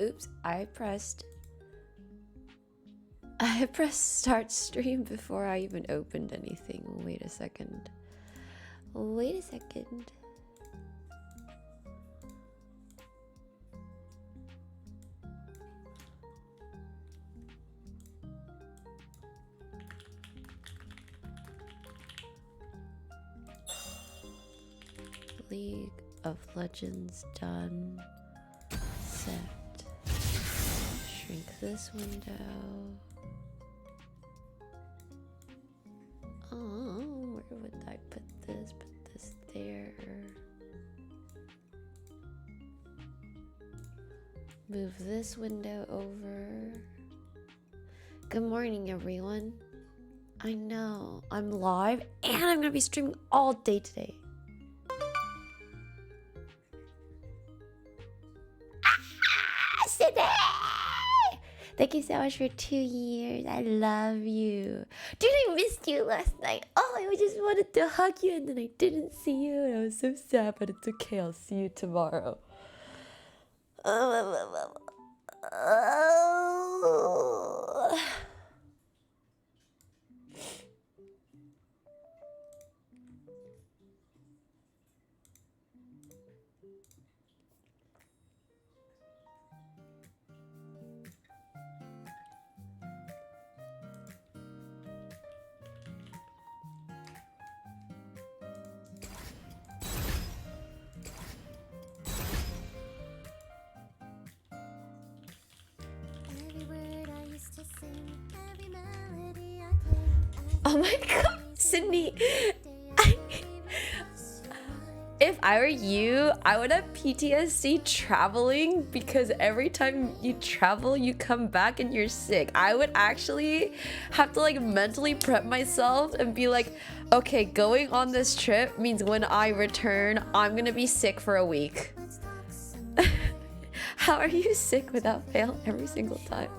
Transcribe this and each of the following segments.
Oops, I pressed start stream before I even opened anything. Wait a second. Wait a second. League of Legends done. Set. Shrink this window. Oh, where would I put this? Put this there. Move this window over. Good morning, everyone. I know, I'm live and I'm gonna be streaming all day today. Sydney! Thank you so much for 2 years. I love you. Dude, I missed you last night. Oh, I just wanted to hug you and then I didn't see you and I was so sad, but it's okay. I'll see you tomorrow. Oh my god, Sydney. If I were you, I would have PTSD traveling because every time you travel, you come back and you're sick. I would actually have to like mentally prep myself and be like, okay, going on this trip means when I return, I'm gonna be sick for a week. How are you sick without fail every single time?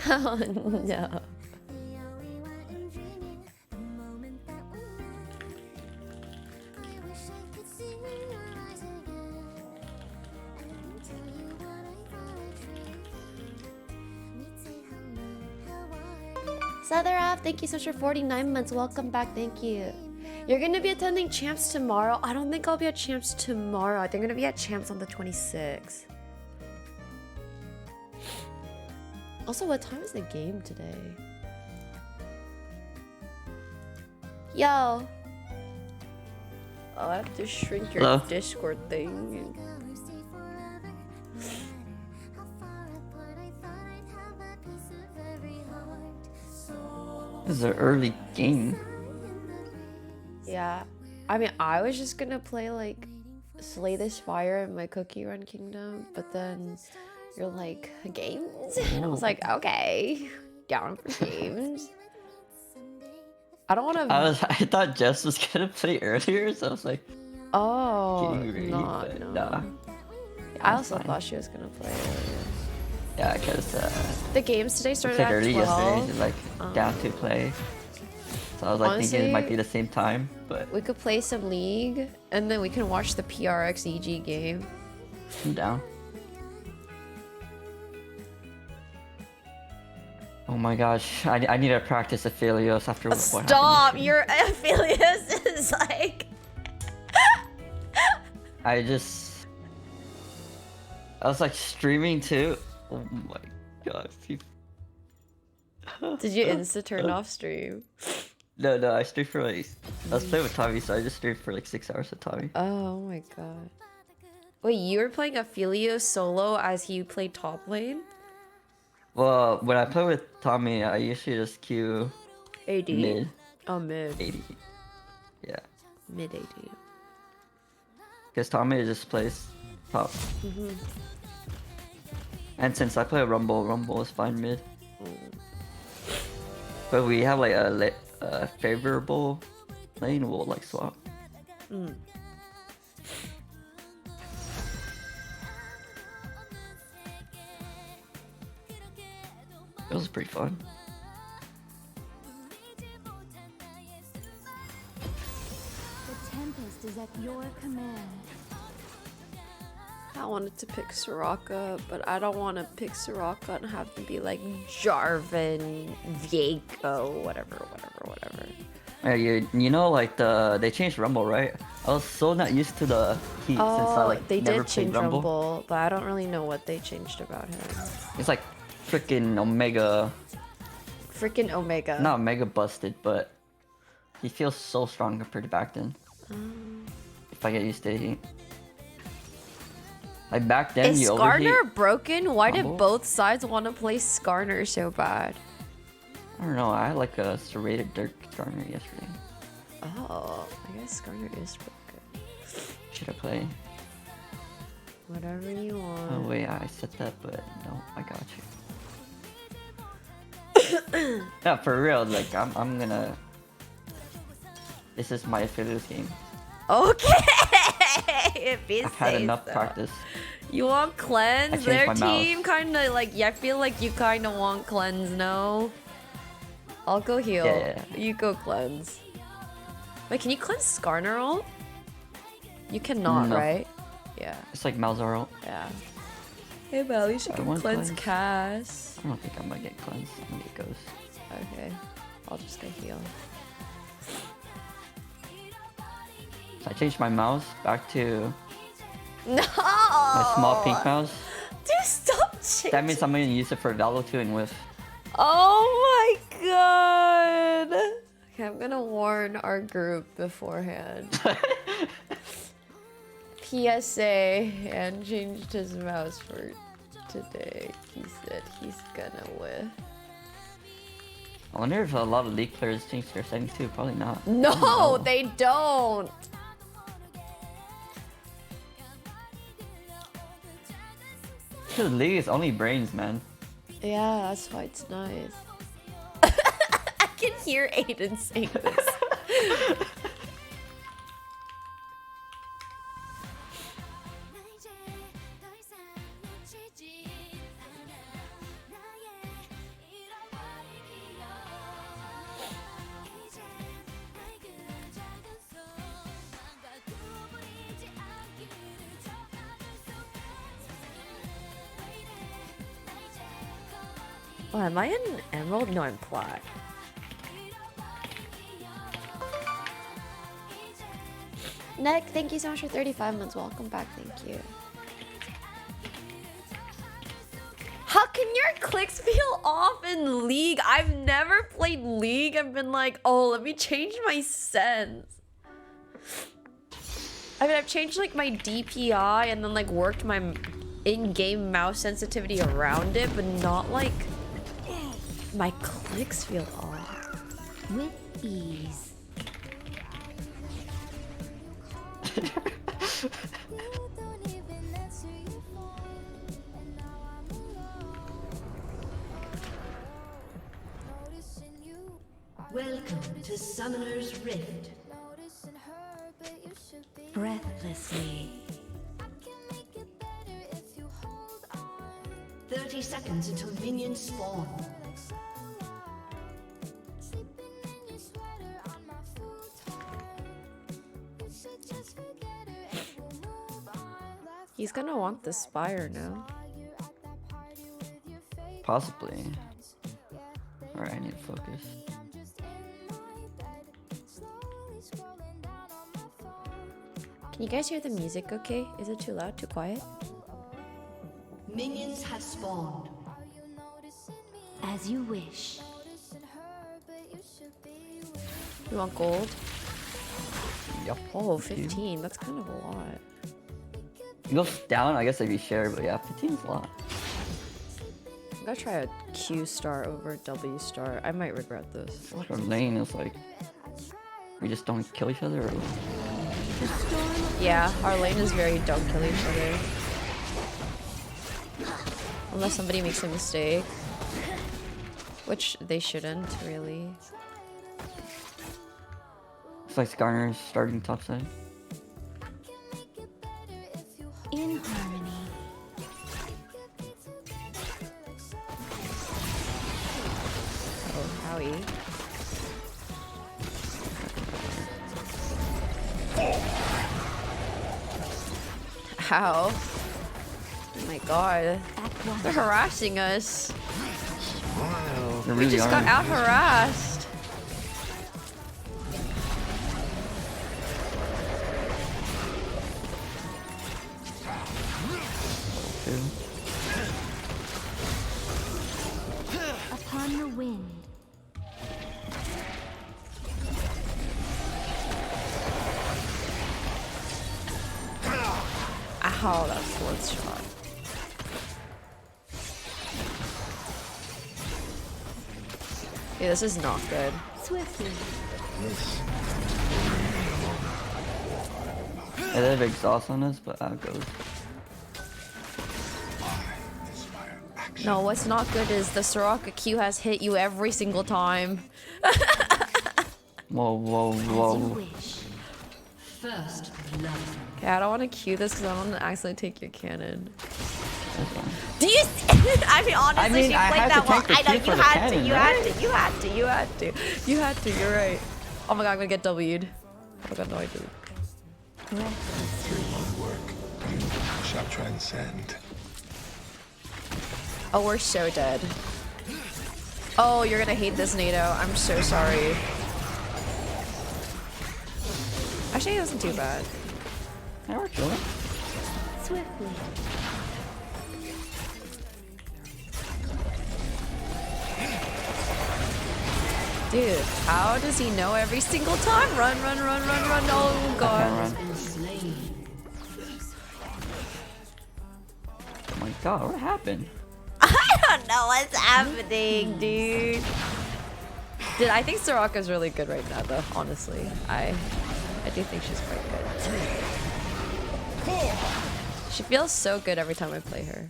Oh no. Southeraf, thank you so much for 49 months. Welcome back, thank you. You're gonna be attending Champs tomorrow? I don't think I'll be at Champs tomorrow. I think I'm gonna be at Champs on the 26th. Also, what time is the game today? Yo! Oh, I have to shrink your Hello? Discord thing. This is an early game. Yeah. I mean, I was just gonna play, like, Slay the Spire in my Cookie Run Kingdom, but then you're like, games? And I was like, okay, down for games. I don't want to. I thought Jess was gonna play earlier, so I was like, Oh, getting ready, no. but nah. I also fine. thought she was gonna play earlier. Yeah, because The games today we started played at early 12. yesterday, like down to play. So I was like Honestly, thinking it might be the same time, but we could play some League, and then we can watch the PRX EG game. I'm down. Oh my gosh, I need to practice Aphelios after what happened Stop! yesterday. Your Aphelios is like... I was like streaming too. Oh my god. Did you insta turn off stream? No, I streamed for like, I was playing with Tommy, so I just streamed for like 6 hours with Tommy. Oh my god. Wait, you were playing Aphelios solo as he played top lane? Well, when I play with Tommy, I usually just queue AD? mid. Oh, mid. 80. Yeah. Mid AD. Because Tommy just plays top. And since I play a Rumble, Rumble is fine mid. But we have like a favorable lane, we'll like swap. It was pretty fun. The Tempest is at your command. I wanted to pick Soraka, but I don't want to pick Soraka and have to be like Jarvan, Viego, whatever. Yeah, you know, like they changed Rumble, right? I was so not used to the heat since I like they never did played change Rumble. Rumble, but I don't really know what they changed about him. It's like freaking Omega, Freaking Omega. not Omega busted, but he feels so strong compared to back then. If I get used to the heat. Like back then, Is you overheat. Skarner broken? Why did Rumble? both sides want to play Skarner so bad? I don't know. I had like a serrated Dirk Skarner yesterday. Oh, I guess Skarner is broken. Should I play? Whatever you want. Oh wait, I said that, but no, I got you. No, for real. Like I'm gonna. This is my Philips game. Okay. If you I've had say enough so. practice. You want I cleanse? changed Their my mouse. team kind of like, yeah, I feel like you kind of want cleanse, no? I'll go heal. Yeah. You go cleanse. Wait, can you cleanse Skarner ult? You cannot, No. right? Yeah, It's like Malzar ult. yeah. Hey, but at least you I can want cleanse cleanse. Cass. I don't think I might get cleansed. I'm gonna get Ghost. Okay, I'll just go heal. So I changed my mouse back to No! my small pink mouse. Dude, stop changing. That means I'm gonna use it for Valo 2 and Whiff. Oh my god! Okay, I'm gonna warn our group beforehand. PSA, and changed his mouse for today. He said he's gonna whiff. I wonder if a lot of League players change their settings too. Probably not. No, they don't! Because League is only brains, man. Yeah, that's why it's nice. I can hear Aiden saying this. Oh, am I in Emerald? No, I'm Plat. Nick, thank you so much for 35 months. Welcome back, thank you. How can your clicks feel off in League? I've never played League and been like, oh, let me change my sense. I mean, I've changed like my DPI and then like worked my in-game mouse sensitivity around it, but not like my clicks feel off. With ease. Welcome to Summoner's Rift. Breathlessly. 30 seconds until minions spawn. He's gonna want the Spire now. Possibly. Alright, I need to focus. Can you guys hear the music okay? Is it too loud, too quiet? Minions have spawned. As you wish. You want gold? Yup. Oh, 15. That's kind of a lot. It goes down, I guess if you share, but yeah, 15 is a lot. I'm gonna try a Q star over a W star. I might regret this. Like our lane is like, we just don't kill each other. Or... Yeah, our lane is very don't kill each other. Unless somebody makes a mistake. Which they shouldn't, really. It's like Skarner's starting top side. In harmony. Oh, Howie. How? Oh my god. They're harassing us. They We really just are. got out harassed. Too. Upon the wind. Ow, that's one shot. Yeah, this is not good. Swiftly. Yeah, they have exhaust on us, but out goes. No, what's not good is the Soraka Q has hit you every single time. Whoa, whoa, As you whoa. wish. First blood. Okay, I don't want to Q this because I don't want to accidentally take your cannon. That's fine. Do you see? I mean, honestly, I mean, she I played had that to well. take the I know Q you for the had cannon, to. You right? had to. You had to. You had to. You had to. You're right. Oh my god, I'm gonna get W'd. Oh my god, no, I didn't. Through my work, you shall transcend. Oh, we're so dead. Oh, you're gonna hate this, NATO. I'm so sorry. Actually, it wasn't too bad. Yeah, we're chilling. Swiftly. Dude, how does he know every single time? Run, run, run, run, run. Oh god. Run. Been slain. Oh my god, what happened? I don't know what's happening, dude. Dude, I think Soraka's really good right now, though, honestly. I do think she's quite good. She feels so good every time I play her.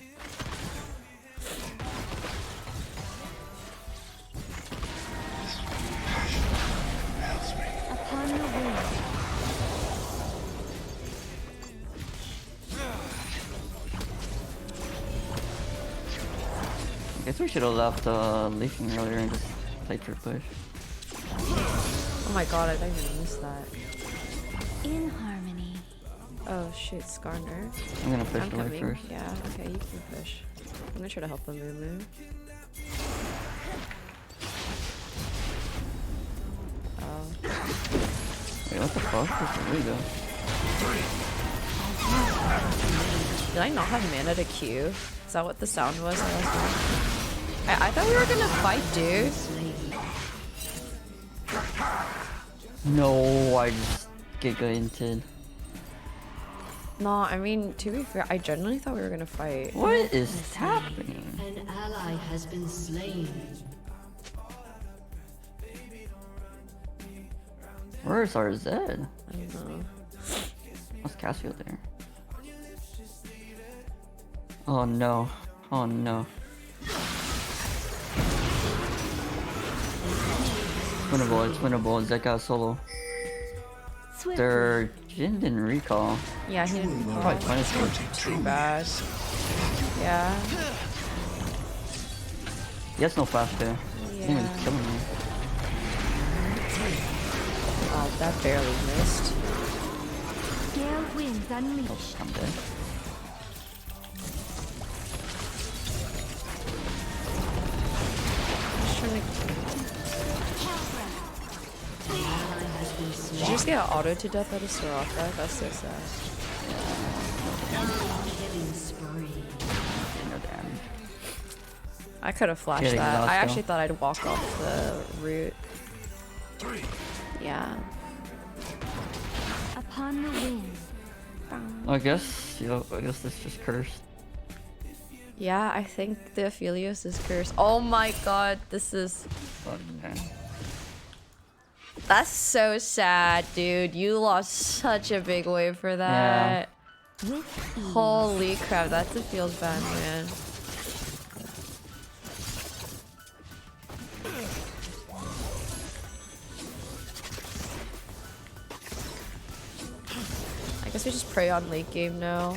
Upon the wind. I guess we should have left leafing earlier and just played for push. Oh my god, I didn't even miss that. In harmony. Oh shoot, Skarner. I'm gonna push I'm the way coming. first. Yeah, okay, you can push. I'm gonna try to help the Moo. Oh. Wait, what the fuck? Where we go? Did I not have mana to Q? Is that what the sound was? I thought we were gonna fight, dude. No, I just giga inted. No, I mean, to be fair, I genuinely thought we were gonna fight. What is happening? An ally has been slain. Where's our Zed? I don't know. What's Cassio there? Oh no. Oh no. Winnable, it's winnable. Zed got solo. Swiftly. Their Jin didn't recall. Yeah, he didn't Probably recall. punish him. Too bad. Yeah. He has no flash there. He didn't even Yeah. kill me. Oh, that barely missed. Gale winds unleashed. Oh, I'm dead. Just trying to... Did you just get auto to death out of Soraka? That's so sad. Killing spree. No damage. I could have flashed Getting that. lost, I though. actually thought I'd walk off the route. Yeah. Upon the wind. I guess, I guess that's just cursed. Yeah, I think the Aphelios is cursed. Oh my god, this is... But, man. That's so sad, dude. You lost such a big wave for that. With ease. Holy crap, that's a feels bad, man. guess we just pray on late game now.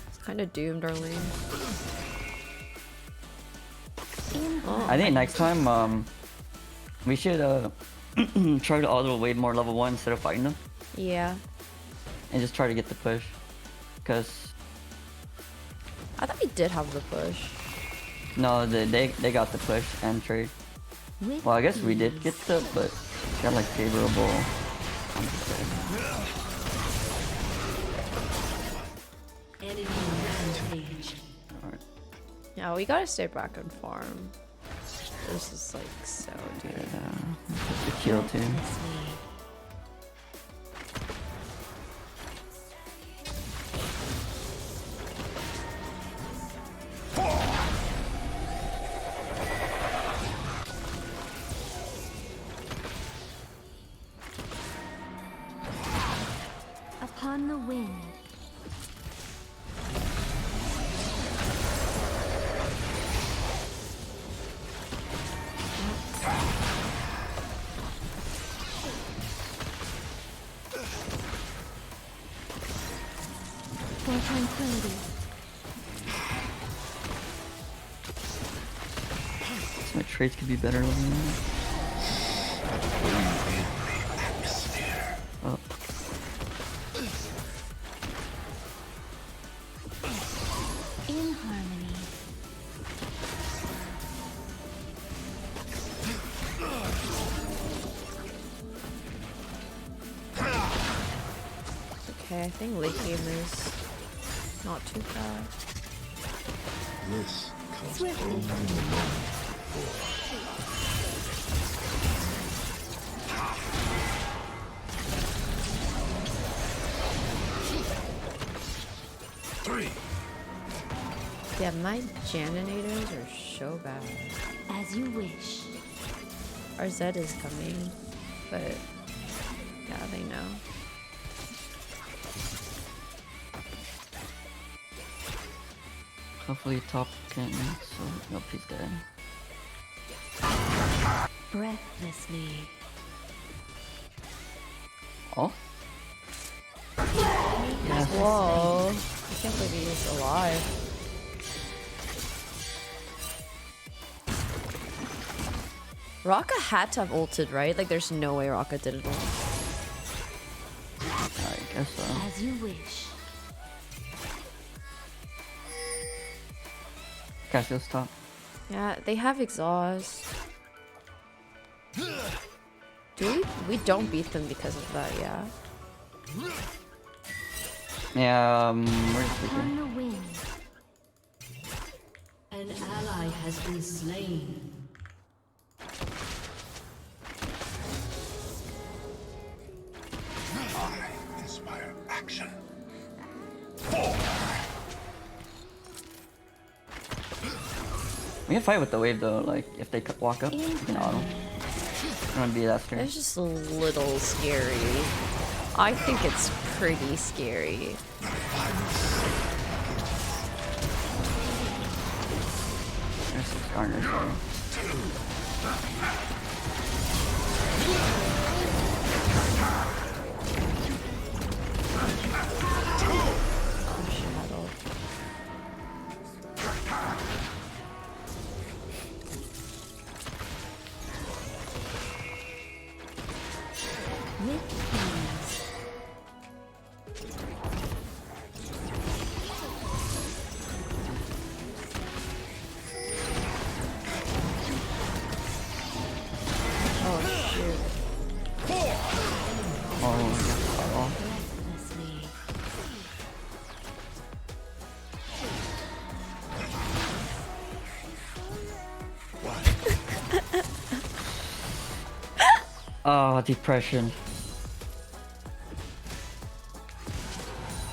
It's kind of doomed our lane. I think next time, we should try to auto wave more level 1 instead of fighting them. Yeah. And just try to get the push. Because... I thought we did have the push. No, they got the push and trade. Well, I guess we did get the, but got like favorable. Enemy rampage. Alright. Yeah, we gotta stay back and farm. This is like so dude. The kill too. Upon the wind. For tranquility. So my trades could be better than that. Oh. In harmony. Okay, I think late game is not too bad. This comes Swiftly. only in the moment. Three. Yeah, my Janitors are so bad. As you wish. Our Zed is coming, but yeah, they know. Hopefully top can, so nope, he's dead. Breathlessly. Oh? Yes. Whoa, I can't believe he's alive. Rocka had to have ulted, right? Like, there's no way Rocka did it all. I guess so. As you wish. Cassio's top. Yeah, they have exhaust. Do we don't beat them because of that, yeah. Yeah, where's the Upon the wind. An ally has been slain. I inspire action. We can fight with the wave though, like if they walk up, we can auto. It wouldn't be that scary. It's just a little scary. I think it's pretty scary. There's 6 garners there. Shadow. With ease. Oh shoot. Oh, yeah. Breathlessly. Oh, depression.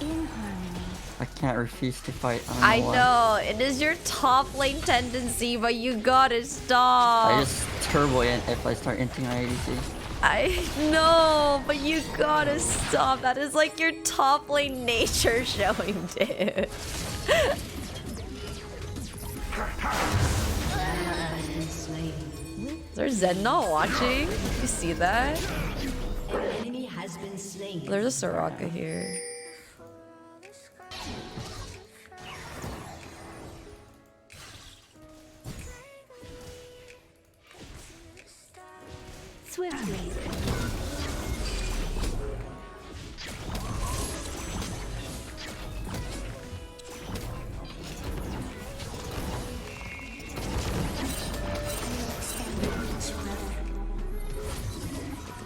In harmony. I can't refuse to fight. I why. know, it is your top lane tendency, but you gotta stop. I just turbo in if I start inting my ADC. I know, but you gotta stop. That is like your top lane nature showing, dude. Has been slain. Is there Zen not watching? You see that? An enemy has been slain. There's a Soraka here. Swiftly.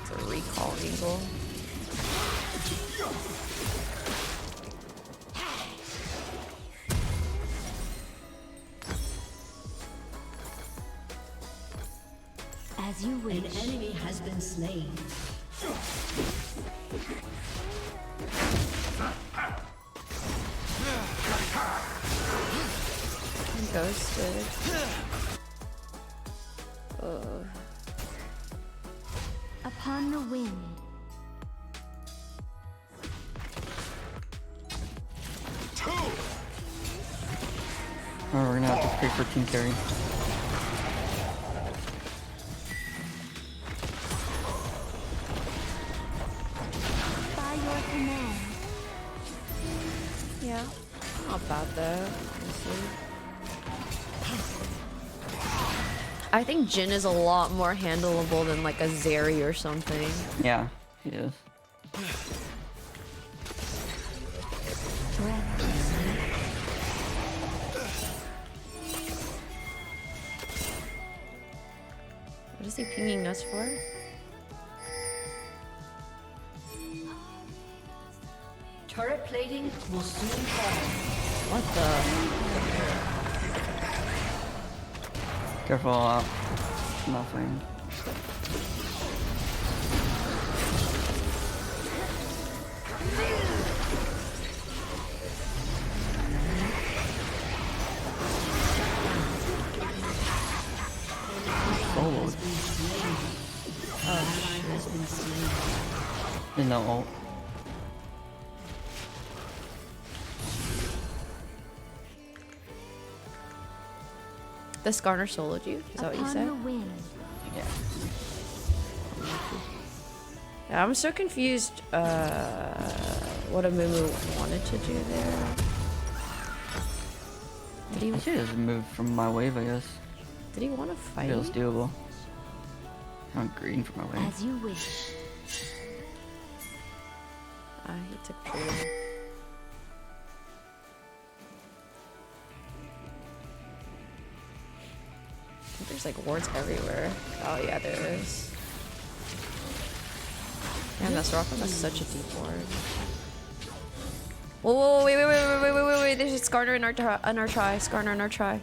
It's a recall eagle. As you An wish. enemy has been slain. I'm ghosted. Oh. Upon the wind. Two. Oh, we're gonna have to pay for team carry. By your command. Yeah. Not bad though, honestly. I think Jin is a lot more handleable than like a Zeri or something. Yeah, he is. What is he pinging us for? Turret plating will soon fall. What the? Careful, nothing. Oh, Ally has been slain. there's no ult. The Skarner soloed you? Is that what you Upon said? the wind. Yeah. Yeah, I'm so confused what a Mumu wanted to do there. Did I should just move from my wave, I guess. he want to fight? Feels doable. I'm green for my wave. As you wish. He took blue. There's like wards everywhere. Oh yeah, there is. Man, that's Rockland has such a deep ward. Whoa, whoa, wait. There's a Skarner in our try. Skarner in our try.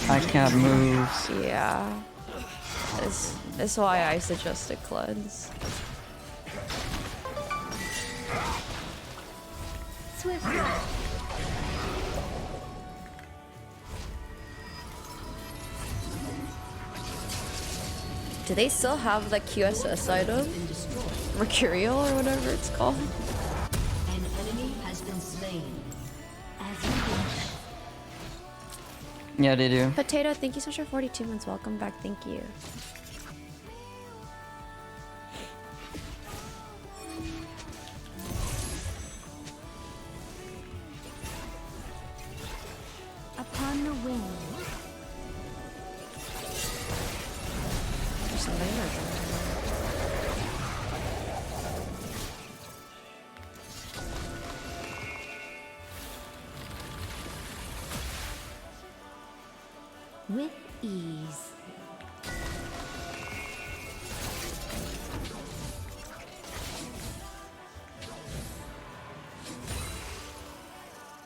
I can't move. Yeah. This is why I suggested cleanse. Swiftly. Do they still have the QSS item? Mercurial or whatever it's called? An enemy has been slain. As you wish. Yeah, they do. Potato, thank you so much for 42 months. Welcome back. Thank you. Upon the wind. There's somebody in our door. With ease.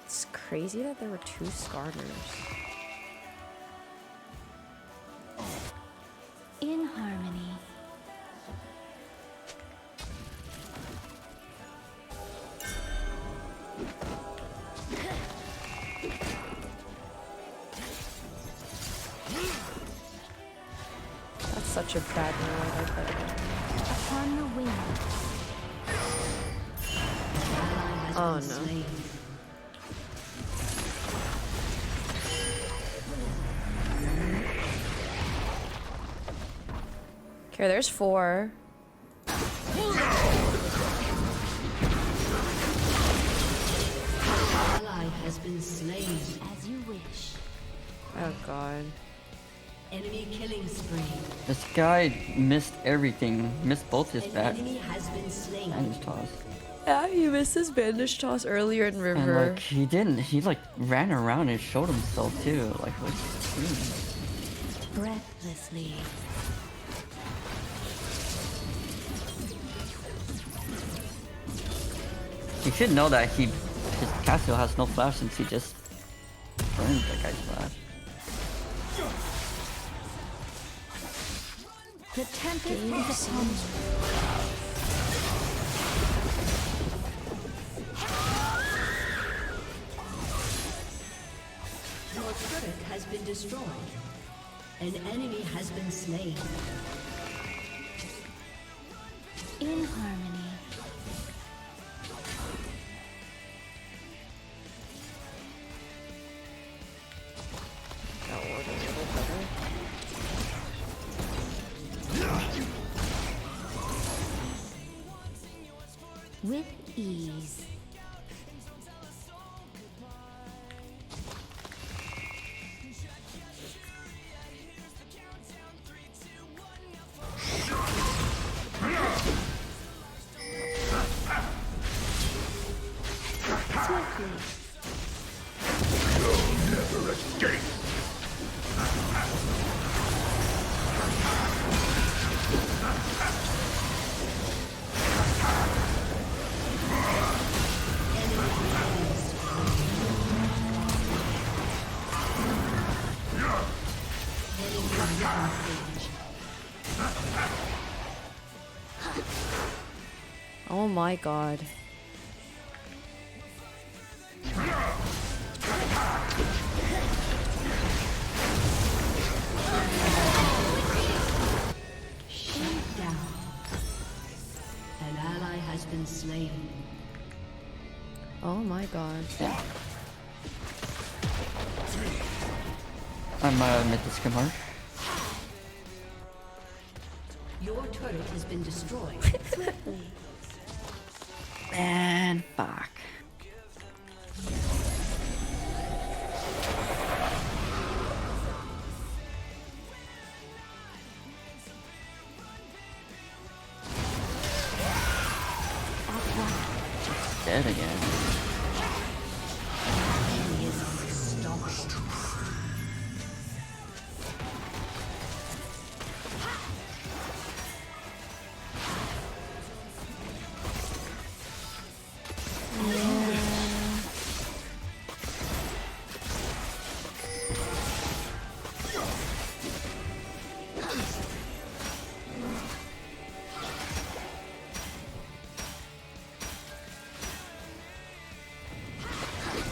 It's crazy that there were two Skarners. In harmony. That's such a bad word. Upon the wind. Ally has Oh, been no. slain. Here, there's 4. Ally has been slain. As you wish. Oh god. Enemy killing spree. This guy missed everything. Missed both his An bat enemy has been slain. and his toss. Yeah, he missed his bandage toss earlier in And River. like he didn't. He like ran around and showed himself too. Like what? Breathlessly. You should know that his Casio has no flash since he just burned that guy's flash. The tempest is upon you. Your turret has been destroyed. An enemy has been slain. In harmony. With ease. Swiftly. Never escape. Oh my god. Shut down. An ally has been slain. Oh my god. I'm mid this Skimmer. Your turret has been destroyed. And fuck. Dead again. He is unstoppable.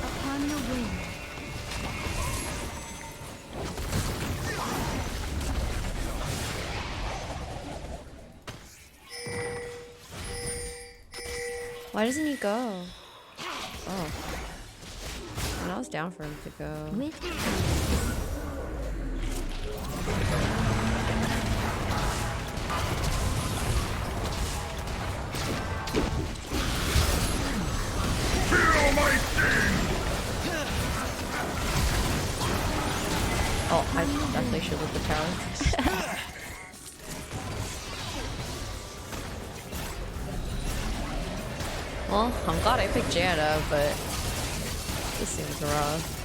Upon the wing. Why doesn't he go? Oh. And I was down for him to go. With ease. Feel my sting. Oh, I definitely should look the tower. Well, I'm glad I picked Janna, but this seems rough.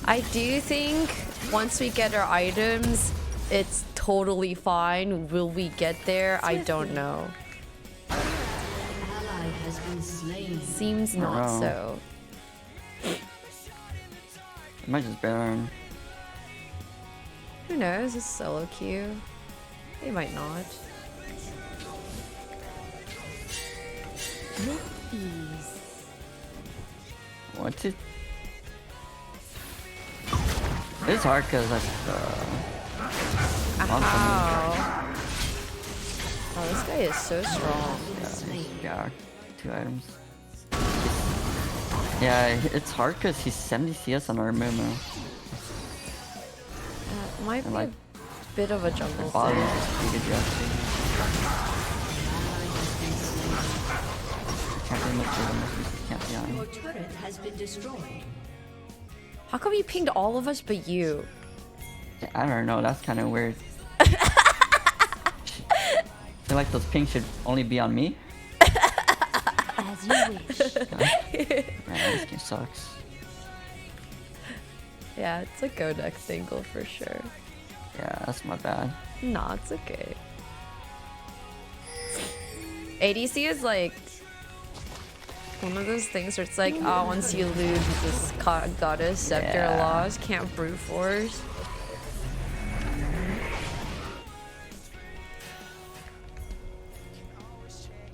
I do think once we get our items, it's totally fine. Will we get there? I don't know. Ally has been slain. Seems not Wow. so. It might just burn. Who knows? It's solo queue. They might not. With ease. What's it? It's hard because like Ow. Oh, this guy is so strong. yeah, 2 items. Yeah, it's hard because he's 70 CS on our movement. Might And be like bit of a jungle Bottom thing. is pretty good, yeah. Can't be much for them if we can't be on. Your turret has been destroyed. How come you pinged all of us but you? I don't know, that's kind of weird. I feel like those pings should only be on me. As you wish. Man, this game sucks. Yeah, it's a go next angle for sure. Yeah, that's my bad. Nah, it's okay. ADC is like one of those things where it's like, oh, once you lose this goddess scepter Yeah. laws, can't brute force.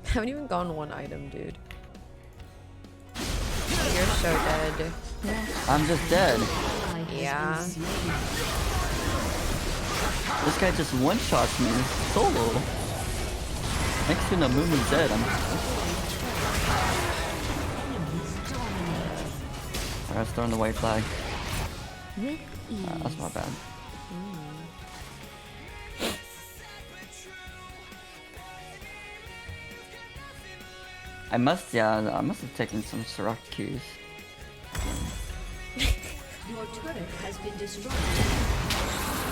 Haven't even gone one item, dude. You're so dead. I'm just dead. Yeah. This guy just one-shots me solo. Next thing the moon is dead. I was throwing the white flag. With ease. That's my bad. I must have taken some Sirach cues. Your turret has been destroyed.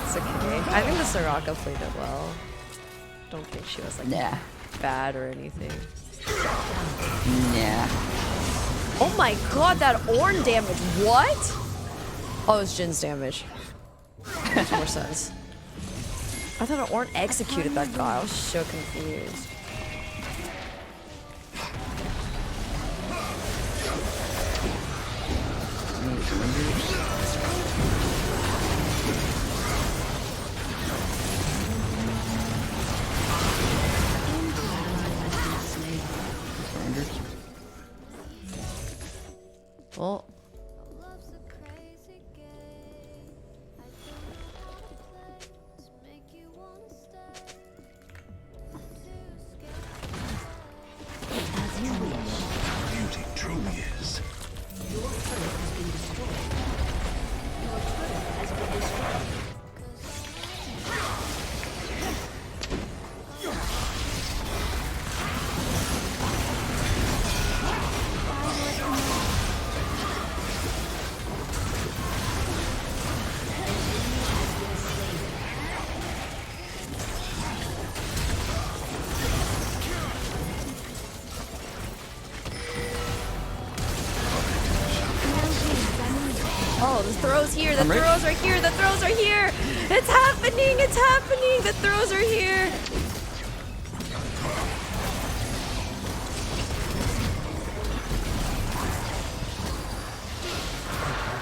It's okay. I think the Soraka played it well. Don't think she was like Nah. bad or anything. Nah. Oh my god, that Ornn damage. What? Oh, it's Jin's damage. Makes more sense. I thought Ornn executed that guy. I was so confused. Well, Love's a crazy game. I don't know the plans make you wanna stay. Too scared. As you wish. Beauty truly is. Your turret has been destroyed. Your turret has been destroyed. oh, the throws here. The I'm ready. throws are here. The throws are here. It's happening. It's happening. The throws are here.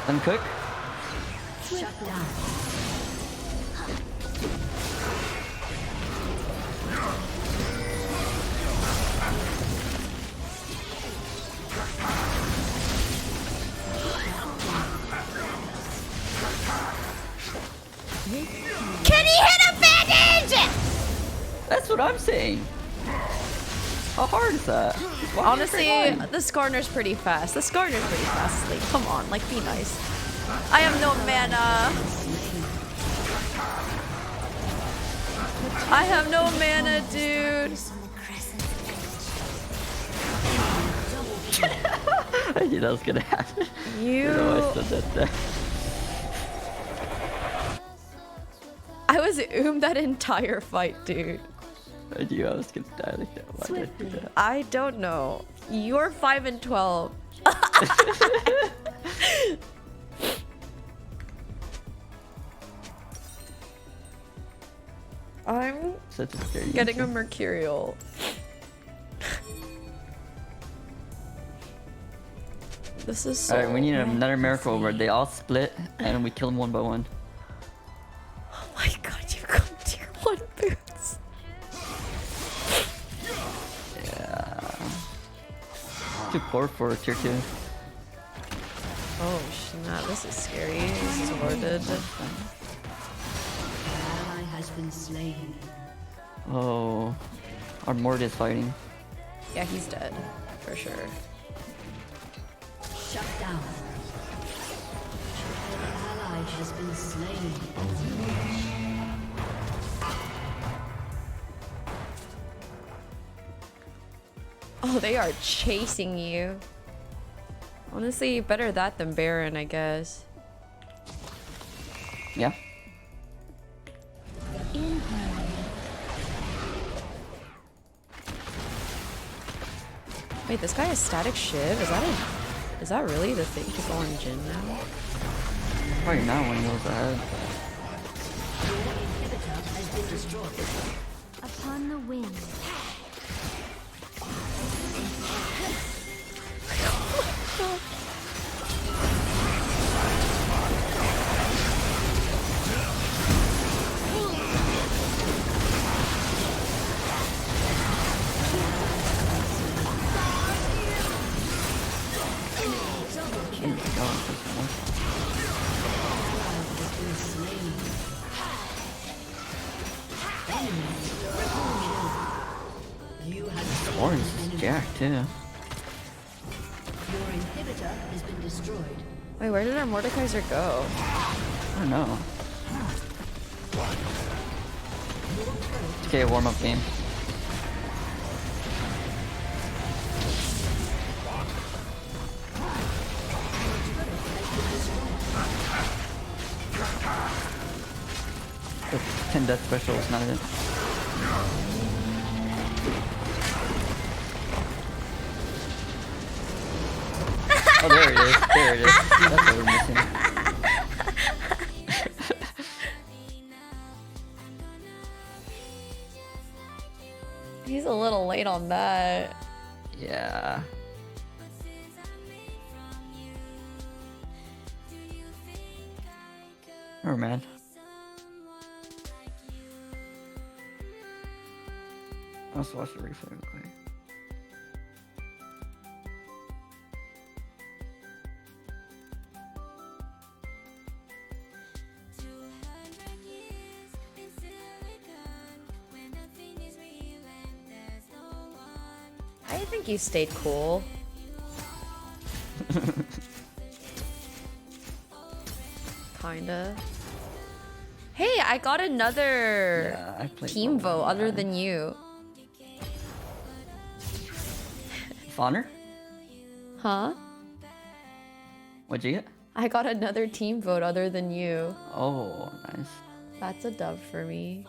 Uncook? Shut down. Can he hit a bandage? That's what I'm saying. How hard is that? Why Honestly, am I the Skarner's pretty fast. The Skarner's pretty fast. Like, come on, like, be nice. I have no mana. I have no mana, dude. I knew that was gonna happen. You. I said that there. I was that entire fight, dude. I knew I was gonna die like that. Why did I do that? I don't know. You're 5 and 12. I'm Such a scary getting a answer. mercurial. This is so... Alright, we need another miracle where they all split and we kill them one by one. Oh my god, you come tier 1 boots. Yeah. Too poor for tier 2. Oh snap, this is scary. This is worded. Ally has been slain. Oh, our Mord is fighting. Yeah, he's dead. For sure. Shut down. An ally has been slain. Oh, they are chasing you. Honestly, better that than Baron, I guess. Yeah. Wait, this guy has static shiv? Is that really the thing to go on Jin now? Probably not when he goes ahead. Inhibitor has been destroyed. Upon the wind. Orange is Jack too. Your inhibitor has been destroyed. Wait, where did our Mordekaiser go? I don't know. Okay, warm up game. The 10 death special is not it. Oh, there it is. There it is. That's what we're missing. He's a little late on that. Yeah. Oh man. Let's watch the replay real quick. I think you stayed cool. Kinda. Hey, I got another Yeah, I played team well, vote other yeah. than you. Honor? Huh? What'd you get? I got another team vote other than you. Oh, nice. That's a dub for me.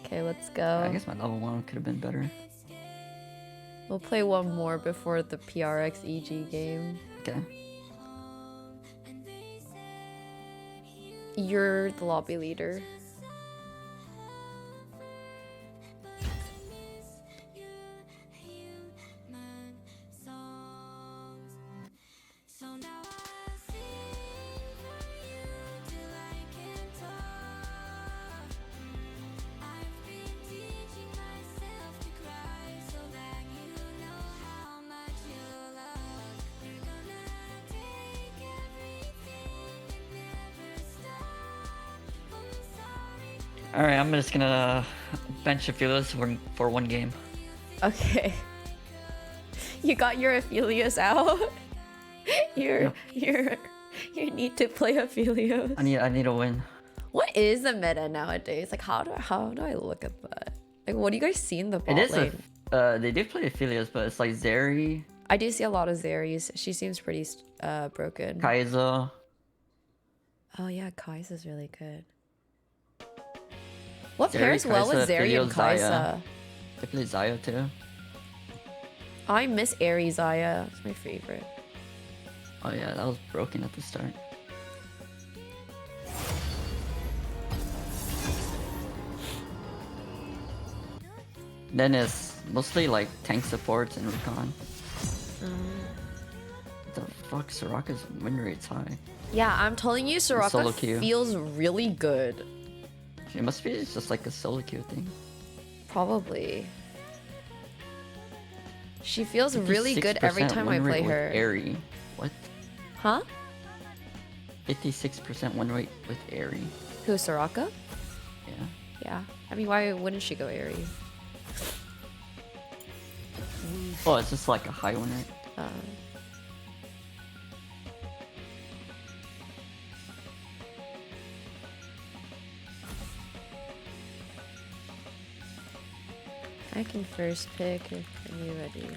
Okay, let's go. I guess my level 1 could have been better. We'll play one more before the PRX EG game. Okay. You're the lobby leader. Alright, I'm just gonna bench Aphelios for one game. Okay. You got your Aphelios out? You need to play Aphelios. I need a win. What is the meta nowadays? Like how do I look at that? Like what do you guys see in the bot It is lane? they do play Aphelios, but it's like Zeri, I do see a lot of Zeris. She seems pretty broken. Kaizo. Oh yeah, Kai's is really good. What Zeri, pairs well with Kai'Sa, Zeri and Aphelios, Kaisa? Xayah. They play Xayah too. I miss Aerie Xayah. It's my favorite. Oh yeah, that was broken at the start. Then it's mostly like tank supports and recon. The fuck, Soraka's win rate's high. Yeah, I'm telling you, solo Soraka queue. feels really good. It must be just like a solo queue thing. Probably. She feels really good every 56% time I win rate play with her. Aerie. What? Huh? 56% win rate with Aerie. Who, Soraka? Yeah. Yeah. I mean, why wouldn't she go Aerie? Well, it's just like a high win rate. I can first pick if you're ready.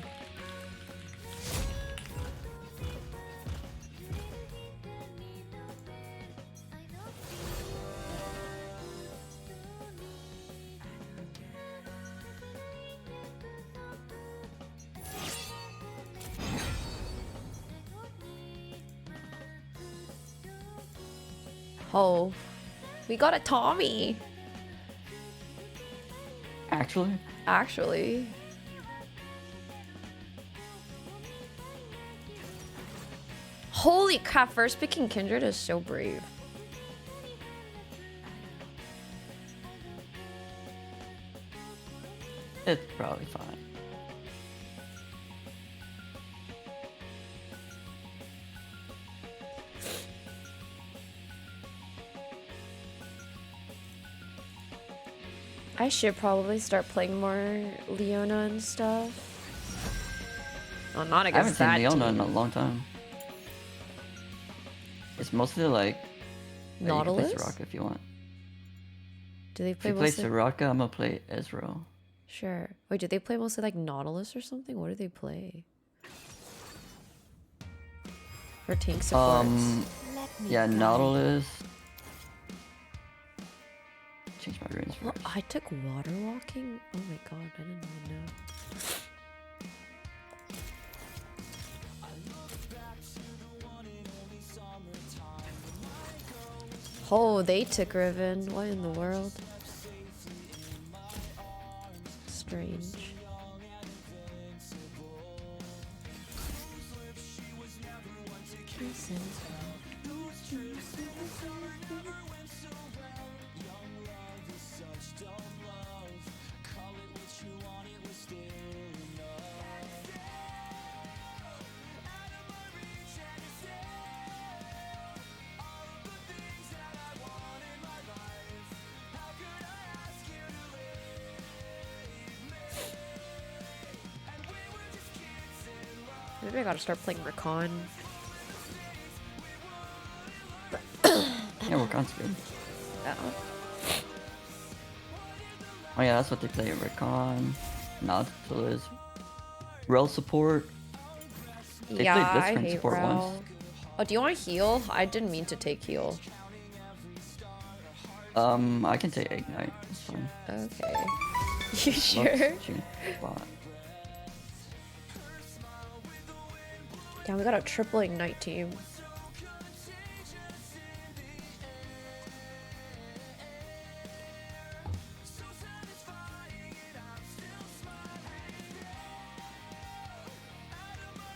Oh, we got a Tommy. Actually, Holy crap, first picking Kindred is so brave. it's probably fine. I should probably start playing more Leona and stuff. Oh, not I haven't against seen that Leona team. in a long time. It's mostly like you can play Nautilus? Soraka if you want. Do they If play you play mostly? Soraka, I'm gonna play Ezreal. Sure. Wait, do they play mostly like Nautilus or something? What do they play? For tank supports. Let me Yeah, guide Nautilus. Change my runes Well, first. I took water walking? Oh my god, I didn't even know. Oh, they took Riven. What in the world? Strange. Maybe I gotta start playing Recon. Yeah, Rakan's good. Oh. Oh yeah, that's what they play. Recon, Nautilus, Rel support. They Yeah, played I Blitzcrank hate support Rao. once. Oh, do you want to heal? I didn't mean to take heal. I can take Ignite. It's fine. Okay. You Let's sure? change spot. Yeah, we got a triple Ignite team.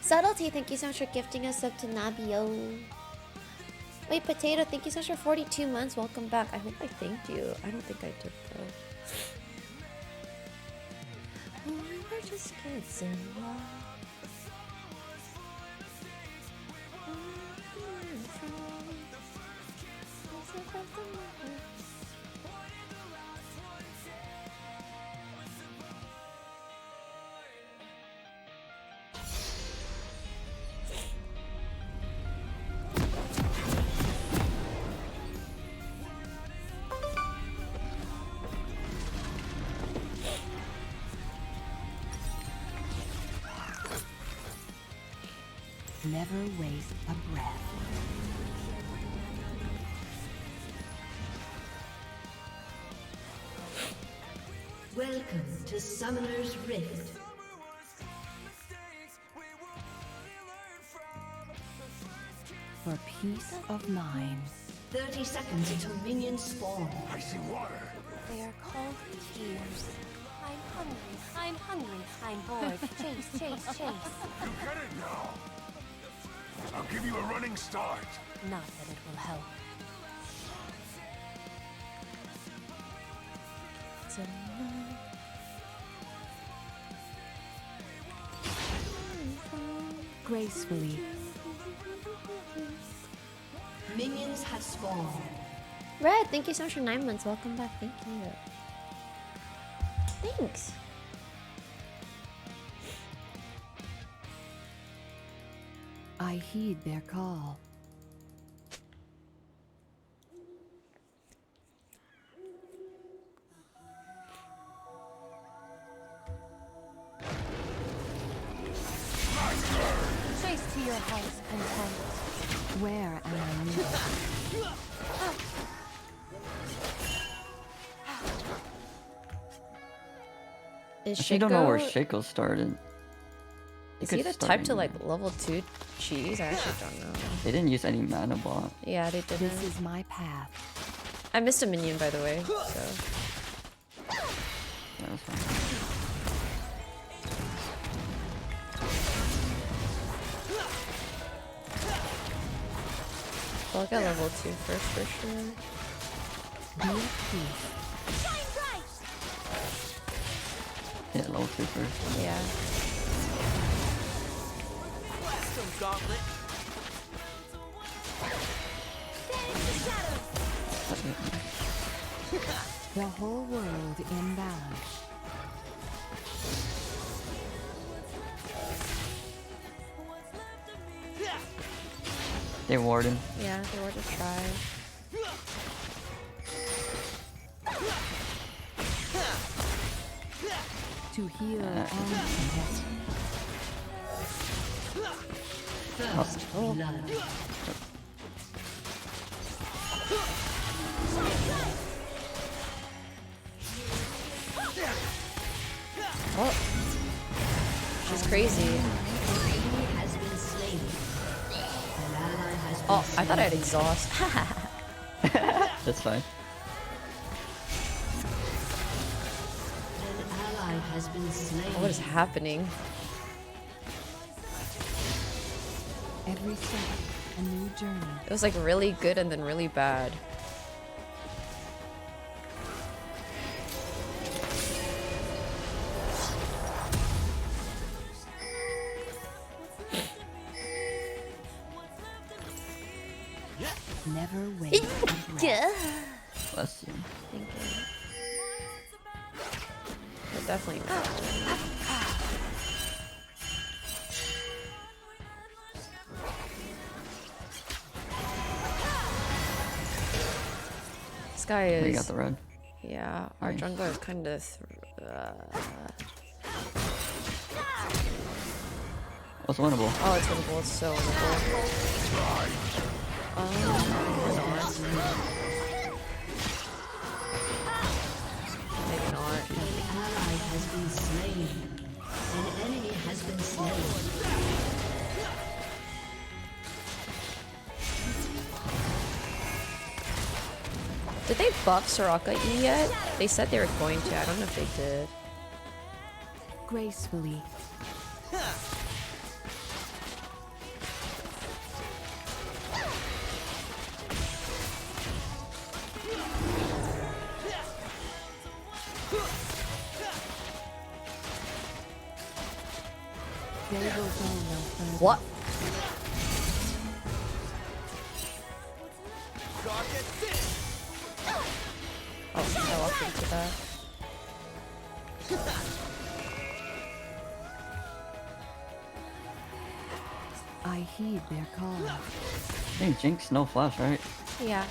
Subtlety, thank you so much for gifting us up to Nabio. Wait, Potato, thank you so much for 42 months. Welcome back. I hope I thanked you. I don't think I did, though. We were just kids in love. Never waste a breath. Welcome to Summoner's Rift. For peace of mind. 30 seconds until minions spawn. I see water. They are called tears. I'm hungry, I'm bored. Chase, chase, chase. You get it now. I'll give you a running start. Not that it will help. Gracefully. Minions have spawned. Red, thank you so much for 9 months. Welcome back. Thank you. Thanks. I heed their call. your heart's content. Where am I needed? Is I actually don't know where Shaco... Shaco started. Is he the type to like level 2 cheese? I actually don't know. They didn't use any mana bot. Yeah, they didn't. This is my path. I missed a minion, by the way, so... Yeah, that's fine. I'll get level 2 first for sure. Be at peace. Yeah, level 2 first. Yeah. The whole world in balance. They warden. Yeah, they were to try. To heal and protect. First blood. Oh. She's crazy. Has been slain. An ally has been Oh, I thought I had exhaust. That's fine. An ally has been slain. What is happening? Every step, a new journey. It was like really good and then really bad. Never wait. Yeah. Bless you. Thank you. But definitely not. This guy is... Oh, you got the red. Yeah, our Nice. jungler is kind of... Oh, it's winnable. Oh, it's winnable. It's so winnable. Maybe not. An ally has been slain. An enemy has been slain. Did they buff Soraka E yet? They said they were going to. I don't know if they did. Gracefully. They will go no further. What? Oh, I walked into that. I heed their call. I think Jinx, no flash, right? Yeah.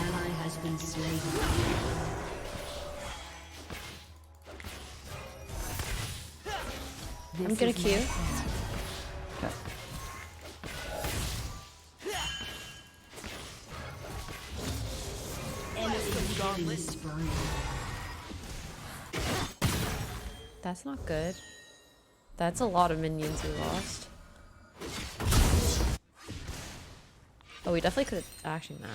Ally has been slain. I'm gonna queue. Okay. That's not good. That's a lot of minions we lost. Oh, we definitely could have... Actually, nah.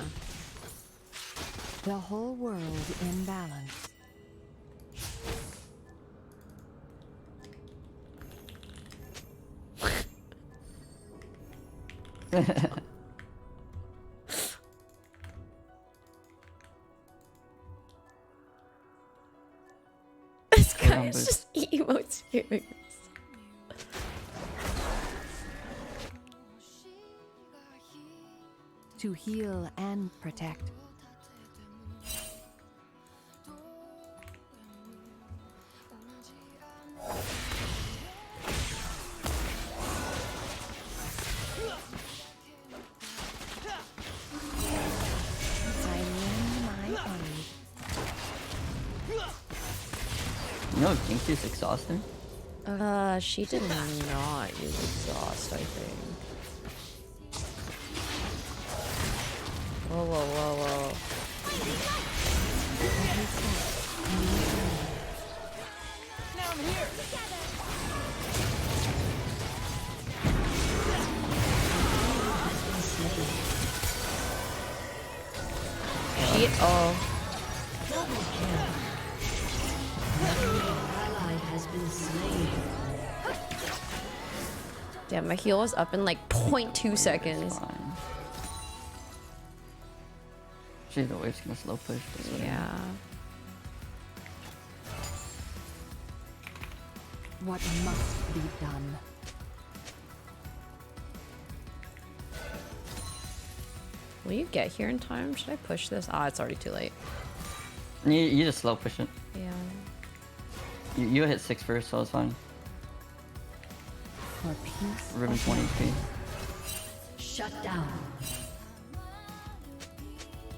The whole world in balance. This guy numbers. is just emotes here. To heal and protect. You know, Jinxie's exhausted. She did not use exhaust, I think. Whoa, whoa, whoa, whoa. She, oh. Double kill. Your ally has been slain. Damn, my heal was up in like 0.2 It's seconds. fine. She's always gonna slow push. This way. Yeah. What must be done? Will you get here in time? Should I push this? Ah, it's already too late. You just slow push it. Yeah. You hit 6 first, so it's fine. For peace. Ribbon 20 HP. Shut down.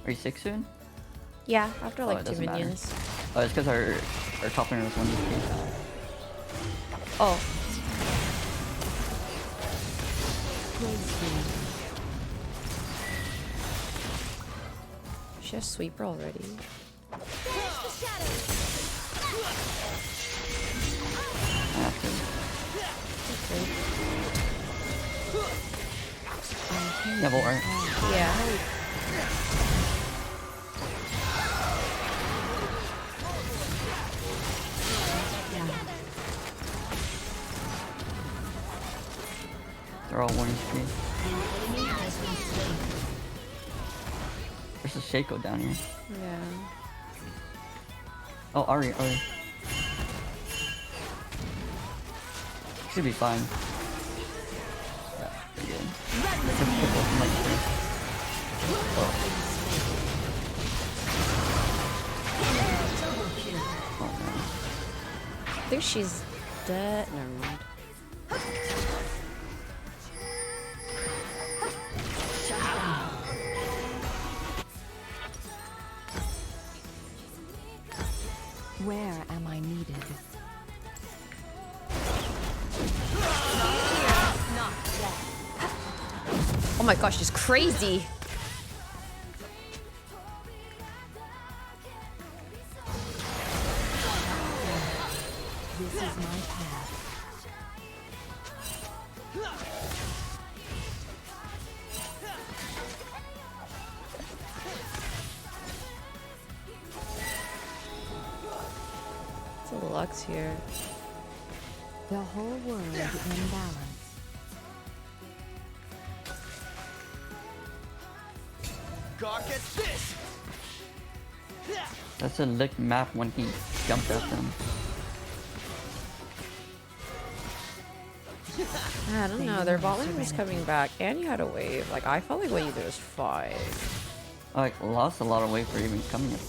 Are you 6 soon? Yeah, after Oh, like it 2 doesn't matter. minions. Oh, it's because our top laner was 1 HP. Oh, she has sweeper already. I have to. Yeah, but alright. Yeah. They're all 1 HP. There's a Shaco down here. Yeah. Oh, Ari. Should be fine. Yeah, pretty good. Oh, no. I think she's dead. Never mind. Where am I needed? Oh my gosh, she's crazy. This is my path. It's a Lux here. The whole world in balance. Gawk at this! That's a lick map when he jumped at them. I don't know. Their bot lane was coming back, and you had a wave. Like I felt like what you did was fine. I like lost a lot of weight for even coming up.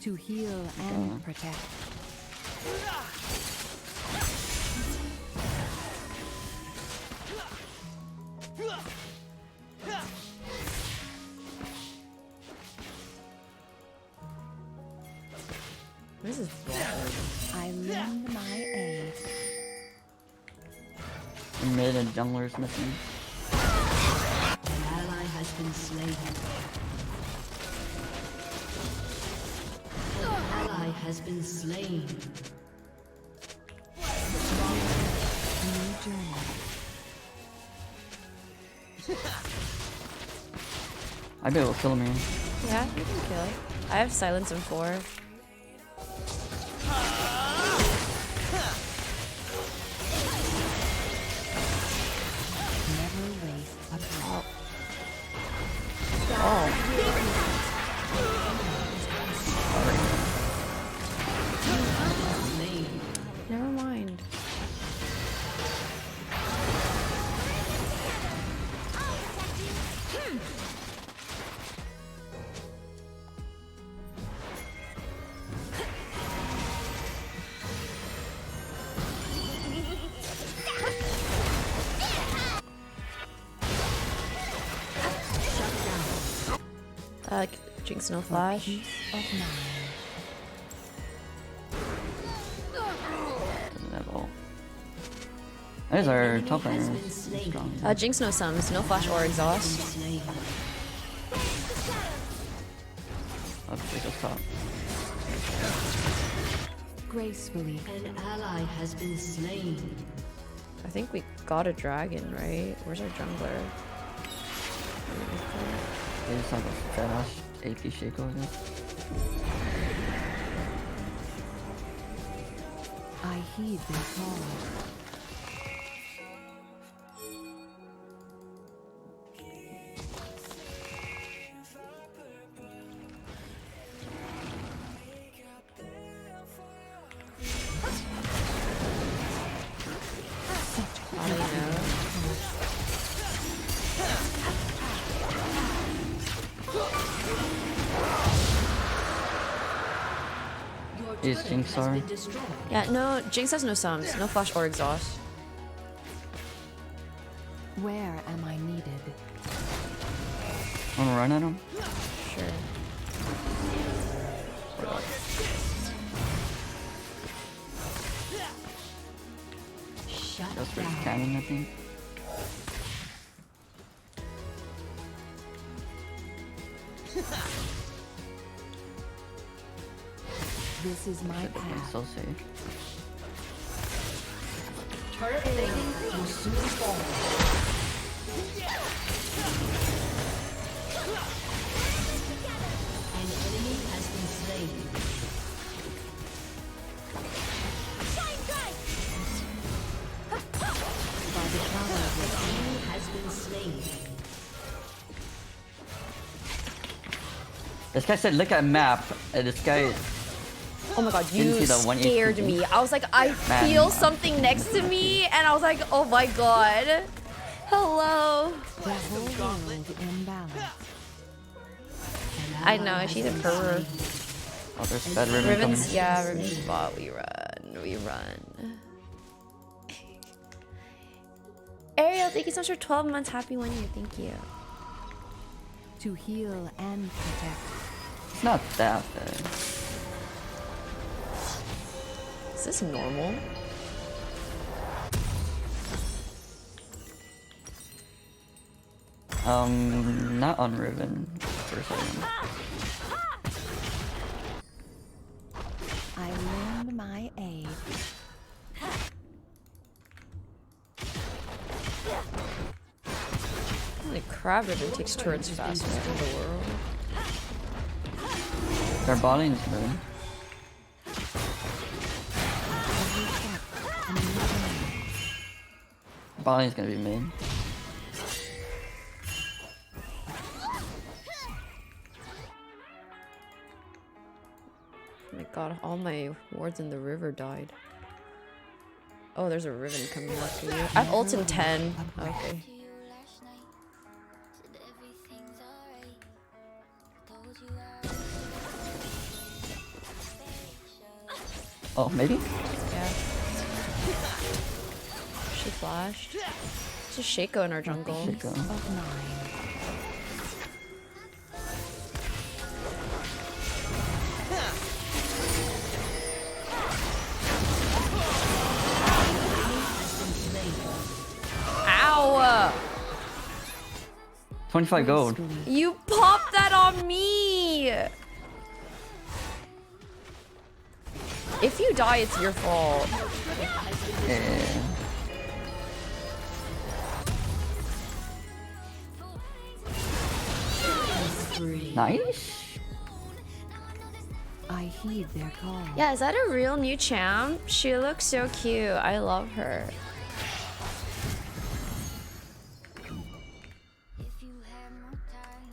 To heal and protect. This is bad. I lend my aid. Mid and jungler's missing. An ally has been slain. An ally has been slain. New journey. I'd be able to kill him here. Yeah, you can kill it. I have silence in 4. Never waste a breath. Oh. Never mind. Jinx no flash. Peace of mind. Doesn't have ult. That is our top laner. Has been slain. Strong. Jinx no sums, no flash or exhaust. Slain. Let's take us top. Gracefully. An ally has been slain. I think we got a dragon, right? Where's our jungler? They just have a fat ass AP shake over there. I heed their call. I don't know. Your Is turret Jinx has sorry? been destroyed. Yeah, no, Jinx has no sums, no flash or exhaust. Where am I needed? Wanna run at him? Sure. Shut Just for his down. cannon, I think. This is my Shit, that thing's path. so safe. Turret plating will soon fall. An enemy has been slain. By the power of An enemy has been slain. This guy said, look at map. And this guy, Oh my god, Didn't you see the 1 scared HP. me. I was like, I Man. feel something next to me, and I was like, oh my god. Hello. the whole world in balance. An I ally know, has she's a been pervert. slain. oh, there's bad ribbon coming. Riven's, yeah, Riven's bot. We run. We run. Ariel, thank you so much for 12 months. Happy 1 year. Thank you. To heal and protect. It's not that bad. Is this normal? Not on ribbon for a second. I lend my aid. Holy crap, Riven takes turrets faster in the world. Their bot lane's ribbon. Every step, a new journey. Bot lane's gonna be mid. Oh my god, all my wards in the river died. Oh, there's a Riven coming after you. I have ult in 10. Okay. To you last night, said everything's alright. Told you I was special. Oh, maybe? Yeah. She flashed. There's a Shaco in our jungle. Shaco. Of mine. Ow! 25 gold. Gracefully. You popped that on me! If you die, it's your fault. Yeah. Nice. I heed their call. Yeah, is that a real new champ? She looks so cute. I love her. If you had more time,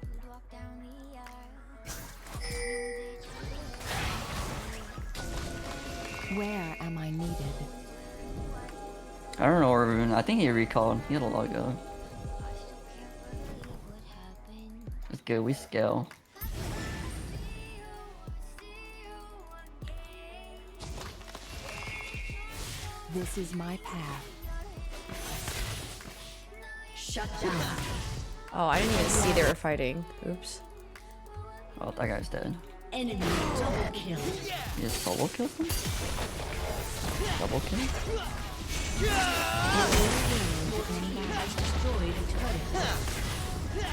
you'd walk down the aisle. Where am I needed? I don't know where ribbon. I think he recalled. He had a lot of go. It's good. We scale. This is my path. Shut down. Oh, I didn't even see they were fighting. Oops. Oh, that guy's dead. Enemy double kill. He just solo kills him? Double kill? Your team has destroyed a turret.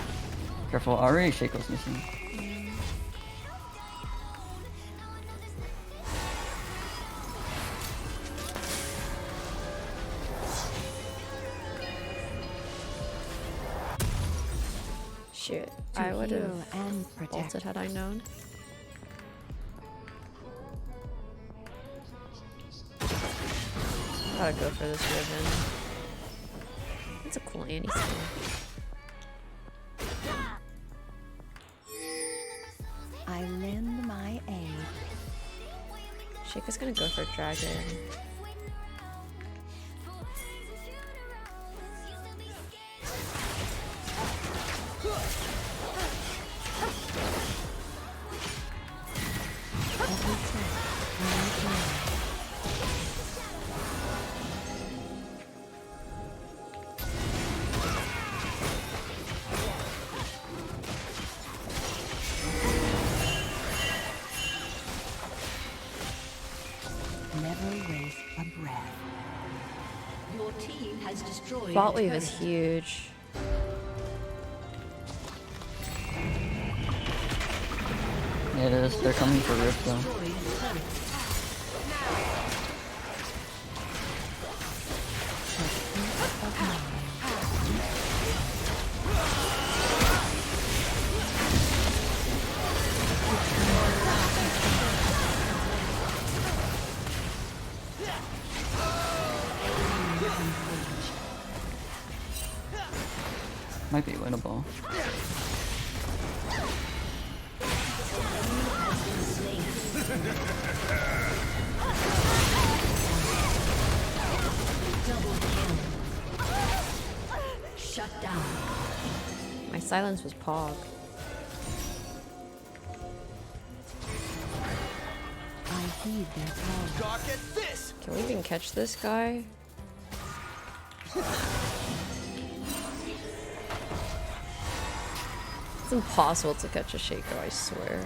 Careful, already Shaco's missing. Shoot, To I would heal have and protect. ulted had I known. Gotta go for this ribbon. That's a cool Annie skill. I lend my aid. Sheikah's gonna go for dragon. Every step, one plan. Never waste a breath. Your team has destroyed Bot a wave is turret. huge. Yeah, it is. They're coming for Rift though. Destroyed a turret. Of mine. Might be winnable. Double kill. Shut down. My silence was pog. I heed their call. Doc at this! Can we even catch this guy? It's impossible to catch a Shaco, I swear.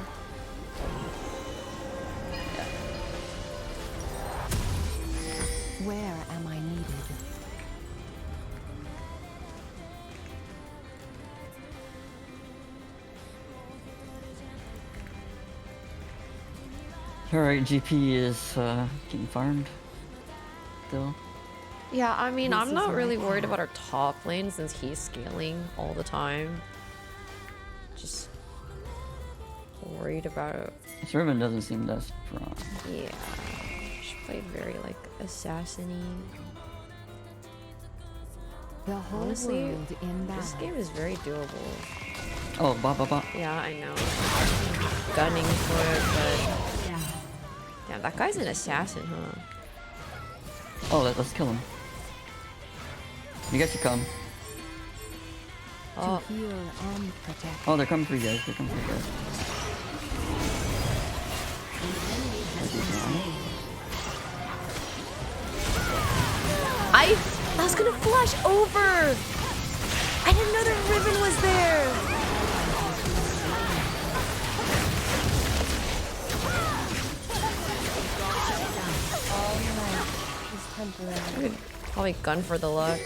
Where am I needed? Alright, GP is getting farmed. Still. Yeah, I mean, This I'm is not my really worried path. about our top lane since he's scaling all the time. Just worried about, This Ribbon doesn't seem that strong. yeah. She played very like assassin-y. The whole Honestly, world in This balance. game is very doable. Oh, ba. Yeah, I know. Gunning for it, but Down. damn, that guy's an assassin, huh? Oh, let's kill him. You guys should come. Oh, To heal and protect. Oh, they're coming for you guys. They're coming for you guys. I was gonna flash over. I didn't know the ribbon was there. All night is temporary. I could probably gun for the Lux.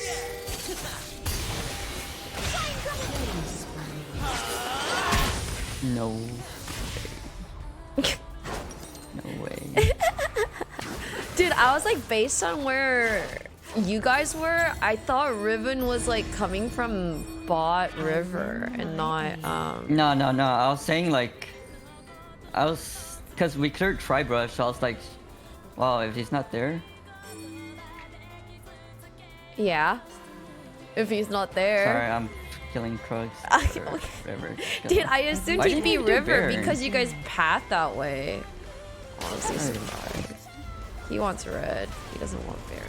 No. No way. Dude, I was like, based on where you guys were, I thought Riven was like coming from bot river and not No. I was saying like, because we cleared Tribrush, so I was like, wow, if he's not there. yeah. If he's not there. Sorry, I'm killing Krugs. or whatever. Dude, I assumed Why'd he'd you be have to do river Baron? because you guys path that way. Honestly surprised. He wants red. He doesn't want Baron.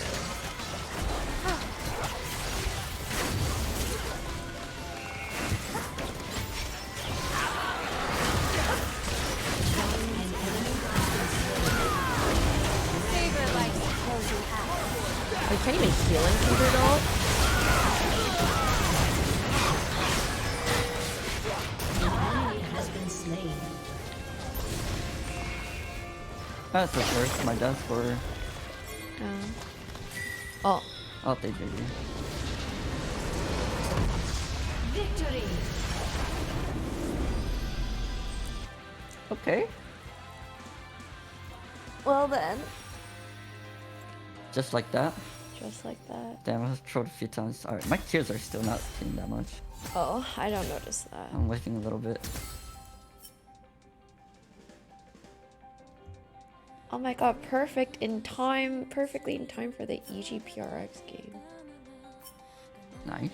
Oh, you can't even heal in Peter though. An enemy has been slain. That's the first. My deaths were. Oh. Oh, they did. Victory! Okay. Well then. Just like that. Just like that. Damn, I was trolled a few times. Alright, my tears are still not hitting that much. Oh, I don't notice that. I'm waiting a little bit. Oh my god, perfectly in time for the EG PRX game. Nice.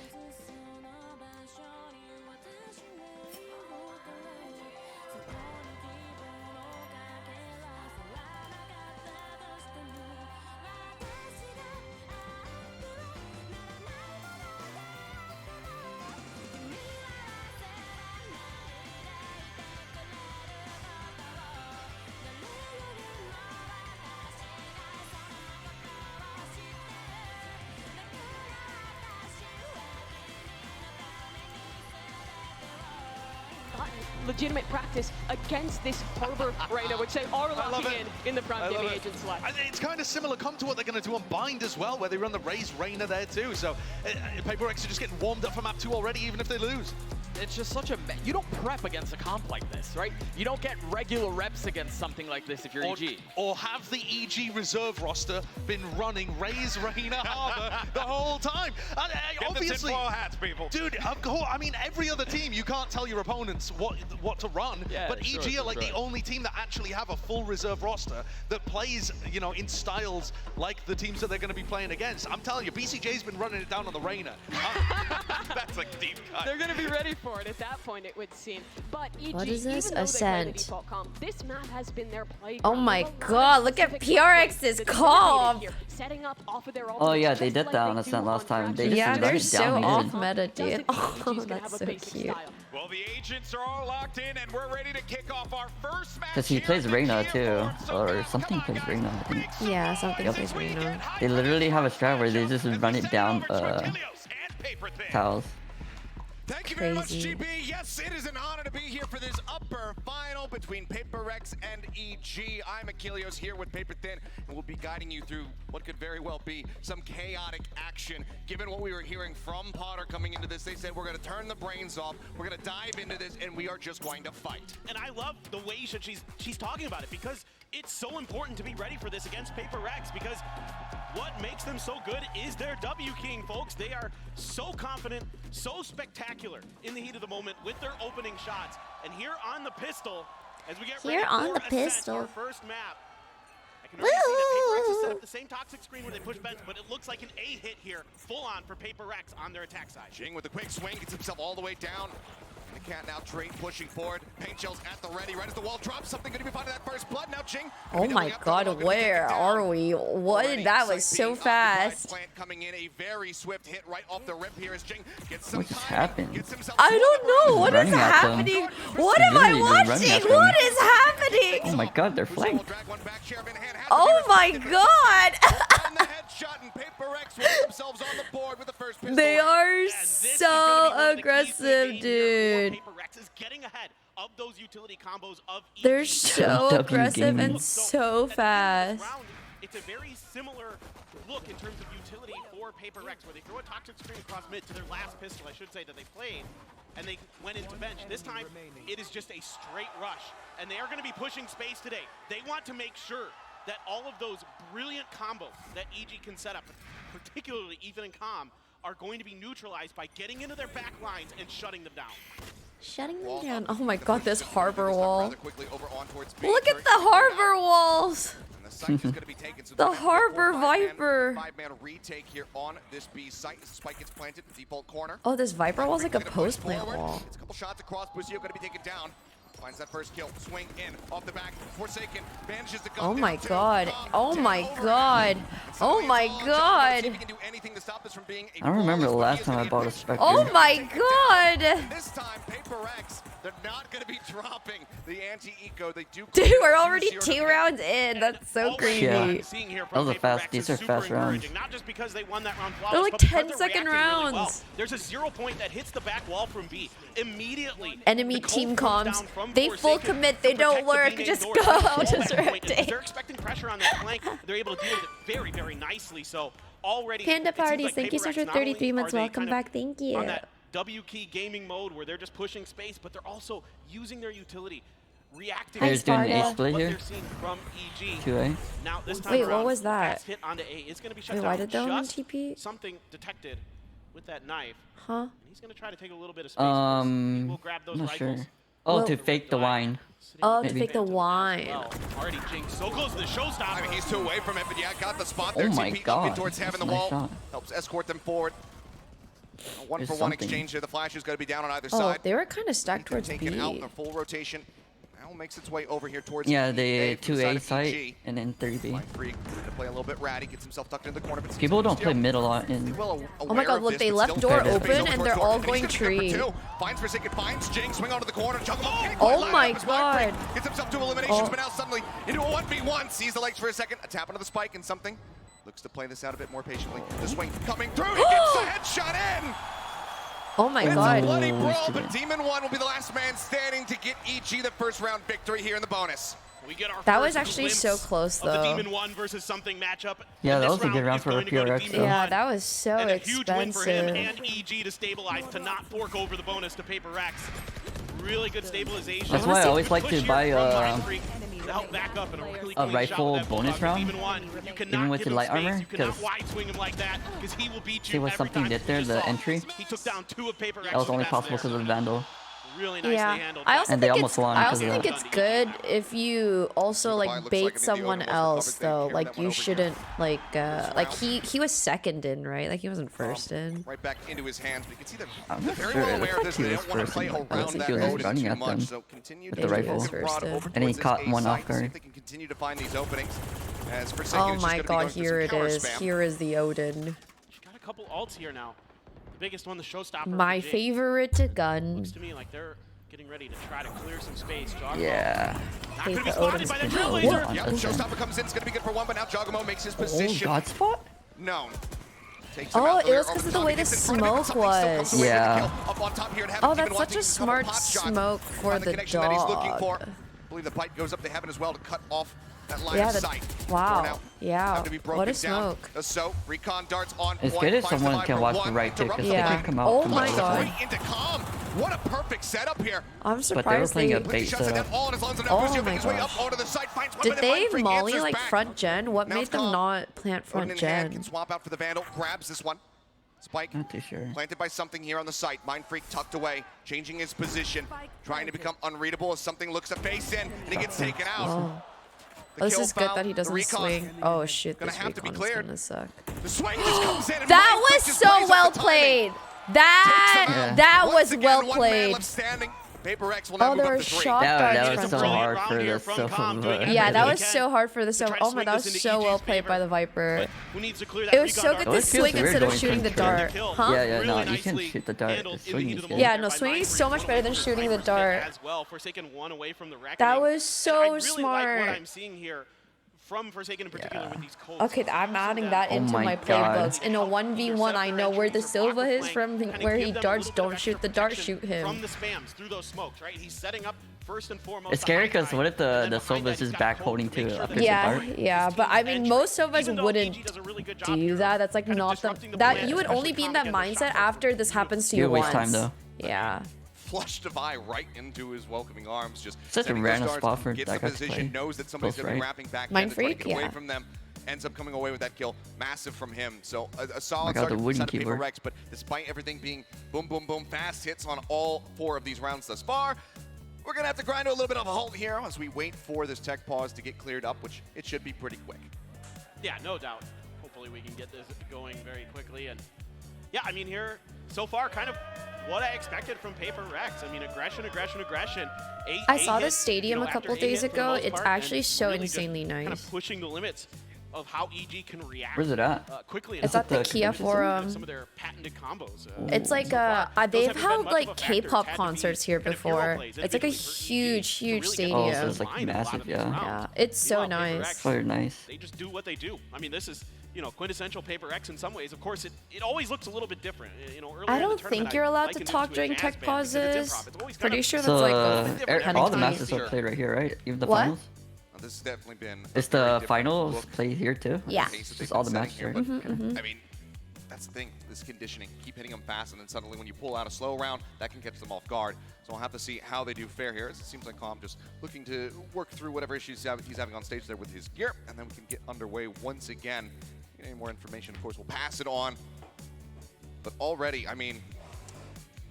Legitimate practice against this Harbor Reyna, which they are locking in the front, giving agents left. It's kind of similar come to what they're going to do on Bind as well, where they run the Raise Reyna there too. So PRX are just getting warmed up for map 2 already, even if they lose. It's just such a... You don't prep against a comp like this, right? You don't get regular reps against something like this if you're EG. Or have the EG reserve roster been running Raise Reyna Harbor the whole time? Obviously, the hats, people. Dude, of course, I mean, every other team, you can't tell your opponents what to run, Yeah, but sure, EG are like sure. the only team that actually have a full reserve roster that plays, you know, in styles like the teams that they're going to be playing against. I'm telling you, BCJ's been running it down on the Reyna. That's like deep cut. They're going to be ready for it at that point, it would seem. But EG, What is this? even though they play the Ascent. default comp, this map has been their playground. Oh my with a lot of god, look at specific PRX's templates that comp! here, setting up off of their Oh yeah, ultimates they just did like that on they Ascent do last time. on They Fracture. just Yeah, run they're it so down off mid. meta, Doesn't dude. mean Oh, EG's gonna have that's a so basic cute. style. Well, the agents are all locked in, and we're ready to kick off our first match. Because he here plays at the Reyna too, Geoform. So or guys, something come on, plays Reyna, I think. make some Yeah, noise something as plays we Reyna. get They literally have a strat where they just and run we it send down over to Achilles and Paper Thin. tiles. Thank you very much, Crazy. GB. Yes, it is an honor to be here for this upper final between PRX and EG. I'm Achilles here with Paper Thin, and we'll be guiding you through what could very well be some chaotic action. Given what we were hearing from Potter coming into this, they said we're going to turn the brains off, we're going to dive into this, and we are just going to fight. And I love the way that she's talking about it, because it's so important to be ready for this against PRX, because what makes them so good is their W King, folks. They are so confident, so spectacular in the heat of the moment with their opening shots. And here on the pistol, as we get Here ready on for the Ascent, pistol. our first map, I can already see that PRX has set up the same toxic screen where they push bench, but it looks like an A hit here, full on for PRX on their attack side. Jing with a quick swing, gets himself all the way down. The cat now trade pushing forward. Paint shells at the ready, right as the wall drops. Something going to be finding that first blood. Now Jing. Oh my god, where are we? What? That was so fast. Plant coming in, a very swift hit right off the rip here as Jing gets some What just timing, happened? gets himself I don't know. What is Running at them. happening? What am I Literally, they're running at watching? them. What is happening? Oh my god, they're flanked. Oh my god! And the headshot, and PRX will get themselves on the board with the first pistol. They are And this is so gonna be one of the keys to the aggressive, game here dude. for PRX is getting ahead of those utility combos of EG. They're so W aggressive gaming. and so at the end of this fast. round, it's a very similar look in terms of utility for PRX, where they throw a toxic screen across mid to their last pistol, I should say, that they played, and they went into bench. This time, it is just a straight rush, and they are going to be pushing space today. They want to make sure that all of those brilliant combos that EG can set up, particularly even in Calm, are going to be neutralized by getting into their back lines and shutting them down. Shutting them down. Oh my god, this harbor wall. Rather quickly over on towards B. Look at the harbor walls. And the site is going to be taken, so The they're gonna get Harbor 4-5 Viper. Five-man retake here on this B site. As the spike gets planted, default corner. Oh, this Viper wall's like a Gonna push post plant forward. wall. It's a couple shots across. Busio going to be taken down. Finds that first kill. Swing in off the back. Forsaken manages to gun Oh down my two. god. Oh Down my over. god. Oh my See god. if he can do anything to stop this from being a I don't remember the flawless, last but he time is I gonna bought a get Spectre. Oh my Take it down. god. This time, PRX, they're not going to be dropping the anti-eco. They do. Dude, clear we're the already 2-0 2 rounds in. That's so All crazy. Yeah. seeing here That from was a fast- PRX these is are super fast rounds. encouraging, not just because they won that round They're flawless, like but because 10 they're second reacting really well. rounds. There's a 0 point that hits the back wall from B. Immediately, Enemy the team cold comes comms. down from They full Forsaken commit, they to don't protect the work, B just main go, door. That's all just that point is, rotate. they're expecting pressure on that flank. They're able to deal with it very, very nicely. So already, Panda it seems Parties, like thank you so much PaperX for not only 33 are months. they Welcome kind of back, thank you. on that W key gaming mode where they're just pushing space, but they're also using their utility, reacting Hi, to They're doing Sparta. an ace what split here. they're seeing from EG. 2A. Now this time Wait, what around, was that? fast hit onto A. It's going to be shut Wait, down. why did the one Just TP? something detected with that knife. Huh? And he's going to try to take a little bit of space. He will grab those Not rifles. sure. Oh, Well- to fake the wine. Oh, to Maybe. fake the wine. Well, already Jinx so close to the showstopper. I mean, he's too away from it, but yeah, got the spot there. Oh my TP up God, in towards heaven. The that's a wall nice shot. helps escort them forward. A one There's for one something. exchange here. The Flash is going to be down on either Oh, side. they were kind of stacked towards Taken out B. in a full rotation. Now makes its way over here towards Yeah, A the from the side 2A of site EG. and then 3B. Line Freak to play a little bit ratty, gets himself tucked in the corner. But People don't still play mid a lot in. well Oh my aware God, of look, this, they but left still door competitive. open over and towards they're door. all And he's going gonna be good for tree. two. Finds Forsaken, finds Jing, swing onto the corner, juggle kick. Oh Line my up as Mind Freak God. Gets himself to eliminations, Oh. but now suddenly into a 1v1. Sees the legs for a second, a tap onto the spike and something. Looks to play this out a bit more patiently. The swing coming through, he gets the headshot in! Oh my It's a God. bloody Oh, brawl, shit. but Demon 1 will be the last man standing to get EG the first round victory here in the bonus. We get our That first was actually glimpse so close, of the though. Demon 1 versus something matchup. Yeah, And that this was a good round is for going to go to PRX, Demon though. Yeah, 1. that was so And a huge win for him expensive. and EG to stabilize, to not fork over the bonus to PaperX. Really good stabilization. That's why I always like to buy to help back up in a really a clean rifle shot with that bonus bulldog. round, Demon 1, you cannot even with give the him light space. armor, You cannot 'cause wide swing him like that because he will beat you. see what every something time. did there, You the saw. entry? He took down 2 of PaperX. That was only best possible there. because of the Vandal. Really nicely Yeah. handled. I also And they think almost it's won I because also of think that. it's good if you also like looks like bait an Indio someone almost else recovered. They though. carried Like that one you over here. shouldn't like he was second in, right? Like he wasn't first in. Right back into his hands, but you can see them I'm they're not very sure. well It aware of looked this. like They he don't was want to first play in, like, around I think that he was road running too at much. them So continue to with the be rifle. focused broad over And he towards caught this A one off site, see guard. if they can continue to find these openings. As Forsaken Oh is just my gonna be God, going for here it some counter is. spam. Here is the Odin. She's got a couple ults here now. The biggest one, the showstopper. My for Jake. favorite gun. Looks to me like they're getting ready to try to clear some space. Jogamo Yeah. not Hate gonna be the spotted Odin's by the been- Trailblazer. What? Yep, Showstopper comes in, it's gonna be good for one, but now Jogamo makes his position. Oh, God spot? No. Takes him Oh, out it there was over 'cause of top. the way He the gets in front of him, but smoke something still comes was. away with the Yeah. kill. Up on top here to have Oh, Demon that's 1 such a taking couple smart pot shots. smoke for Find the connection that he's looking dog. for. I believe the bite goes up to heaven as well to cut off that line Yeah, of the- sight. wow. Torn out. Yeah. Have to be broken What a down. smoke. So recon darts on It's point, good if finds the someone line can for watch one, the right pick, interrupts because the they Yeah. can come out Oh from my the God. side. Straight into Calm. What a perfect setup here. I'm But they were surprised playing they. a bait Shuts it down setup. all on his lungs and Oh now Booster my making his way gosh. up onto the side, finds one, Did but then they Mind Freak molly answers like back. front gen? What Now made it's them Calm. not plant front Odin in hand, gen? can swap out for the Vandal, grabs this one. Spike Not too sure. planted by something here on the site. Mind Freak tucked away, changing his position, trying to become unreadable as something looks to face in, and he gets taken out. Oh. The This kill is good foul, that he the doesn't recon. swing. Oh shit, Gonna this have to be recon is cleared. gonna suck. The swing just comes in and That Mind Freak was just so plays well up the timing. played. Takes That him out. that Once was again, well one man played. left standing. PaperX will now Oh, move there up were to 3. shot That darts was from so him. hard for here the from stuff Calm, of doing Yeah, everything that he was can so hard for the to so. try to Oh my, swing that this was into so well EG's played by favor. the Viper. But who needs to clear that It was recon so dart? good to Those feels swing weird instead of going shooting the control. dart. Kill. Huh? Yeah, Really no, you can nicely shoot the dart. handled The in the heat swing of is the good. moment Yeah, there no, by swinging Mind is Freak. so much better than One shooting the Viper's dart. As well. Forsaken one away from the reckoning. That was And so I really smart. like what I'm seeing here from Forsaken in particular with these Colts. Okay, I'm adding that Oh into my my God. playbooks. In a 1v1, I know where the Silva is from, where he darts, don't shoot the dart, shoot From him. the spams through those smokes, right? He's setting up first and foremost. It's scary high because side, what if and the then behind Silva's that, just he's got back Colt holding to make to sure up that his he's Yeah, dart? yeah, but I mean, most of us Even though wouldn't EG does a really good job do here, that. That's like kind of not the disrupting the that plan, you would only especially be in that Calm against the mindset shot after clock. this happens to You you waste once. time, though. Yeah. Flush Divide right into his welcoming arms. Just Such a sending those random darts, spot for gets that the guy to position, play. knows that somebody's Close going to be right. wrapping back Mind in to try to Freak, get away yeah. from them. Ends up coming away with that kill. Massive from him. So a solid God, start the to wooden set of keyboard. PaperX, but despite everything being boom, boom, boom, fast hits on all 4 of these rounds thus far, we're going to have to grind to a little bit of a halt here as we wait for this tech pause to get cleared up, which it should be pretty quick. Yeah, no doubt. Hopefully we can get this going very quickly. And yeah, I mean here, so far, kind of what I expected from PaperX. I mean, aggression, aggression, aggression. I saw the stadium a couple days ago. It's actually so really just insanely Kind nice. of pushing the limits of how EG can react. Where's it at? Quickly. It's at the Kia Forum. Some of their patented combos. It's like they've held like K-pop concerts here before. It's like a huge Oh, so stadium. it's like massive, yeah. Yeah, it's so nice. Very nice. They just do what they do. I mean, this is, you know, quintessential PRX in some ways. Of course, it always looks a little bit different. You know, earlier I in the don't tournament, think you're allowed to likened it talk a during jazz tech band because it's pauses. improv. It's always Pretty kind sure of- that's So like all the a masters are played right here, right? Even the What? finals. This has definitely been. Is the finals played here too? Yeah. Just all the matches. Here, Right? but, I mean, that's the thing. This conditioning, keep hitting them fast, and then suddenly when you pull out a slow round, that can catch them off guard. So we'll have to see how they do fare here. It seems like Calm just looking to work through whatever issues he's having on stage there with his gear, and then we can get underway once again. Get any more information, of course, we'll pass it on. But already, I mean,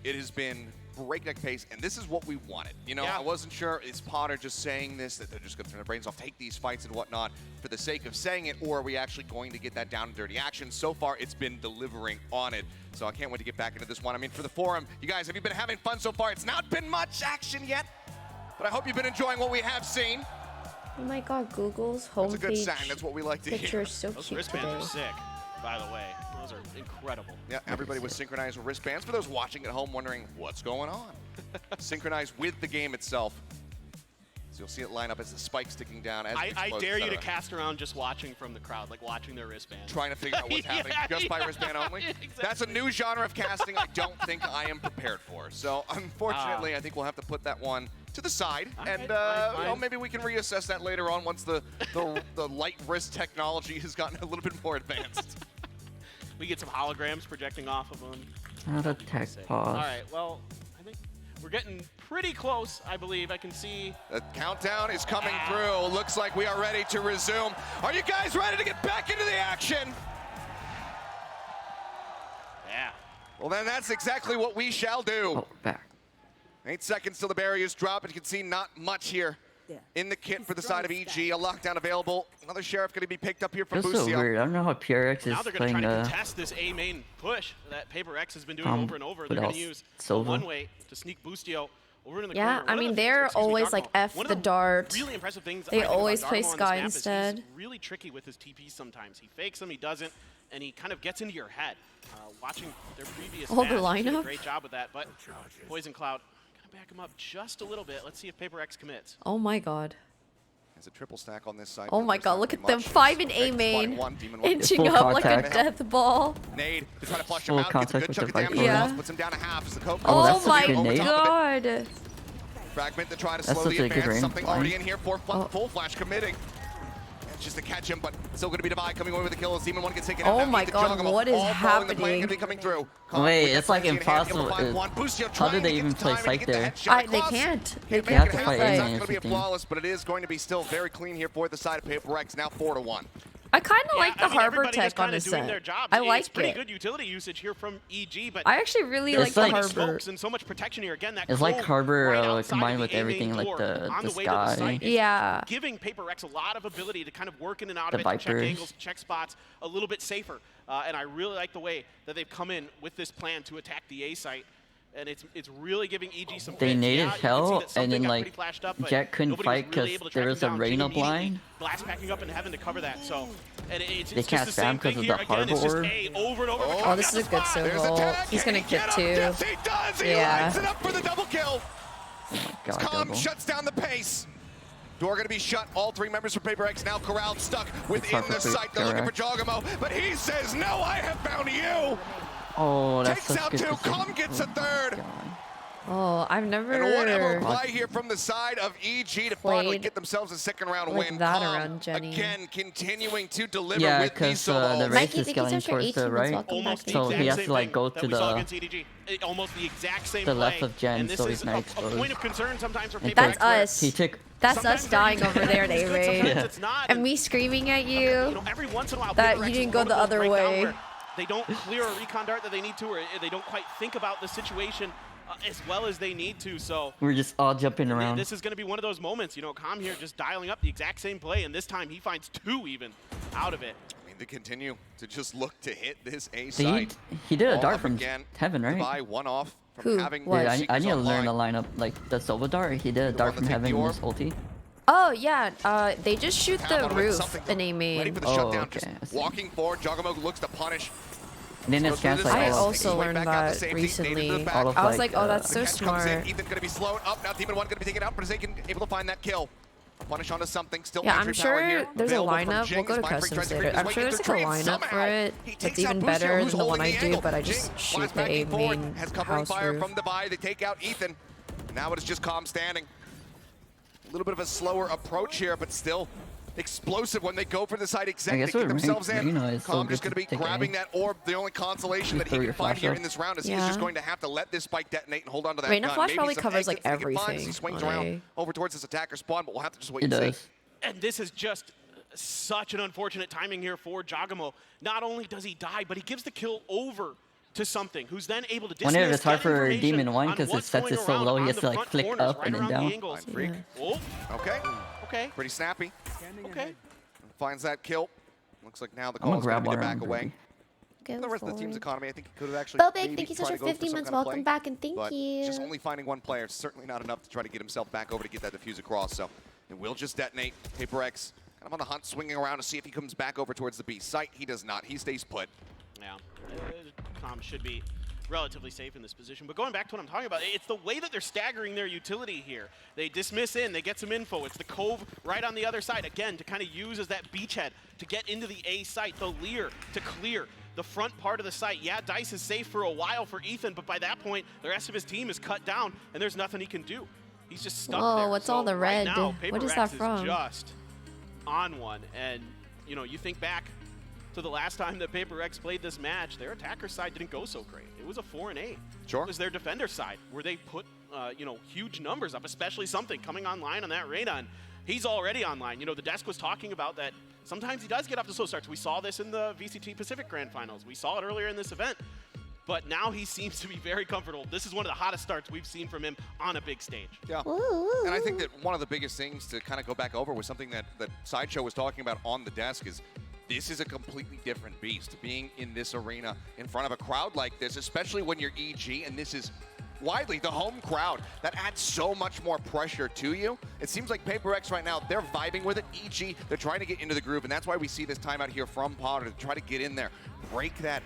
it has been breakneck pace, and this is what we wanted. You know, I wasn't sure, is Potter just saying this, that they're just going to turn their brains off, take these fights and whatnot for the sake of saying it, or are we actually going to get that down and dirty action? So far, it's been delivering on it. So I can't wait to get back into this one. I mean, for the forum, you guys, have you been having fun so far? It's not been much action yet, but I hope you've been enjoying what we have seen. Oh my god, Google's That's a good homepage sign. That's what we like to picture hear. is so Those cute wristbands today. are sick, by the way. Those are incredible. Yeah, everybody with synchronized wristbands. For those watching at home wondering what's going on, synchronized with the game itself. So you'll see it line up as the spike sticking down. As I dare you to cast around just watching from the crowd, like watching their wristbands. Trying to figure out what's happening just by wristband only. Exactly. That's a new genre of casting I don't think I am prepared for. So unfortunately, I think we'll have to put that one to the side, and you know, maybe we can reassess that later on once the light wrist technology has gotten a little bit more advanced. We get some holograms projecting off of them. Not a tech pause. All right, well, I think we're getting pretty close, I believe. I can see. The countdown is coming through. Looks like we are ready to resume. Are you guys ready to get back into the action? Yeah. Well, then that's exactly what we shall do. Oh, back. 8 seconds till the barriers drop, and you can see not much here in the kit for the side of EG. A lockdown available. Another Sheriff going to be picked up here from Feels so Busio. weird. I don't know how PRX Now is they're going to playing try to contest this A main push that PRX has been doing over and over. They're going to use one way to sneak Bustio over in the corner. Yeah, I mean, they're always like F the dart. Really impressive things They I think about always play Darmo on this Sky map is instead. He's really tricky with his TPs sometimes. He fakes them, he doesn't, and he kind of gets into your head. Watching their previous Oh, the match, he did a lineup? great job with that, but Poison Cloud gonna back him up just a little bit. Let's see if PRX commits. Oh my god. There's a triple stack on this side. Oh my There's god, not look at much. them. 5 in A Okay, main. Spot 1, Demon 1. Inching Full up like a contact. death ball. Nade to try to flush him Full out. Gets a contact good with chunk the of damage. Viper. Yeah. Puts him down to half as the Coco. Oh, Oh, that's my such a good nade. god. Fragment to try to That's slowly such a good advance. range Something line. already in here for full flash committing. It's just to catch him, but still going to be Divide coming away with the kill as Demon 1 gets taken out. Oh Now my need to god, jog him. what is All following the plan happening? gonna be coming through. Wait, With the it's like frenzy in hand, able to impossible. find one. Busio How trying did they to get even the play timing, Sight get the there? headshot They across. can't. They Can't They have make to it fight happen. A It's main not or going to be something. flawless, but it is going to be still very clean here for the side of PRX. Now 4-1. I kind of like I the mean, harbor everybody just tech on kinda this doing set. their jobs. I It's like pretty it. good utility usage here from EG, but I actually really It's like the like- harbor. smokes and so much protection here. Again, that It's like crow harbor right outside combined of with the A main everything, like door the on way to sky. site. It's Yeah. giving PRX a lot of ability to kind of work in and out The of it, to check Vipers. angles, check spots a little bit safer. And I really like the way that they've come in with this plan to attack the A site. And it's really giving EG some They fits. naded Yeah, you can see hell, that and something then got like pretty flashed up, but Jet couldn't nobody was fight really because able to there track was him a down. rain Jimmy up immediately line. blast packing up and having to cover that. So, and it's They just can't the same spam 'cause thing of here. the Again, it's just harbor. A over and over. Oh, this is a good There's civil. attack. He's Can gonna he kick get up? too. Yes, he does. He Yeah. lights it up for the double kill. Oh my god, Calm double. shuts down the pace. Door going to be shut. All 3 members from PRX now corralled, stuck within hard the for site. They're looking for PRX. Jogamo, but he says, no, I have found you. Oh, that's Takes such out good 2. position. Calm gets a 3rd. God. Oh, I've never And whatever play here from the side of EG to finally Played get themselves a 2nd round like win. that Calm, around Jenny. again, continuing to deliver Yeah, with these because solos. the race Mikey, is thank you so going much for towards 18 the months. right. Welcome Almost back. the So he exact has same to, like, thing go that to we saw the- against EDG. Almost the exact same the left play. of Jen, and this so is he's not a exposed. point of concern sometimes for PRX. That's where us. He took. That's sometimes us they're dying using over it, there at it's good, A-Raid. sometimes it's not. And me screaming at You you. know, every once in a while, that PRX you didn't will go the go other break down way. where they don't clear a recon dart that they need to, or they don't quite think about the situation as well as they need to. So We're just all jumping around. this is going to be one of those moments. You know, Calm here just dialing up the exact same play, and this time he finds 2 even out of it. I mean, they continue to just look to hit this A So site. he did a All dart up from again. heaven, right? Buy 1 off from Who? having What? Dude, I Seekers need to learn online. the lineup, like the Silva dart. He did a The dart one from that take heaven the in his orb? ulti. Oh yeah, they just shoot the Talon with roof something in a ready main. for the Oh, shutdown. okay, I Just see. walking forward. Jogamo looks to punish. And then Goes it's through cancel this like I space, all. makes his also way learned back out to that safety, native to the recently. back. All of I was like, like, oh, that's The so catch comes in. smart. Ethan's going to be slowed up. Now Demon 1 going to be taken out. Forsaken able to find that kill. Punish onto something. Still Yeah, I'm injury power sure here. there's a Available from lineup. Jing We'll go as to Mindfreak customs tries to later. creep his I'm way sure in there's through like a tree, and lineup for somehow it he that's takes even out better Busio, than who's the one holding I the do, angle. but I Jing just shoot flies the backing A forward, main has covering house fire roof. from the buy. They take out Ethan. Now it is just Calm standing. A little bit of a slower approach here, but still explosive when they go for the side exec. I They guess get with themselves Reno, in. it's so Calm good just going to be to take grabbing A. that orb. The only consolation You that he throw can your find flash here up. in this round is he's Yeah. just going to have to let this spike detonate and hold on to that Reno gun. flash Maybe probably some covers, like, exits that he can find as everything he swings on around A. over towards this attacker spawn, but we'll have to just wait It and does. see. And this is just such an unfortunate timing here for Jogamo. Not only does he die, but he gives the kill over to something, who's then able to dismiss, Whenever it's hard get for information Demon 1 on because it what's sets going it so around low, he on has the to like front flick corners, up right and then around the down. angles. Fine freak. Oh, Okay. okay, Pretty snappy. okay. Finds that kill. Looks like now the I'm gonna call is going grab to one back around away. Go The rest of the team's for it. economy, I think he could have actually Bobek, maybe thank you so tried much to for go for 50 some months. kind of Welcome play, back and thank but you. just only finding one player is certainly not enough to try to get himself back over to get that defuse across. So it will just detonate. PRX kind of on the hunt, swinging around to see if he comes back over towards the B site. He does not. He stays put. Yeah, Calm should be relatively safe in this position. But going back to what I'm talking about, it's the way that they're staggering their utility here. They dismiss in, they get some info. It's the Cove right on the other side, again, to kind of use as that beachhead to get into the A site, the Lear to clear the front part of the site. Yeah, Dice is safe for a while for Ethan, but by that point, the rest of his team is cut down, and there's nothing he can do. He's just stuck Whoa, there. what's So all the right red? now, What is PRX that from? Is just on one, and you know, you think back to the last time that PRX played this match, their attacker side didn't go so great. It was a 4-8. Sure. It was their defender side where they put, you know, huge numbers up, especially something coming online on that Reyna. And he's already online. You know, the desk was talking about that sometimes he does get off to slow starts. We saw this in the VCT Pacific Grand Finals. We saw it earlier in this event. But now he seems to be very comfortable. This is one of the hottest starts we've seen from him on a big stage. Yeah. And I think that one of the biggest things to kind of go back over was something that Sideshow was talking about on the desk is this is a completely different beast. Being in this arena in front of a crowd like this, especially when you're EG, and this is widely the home crowd, that adds so much more pressure to you. It seems like PRX right now, they're vibing with it. EG, they're trying to get into the groove, and that's why we see this timeout here from Potter to try to get in there, break that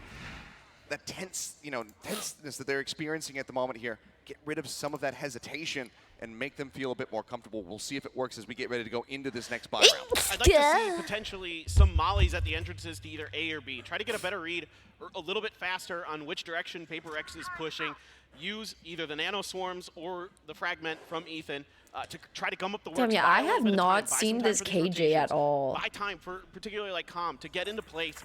tenseness that they're experiencing at the moment here. Get rid of some of that hesitation and make them feel a bit more comfortable. We'll see if it works as we get ready to go into this next buy round. I'd like to see potentially some mollies at the entrances to either A or B. Try to get a better read or a little bit faster on which direction PRX is pushing. Use either the nano swarms or the fragment from Ethan to try to gum up the works. Damn, yeah, Buy I a little have bit of time, not buy some seen time this for these KJ rotations, at all. Buy time for particularly like Calm to get into place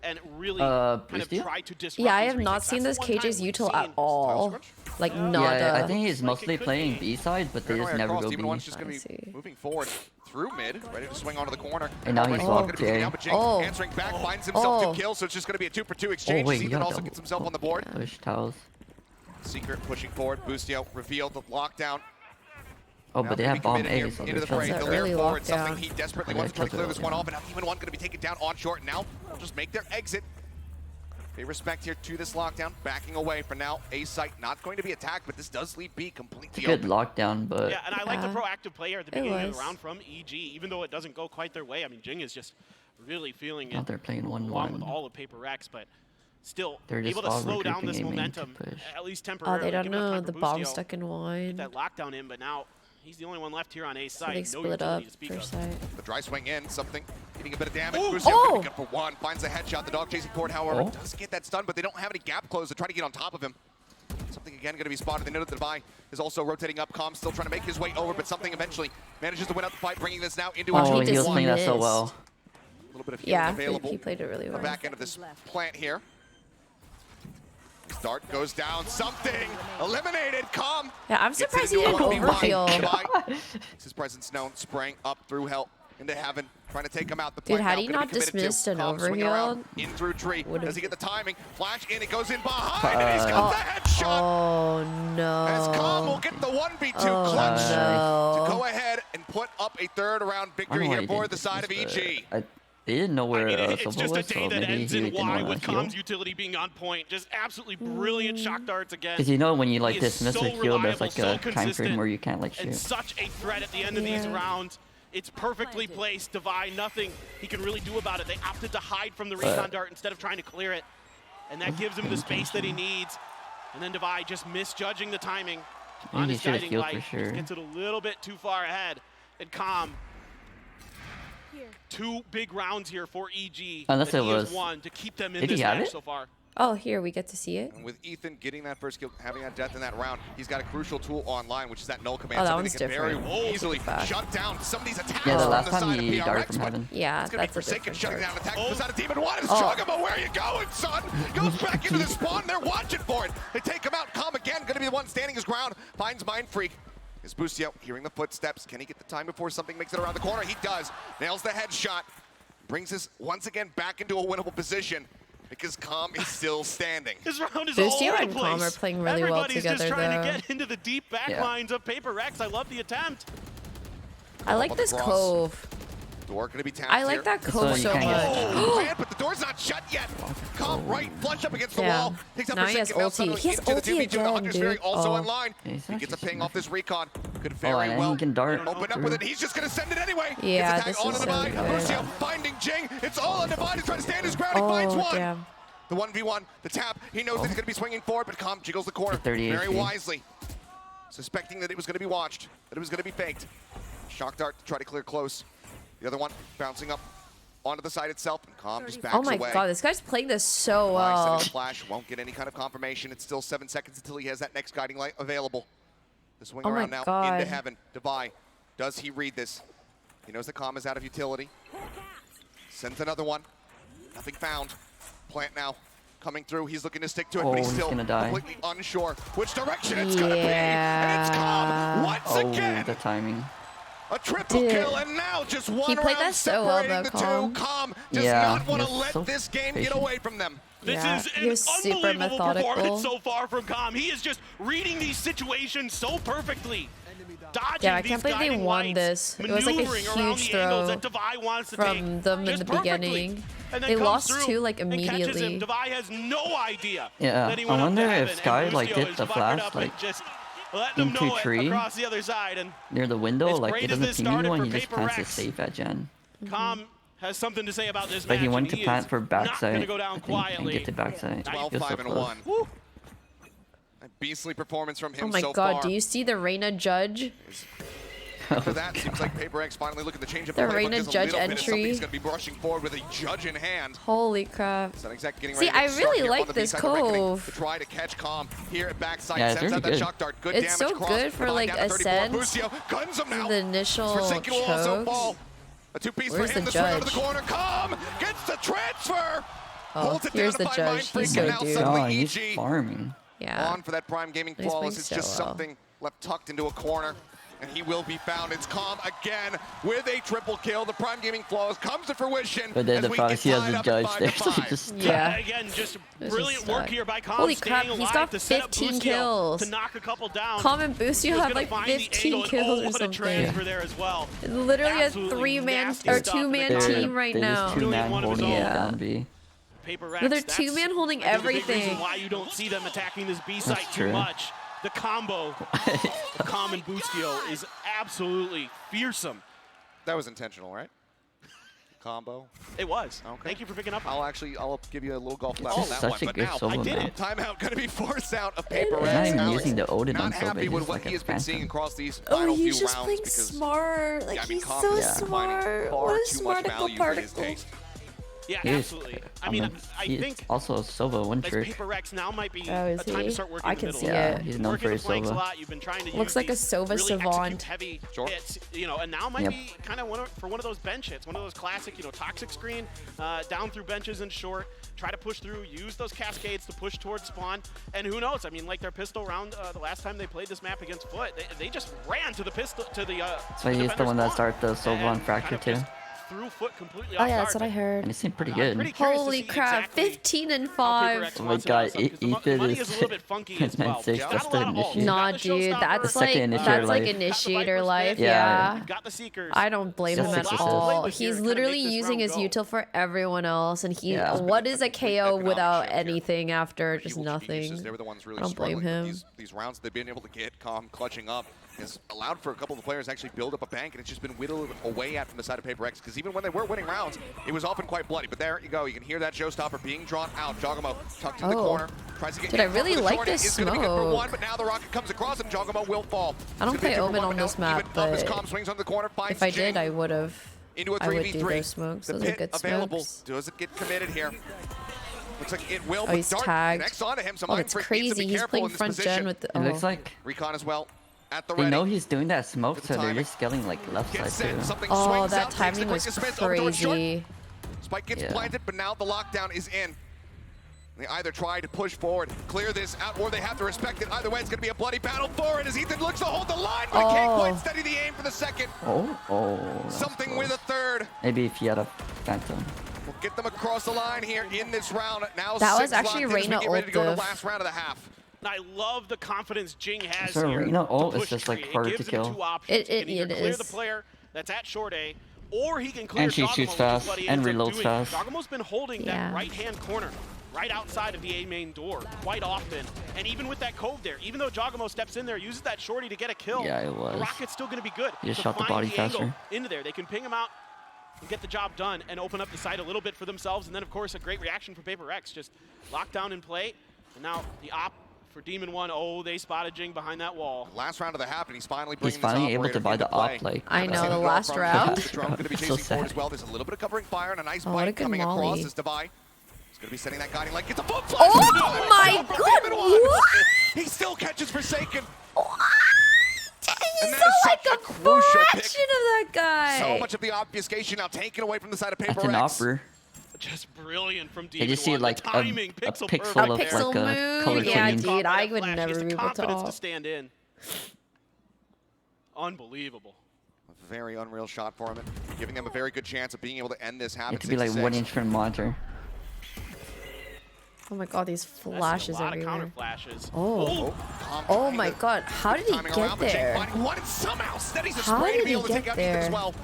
and really Busio? kind of try to disrupt Yeah, I these have not resets. seen That's this the one time KJ's we've util at seen all. Like, Yeah, nada. Yeah, I think he's Like, mostly it could playing be. B side, but they Fair just way never across. go Demon B. One's just going I to be see. moving forward through mid, ready to swing onto the corner. And now he's Right, locked gonna be taken A. out, but Jinx Oh. answering back, finds himself Oh. 2 kills, so it's just going to be a 2-for-2 exchange. Oh wait, Ethan you got also double. gets himself on the board. Push towels. Secret pushing forward. Busio revealed the lockdown. Oh, Now but they gonna have be bomb committed here A, so into they're the fray. chilling. That The really layer forward, locked something down. he desperately Yeah, wants to try to kill clear it, this one yeah. off, and now Demon 1 going to be taken down on short. Now they'll just make their exit. Pay respect here to this lockdown, backing away for now. A site not going to be attacked, but this does leave B completely Good open. lockdown, but Yeah, and I like the Yeah. proactive player at the It beginning of was. the round from EG, even though it doesn't go quite their way. I mean, Jing is just really feeling now it they're playing along 1-1. with all of PRX, but still They're just able to all slow down regrouping this A main to momentum, push. at least Oh, temporarily. they don't give enough know. time The for bomb Busio stuck in to one. get that lockdown in, but now he's the only one left here on A So side. they No split up utility to speak per of. site. The dry swing in, something getting a bit of damage. Ooh. Busio Oh! gonna be good for 1, finds the headshot. The dog chasing forward, however, Oh. does get that stun, but they don't have any gap close to try to get on top of him. Something again going to be spotted. They know that the buy is also rotating up. Calm still trying to make his way over, but something eventually manages to win out the fight, bringing this now into a Oh, he he was playing that so dismissed. well. A little bit of healing Yeah, available. he played it really The well. back end of this plant here. Dart goes down. Something eliminated. Calm. Yeah, I'm Gets it surprised he into a didn't 1v1. overheal. Goodbye. Makes his presence known, spraying up through hell into heaven, trying to take him out. The Dude, plant had now he gonna be not committed to. dismissed an Calm swinging around, overheal, in through tree. would've- Does he get the timing? Flash in. It goes in behind, and he's got the headshot. Oh As Calm will no. get the 1v2 Oh clutch to no. go ahead and put up a 3rd round I victory don't know why here he for didn't the side of dismiss EG. the- They didn't know where I mean, it's Silva just a was, day so that maybe ends he in didn't Y want with to heal. Calm's utility being on point. Just absolutely brilliant shock darts again. Because you know when you like He is dismiss so or heal, there's reliable, like so a time frame consistent, where you can't like and shoot. such a threat at the end of these Yeah. rounds. It's perfectly placed. Divide, nothing he can really do about it. They opted to hide from the recon dart instead of trying to clear it. And that gives him the space that he needs. And then Divide just misjudging the timing on his guiding light. Just gets it a little bit too far ahead. And Calm. 2 big rounds here for EG. Unless that it he has was. won to keep them in Did this he have match it? so far. Oh, here we get to see it. And with Ethan getting that first kill, having that death in that round, he's got a crucial tool online, which is that null command. Oh, that something one's that can very different. easily shut down some of these attacks Yeah, the from last the time side he of darted PRX. from heaven. Yeah, It's gonna be that's a Forsaken different shutting part. down attack from the side of Demon. What is Oh. Chugamo? Where are you going, son? Goes back into the spawn. They're watching for it. They take him out. Calm again, gonna be the one standing his ground. Finds Mind Freak. Is Busio hearing the footsteps? Can he get the time before something makes it around the corner? He does. Nails the headshot. Brings us once again back into a winnable position because Calm is still standing. This round is Boostio all over and the Calm place. are playing really well Everybody's together, just trying though. to get into the deep back lines of PRX. I love the attempt. I like this cove. Door gonna be tapped I like here. that cove you so can't much. get- Oh, man, but the door's not shut yet. Calm right, flush up against the Yeah. wall. Takes up Now he has Forsaken, now ulti. suddenly He has into the ulti 2v2. The again, Hunter's Fury dude. also Oh. online. Yeah, he's He gets a actually ping off this recon. Could Oh, very and well he can dart. open up with it. He's just gonna send it anyway. Yeah, Gets this attack onto is the so Divide. good. Busio finding Jing. It's all on Divide. He's trying to stand his ground. He finds Oh, one. damn. The 1v1, the tap. He knows that he's gonna be swinging forward, but Calm jiggles the corner 30 very HP. wisely. Suspecting that it was gonna be watched, that it was gonna be faked. Shock dart to try to clear close. The other one bouncing up onto the side itself, and Calm just backs Oh my away. god, this guy's playing this so Sending well. a flash, won't get any kind of confirmation. It's still 7 seconds until he has that next guiding light available. The swing Oh my around now God. into heaven. Divide, does he read this? He knows the Calm is out of utility. Sends another one. Nothing found. Plant now coming through. He's looking to stick to it, but Oh, he's he's still gonna die. completely unsure which direction it's gonna be. And it's Calm once Oh, again. the timing. A triple Dude. kill, and now just one He played round that so well, separating though, the Calm. two. Calm does Yeah, not want to he was let so this game patient. get away from them. This Yeah, is he an was super unbelievable methodical. performance so far from Calm. He is just reading these situations so perfectly. Dodging Yeah, I these can't believe they guiding won lights, this. It was like a maneuvering around huge the angles throw that Divide wants to from take them in just the perfectly. beginning. And then They comes lost through two, like, and catches him. immediately. Divide has no idea Yeah, that he I went up to wonder heaven, if and Sky, like, Busio did is the fired flash, up and like, just letting them into know it tree. across the other side. And Near the window, As like great it as doesn't this see anyone, started he for just plants it PRX. safe at Gen. Calm has something to say about this Like match. he went and to plant is for not going to backside, go down I think, and quietly. get to backside. 12, He was so 5, and close. 1. Woo. A beastly performance from him Oh my so god, far. do you see the Reina judge? After that, seems like PaperX finally looking to change up The the playbook. Reina There's a judge little bit of something entry. He's going to be rushing forward with a judge in hand. Holy crap. Sunexec getting See, ready to I start really here like on the this B-side of Reckoning cove. To try to catch Calm here at backside. Yeah, it's Sends really out that good. shock dart. Good It's damage so cross. good for, Divide like, down to 34. ascent. Busio guns him now. The initial Forsaken will also chokes. fall. A two-piece for Where's him. the The swing over the judge? corner. Calm gets the transfer. Oh, Holds it down here's to the find judge. Mind Freak, He's and so now dude. suddenly Oh, he's EG Yeah. farming. on for that prime gaming He's flawless. playing It's so just well. something left tucked into a corner, and he will be found. It's Calm again with a triple kill. The prime gaming flawless comes to fruition. But then as the we problem get is he has tied a up judge at there, 5 so to he 5. just Yeah. Again, just This brilliant is work stuck. here by Calm. Holy staying crap, he's alive got to set up 15 Busio kills. To knock a couple down. Calm and Busio Busio's have gonna like find the 15 angle, and kills or what a something. transfer there as well. Literally a Absolutely 3-man nasty or stuff. 2-man They're- team right They're now. just two-man One of his holding it own. down B. PaperX, No, they're that's, 2-man holding I think, the big everything. reason why you don't see them attacking this B site too true. much. The combo of Calm and Busio is absolutely fearsome. That was intentional, right? Combo. It was. Okay. Thank you for picking up on I'll give you a little golf clap This on is that such one. a But good now, solo I did map. it. timeout going to be forced out of He's PaperX. not even Alex, using the Odin not on Soba, happy he's with just what like he a has been seeing phantom. across these Oh, final he's few just rounds playing because smart. Like, I mean, he's Calm so is finding smart. far What a too much smarticle value for his particle. taste. Yeah, He is- absolutely. I mean, I he's think also a Sova one as trick. PaperX now might be Oh, a is time he? to start working I the can middle. see Yeah, it. he's known Working for the his flanks a Sova. lot. You've been trying to Looks use like a these Sova really savant. heavy Sure. hits, you know, and now might Yep. be kind of one of those bench hits, one of those classic, you know, toxic screen, down through benches and short, try to push through, use those cascades to push towards spawn, and who knows? I mean, like their pistol round, the last time they played this map against Foot, they just ran to the pistol to the. So he's the one that started the Sova on and Fracture kind of too. just threw Foot completely Oh off yeah, guard, that's what I but heard. And it seemed pretty I'm good. pretty curious to Holy see crap, exactly 15 and how 5. PaperX Oh my wants it god, also, because the Ethan money is is a little bit funky as well. 9-6, Got that's a the lot of ults. initiator. Nah, Got the dude, showstopper. that's The second like initiator life. initiator life. Yeah. Yeah. Got the Seekers. I don't blame Yeah, him at 6 all. assists. He's Kinda literally make this using round his go. util for everyone else, and he Yeah. what is a KO economic without shift here. anything after He just will choose. nothing? They were the ones really I don't blame struggling with him. these rounds they've been able to get. Calm clutching up. has allowed for a couple of the players to actually build up a bank, and it's just been whittled away at from the side of PRX, because even when they were winning rounds, it was often quite bloody. But there you go, you can hear that showstopper being drawn out. Jogomo tucked in the corner, tries to get Dude, I really like this is gonna be good for smoke. one, but now the rocket comes across and Jogomo will fall. I don't play Omen on this map, but swings on the corner, if I did, I would have. into a I would 3v3. do those smokes. Those are good available. smokes. Doesn't get committed here. Looks like it will. Oh, but he's Dart tagged. connects onto him, so Oh, Mind that's Freak needs to crazy. be He's careful playing in this front position. gen with the. It looks like Recon as well at the they ready. know he's doing that smoke, Good so they're timing. just scaling like left Gets side set, too. something Oh, swings that out, takes the timing was quickest miss over towards short. crazy. Spike gets Yeah. planted, but now the lockdown is in. They either try to push forward, clear this out, or they have to respect it. Either way, it's going to be a bloody battle for it as Ethan looks to hold the line, but he can't quite steady the aim for the second. That's Something close. with a third. Maybe if he had a phantom. We'll get them across the line here in this round. Now That was 6 actually locked in as we Reyna get ready to go to the ult last round of the half. And I love the confidence Jing has So here. Reyna ult to is push just, like, Tree. harder It to gives him kill. two options. He can either It clear is. the player that's at short A, or he can clear And she Jogomo, shoots which fast is what he and ends up reloads doing. fast. Jogomo's been holding Yeah. that right-hand corner, right outside of the A main door, quite often. And even with that cove there, even though Jogomo steps in there, uses that shorty to get a kill, Yeah, it was. the Rocket's still going to be good. He just to shot the find body angle faster. into there. They can ping him out and get the job done and open up the site a little bit for themselves. And then, of course, a great reaction for PRX. Just lockdown in play. And now the op for Demon 1. Oh, they spotted Jing behind that wall. Last round of the half, and he's finally bringing able to buy the op, like. I know, See the drop last from round. The drone going to be So chasing forward sad. as well. There's a little bit of covering fire and a nice Oh, what a bite good coming across molly. as Devi. He's going to be setting that guiding light. Gets a full flash. Oh my god! What? He still catches Forsaken. He's And that so is like such a a crucial pick. fraction of that guy. So much of the obfuscation now taken away from the side of That's PRX. an offer. Just brilliant from You Demon just see 1. like The a timing, pixel pixel of perfect A like there. pixel a color move? Yeah, coding. dude, I That would flash, never he has be the able to confidence to off. stand in. Unbelievable. A very unreal shot for him, and giving them a very good chance of being able to end this half. You at have to be like 6-6. 1 inch from the monitor. Oh my god, these That's flashes a lot of everywhere. counter flashes. Oh. Calm Oh behind my the god, how did he timing get around, but Jake there? finding one and somehow steadies the How spray to did be he able to take get out Ethan as there? well.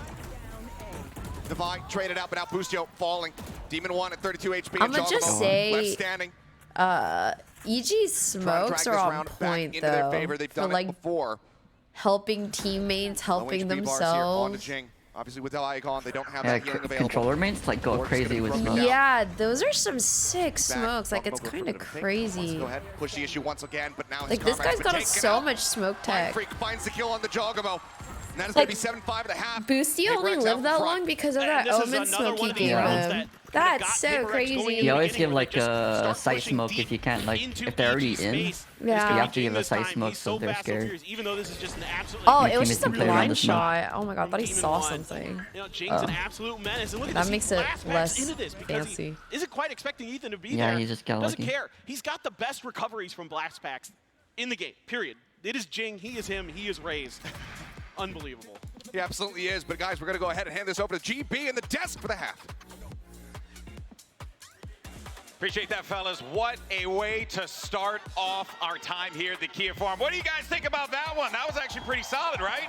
Divine traded out, but now Boostio falling. Demon 1 at 32 HP. I'ma and just Jogomo say, left standing. EG's Trying to smokes drag this are on round back point into their though. favor. They've For done like it before. helping teammates, Low helping HP bars here onto themselves. Jing. Obviously with the icon, they don't have Yeah, that healing available. controller mains like go Lord's gonna crazy be with broken smoke. down. Yeah, those are some sick Back. smokes. Like Jogomo it's goes for kind a of bit of a fake. crazy. Let's go ahead, push the issue once again, but now his Like this comrade's guy's been got taken so out. much smoke Mind tech. Freak finds the kill on the Jogomo. And that is Like, going to be 7-5 at the half. Boosty only PRX out lived in that front. long because of And that this is Omen another smoke one he of these gave rounds him. that That's got so PRX going crazy. in You the always beginning give where like they just a start side pushing smoke deep if you can't, like into if they're already EG in. space. Yeah. It's gonna You be have to give Jing a this side time. smoke He's so they're fast and scared. furious, even though this is just an absolute Oh, Your it was teammates just a can play around the blind smoke. shot. Oh my god, I thought he Demon saw 1. something. You know, Jing's an absolute menace. And look at That this. makes he it blast packs less into this because fancy. he isn't quite expecting Ethan to be Yeah, there. he just got Doesn't lucky. care. He's got the best recoveries from blast packs in the game, period. It is Jing. He is him. He is raised. Unbelievable. He absolutely is. But guys, we're going to go ahead and hand this over to GB and the desk for the half. Appreciate that, fellas. What a way to start off our time here at the Kia Farm. What do you guys think about that one? That was actually pretty solid, right?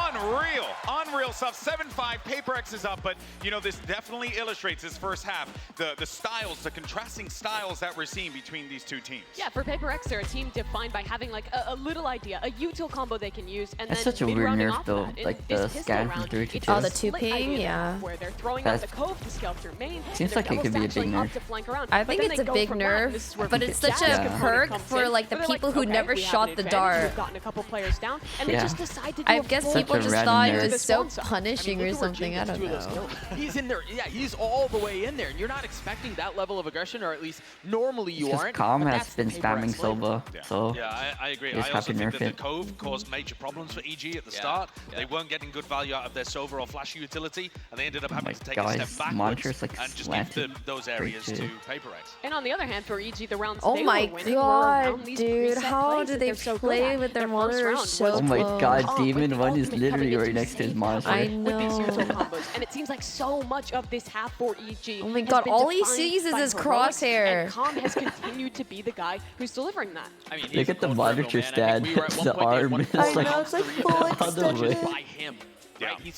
Unreal, unreal stuff. 7-5, PRX is up, but you know, this definitely illustrates this first half, the styles, the contrasting styles that we're seeing between these two teams. Yeah, for PRX, they're a team defined by having like a little idea, a util combo they can use, and That's then such a maybe weird rounding nerf off though, that. In like this the pistol scan round, from 3 to it's 2. Oh, a the split 2 ping, idea yeah. where they're throwing That's- out the cove to scale through main. Seems and like they're it could be a double big satching up nerf. to flank around. I But think then it's they a go big from that, and this nerf, is where but the it's such jazz a component perk comes for in, like the where they're people who okay, never we have shot an the advantage, dart. We've gotten a couple players down, and Yeah. they just decide to do I a guess full people Such a just random thought nerf. it was so Response. punishing or something. I don't know. He's in there. Yeah, he's all the way in there. And you're not expecting that level of aggression, or at least normally you Because aren't. Calm but has that's been the spamming PRX flavor. Soba, so Yeah, I agree. Just I also happy think nerf that it. the Cove caused major problems for EG at the start. They weren't getting good value out of their Sova or Flash utility, and they ended up having my to take God, a his step backwards monitor's, like, and just slanted give those areas great to too. PRX. And on the other hand, for EG, the rounds Oh they my were winning god, were around these dude, preset how plays do that they they're so good play at. with their Their first monitors round so was Oh my close? god, with Demon the 1 is ultimate literally coming right into next to his save monitor. I with these util know. combos, and it seems like so much of this half for EG. Oh my has god, been all he defined sees is by his heroics, crosshair. And Calm has continued to be the guy who's delivering that. I mean, Look at the monitor stand. We were at one The point arm getting is one like point it's like three full rounds extension. by him. right? Yeah. He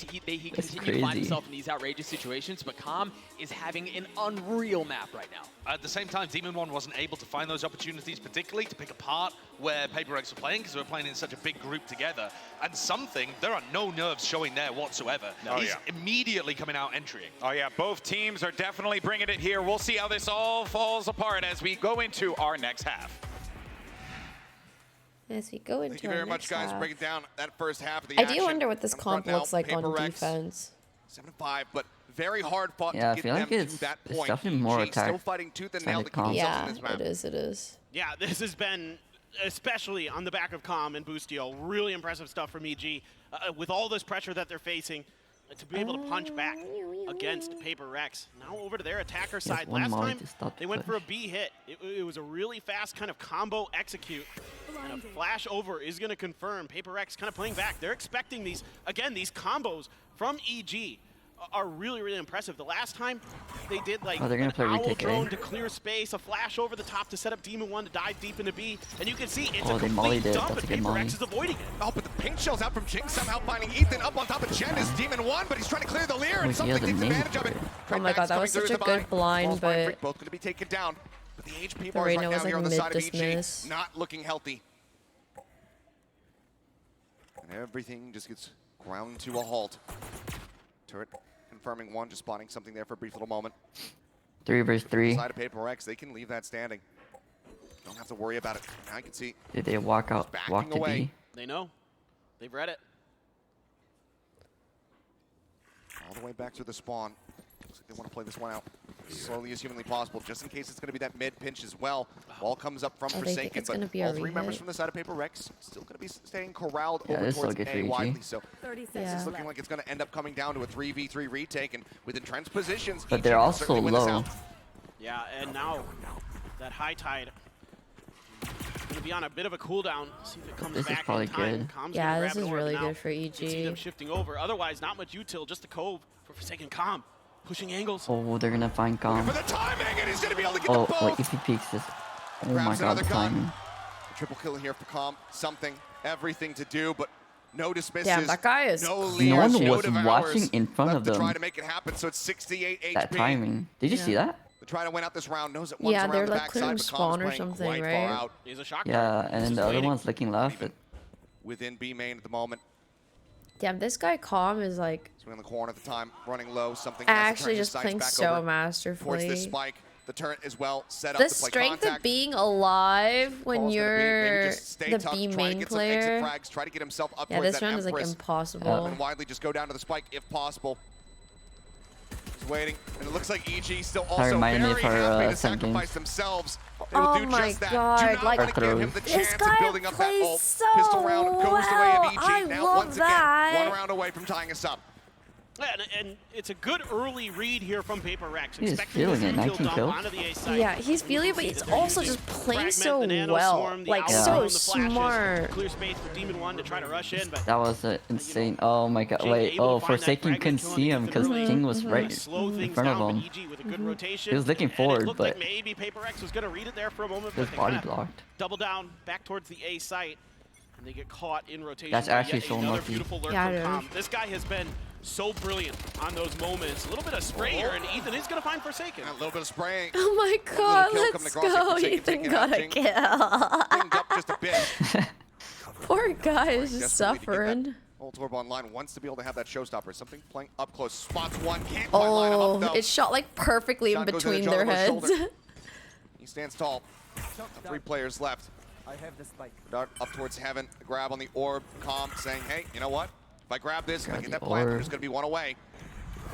continues to find crazy. himself in these outrageous situations, but Calm is having an unreal map right now. At the same time, Demon One wasn't able to find those opportunities, particularly to pick apart where PRX were playing, because they were playing in such a big group together. And something, there are no nerves showing there whatsoever. He's immediately coming out entering. Oh yeah, both teams are definitely bringing it here. We'll see how this all falls apart as we go into our next half. As we go into Thank you very much, guys, for breaking down that first half of the I action. do wonder what this In front comp now, looks like on PRX, defense. 7-5, but very hard fought Yeah, I to feel get like them it's- to that it's point. definitely more EG attack still fighting tooth and nail to keep comp. themselves Yeah, in this map. it is. Yeah, this has been, especially on the back of Calm and Boostio, really impressive stuff from EG. With all this pressure that they're facing, to be able to punch back against PRX. Now over to their attacker side. one Last molly time, to stop the they went for a push. B hit. It was a really fast kind of combo execute. And a flash over is going to confirm PRX kind of playing back. They're expecting these, again, these combos from EG are really, really impressive. The last time they did like Oh, they're gonna an play owl retake, drone eh? to clear space, a flash over the top to set up Demon One to dive deep into B, and you can see it's Oh, a they complete mollied it. dump, That's and a good molly. PRX is avoiding it. Oh, but the pink shell's out from Jinx, somehow finding Ethan up on top of Jen is Demon One, but he's trying to clear the leer, Oh, and he something has a takes name advantage of it. for it. Oh my god, that was such a good blind, but both going to be taken down. But the HP the bars right Reyna now was here like on the side of EG, mid-dismiss. not looking healthy. And everything just gets ground to a halt. Turret confirming one, just spotting something there for a brief little moment. 3 versus 3. Side of PRX, they can leave that standing. Don't have to worry about it. Now you can see Did they walk out? backing Walk to away. B? They know. They've read it. all the way back to the spawn. Looks like they want to play this one out as slowly as humanly possible, just in case it's going to be that mid pinch as well. Ball comes up from Oh, they think Forsaken, it's gonna but be all a three members re-hit. from the side of PRX still going to be staying corralled Yeah, over this is towards so good for A EG. widely. So 30 this seconds is looking like it's going to end up coming down to a 3v3 retake, and with entrenched positions, But EG they're will also certainly win this low. out. Yeah, and now that high tide going to be on a bit of a cooldown. See if it comes This is back probably in time. good. Calm's Yeah, gonna this grab is an orb, really and now good for you can see them EG. shifting over. Otherwise, not much util, just the cove for Forsaken Calm. Pushing angles. Oh, they're gonna find Calm. For the timing, and he's going to be able to get Oh, the wait, both. if he peeks this. Oh my Grabs god, another the gun. timing. Triple kill here for Calm. Something, everything to do, but no dismisses. Damn, that guy is no clutch. leads, No one no was devours watching in front left of to try them. to make it happen, so it's 68 HP. That timing. Did you see that? They try to win out this round. Knows it once Yeah, around they're the like backside, clearing but Calm's spawn or playing something, quite right? far out. He's a shock. Yeah, and then Just the other waiting. one's looking left. But Within B main at the moment. Damn, this guy Calm is like Swing in the corner at the time, running low. Something actually has to turn his just sights playing back so over towards this masterfully. spike. The turret as well set up The to play strength contact. of being alive when Paul's gonna be- maybe you're just stay the tough, B try to main get some exit player. frags, try to get himself up Yeah, towards this that round is like Empress. impossible. And widely just go down to the spike if possible. He's waiting, and it looks like EG still also reminded me very of our, happy to Sun sacrifice Games. themselves. They will Oh do my just that. God, Do not like- want to give him the This chance of guy building up that plays ult. so Pistol round goes the way of well. EG. I Now love once that. again, one round away from tying us up. And it's a good early read here from PRX. He's Expecting feeling this it, util 19 dump kills. onto the A site. Yeah, he's feeling it, but he's also just playing so well. Like, Yeah. so The flashes, smart. Clear space for Demon One to try to rush in, but that was insane. Oh my god. Jake Wait. able Oh, to find that Forsaken frag couldn't kill on see him Ethan because early. King was right slow in things front of down, him. but EG with a good rotation. He was looking And forward, it looked but like maybe PRX was going to read it there for a moment, his but they body kinda blocked. double down back towards the A site, and they get caught in rotation. That's by actually yet so another lucky. beautiful lurk Yeah, from it is. Calm. This guy has been so brilliant on those moments. A little bit of spray here, and Ethan is going to find Forsaken. And a little bit of spraying. Oh my One god, little kill let's coming across here. go. Forsaken Ethan taking got out a Jing. kill. Cleaned up just a bit. Poor guy is Desperately to just get suffering. that Ult orb online, wants to be able to have that showstopper. Something playing up close. Spots one, can't quite line him Oh, up though. it shot like perfectly in Shot goes in between the their jungler's heads. shoulder. He stands tall. 3 players left. I have the spike. Dart up towards heaven. The grab on the orb. Calm saying, hey, you know what? If I grab this, if I Grab get the that plant, orb. there's going to be one away.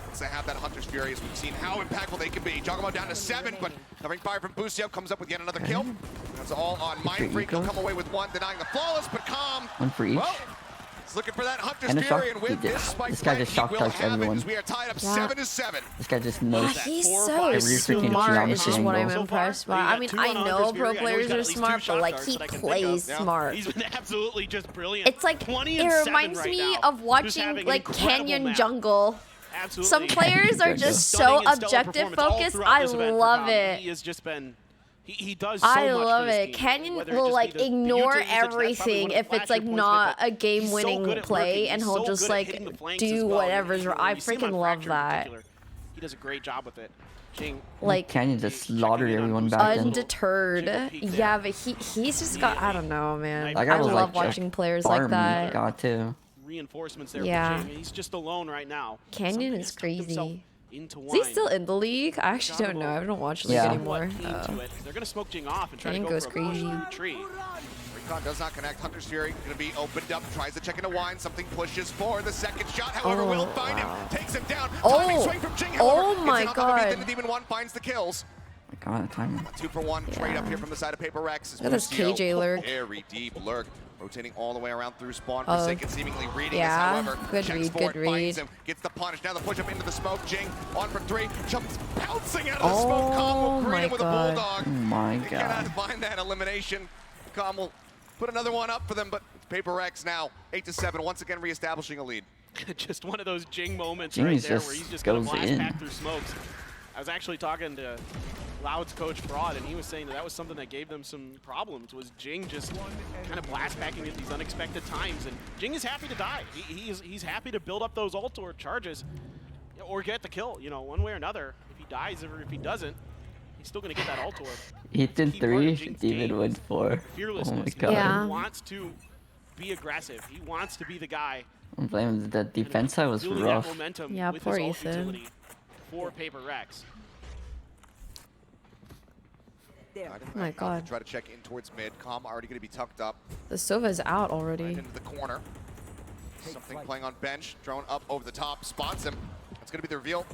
Once they have that Hunter's Fury, as we've seen how impactful they can be. Juggernaut down to 7, but covering fire from Boostio comes up with yet another kill. That's all on Mind Freak. He'll come away with one, denying the flawless, but Calm. One for each. Well, he's looking for that Hunter's And a Fury, shock- and with he did- this spike this guy plant, just he shock will touched have it, everyone. as we are tied up Yeah. 7-7. This guy just knows. He's Four or so five Every freaking smart. geometry It's just what I'm angle. So far, impressed by. you I got mean, 2 I on know Hunter's pro Fury. I know he's players got are at least 2 smart, shock but like darts he that I can think plays of. smart. He's been absolutely just brilliant. It's like 20 it and 7 reminds right me now. of Just watching having an like incredible Canyon map. Jungle. Absolutely. Some players are just so Stunning and stellar objective performance all focused. throughout I this event for love Calm. it. He has just been He does so I much love for this it. team, Canyon whether it will just like be the ignore utility usage, that's probably everything one of if the it's like flashier points not with it. a game-winning He's so good at play, lurking. and He's he'll so just good at like hitting the flanks do as well. whatever's And wrong. I you see him freaking on love Fracture in that. particular. He does a great job with it. Jing, Like Canyon just slaughtered everyone back then. undeterred. Yeah, but he's just got, I don't know, man. That guy I was love like watching players like farm that. god too. reinforcements there Yeah. for Jing. He's just alone right now. Canyon is crazy. Into Is he wine. still in the league? I actually don't know. I don't watch league Yeah. anymore. They're gonna smoke Jing off and try Canyon to go goes for a crazy. push through the tree. Recon does not connect. Hunter's Fury going to be opened up. Tries to check into Wine. Something pushes for the second shot. However, will find him. Takes him down. Timing swing from Jing. However, Oh my it's enough god. Ethan, and Demon 1 finds the kills. My god, the timing. 2 for 1 trade up here from the side of PRX. Look at this KJ lurk. Very deep lurk. Rotating all the way around through spawn. Oh. Forsaken seemingly reading Yeah, us, however. good checks read, for good it, finds read. him, gets the punish. Now the push up into the smoke. Jing on for 3. Jumps bouncing out of the smoke. Calm will greet him with a bulldog. Oh my They cannot god. find that elimination. Calm will put another one up for them, but it's PRX now 8-7, once again reestablishing a lead. Just one of those Jing moments Jing right just there where he's just gonna goes blast in. back through smokes. I was actually talking to Loud's coach Broad, and he was saying that was something that gave them some problems, was Jing just kind of blast backing at these unexpected times. And Jing is happy to die. He's happy to build up those ult or charges or get the kill, you know, one way or another. If he dies or if he doesn't, he's still going to get that ult or. Ethan Key part of 3, Jing's David game went is 4. Oh my fearlessness. god. Yeah. He wants to be aggressive. He wants to be the guy. I'm blaming the defense side was building that rough. momentum Yeah, with poor his ult Ethan. utility for PRX. Oh my god. Try to check in towards mid. Calm already going to be tucked up The Sova's out right already. into the corner. Something playing on bench. Drone up over the top. Spots him. That's going to be the reveal.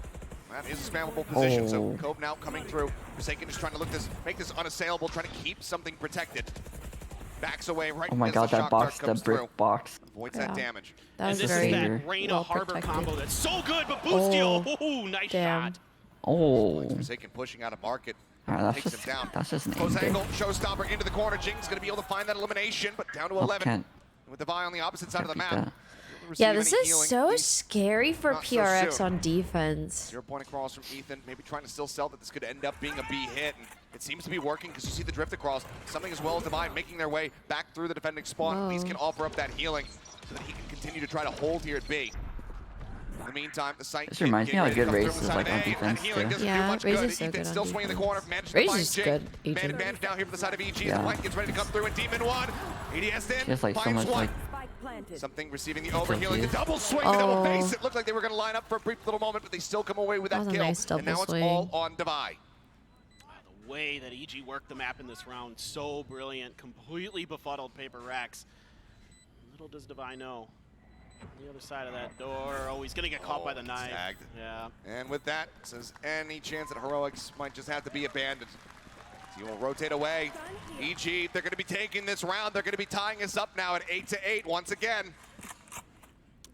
That is a spammable position. So Oh. Cove now coming through. Forsaken just trying to make this unassailable, trying to keep something protected. Backs away right Oh my as god, the that shock box, dart comes that brick through. box. Avoids that Yeah. damage. That And was this very is that Reyna well Harbor protected. combo that's so good, but Boostio, oh, nice Damn. shot. Oh. Forsaken pushing out of market. Alright, Takes him down. that's just an Close aim angle, thing. showstopper into the corner. Jing's going to be able to find that elimination, but down to Oh, 11. can't. With the Vi on the opposite side of the beat map. that. Yeah, Receive this any is healing, so he's scary for not so PRX soon. on defense. 0 point across from Ethan, maybe trying to still sell that this could end up being a B hit. And it seems to be working because you see the drift across. Something as well as Divine making their way back through the defending spawn. At least can offer up that healing so that he can continue to try to hold here at B. In the meantime, the site This reminds me how good Raze is like on A, defense and healing too. doesn't Yeah, do much Raze good. is so Ethan good on still swinging the defense. corner, managed to Raze find is Jing. good, Man Ethan. advantage down here for the side of EG. Yeah. The flank gets ready to come through, and Demon 1. ADS in, She has like so finds much one. like Something receiving the overhealing, the cute. double swing, the double Oh. face. It looked like they were going to line up for a brief little moment, but they still come away with That that was a kill. nice double and now swing. it's all on Devi. The way that EG worked the map in this round, so brilliant, completely befuddled PRX. Little does Devi know. On the other side of that door, oh, he's gonna get caught by the knife. Tagged. Yeah. And with that, says any chance that Heroics might just have to be abandoned. He will rotate away. EG, they're going to be taking this round. They're going to be tying us up now at 8-8 once again.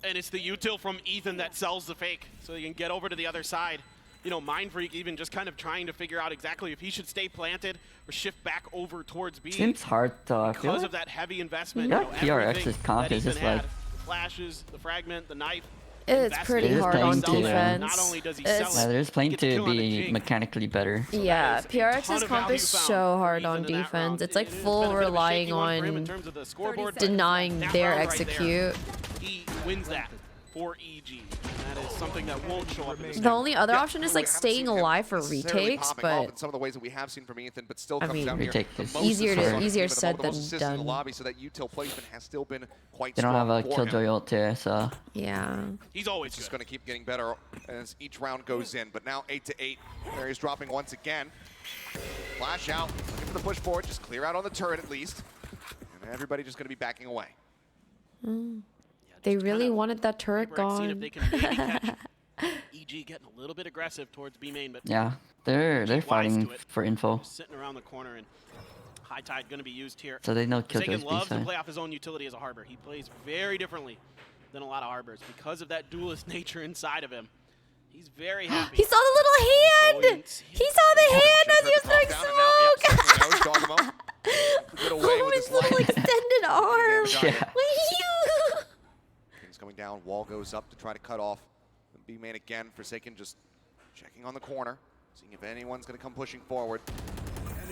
And it's the util from Ethan that sells the fake, so he can get over to the other side. You know, Mind Freak even just kind of trying to figure out exactly if he should stay planted or shift back over towards B. Seems hard though. I feel Because like of that heavy investment. Yeah, you know, PRX's everything comp that is just Ethan had, like- the flashes, the fragment, the knife. It's invested. pretty It is hard on playing to- defense. Not only does he It's- sell yeah, it, there's playing gets a to kill on the be Jing. mechanically better. Yeah, Ton PRX's of comp value is found so for hard Ethan on in that defense. round. It's like It's been full a bit of a relying shaky one for him in on terms of the scoreboard, but denying that their round right there, execute. He wins that for EG. And that is something that won't show up in this The game. only other Yeah, option is we like haven't staying seen him alive for necessarily retakes, popping off but in some of the ways that we have seen from Ethan, but still I comes mean, down here. Retake The is most Easier assists to- on the easier team at the said moment, the most than assists in the done. lobby, so that util placement has still been quite They don't have strong a for him. Killjoy ult too, so yeah. He's always It's just good. going to keep getting better as each round goes in. But now 8-8. There he's dropping once again. Flash out, looking for the push forward. Just clear out on the turret at least. And everybody just going to be backing away. They really wanted that turret PRX seeing if gone. they can maybe catch EG getting a little bit aggressive towards B main, but yeah, they're wise fighting to it. for info, sitting around the corner, and High Tide going to be used here. so they know Killjoy's Forsaken B loves to side. play off his own utility as a harbor. He plays very differently than a lot of harbors because of that duelist nature inside of him. He's very happy. He saw the little hand! He saw the hand as he was throwing smoke! Oh, his little extended arm! Yeah. King's coming down. Wall goes up to try to cut off the B main again. Forsaken just checking on the corner, seeing if anyone's going to come pushing forward.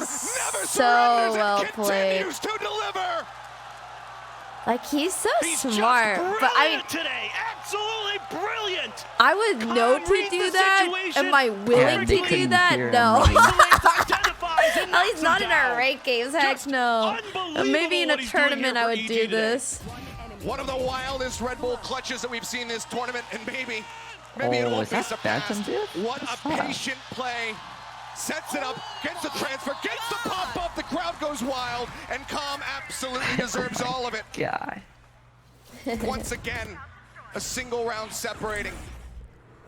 never so surrenders well and played. continues to deliver. Like, he's so smart, but I today, absolutely brilliant. I would know to read do the that. situation. Am I willing they to do couldn't that? hear No. me. Identifies and At least not in our rank games. Heck no. Maybe in a what he's doing tournament here I for would EG do today. this. One of the wildest Red Bull clutches that we've seen this tournament, and maybe it Oh, won't is be that surpassed. Phantom dude? What a patient play. Sets it up, gets the transfer, gets the pop up, the crowd goes wild, and Calm absolutely deserves all of it. God. Once again, a single round separating.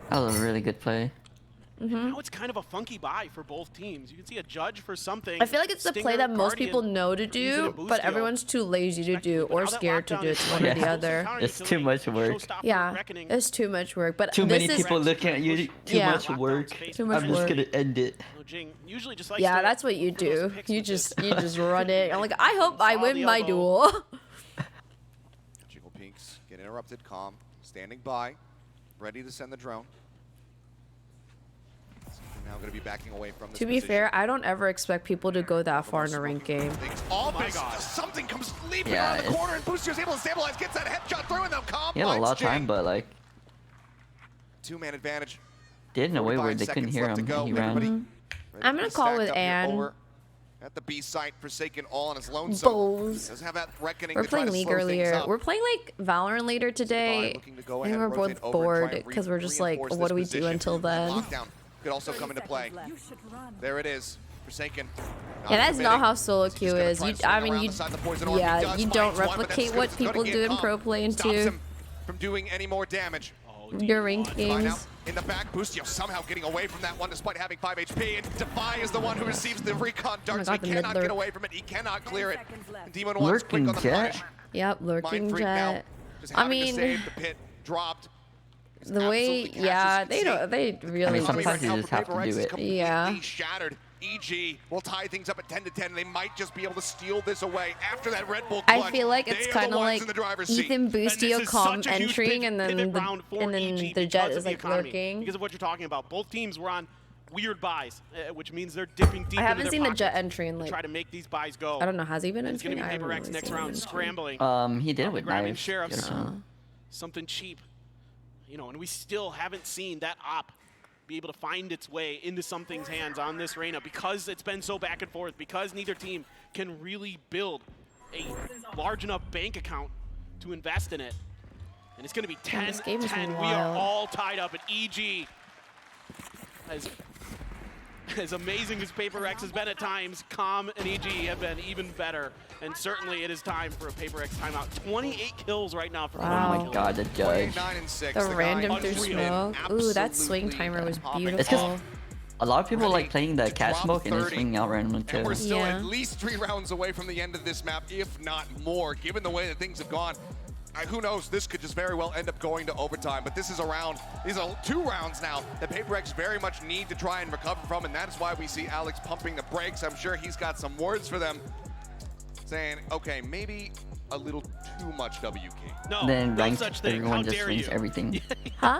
That was a really good play. Now it's kind of a funky buy for both teams. You can see a judge for something. I feel like it's the play that most people know to do, but everyone's too lazy to do or scared to do. It's one or the other. It's too much work. Yeah, it's too much work. But Too this many is, people looking at you. Too Yeah. much work. Too much I'm just work. gonna end it. Jing usually just likes Yeah, to that's what you go for those do. picks You with just this. run it. I'm like, I hope I win my duel. Jiggle peeks, get interrupted, Calm, standing by, ready to send the drone. Now going to be backing away from this To be position. fair, I don't ever expect people to go that far in a rank game. Oh my God! Something comes leaping Yeah, around the it's- corner, and Boostier's able to stabilize, gets that headshot through, and then Calm He had a finds lot of time, Jing. but like, Two-man advantage. did in a way where 45 they couldn't seconds hear left to him. go. He ran. Everybody ready I'm to gonna be call stacked with up here Ann. over at the B site, Forsaken all on his lonesome. Bulls. Does have that reckoning We're to try playing to League slow things earlier. up. We're playing like Valorant later today. Looking to go And ahead we're and both rotate over and try bored and because we're just like, reinforce what do we this do position. until then? Lockdown could also come into play. There it is. Forsaken. Yeah, that's not how solo He's queue gonna is. try You, to swing I mean, around you, the side of the poison orb. He yeah, does you find don't one, but that's replicate gonna what get people do in Calm. pro play Stops into him from doing any more damage. your rank Find out games. in the back, Boostio somehow getting away from that one despite having 5 HP, and Defy is the one who receives the recon darts. God, He the cannot mid get lurk. away from it. He cannot clear it. Demon One's quick Lurking on the Jet? punish. Yep, Mind lurking Freak now, jet. just I having to mean, save the pit dropped. He's the way, absolutely cashed, yeah, as they you can don't, they see. really sometimes just, you Now just for have to Paper X do is it. completely Yeah. shattered. EG will tie things up at 10-10. They might just be able to steal this away after that Red Bull clutch. I feel like it's They are kind the of ones like in the driver's seat. Ethan Boostio is Calm such a huge entering, and then pivot round for the EG jet because is of the like economy, lurking. because of what you're talking about. Both teams were on weird buys, which means they're dipping deep I haven't into seen their the jet pockets entry in to like, try to make these buys go. I don't know, has he been And it's going entering? to be I Paper haven't X really next seen him round entering. scrambling. He did it Probably with grabbing knives. sheriffs. Good on him. Something cheap, you know, and we still haven't seen that op be able to find its way into something's hands on this Reyna because it's been so back and forth, because neither team can really build a large enough bank account to invest in it. And it's going to be Man, this game is 10-10. We are wild. all tied up at EG. As amazing as Paper X has been at times, Calm and EG have been even better. And certainly it is time for a Paper X timeout. 28 kills right now for Wow. Oh my God, the judge. 29 and 6. The guy random through unreal. smoke. Ooh, that swing Absolutely timer was popping It's 'cause beautiful. a lot of people like playing the cat Drop smoke and then 30. swinging out randomly And we're too. still Yeah. at least 3 rounds away from the end of this map, if not more, given the way that things have gone. Who knows, this could just very well end up going to overtime, but this is a round, these are 2 rounds now that Paper X very much need to try and recover from, and that is why we see Alex pumping the brakes. I'm sure he's got some words for them, saying, okay, maybe a little too much WK. No, Then no ranked, such thing. everyone How just dare swings you? everything. Huh?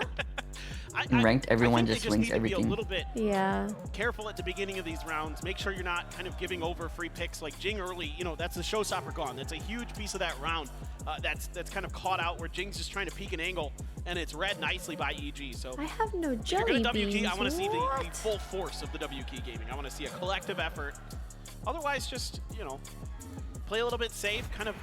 In ranked, everyone I think just they swings need to be everything. a little bit Yeah. careful at the beginning of these rounds. Make sure you're not kind of giving over free picks like Jing early. You know, that's the showstopper gone. That's a huge piece of that round. That's kind of caught out where Jing's just trying to peek an angle, and it's read nicely by EG. So I have no if you're jelly gonna WK, beans. I want to see the What? full force of the WK gaming. I want to see a collective effort. Otherwise, just, you know, play a little bit safe, kind of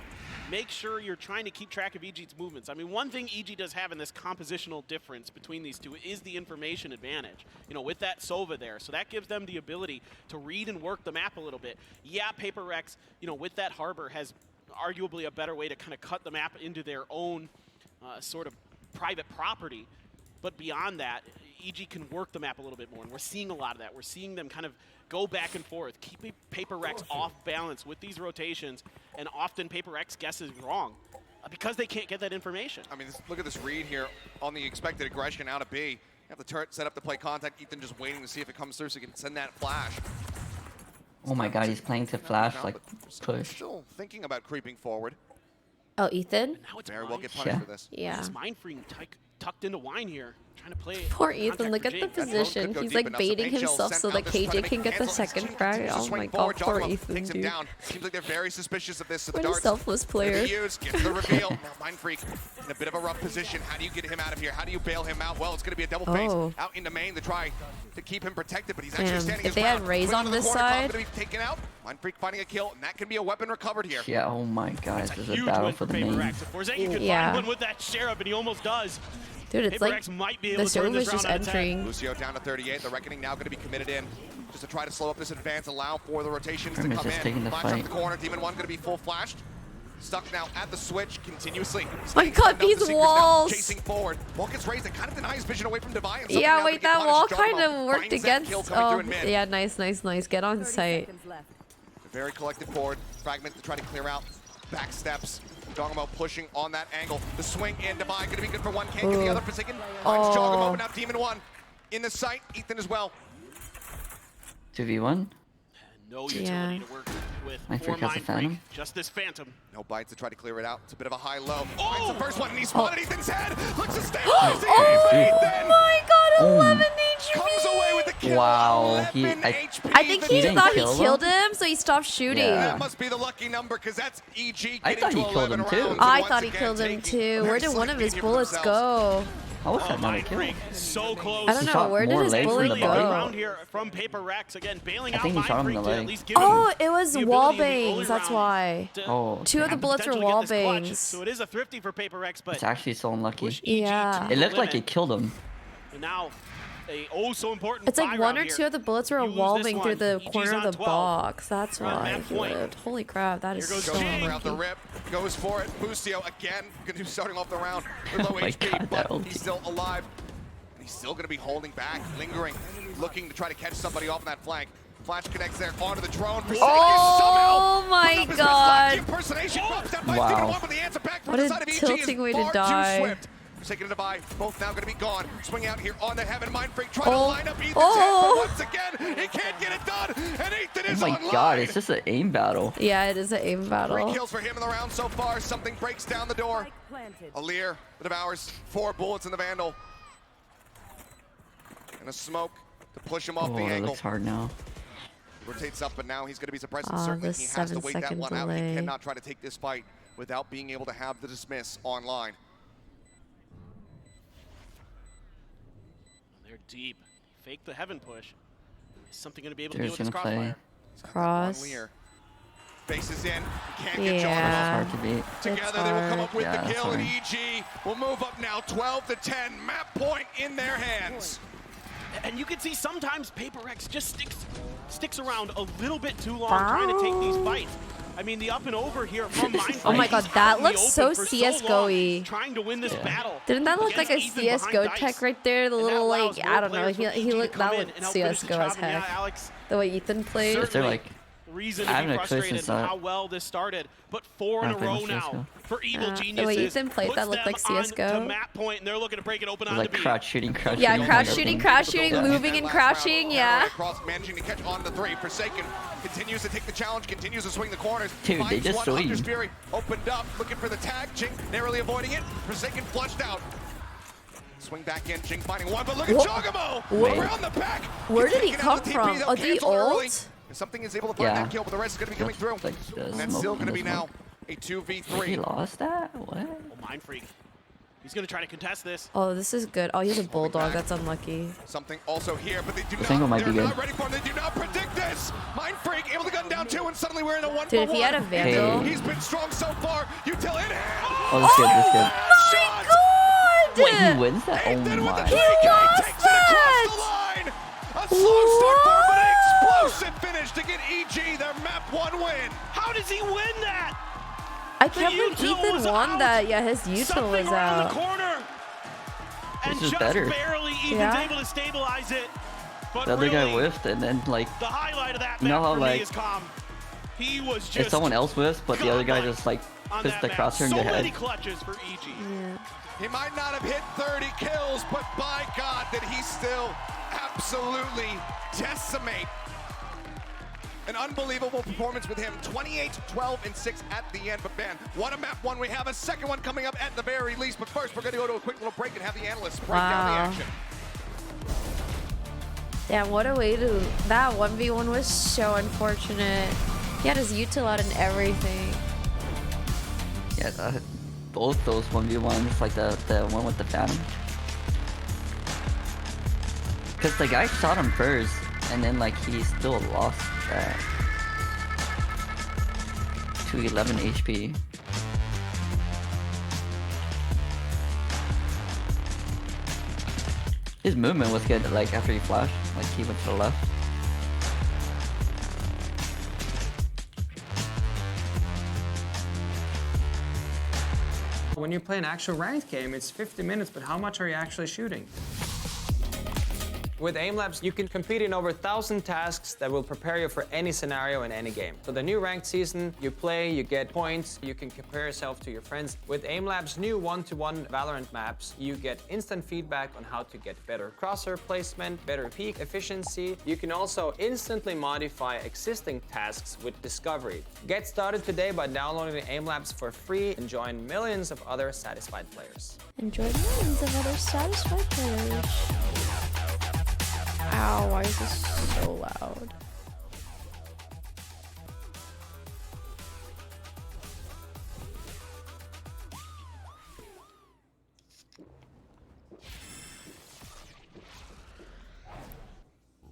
make sure you're trying to keep track of EG's movements. I mean, one thing EG does have in this compositional difference between these two is the information advantage, you know, with that Sova there. So that gives them the ability to read and work the map a little bit. Yeah, Paper X, you know, with that harbor has arguably a better way to kind of cut the map into their own sort of private property. But beyond that, EG can work the map a little bit more, and we're seeing a lot of that. We're seeing them kind of go back and forth, keeping Paper X off balance with these rotations, and often Paper X guesses wrong because they can't get that information. I mean, look at this read here on the expected aggression out of B. You have the turret set up to play contact. Ethan just waiting to see if it comes through so he can send that flash. Oh my God, he's playing to flash Now, like but push. Still thinking about creeping forward. Oh, Ethan? Now it's Very well Mind get punished Yeah. for this. Yeah. This Mind Freeing tucked into Wine here. Trying to play Poor Ethan, look at the That drone position. could go He's deep like enough. baiting Paint Shell himself sent so out that this trying to KJ make can get the cancel. second Continues frag. to Oh swing my forward. god, poor Giacomo Ethan, takes him dude. down. Seems like they're very suspicious of this. So the What a darts selfless gonna player. be used. Gets the reveal. Now Mind Freak in a bit of a rough position. How do you get him out of here? How do you bail him out? Well, it's going to be a double phase out into main to try to keep him protected, but he's actually Damn, standing if his they had ground. Raze Put on into the this corner, Cloud side. gonna be taken out. Mind Freak finding a kill, and that can be a weapon recovered here. Yeah, oh my gosh, That's there's a a huge battle win for the Paper main. X. If Forsaken could Yeah. find one with that Sheriff, and he almost does. Dude, it's Paper like X might be the able to turn server this is just round out of 10. entering. Lucio down to 38. The Reckoning now going to be committed in just to try to slow up this advance, allow for the rotations Grim to is come just in. taking the Flash up fight. the corner. Demon 1 going to be full flashed. Stuck now at the switch continuously. My god, these walls! Chasing forward. Wall gets raised and kind of denies vision away from Divine. Yeah, wait, that wall kind of worked against. Oh, yeah, nice. Get on site. A very collected forward. Fragment to try to clear out. Back steps. Jogomo pushing on that angle. The swing in. Divine going to be good for one. Can't get the other. Forsaken finds Jogomo. Now Demon 1 in the sight. Ethan as well. 2v1. No utility to work with Mind for Freak has a Mind Freak. Phantom. Just this Phantom. No bites to try to clear it out. It's a bit of a high-low. Finds the first one, and he spotted Ethan's head. Looks to stabilize the Oh my god, 11 HP! Comes away with the kill. Wow, 11 I HP. I think He he didn't thought he kill killed him, so he stopped shooting. Yeah. That must be the lucky number, because that's EG I getting thought to he killed 11 him too. rounds, and I once thought he again killed him taking too. a Where very did one slight of his beating for bullets themselves. go? How was that not a Mind kill? Freak, so close. I don't know. shot Where did more his legs than bullet the body. Round go? here from Paper Rex again, bailing I out think he Mind shot him in Freak the to at leg. least give him Oh, it was the wall ability in the early bangs. That's round why. to Oh, Two of the have bullets were potentially wall get this clutch. bangs. So it is a thrifty for Paper Rex, but it's actually so unlucky. push EG Yeah. to It the looked like it limit. killed him. And now a so important It's like buy one round or here. two of the bullets were You lose wallbang this through one, the EG's corner of on the 12. box. That's Around why that he point. lived. Holy crap, that is Here goes so Jin. Joker out the unlucky. rip, goes for it. Bustio again, going to be starting off the round with low Oh my HP, God, that but ulti. he's still alive. And he's still going to be holding back, lingering, looking to try to catch somebody off on that flank. Flash connects there onto the drone. Forsaken Oh somehow my put up his god. wrist. Impersonation drops down by Wow. Demon 1, but the answer back from What the a side of EG tilting is way to far die. too swift. Forsaken and Divine, both now going to be gone. Swing out here on the Heaven. Mind Freak trying to Oh. line up Ethan's Oh. head, but once again, he can't get it done, and Ethan Oh is my online. god, it's just an aim battle. Yeah, it is an aim 3 battle. kills for him in the round so far. Something breaks down the door. Alir, the Devours, 4 bullets in the Vandal. And a smoke to push him off Oh, the that angle. looks hard now. Rotates up, but now he's going to be suppressed. And Ah, certainly the he has to wait that 7-second one out. He delay. cannot try to take this fight without being able to have the dismiss online. They're deep. Fake the Heaven push. Is something going to be able to Jared's deal with this gonna play. crossfire? Cross. Lear faces in, can't get It's Yeah. Jogomo. hard to beat. Together they will come up with Yeah, the that's kill, and hard. EG will move up now 12 to 10. Map point in their hands. And you can see sometimes Paper Rex just sticks around a little bit too long trying to take these fights. I mean, the up and over here from Mind Oh my Freak, god, he's that out in the looks open so for CS:GO-y. long, trying to win this battle. Didn't that look like a against Ethan CS:GO behind tech dice. right there? The And that little allows like more I don't know. players from He EG to looked come that in looked and help finish the CS:GO as job. And yeah, heck. Alex, The way Ethan played. Is there like reason I to be haven't a clue frustrated since with how well this started, but 4 in I a don't play row much now CS:GO. for Evil The Geniuses. way Ethan played, puts that looked like them CS:GO. onto map point, and they're looking to break it open It on was the like beat. crouch shooting, Yeah, like crouch everything. shooting, moving and crouching, yeah. Across, managing to catch on the 3. Forsaken continues to take the challenge, continues to swing the corners. Dude, they Finds just one. swing. Hunter's Fury opened up, looking for the tag. Jing narrowly avoiding it. Forsaken flushed out. Swing back in, Jing finding one, but look at What? Jogomo! What? Around the back! Where He's did he taking out come the TP, from? they'll Oh, did he cancel early. ult? If something is able to find Yeah. that kill, but the rest is going to be coming through. Like the And that's smoke still in going to the be now smoke. a He 2v3. lost that? What? Oh, Mind Freak. He's going to try to contest this. Oh, this is good. Oh, he has a bulldog. That's unlucky. Something also here, but they do This angle not, might be they're good. not ready for it. They do not predict this. Mind Freak able to gun down 2, and suddenly we're in a 1-for-1. Dude, if he had a Vandal. Hey. He's been strong so far. Util in hand. Oh, that's good, that's good. Shot. God! Wait, he wins that? Oh Ethan with the my. He 3K lost takes it across the line. A slow start for him, but an explosive finish to get EG their map 1 win. How does he win that? I can't believe util was Ethan won out. that. Yeah, his util Something was around out. the corner. And This is just better. barely Ethan's Yeah. able to stabilize it. But The other really, guy whiffed, and then like the highlight of that You know map how, for like, me is Calm. He was just if someone else whiffs, but the other guy godlike just like on puts that the map. crosshair in So your many head. clutches for EG. Yeah. He might not have hit 30 kills, but by God, did he still absolutely decimate An unbelievable performance with him. 28, 12, and 6 at the end. But man, what a map one. We have a second one coming up at the very least. But first, we're going to go to a quick little break and have the analysts break down the action. Damn, what a way to... That 1v1 was so unfortunate. He had his util out and everything. Yeah, both those 1v1s, like the one with the Phantom. Because the guy shot him first, and then like he still lost that. 211 HP. His movement was good, like after he flashed, like he went to the left. When you play an actual ranked game, it's 50 minutes, but how much are you actually shooting? With Aim Labs, you can compete in over 1,000 tasks that will prepare you for any scenario in any game. So the new ranked season, you play, you get points, you can compare yourself to your friends. With Aim Labs' new one-to-one Valorant maps, you get instant feedback on how to get better crosshair placement, better peak efficiency. You can also instantly modify existing tasks with Discovery. Get started today by downloading Aim Labs for free and join millions of other satisfied players. Enjoy millions of other satisfied players. Ow, why is this so loud?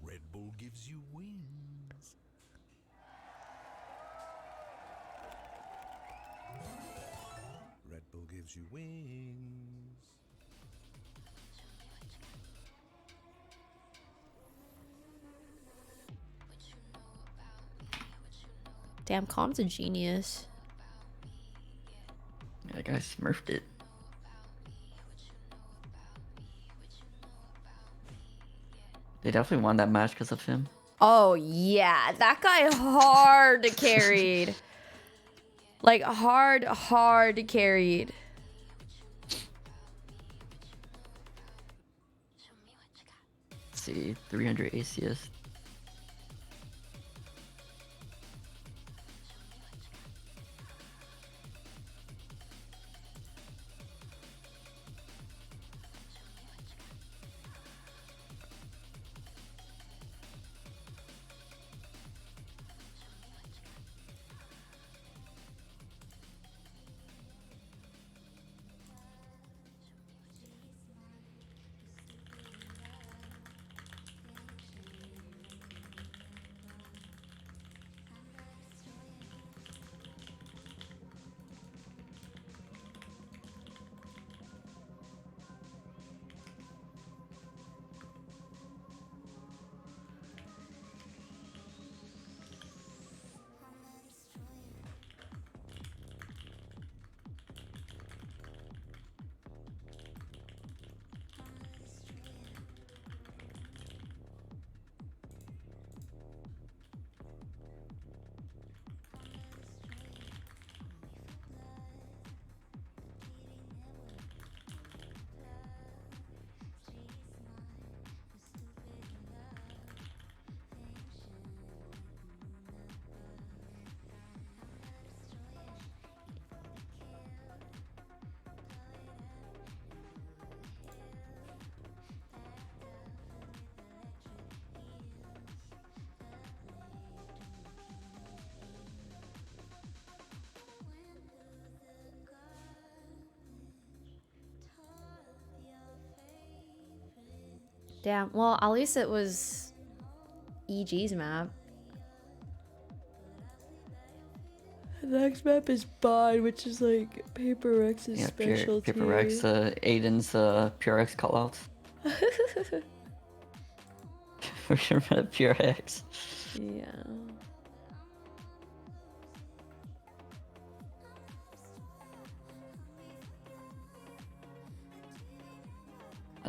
Red Bull gives you wings. Red Bull gives you wings. Damn, Calm's a genius. Yeah, that guy smurfed it. They definitely won that match because of him. Oh yeah, that guy hard carried. Like hard carried. Let's see, 300 ACS. Damn, well, at least it was EG's map. The next map is Bond, which is like PRX's specialty. PRX, Aiden's PRX callouts. We're gonna run a PRX. Yeah.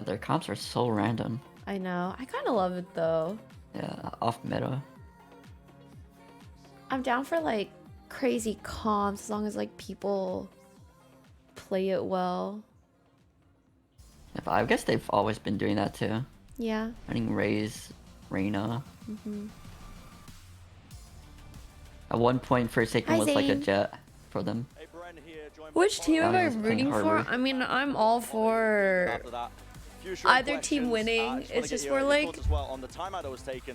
Their comps are so random. I know. I kind of love it though. Yeah, off meta. I'm down for like crazy comps as long as like people play it well. Yeah, but I guess they've always been doing that too. Yeah. Running Raze, Reyna. At one point, Forsaken Hi, was like a Zane. jet for them. Which team am I He's playing rooting for? Harbor. I mean, I'm all for either team winning. It's just more like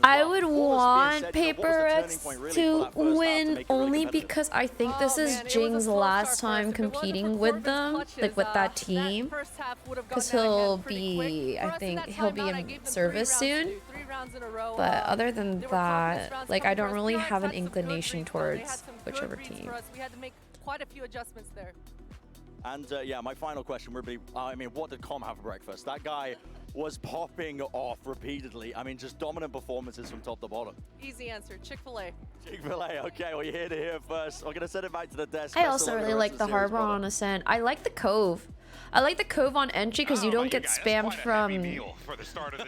I would want Paper X to win only because I think this is Jing's last time competing with them, like with that team. Because he'll be, I think he'll be in service soon. But other than that, like I don't really have an inclination towards whichever team. We had to make quite a few adjustments there. And yeah, my final question would be, I mean, what did Com have for breakfast? That guy was popping off repeatedly. I mean, just dominant performances from top to bottom. Easy answer, Chick-fil-A. Chick-fil-A, okay, well, you're here to hear first. I'm gonna send it back to the desk. I also really like the harbor on Ascent. I like the cove. I like the cove on entry because you don't get spammed from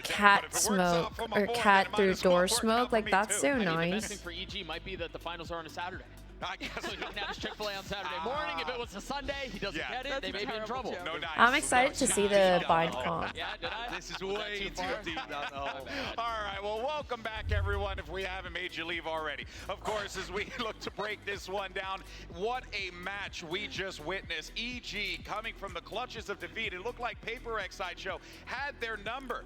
cat smoke or cat through door smoke. Like that's so The best nice. thing for EG might be that the finals are on a Saturday. So he can have his Chick-fil-A on Saturday morning. If it was a Sunday, he doesn't get it. They may be in trouble. I'm excited to see the bind comp. Yeah, did I? This is way too deep. All right, well, welcome back, everyone, if we haven't made you leave already. Of course, as we look to break this one down, what a match we just witnessed. EG coming from the clutches of defeat. It looked like Paper X Sideshow had their number.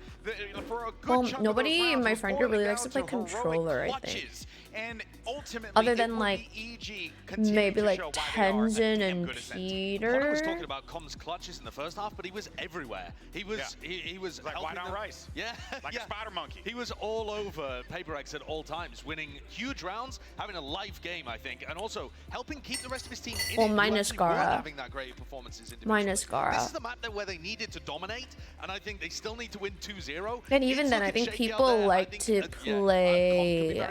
For a good Well, chunk of nobody those in rounds my were friend group boiling really likes to down play heroic controller, I think. clutches. And ultimately, Other it than will like be EG continuing maybe to like show why they are a Tenzin damn and good Ascent. Peter. Connor was talking about Com's clutches in the first half, but he was everywhere. He was he was like helping white on them. rice. Yeah, like a spider monkey. He was all over Paper X at all times, winning huge rounds, having a live game, I think, and also helping keep the rest of his team in Well, it, who minus actually weren't Gara. having that great performances individually. Minus Gara. This is the map where they needed to dominate, and I think they still need to win 2-0. And even then, I think people like to play.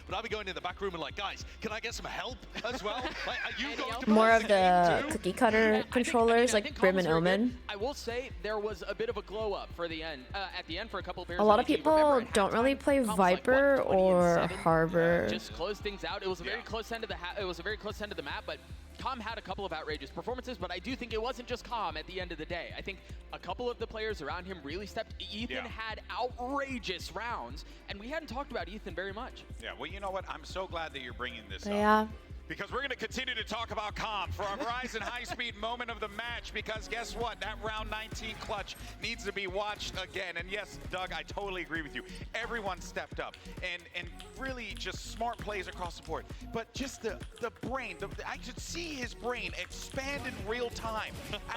But I'll be going in the back room and like, guys, can I get some help as well? Like, are you going to More play of the the game too? cookie cutter controllers, like Brim and Omen. I will say there was a bit of a glow up for the end. At the end, for a couple of players. A lot of people don't really play Viper or Harbor. Just close things out. It was a very close end of the it was a very close end of the map, but Com had a couple of outrageous performances, but I do think it wasn't just Com at the end of the day. I think a couple of the players around him really stepped. Ethan had outrageous rounds, and we hadn't talked about Ethan very much. Yeah, well, you know what? I'm so glad that you're bringing this up. Yeah. Because we're going to continue to talk about Com for our Verizon high-speed moment of the match, because guess what? That round 19 clutch needs to be watched again. And yes, Doug, I totally agree with you. Everyone stepped up and really just smart plays across the board. But just the brain, I could see his brain expand in real time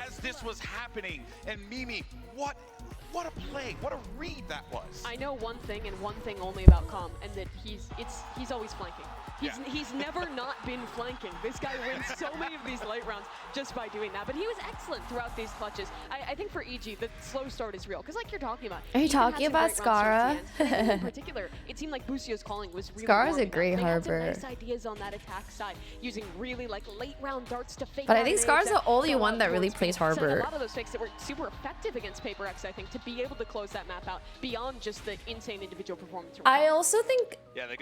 as this was happening. And Mimi, what a play, what a read that was. I know one thing and one thing only about Com, and that he's always flanking. He's never not been flanking. This guy wins so many of these late rounds just by doing that. But he was excellent throughout these clutches. I think for EG, the slow start is real. Because like you're talking about. Are you Ethan had talking some about great rounds towards the Skara? end. In particular, it seemed like Busio's calling was really Skara's a warming up. great They had some Harbor. nice ideas on that attack side, using really like late round darts to fake But I out think an Scar's edge the that only fell one out that really towards plays me. So Harbor. a lot of those fakes that were super effective against Paper X, I think, to be able to close that map out beyond just the insane individual performance. from I Com. also think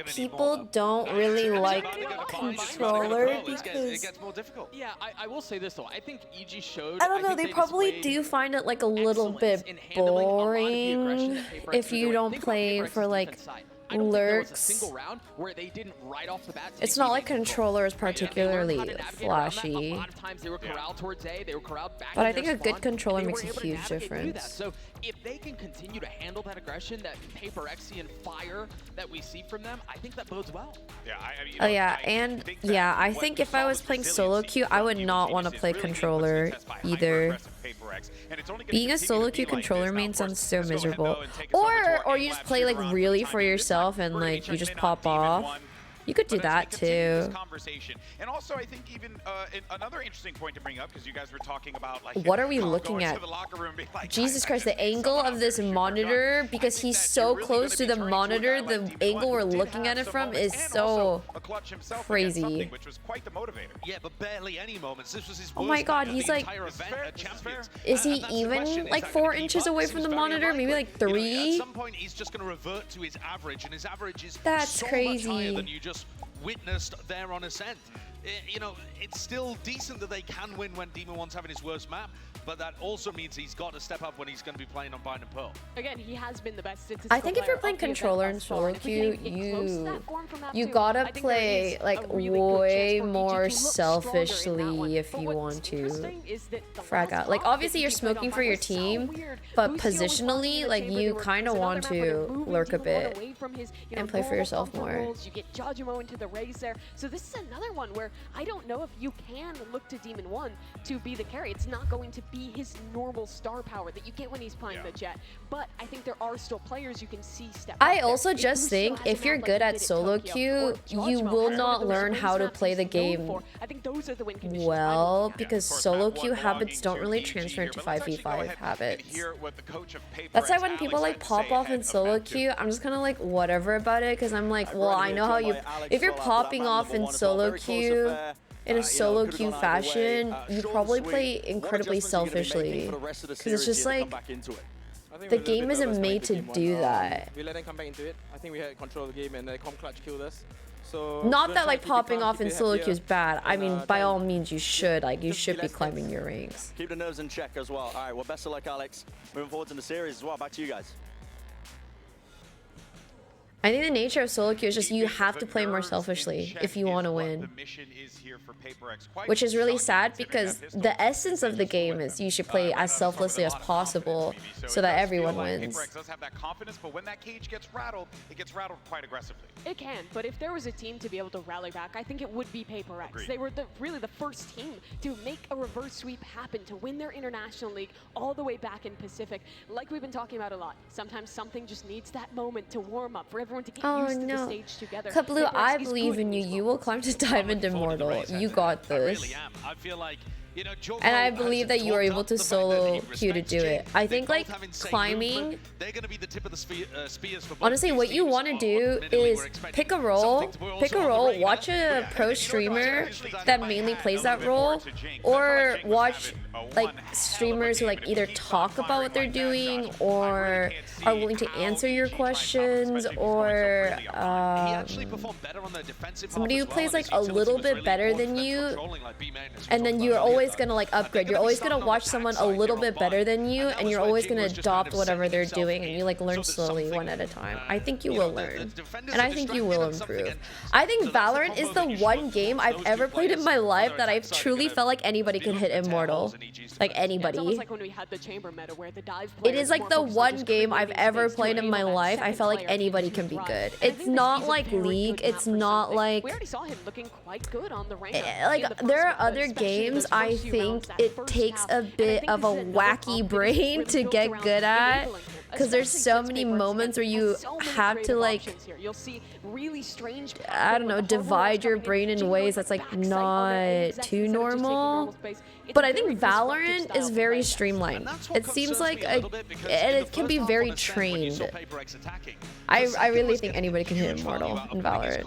people don't really like controller It because gets more difficult. Yeah, I will say this though. I think EG showed. I don't know. think They probably displayed do find it like a little bit boring if you don't play for like lurks. Single round where they didn't right off the bat. It's not like controller is particularly flashy. A lot of times they were corralled towards A, they were corralled back. But I in think their a good spawn, controller and they makes were a able to huge navigate through that. difference. So if they can continue to handle that aggression, that Paper X-y fire that we see from them, I think that bodes well. Yeah, I mean, Oh yeah, and yeah, I think if I was playing solo queue, I would not want to play controller either. Being a solo queue controller main sounds so miserable. Or you just play like really for yourself and like you just pop off. You could do that too. And also, I think even another interesting point to bring up, because you guys were talking about like What are we looking at? Jesus Christ, the angle of this monitor, because he's so close to the monitor, the angle we're looking at it from is so crazy. Which was quite the motivator. Yeah, but barely any moments. This was his Oh my worst god, night of he's the like, entire event at Champions. is he And that's the even question, is like that 4 gonna keep inches up? away Seems from the very monitor? Maybe unlikely. like You know, 3? at some point, he's just going to revert to his average, and his average is That's so crazy. much higher than you just witnessed there on Ascent. you know, it's still decent that they can win when Demon 1's having his worst map, but that also means he's got to step up when he's going to be playing on Bind and Pearl. Again, he has been the best statistical I think if you're player playing of the controller event in thus far. solo And if we queue, can get close to that form from map you two, gotta I think there play is a like really good chance way for EG more to look stronger in that one. selfishly if But you what's want to interesting is that the frag last out. Like comp obviously that you're EG played smoking on for your was so team, weird. but Lucio was walking in positionally the like chamber, you there kind of was want another map where to they're moving lurk a Demon bit away from his, you and know, play for normal yourself comfort more. roles. You get Jajimo into the Raze there. So this is another one where I don't know if you can look to Demon 1 to be the carry. It's not going to be his normal star power that you get when he's playing the Jet. But I think there are still players you can see step I up also there. just think if you're good at solo queue, you will not learn how to play the game well because solo queue habits don't really transfer into 5v5 habits. That's why when people like pop off in solo queue, I'm just kind of like whatever about it because I'm like, well, I know how you. If you're popping off in solo queue in a solo queue fashion, you probably play incredibly selfishly because it's just like the game isn't made to do that. We let them come back into it. I think we had control of the game and they come clutch killed us. So not that like popping off in solo queue is bad. I mean, by all means, you should be climbing your ranks. Keep the nerves in check as well. All right, well, best of luck, Alex. Moving forward in the series as well. Back to you guys. I think the nature of solo queue is just you have to play more selfishly if you want to win. Which is really sad because the essence of the game is you should play as selflessly as possible so that everyone wins. PRX does have that confidence, but when that cage gets rattled, it gets rattled quite aggressively. It can, but if there was a team to be able to rally back, I think it would be PRX. Agreed. They were really the first team to make a reverse sweep happen, to win their international league all the way back in Pacific. Like we've been talking about a lot, sometimes something just needs that moment to warm up for everyone to get used to the stage together. Kablu, PRX I is believe good in you. these You will climb to Diamond Immortal. You got this. I feel like, you know, And I believe that you are able to solo queue to do it. I think like climbing, honestly what you want to do is pick a role, watch a pro streamer that mainly plays that role, or watch like streamers who like either talk about what they're doing or are willing to answer your questions, or somebody who plays like a little bit better than you, and then you're always gonna like upgrade. You're always gonna watch someone a little bit better than you, and you're always gonna adopt whatever they're doing, and you like learn slowly one at a time. I think you will learn, and I think you will improve. I think Valorant is the one game I've ever played in my life that I've truly felt like anybody can hit Immortal. Like anybody. It's almost like when we had the chamber meta where the dive It is like the one game I've ever played in my life I felt like anybody can be good. It's not like League, it's not like... We already saw him looking quite good on the rank. Like, there are other games I think it takes a bit of a wacky brain to get good at, because there's so many moments where you have to like, I don't know, divide your brain in ways that's like not too normal. But I think Valorant is very streamlined. It seems like and it can be very trained. I really think anybody can hit Immortal in Valorant.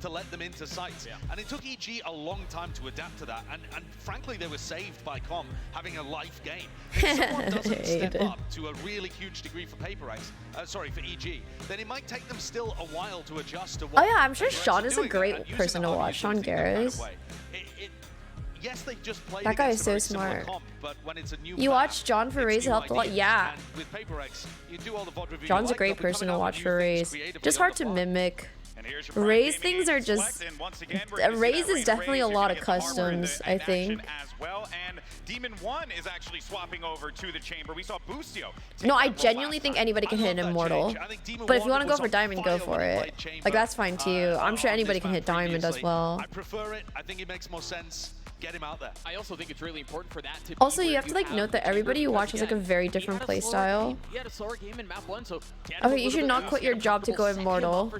To let them into sights. And it took EG a long time to adapt to that, and frankly they were saved by Com having a life game. If someone doesn't step up to a really huge degree for PRX, for EG, then it might take them still a while to adjust to what. Oh yeah, I'm sure Sean is a great person to watch. Sean Garris. Yes, they just played that guy is so smart. You watch John for Raze helped a lot. Yeah. John's a great person to watch for Raze. Just hard to mimic. Raze things are just... Raze is definitely a lot of customs, I think. And Demon 1 is actually swapping over to the chamber. We saw Boostio. No, I genuinely think anybody can hit Immortal. But if you want to go for Diamond, go for it. Like, that's fine too. I'm sure anybody can hit Diamond as well. I prefer it. I think it makes more sense. Get him out there. I also think it's really important for that to also, you have to like note that everybody you watch has like a very different playstyle. Okay, you should not quit your job to go Immortal,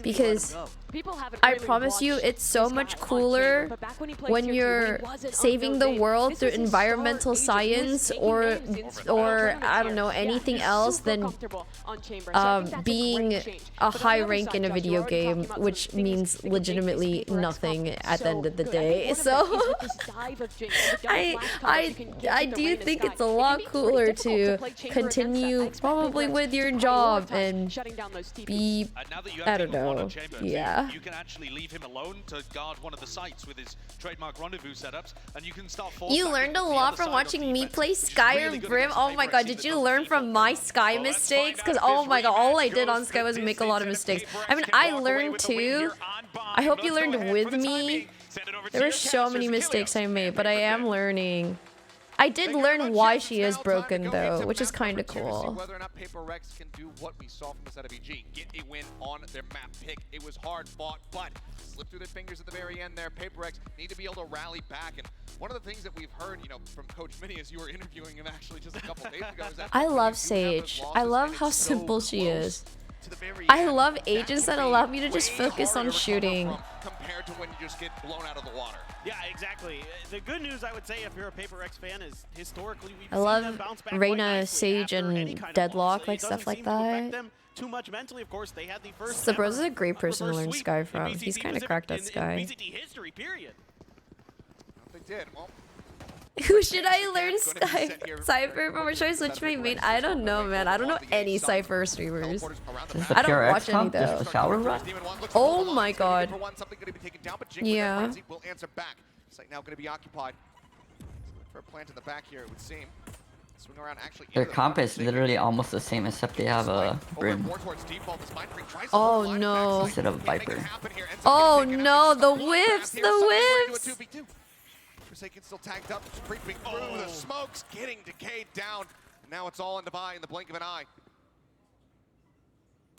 because I promise you it's so much cooler when you're saving the world through environmental science or I don't know, anything else than being a high rank in a video game, which means legitimately nothing at the end of the day. So though. is with this dive of Jinx. The dive flash combos you can get I with the do Rain and think Sky. it's a It can lot be pretty cooler difficult to play chamber against that. I continue expect probably PRX with to your job prioritize and shutting down those TPs. be, Now that you have I don't Team of One on know, Chamber, yeah. you can actually leave him alone to guard one of the sites with his trademark rendezvous setups, and you can start force You learned a lot from watching me play Sky or Brim. Oh my god, did you learn from my Sky mistakes? Because oh my god, all I did on Sky was make a lot of mistakes. I mean, I learned too. I hope you learned with me. There were so many mistakes I made, but I am learning. I did learn why she is broken though, which is kind of cool. Whether or not PRX can do what we saw from the side of EG, get a win on their map pick. It was hard fought, but slipped through their fingers at the very end there. PRX need to be able to rally back, and one of the things that we've heard, you know, from Coach Minnie as you were interviewing him actually just a couple days ago is that I love Sage. I love how simple she is. I love agents that allow me to just focus on shooting. Compared to when you just get blown out of the water. Yeah, exactly. The good news, I would say, if you're a PRX fan, is historically we've I seen love them bounce back quite Reyna, nicely Sage, after any and kind of Deadlock, loss. like It stuff doesn't like seem to affect that. them too much mentally. Of course, they had the first Sabrosa is ever a great person to reverse learn sweep Sky in from. BCT He's kind of Pacific cracked at in Sky. BCT history, period. They did. Well, Who should I learn Cypher from? Or should I switch my main? I don't know, man. I don't know any Cypher streamers. Is the I don't PRX watch any comp though. just a shower run? Oh my god. Yeah. will answer back. Site now going to be occupied. For a plant in the back here, it would seem. Swing around actually. Their comp is literally almost the same, except they have a Brim Oh no. instead of Viper. Oh no, the whiffs, the whiffs. Forsaken still tagged up, creeping through the smokes, getting decayed down. Now it's all in Dubai in the blink of an eye.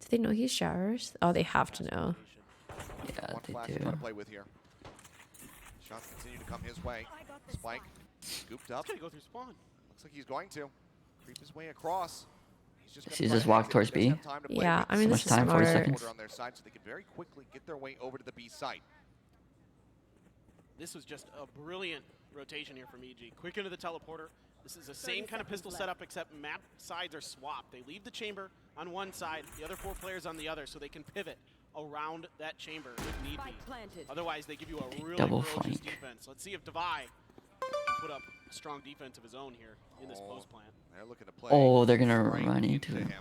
Do they know he showers? Oh, they have to know. Yeah, One flash they to do. try to play with here. Shots continue to come his way. Spike scooped up. He's gonna go through spawn. Looks like he's going to creep his way across. He's just She's just walk towards B. Yeah, I mean, this is time, 40 smart. seconds. On their side, so they can very quickly get their way over to the B site. This was just a brilliant rotation here from EG. Quick into the teleporter. This is the same kind of pistol setup, except map sides are swapped. They leave the chamber on one side, the other 4 players on the other, so they can pivot around that chamber if need be. Otherwise, they give you a really Double ferocious flank. defense. Let's see if Devi can put up a strong defense of his own here in this post plant. They're looking to play. Oh, they're gonna run into him.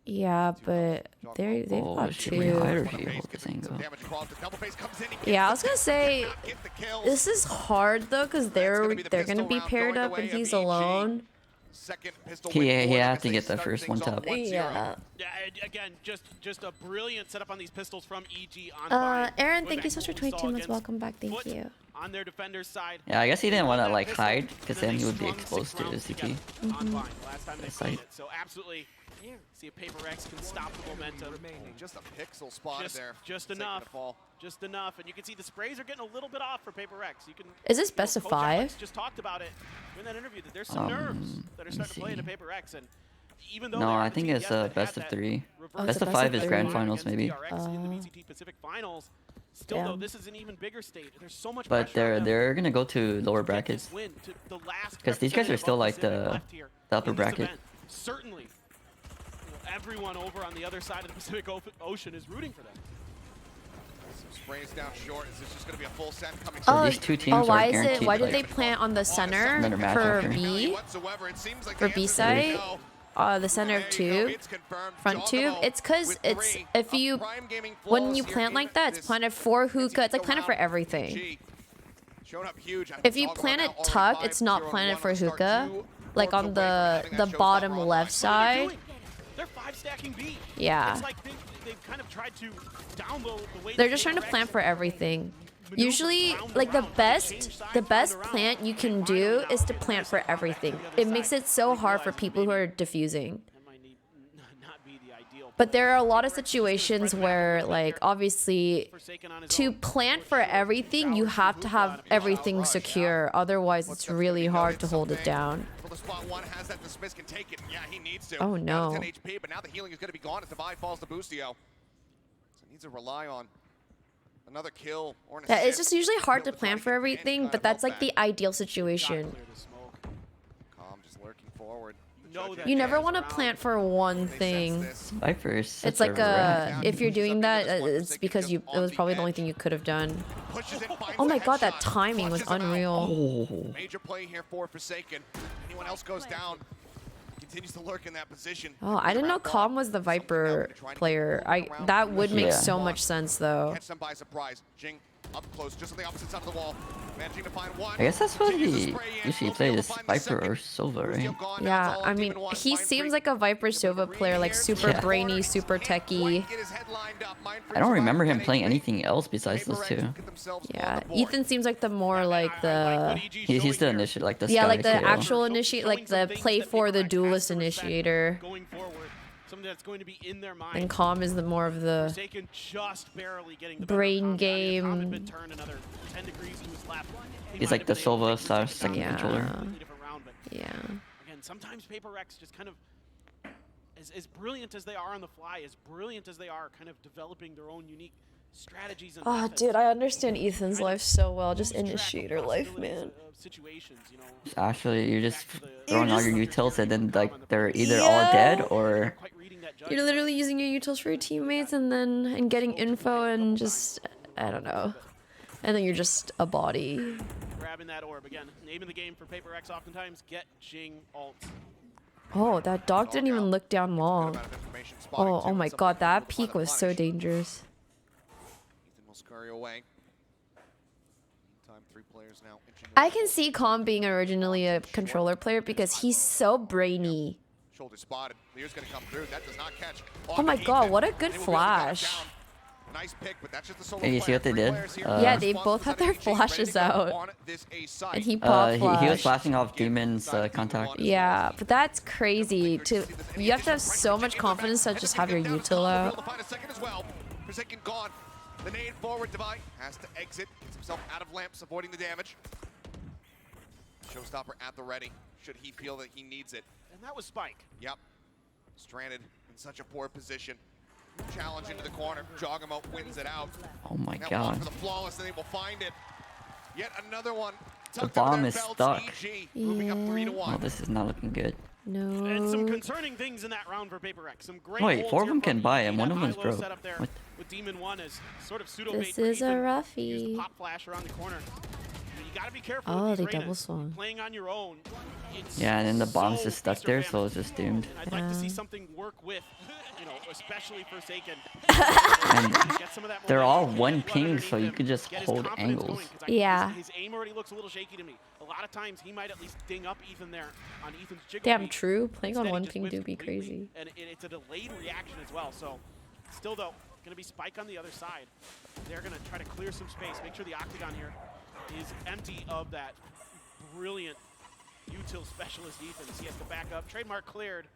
Yeah, but they've got should we hide or two. should we hold this angle? Yeah, I was gonna say this is hard though, cause they're gonna be paired up and he's alone. He had to get the first one top. Yeah. Yeah, again, just a brilliant setup on these pistols from EG on Spire. Aaron, Going thank you back so much for to what we 22 saw months. against Welcome back. Thank Foot you. On their defender's side. Yeah, I guess he didn't want to That like pistol, hide, because then he would be swung exposed 6 to the rounds CT. together on Vine last time they That's played like- it. So absolutely, see if PRX can stop the momentum. Just a pixel spot there. Just Taking enough. the fall. Just enough, and you can see the sprays are getting a little bit off for PRX. You can. Is this best of Coach 5? Alex just talked about it in that interview that there's some nerves that are starting to play into PRX, and even though No, they are I the think team, it's yes, that best had of that 3. reverse Best of 5 is grand against finals maybe. PRX in the VCT Pacific Finals. Still though, Damn. this is an even bigger stage. There's so much But pressure on them they're gonna go to lower to get this brackets, win to the last because these guys are representative still of like Pacific the left here upper in this bracket. event. Certainly, everyone over on the other side of the Pacific Ocean is rooting for them. Some sprays down short. Is this just going to be a full set coming? So these two teams why are is it? guaranteed, Why did they like, plant on the center another match for after. B? Whatsoever. It seems like For the B answer is side? no. The center of tube, It's confirmed. front tube. It's cause it's if you when you plant like that, it's planted for hookah. It's like planted for everything. Showed up huge. If you plant it tuck, it's not planted for hookah. Like on the bottom left side. They're 5 stacking B. Yeah. It's like they've kind of tried to download the way They're just trying to plant for everything. Usually, like the best plant you can do is to plant for everything. It makes it so hard for people who are diffusing. But there are a lot of situations where, like, obviously, to plant for everything, you have to have everything secure. Otherwise, it's really hard to hold it down. Oh no. 10 HP, but now the healing is going to be gone as Devi falls to Boostio. So it needs to rely on another kill or an Yeah, it's assist. just usually hard to plan for everything, but that's like the ideal situation. Calm just lurking forward. You never want to plant for one thing. Viper is It's such like rat. if you're doing that, it's because it was probably the only thing you could have done. pushes it, finds Oh my the god, that headshot, timing was flushes him out. unreal. Major play here for Forsaken. Anyone else goes down, continues to lurk in that position. Oh, I didn't know Calm was the Viper player. That would make Yeah. so much sense though. Catch them by surprise. Jing up close, just on the opposite side of the wall. Managing to find one. I guess that's what Continues to he spray in. usually Will be able plays, to find the Viper or second. Silva, right? Still gone. Now Yeah, it's all I on mean, Demon One. he Mind seems Freak. like a Viper Silva player, like super Yeah. brainy, super techy. Get his head lined up. Mind Freak I don't remember him surviving playing 10 HP. anything else besides those two. Get themselves Yeah, on the board. Ethan seems like the more like the He's the initiator, like the yeah, Sky like the KO. actual initiate, like the play for the duelist initiator. Going forward, something that's going to be in their mind. And Calm is the more of the Forsaken just barely getting the brain better of Calm had been game. turned another 10 degrees to his left. He's like the Silva / second Yeah. controller. Different round, but Yeah. again, sometimes PaperX just kind of, as brilliant as they are on the fly, as brilliant as they are kind of developing their own unique strategies and Oh, methods, dude, I understand Ethan's life so well. Just lose track of initiator life, possibilities man. of situations, you know. Actually, you're just throwing all your utils and then like they're either all dead or You're literally using your utils for your teammates and getting info and just I don't know. And then you're just a body. Grabbing that orb again. Name of the game for PaperX oftentimes, get Jing ult. Oh, that dog didn't even look down long. Oh my god, that peak was so dangerous. Ethan will scurry away. Meantime, 3 players now inching I can see Calm being originally a controller player because he's so brainy. shoulder spotted. Lear's gonna come through. That does not catch. Oh my god, what a good flash. Nice pick, but that's just a solo Hey, you see what they did? Yeah, they both had their flashes out. And he pop he was flashed. flashing off Demon's contact. Yeah, but that's crazy. You have to have so much confidence to just have your util out. Forsaken gone. The nade forward, Devi has to exit. Gets himself out of lamps, avoiding the damage. Showstopper at the ready. Should he feel that he needs it? And that was Spike. Yep. Stranded in such a poor position. Challenge into the corner. Jogamo wins it out. Oh my Now god. for the flawless, and they will find it. Yet another one. The Tucked bomb under is their belts, stuck. EG, moving up 3-1. Oh, this is not looking good. No. And some concerning things in that round for PaperX. Some great Wait, holds 4 of here them from can buy EG. him. One That of them's high-low broke. setup there What? with Demon 1 as sort of pseudo This bait for is a Ethan. Use the roughie. pop flash around the corner. You gotta be careful Oh, with they these double Reynas. swung. Playing on your own. It's Yeah, and then the bomb's so just stuck feast or there, famine. so it's just doomed. And I'd like to see Yeah. something work with, you know, especially Forsaken. And Get some of that they're all momentum, one get blood ping, underneath so you him, could just get his hold confidence angles. going, 'cause Yeah. his aim already looks a little shaky to me. A lot of times he might at least ding up Ethan there on Ethan's jiggle Damn beat. true. Playing on Instead, he one just ping whiffs do be completely. crazy. And it's a delayed reaction as well. So still though, gonna be Spike on the other side. They're gonna try to clear some space, make sure the octagon here is empty of that brilliant util specialist Ethan. He has to back up. Trademark cleared.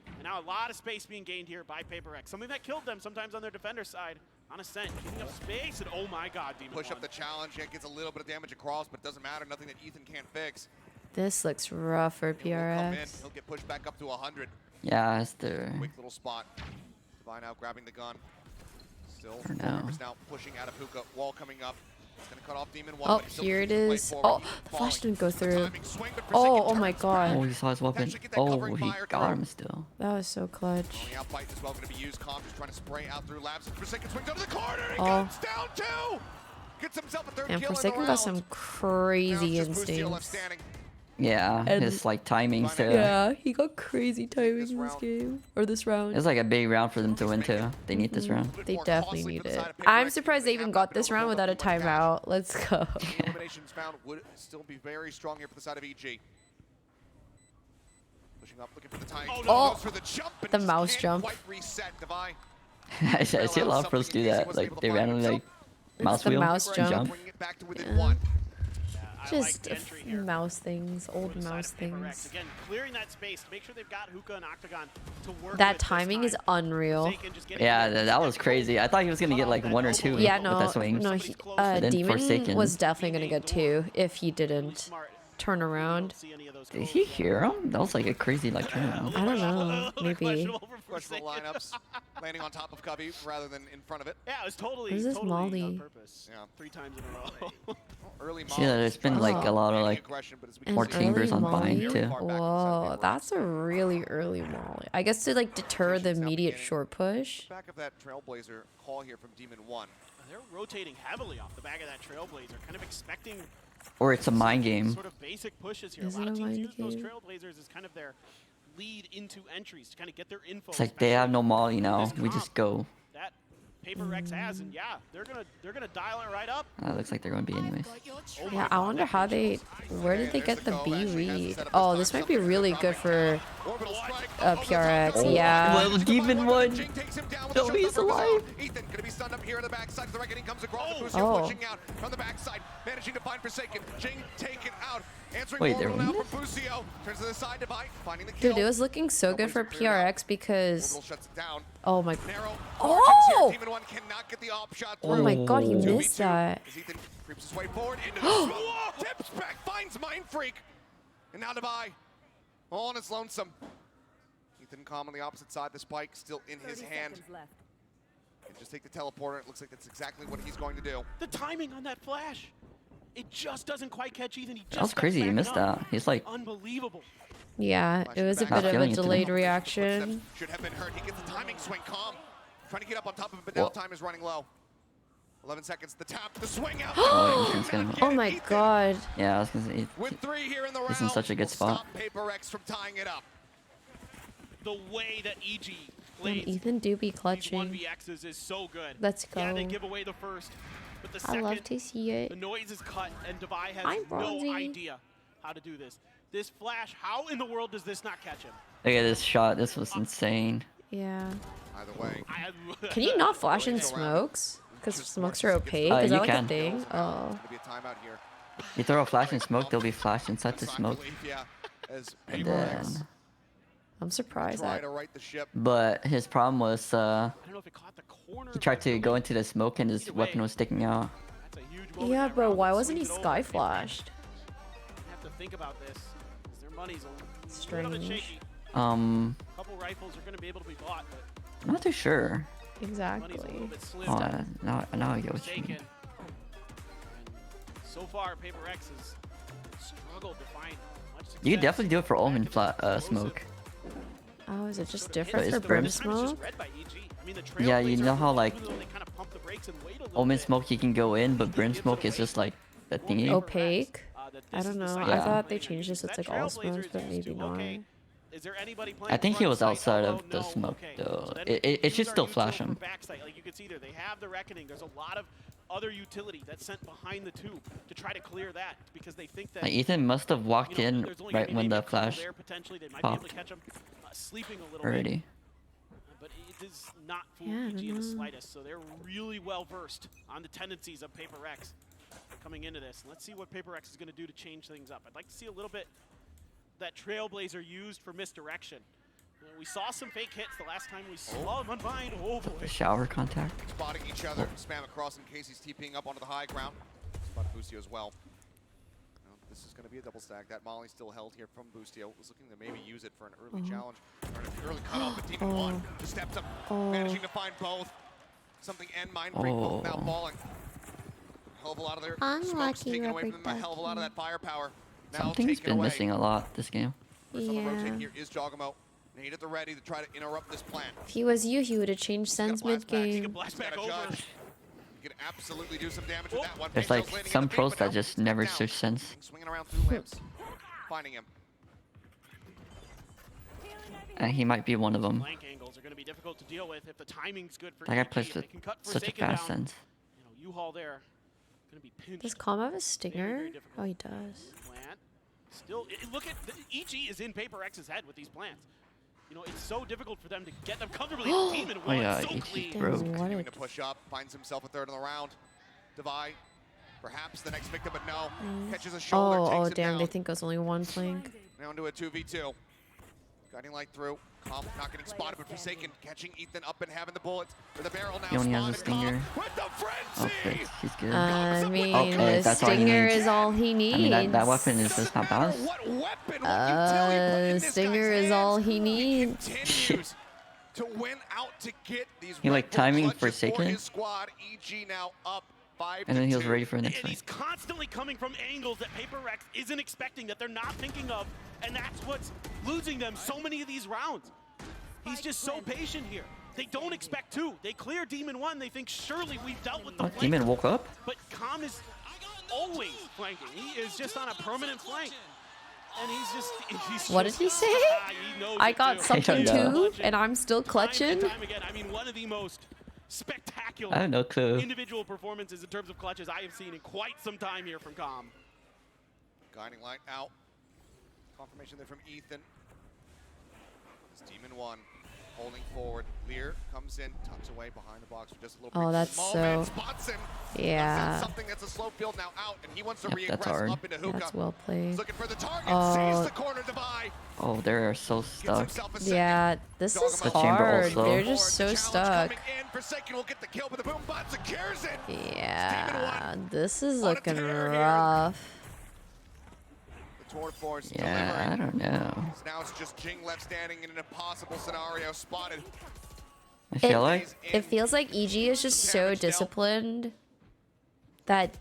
And now a lot of space being gained here by PaperX. Something that killed them sometimes on their defender side. On Ascent, giving up space, and oh my god, Demon Push One. up the challenge. It gets a little bit of damage across, but it doesn't matter. Nothing that Ethan can't fix. This looks rough for He'll come in. PRX. He'll get pushed back up to 100. Yeah, it's the Quick little spot. Devi now grabbing the gun. Still, For now. Members now pushing out of Hookah. Wall coming up. It's gonna cut off Demon 1. Oh, but he still here it continues to is. play Oh, forward. the Ethan flash falling. didn't go The through. timing swing, but Oh, Forsaken oh my turns god. Oh, he saw his weapon. Actually get that Oh, covering he fire got throw. him still. That was so clutch. Going out fight as well, going to be used. Calm just trying to spray out through labs. Forsaken swings over the corner. He Oh. gets down 2. Gets himself a third And kill in Forsaken the got round. some Now crazy it's just Boostio left instincts. standing. Yeah, And- his like timings too. Yeah, he got crazy timing in this game. Or this round. It's like a big round for them to win too. They need this round. They definitely need it. I'm surprised they even got this round without a timeout. Let's go. Eliminations found would still be very strong here for the side of EG. Pushing up, looking for the time. Oh, Goes for the jump, and the just mouse can't jump. quite reset. Devi I see a lot of pros do that. Like they randomly like mouse the wheel mouse and jump. jump. bringing it back to within Yeah. 1. Just mouse things, old mouse things. Again, clearing that space to make sure they've got Hookah and Octagon to work That with this timing is time. unreal. Forsaken just getting Yeah, the that was crazy. I thought he was gonna get like 1 or 2 Yeah, with no, that swing. no. But then Demon Forsaken. was definitely gonna get 2 if he didn't turn around. Did he hear him? That was like a crazy like turnaround. I don't know. Maybe. Questionable lineups, landing on top of Covey rather than in front of it. Yeah, it was totally, Who's this totally Molly? on purpose. Yeah. 3 times in a row. Early See that there's been like a lot of like more An chambers early on molly? bind too. Whoa, that's a really early molly. I guess to like deter the immediate short push. Back of that Trailblazer call here from Demon 1. They're rotating heavily off the back of that Trailblazer, kind of expecting Or it's a mind game. sort of basic pushes here. Is a lot it of a teams mind use those game? Trailblazers as kind of their lead into entries to kind of get their info. It's like they have no molly now. We just go. That PaperX has, and yeah, they're gonna dial it right up. Looks like they're going to be anyways. Yeah, I wonder how they. Where did they get the B read? Oh, this might be really good for PRX. Yeah. Well, Demon one. No, he's alive. Ethan gonna be stunned up here on the backside. The reckoning comes across. Oh. Pushing out from the backside, managing to find Forsaken. Jing taken out. Answering Wait, they're now winning? from Busio. Turns to the side divide, finding the kill. Dude, it was looking so good for PRX because. Orbital shuts it down. Oh my. Narrow Oh! Demon one cannot get the op shot Oh through. my god, he 2v2 missed that. As Ethan creeps his way forward into the smoke. Tips back, finds Mind Freak. And now Devi, all on his lonesome. Ethan calm on the opposite side, the spike still in his hand. And just take the teleporter. It looks like that's exactly what he's going to do. The timing on that flash, it just doesn't quite catch Ethan. He just That was crazy. He missed that. He's like. Unbelievable. Yeah, it was a bit of a delayed reaction. Should have been hurt. He gets the timing swing. Calm. Trying to get up on top of him, but now time is running low. 11 seconds. The tap, the swing out. Oh my god. Yeah, I was gonna say. With 3 here in the round. He's in such a good spot. Stop PaperX from tying it up. The way that EG And plays Ethan do be these clutching. 1vx's is so good. Let's go. Yeah, they give away the first, but the I second, love to see it. the noise is cut, and Devi has Hi, no Bronzy. idea how to do this. This flash, how in the world does this not catch him? Look at this shot. This was insane. Yeah. Either way. Can you not flash in smokes? Because smokes are opaque. Is you that like can. a thing? Oh. Gonna be a timeout here. You throw a flash in smoke, they'll be flashed inside the smoke. Yeah, as And PaperX then. I'm surprised try that. to right the ship. But his problem was he tried to go into the smoke and his weapon was sticking out. Yeah, but why wasn't he sky flashed? You have to think about this. 'Cause their money's a little bit Strange. shaky. A couple rifles are going to be able to be bought, but I'm not too sure. Exactly. Oh, now I get what you mean. so far, PaperX has struggled to find much success. You could definitely do it for Omen smoke. Oh, is it just different But for it's brim brim smoke? Yeah, you know how like Omen smoke you can go in, but brim smoke is just like the thingy. Opaque? I don't know. I Yeah. thought they changed this. It's like all smokes, but maybe not. I think he was outside of the smoke though. It should still flash him. Like you can see there, they have the reckoning. There's a lot of other utility that's sent behind the tube to try to clear that because they think that Like Ethan must have walked in there's only right gonna be when maybe the a couple flash there potentially. They might be able popped to catch him sleeping a little already. bit. But it does not fool Yeah, I EG in the don't know. slightest. So they're really well versed on the tendencies of PaperX coming into this. Let's see what PaperX is going to do to change things up. I'd like to see a little bit that Trailblazer used for misdirection. We saw some fake hits the last time we saw him unbind. Oh boy. The shower contact. Spotting each other. Spam across in case he's TPing up onto the high ground. Spot Bustio as well. Well, this is going to be a double stack. That Molly still held here from Bustio. Was looking to maybe use it for an early challenge. Or an early cutoff, but Demon one just steps up, managing to find both. Something and Mind Freak both now falling. A hell of a lot of their smokes Unlucky taken away from rubber them. A hell of a lot of that firepower now Something's taken been away. missing a lot this game. First on the rotate Yeah. here is Jogamo. Nade at the ready to try to interrupt this plan. If he was you, he would have changed sense mid-game. Blast back over. You can absolutely do some damage with that one. There's Pigtails like landing some in the pros paint, that but just now never down. switch sense. Swinging around through lamps. Finding him. And he might be one of them. Flank angles are going to be difficult to deal with if the timing's good for That guy EG. plays If with they can cut such a Forsaken fast down, sense. you know, U-Haul there going to be pinched. Does Calm have a stinger? Oh, he does. Plant. Still, look at the EG is in PaperX's head with these plants. You know, it's so difficult for them to get them comfortably. Demon Oh yeah, so EG clean. broke. Continuing to push up. Finds himself a third in the round. Devi. Perhaps the next victim, but no. Catches a shoulder. Oh, takes oh, him damn! down. They think it was only one flank. Now into a 2v2. Guiding light through. Calm not getting spotted, but Forsaken catching Ethan up and having the bullets. For the barrel now He only has a spotted. Calm stinger. with the Oh, frenzy. but he's good. I mean, Okay, the that's all he stinger needs. is all he needs. I mean, that weapon is just not balanced. What weapon, what utility put in this stinger guy's is all hands. he needs. Continues to win out to get these He, like, Red Bull timing clutches for Forsaken. his squad. EG now up 5-2. And then he was ready for the next And one. he's constantly coming from angles that PaperX isn't expecting, that they're not thinking of, and that's what's losing them so many of these rounds. He's just so patient here. They don't expect 2. They clear Demon 1. They think surely we've dealt with the Oh, Demon woke up? But Calm is always flanking. He is just on a permanent flank. And he's What did he say? I got something too, and I'm still clutching. Time again. I mean, one of the most spectacular I have no clue. individual performances in terms of clutches I have seen in quite some time here from Calm. Guiding light out. Confirmation there from Ethan. It's Demon 1 holding forward. Lear comes in, tucks away behind the box for just a little Oh, bit. that's Small so. man spots him. Yeah. Something that's a slow field now out, and he wants to Yep, that's re-aggress hard. up into Hookah. That's well played. He's looking for the target. Oh. Sees the corner divide. Oh, they're so stuck. Yeah, this is The chamber hard. also. They're just so stuck. Forsaken will get the kill, but the boom bot secures it. Yeah, this is looking rough. The Tour Force Yeah, I don't know. So now it's just Jing left standing in an impossible scenario, spotted. I feel like It feels like EG is just so disciplined that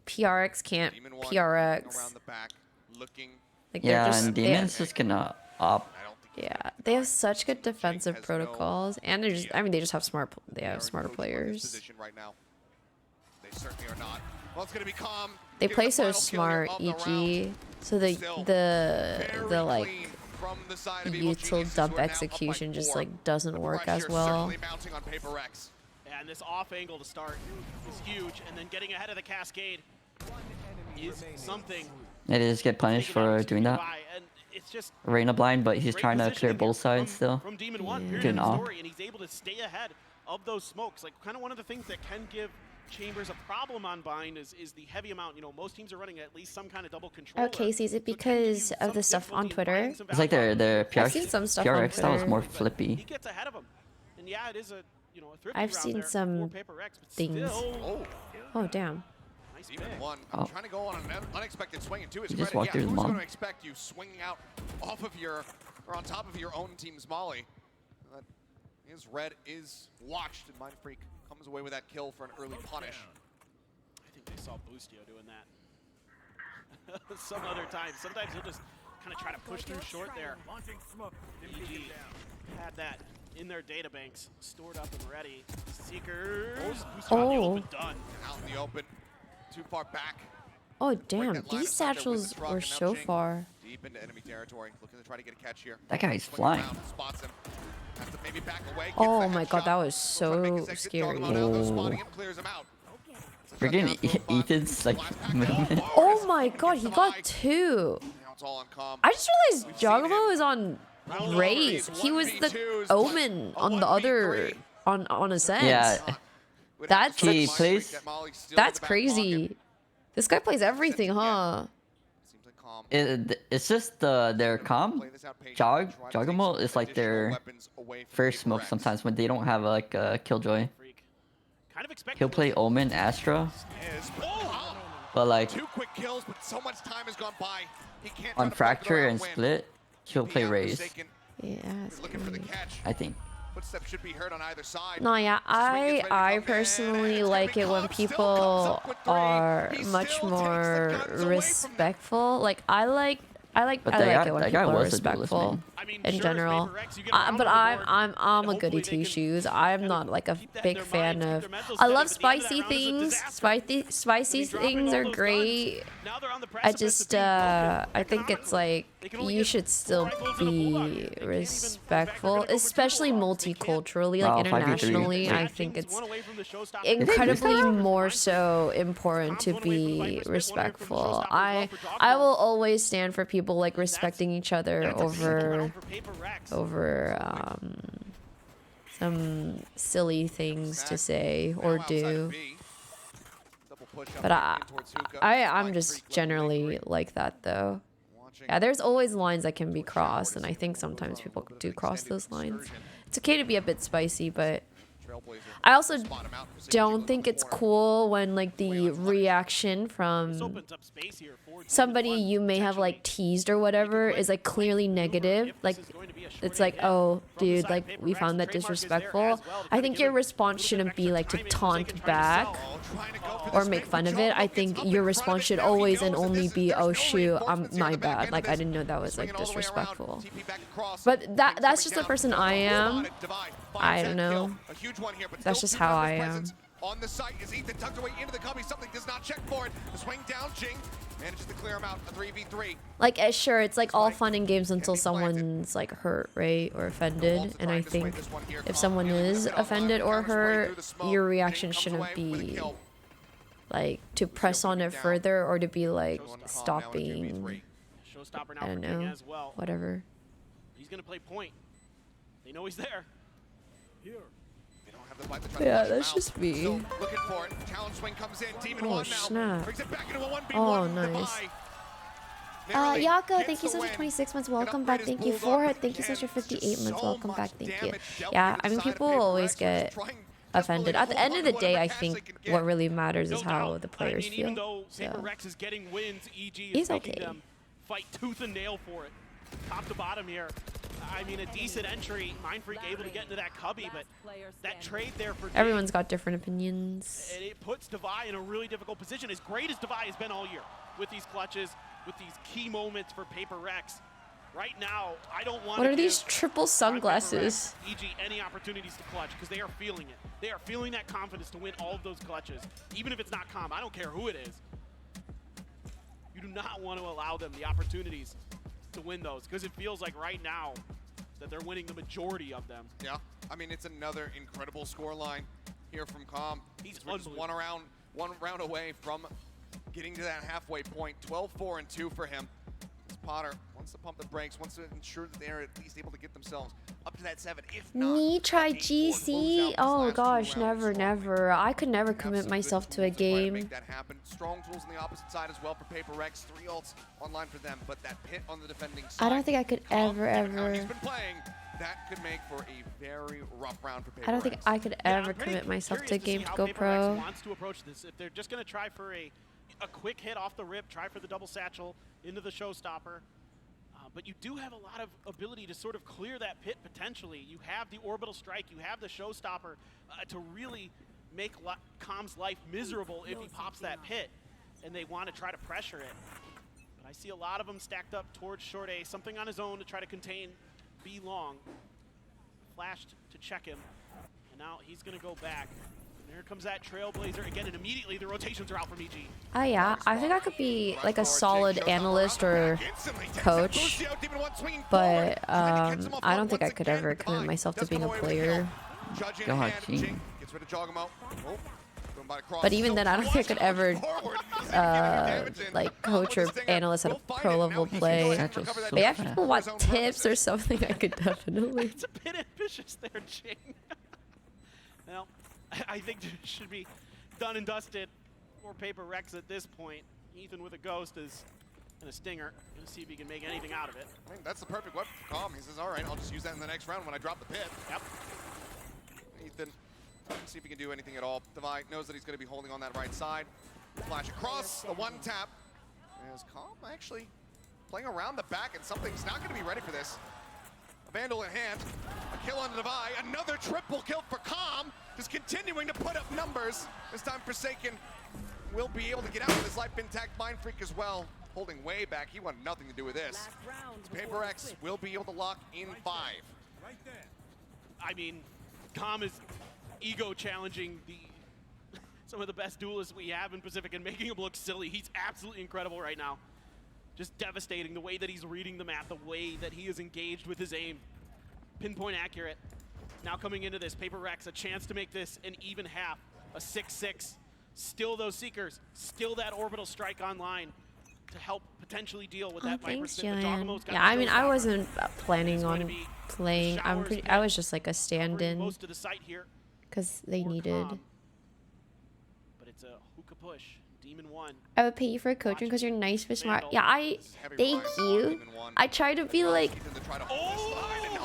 PRX can't PRX. Around the back, looking. Like they're yeah, just, and they- Demon's just gonna up. Yeah, they have such good defensive protocols, and they're just, I mean, they just have they have smarter players. Position right now. They certainly are not. Well, it's gonna be Calm. They Getting play the so final kill smart, of the EG, round. so the like From the side of Evil util Geniuses, dump who are now up by execution just 4. like doesn't work as Pressure well. certainly mounting on PRX. And this off angle to start is huge. And then getting ahead of the cascade is something. They just get punished for doing that. And it's just Reina blind, but he's great trying to clear positioning both sides still. from Demon 1, period Getting of the off. story, and he's able to stay ahead of those smokes. Like, kind of one of the things that can give Chambers a problem on bind is the heavy amount. You know, most teams are running at least some kind of double control. Oh, Casey, is it because of the stuff on Twitter? It's like their PRX, I've seen some stuff on PRX style is Twitter. more He flippy. gets ahead of him. And yeah, it is a, you know, a thrifty I've round seen there some for PRX, but things. still, Oh, damn. nice Demon pick. 1 Oh. trying to go on an unexpected swing, and to his He just credit, walked through who's his going mom. to expect you swinging out off of your, or on top of your own team's molly? His red is watched, and Mind Freak comes away with that kill for an early punish. I think they saw Boostio doing that some other time. Sometimes he'll just kind of try to push through short there. EG had that in their databanks, stored up and ready. Seekers, Boostio out in the open, done. Out in the open, too far back. Oh, damn. These satchels were so far. Deep into enemy territory, looking to try to get a catch here. That guy's Swing flying. around, spots him. Has to maybe back away, gets Oh the my god, headshot. that was Looks like making so exit, scary. Dogamo now, though, spotting him, clears him out. Freaking Ethan's like movement. Oh my god, he got 2. Now it's all on Calm. I just realized Jogamo is on Raze. He was the Omen on the other, on Ascent. Yeah, That's he a- plays. That's crazy. This guy plays everything, huh? It's just their comp. Jogamo is like their first smoke sometimes when they don't have like a Killjoy. He'll play Omen, Astra, but like 2 quick kills, but so much time has gone by. He can't on try to Fracture around and win. Split, he'll play Raze. Yeah. He's looking for the catch. I think. Footsteps should be heard on either side. No, yeah, I personally like it when people are much more respectful. Like I like But it when that guy people are was a duelist, respectful man. in general. But I'm a goody two shoes. I'm not like a big fan of. I love spicy things. Spicy things are great. I just I think it's like you should still be respectful, especially multiculturally, like Wow, 5v3. internationally. I think it's incredibly more so important to be respectful. I will always stand for people like respecting each other over some silly things to say or do. But I'm just generally like that though. Yeah, there's always lines that can be crossed, and I think sometimes people do cross those lines. It's okay to be a bit spicy, but I also don't think it's cool when like the reaction from somebody you may have like teased or whatever is like clearly negative. Like it's like, oh dude, like we found that disrespectful. I think your response shouldn't be like to taunt back or make fun of it. I think your response should always and only be, oh shoot, my bad. Like I didn't know that was like disrespectful. But that's just the person I am. I don't know. That's just how I am. On the site is Ethan tucked away into the cubby. Something does not check for it. The swing down, Jing manages to clear him out. A 3v3. Like, sure, it's like all fun and games until someone's like hurt, right, or offended. And I think if someone is offended or hurt, your reaction shouldn't be like to press on it further or to be like stopping. I don't know, whatever. He's gonna play point. They know he's there. Here. Yeah, that's just me. Looking for it. Talon swing comes in. Demon Oh, one now. snap. Brings it back into a 1v1. Oh, nice. Yako, thank you so much for 26 months. Welcome back. Thank you. Forehead, thank you so much for 58 months. Welcome back. Thank you. Yeah, I mean, people always get offended. At the end of the day, I think what really matters is how the players feel. Even though So. PRX is getting wins, EG is He's making okay. them fight tooth and nail for it. Top to bottom here. I mean, a decent entry. Mindfreak able to get into that cubby, but that trade there for Everyone's got different opinions. and it puts Devi in a really difficult position. As great as Devi has been all year with these clutches, with these key moments for PRX. Right now, I don't want What to are these triple sunglasses? EG any opportunities to clutch because they are feeling it. They are feeling that confidence to win all of those clutches. Even if it's not Calm, I don't care who it is. You do not want to allow them the opportunities to win those because it feels like right now that they're winning the majority of them. Yeah, I mean, it's another incredible scoreline here from Calm. He's just one round away from getting to that halfway point. 12-4-2 for him. This Potter wants to pump the brakes, wants to ensure that they're at least able to get themselves up to that 7. If not, Me try GC? Oh gosh, never. I could never commit myself to a game. make that happen. Strong tools on the opposite side as well for PRX. 3 ults online for them, but that pit on the defending side. I don't think I could ever. He's been playing. That could make for a very rough round for PRX. I don't think I could ever commit myself to a game to go pro. Wants to approach this. If they're just going to try for a quick hit off the rip, try for the double satchel into the showstopper. But you do have a lot of ability to sort of clear that pit potentially. You have the orbital strike, you have the showstopper to really make Calm's life miserable if he pops that pit, and they want to try to pressure it. But I see a lot of them stacked up towards short A, something on his own to try to contain B long. Flashed to check him, and now he's going to go back. And here comes that Trailblazer again, and immediately the rotations are out from EG. Oh yeah, I think I could be like a solid analyst or coach, but I don't think I could ever commit myself to being a player. Go ahead, King. But even then, I don't think I could ever like coach or analyst at a pro level play. But yeah, if people want tips or something, I could definitely. It's a bit ambitious there, Jing. Well, I think it should be done and dusted for PRX at this point. Ethan with a ghost is and a stinger. Gonna see if he can make anything out of it. I mean, that's the perfect weapon for Calm. He says, all right, I'll just use that in the next round when I drop the pit. Yep. Ethan, see if he can do anything at all. Devi knows that he's going to be holding on that right side. Flash across, the one tap. Is Calm actually playing around the back, and something's not going to be ready for this. A Vandal in hand, a kill on Devi, another triple kill for Calm. Just continuing to put up numbers. This time Forsaken will be able to get out with his life intact. Mindfreak as well, holding way back. He wanted nothing to do with this. PRX will be able to lock in 5. Right there. I mean, Calm is ego challenging some of the best duelists we have in Pacific and making him look silly. He's absolutely incredible right now. Just devastating, the way that he's reading the map, the way that he is engaged with his aim. Pinpoint accurate. Now coming into this, PRX, a chance to make this an even half, a 6-6. Still those Seekers, still that orbital strike online to help potentially deal with that Thanks, Viper. Julian. Yeah, I mean, I wasn't planning on playing. I was just like a stand-in most of the site here. because they needed. But it's a hookah push. I would pay you for coaching because you're nice but smart. Yeah, thank you. I try to be like,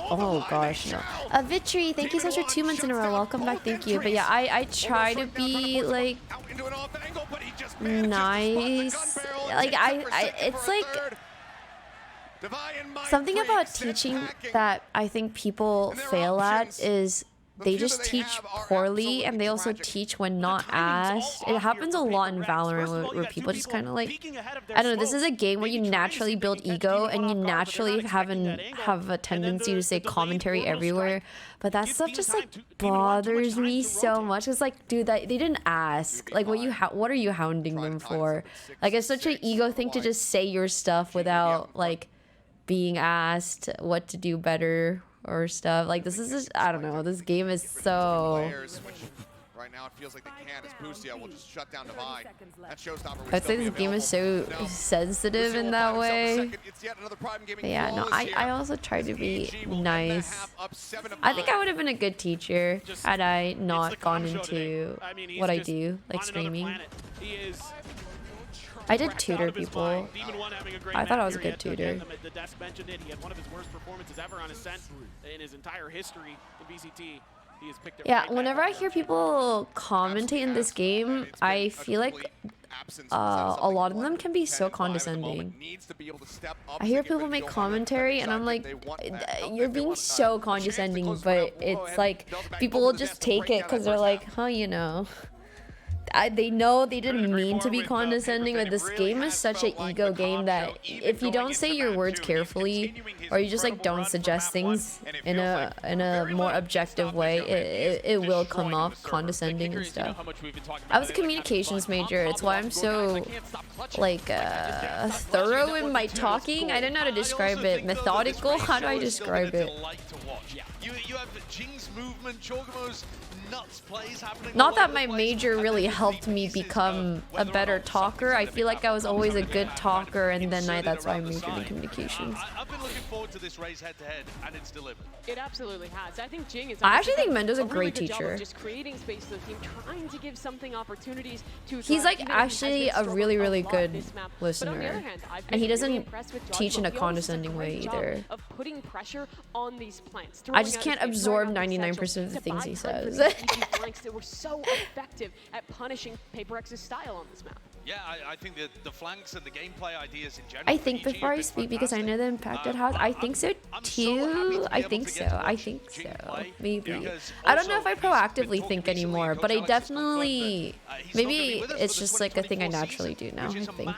oh gosh, no. Vitri, thank you so much for 2 months in a row. Welcome back, thank you. But yeah, I try to be like nice. Like it's like something about teaching that I think people fail at is they just teach poorly, and they also teach when not asked. It happens a lot in Valorant where people just kind of like, I don't know, this is a game where you naturally build ego and you naturally have a tendency to say commentary everywhere, but that stuff just like bothers me so much. It's like, dude, that they didn't ask. Like, what are you hounding them for? Like, it's such an ego thing to just say your stuff without like being asked what to do better or stuff. Like, this is just, I don't know, this game is so... Right now it feels like they can, as Pustia will just shut down Divide. That showstopper. I'd say this game is so sensitive in that way. But yeah, no, I also try to be nice. I think I would have been a good teacher had I not gone into what I do, like streaming. I did tutor people. I thought I was a good tutor. The desk mentioned it. He had one of his worst performances ever on Ascent in his entire history in VCT. He has picked it Yeah, whenever I hear people commentate in this game, I feel like a lot of them can be so condescending. I hear people make commentary and I'm like, you're being so condescending, but it's like people will just take it because they're like, huh, you know. They know they didn't mean to be condescending, but this game is such an ego game that if you don't say your words carefully, or you just like don't suggest things in a more objective way, it will come off condescending and stuff. I was a communications major. It's why I'm so like thorough in my talking. I don't know how to describe it. Methodical. How do I describe it? You have Jing's movement, Chogamo's nuts plays happening. Not that my major really helped me become a better talker. I feel like I was always a good talker, and then that's why I majored in communications. I've been looking forward to this race head-to-head, and it's delivered. It absolutely has. I think Jing is. I actually think Mendo's a great really teacher. Just creating space for the team, trying to give something opportunities to. He's like actually a really good listener, and he doesn't teach in a condescending way either. Of putting pressure on these plants. I just can't absorb 99% of the things he says. Flanks that were so effective at punishing PaperX's style on this map. Yeah, I think the flanks and the gameplay ideas in general. I think before I speak, because I know the impact it has, I think so too. I think so. Maybe. I don't know if I proactively think anymore, but I definitely, maybe it's just like a thing I naturally do now. I think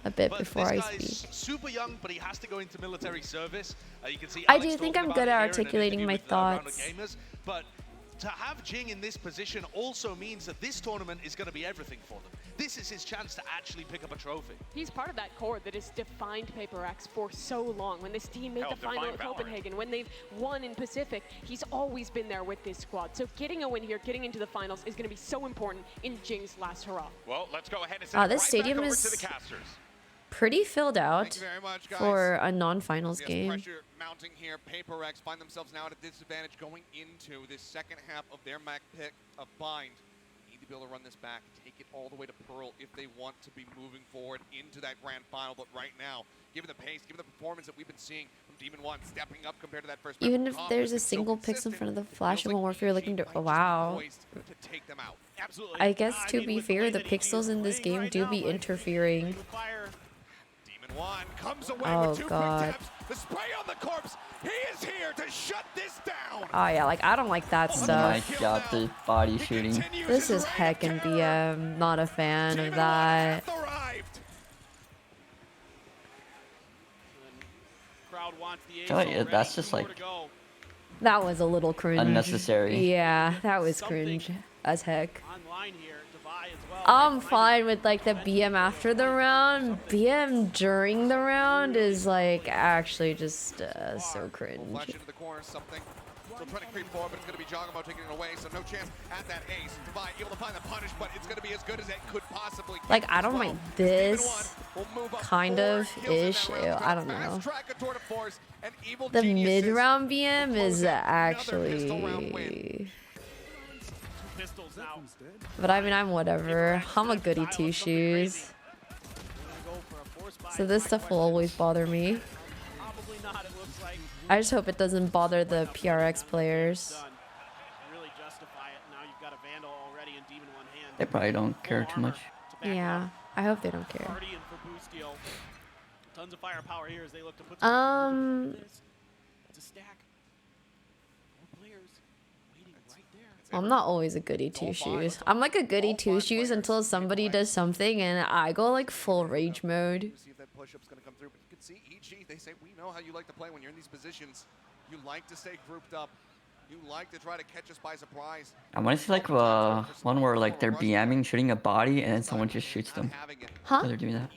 a bit before I speak. Super young, but he has to go into military service. You can see I do think I'm good at articulating my thoughts. But to have Jing in this position also means that this tournament is going to be everything for them. This is his chance to actually pick up a trophy. He's part of that core that has defined PaperX for so long. When this team made the final at Copenhagen, when they've won in Pacific, he's always been there with this squad. So getting a win here, getting into the finals is going to be so important in Jing's last hurrah. Well, let's go ahead and send this stadium is pretty filled out for a non-finals game. Pressure mounting here. PaperX find themselves now at a disadvantage going into this second half of their map pick of Bind. Need to be able to run this back, take it all the way to Pearl if they want to be moving forward into that grand final. But right now, given the pace, given the performance that we've been seeing from Demon 1 stepping up compared to that first even if there's a single pixel in front of the flash, it won't work if you're looking to. Wow. I guess to be fair, the pixels in this game do be interfering. Oh god. The spray on the corpse. He is here to shut this down. Oh yeah, like I don't like that stuff. Oh my god, the body shooting. This is heckin' BM. Not a fan of that. That's just like that was a little cringe. Unnecessary. Yeah, that was cringe as heck. I'm fine with like the BM after the round. BM during the round is like actually just so cringe. Still trying to creep forward, but it's going to be Jogamo taking it away, so no chance at that ace. Divide able to find the punish, but it's going to be as good as it could possibly. Like I don't mind this kind of ish. I don't know. The mid round BM is actually pistols now. But I mean, I'm whatever. I'm a goody two shoes. So this stuff will always bother me. Probably not, it looks like. I just hope it doesn't bother the PRX players. Really justify it. Now you've got a Vandal already and Demon in one hand. They probably don't care too much. Yeah, I hope they don't care. Partying for Boostio. Tons of firepower here as they look to put it's a stack. More players waiting right there. I'm not always a goody two shoes. I'm like a goody two shoes until somebody does something and I go like full rage mode. See if that push-up's gonna come through, but you can see EG, they say, we know how you like to play when you're in these positions. You like to stay grouped up. You like to try to catch us by surprise. I want to see like one where like they're BMing, shooting a body, and then someone just shoots them. Huh? They're doing that.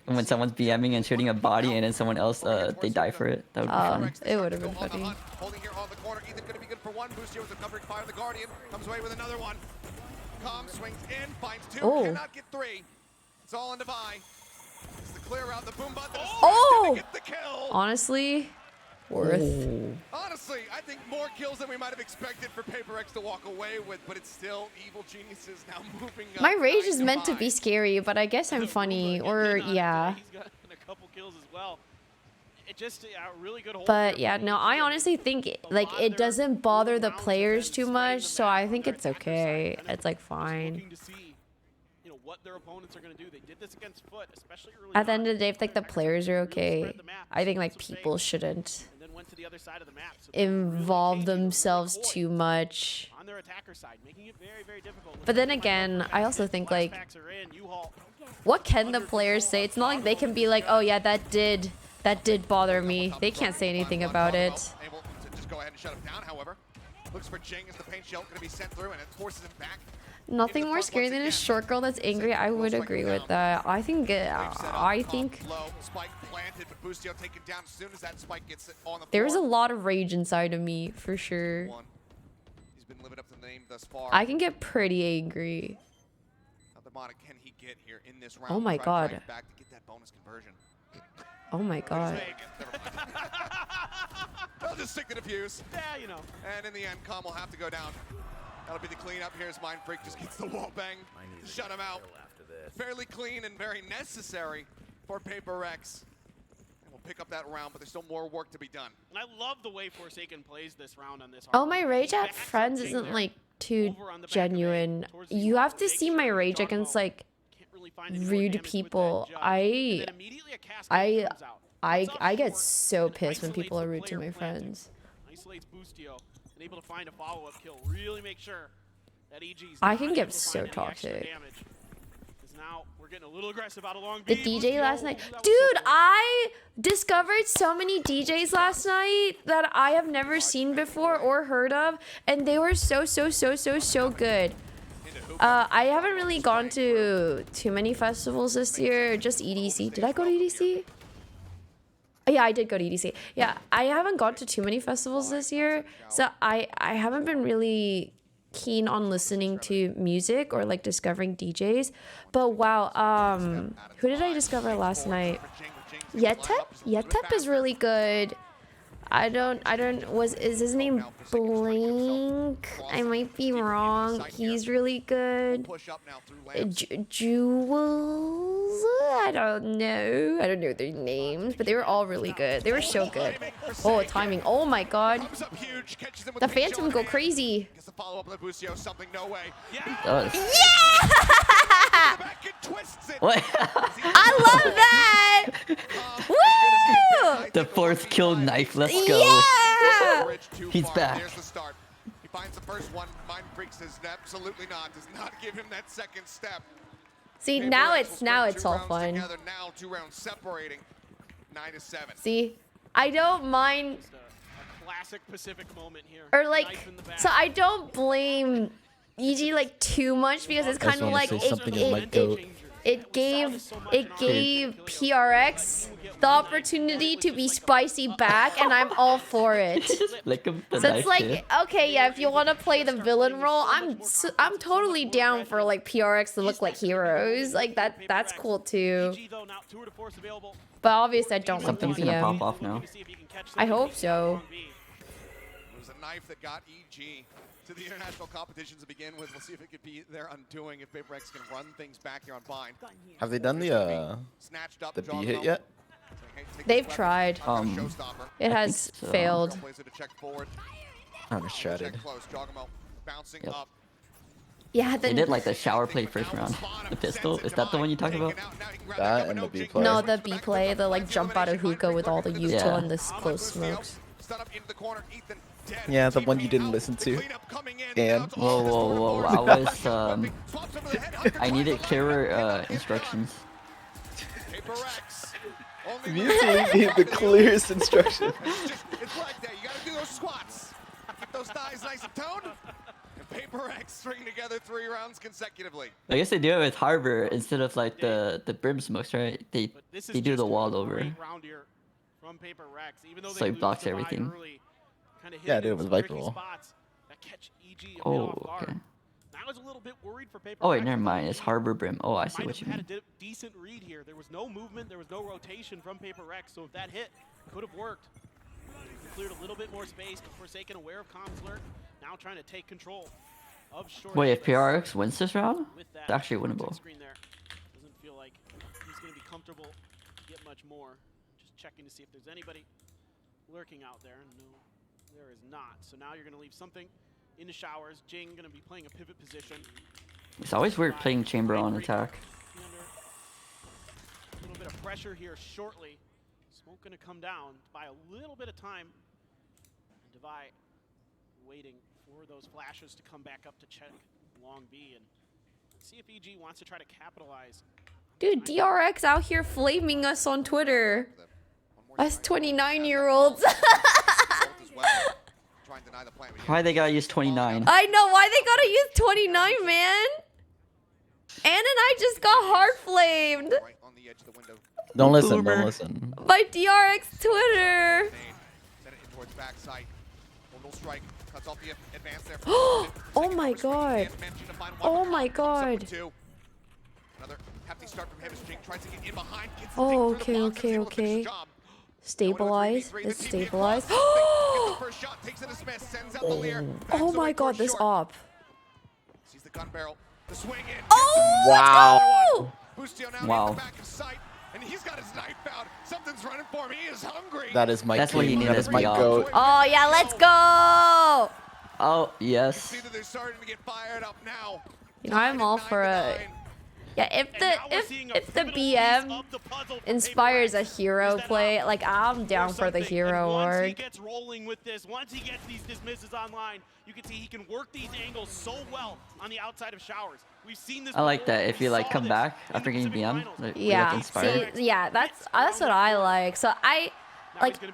When someone's BMing and shooting a body, and then someone else they die for it. That would be fun. It would have been funny. Holding here on the corner, Ethan gonna be good for one. Boostio with the covering fire. The Guardian comes away with another one. Com swings in, finds two, cannot get three. It's all on Devi. It's the clear out, the boom button. Oh! Get the kill. Honestly, worth. Honestly, I think more kills than we might have expected for PRX to walk away with, but it's still Evil Geniuses now moving up. My rage is meant to be scary, but I guess I'm funny, or yeah. He's gotten a couple kills as well. It just really good hold. But yeah, no, I honestly think like it doesn't bother the players too much, so I think it's okay. It's like fine. What their opponents are going to do. They did this against Foot, especially early At the end of the day, if like the players are okay, I think like people shouldn't involve themselves too much. On their attacker side, making it very, very difficult. But then again, I also think like, what can the players say? It's not like they can be like, oh yeah, that did bother me. They can't say anything about it. Able to just go ahead and shut him down, however. Looks for Jing as the paint shell going to be sent through, and it forces him back. Nothing more scary than a short girl that's angry. I would agree with that. I think there's a lot of rage inside of me for sure. I can get pretty angry. Oh my god. Oh my god. They'll just stick to defuse. Yeah, you know. And in the end, Com will have to go down. That'll be the cleanup. Here's Mind Freak, just gets the wall bang. Shut him out. Fairly clean and very necessary for PRX. And we'll pick up that round, but there's still more work to be done. And I love the way Forsaken plays this round on this. Oh, my rage at friends isn't like too genuine. You have to see my rage against like rude people. I get so pissed when people are rude to my friends. Isolates Boostio and able to find a follow-up kill. Really make sure that EG's I can get so toxic. Now we're getting a little aggressive out along the DJ last night. Dude, I discovered so many DJs last night that I have never seen before or heard of, and they were so good. I haven't really gone to too many festivals this year, just EDC. Did I go to EDC? Yeah, I did go to EDC. Yeah, I haven't gone to too many festivals this year, so I haven't been really keen on listening to music or like discovering DJs. But wow, who did I discover last night? Yetep is really good. Is his name Blink? I might be wrong. He's really good. Jewels? I don't know their names, but they were all really good. They were so good. Oh, timing. Oh my god. The Phantom go crazy. Yeah! What? I love that! Woo! The fourth kill knife, let's go. Yeah! He's back. He finds the first one. Mind Freak says absolutely not. Does not give him that second step. See, now it's all fun. Now 2 rounds separating. 9-7. See, I don't mind. A classic Pacific moment here. Or like, so I don't blame EG like too much because it's kind of like it gave PRX the opportunity to be spicy back, and I'm all for it. So it's like, okay, yeah, if you want to play the villain role, I'm totally down for like PRX to look like heroes. Like that's cool too. But obviously, I don't want the Something's gonna BM. pop off now. I hope so. knife that got EG to the international competitions to begin with. We'll see if it could be their undoing if PRX can run things back here on Bind. Have they done the B hit yet? They've tried. It has failed. I'm excited. Bouncing up. Yeah, they did like the shower play first round. The pistol, is that the one you talk about? That and the B play. No, the B play, the like jump out of hookah with all the util and the close smokes. Yeah, the one you didn't listen to. And whoa! I was I needed clearer instructions. Mutually gave the clearest instructions. It's like that. You gotta do those squats. Keep those thighs nice and toned. And PRX string together 3 rounds consecutively. I guess they do it with Harbor instead of like the brim smokes, right? They do the wall over. So it blocks everything. Yeah, I did it with Viper Wall. Oh, okay. Oh wait, never mind. It's Harbor Brim. Oh, I see what you mean. Decent read here. There was no movement. There was no rotation from PRX. So if that hit, could have worked. Cleared a little bit more space. Forsaken aware of Com's lurk. Now trying to take control of short. Wait, if PRX wins this round, it's actually winnable. Screen there. Doesn't feel like he's going to be comfortable to get much more. Just checking to see if there's anybody lurking out there. No, there is not. So now you're going to leave something in the showers. Jing going to be playing a pivot position. It's always weird playing chamber on attack. A little bit of pressure here shortly. Smoke going to come down by a little bit of time. And Devi waiting for those flashes to come back up to check long B and see if EG wants to try to capitalize. Dude, DRX out here flaming us on Twitter. Us 29-year-olds. Why they gotta use 29? I know, why they gotta use 29, man? Ann and I just got hard flamed. Don't listen, don't listen. By DRX Twitter. Oh my god. Oh my god. Oh, okay. Stabilize. It's stabilized. Oh my god, this op. Oh! Wow. Wow. And he's got his knife out. Something's running for him. He is hungry. That is my That's what he king. needed. That is my goat. Oh yeah, let's go! Oh yes. See that they're starting to get fired up now. You know, I'm all for a... Yeah, if the BM inspires a hero play, like I'm down for the hero once he org. gets rolling with this, once he gets these dismisses online, you can see he can work these angles so well on the outside of showers. We've seen this. I like that. If you like come back after getting BM, Yeah, see, yeah, that's what I like. So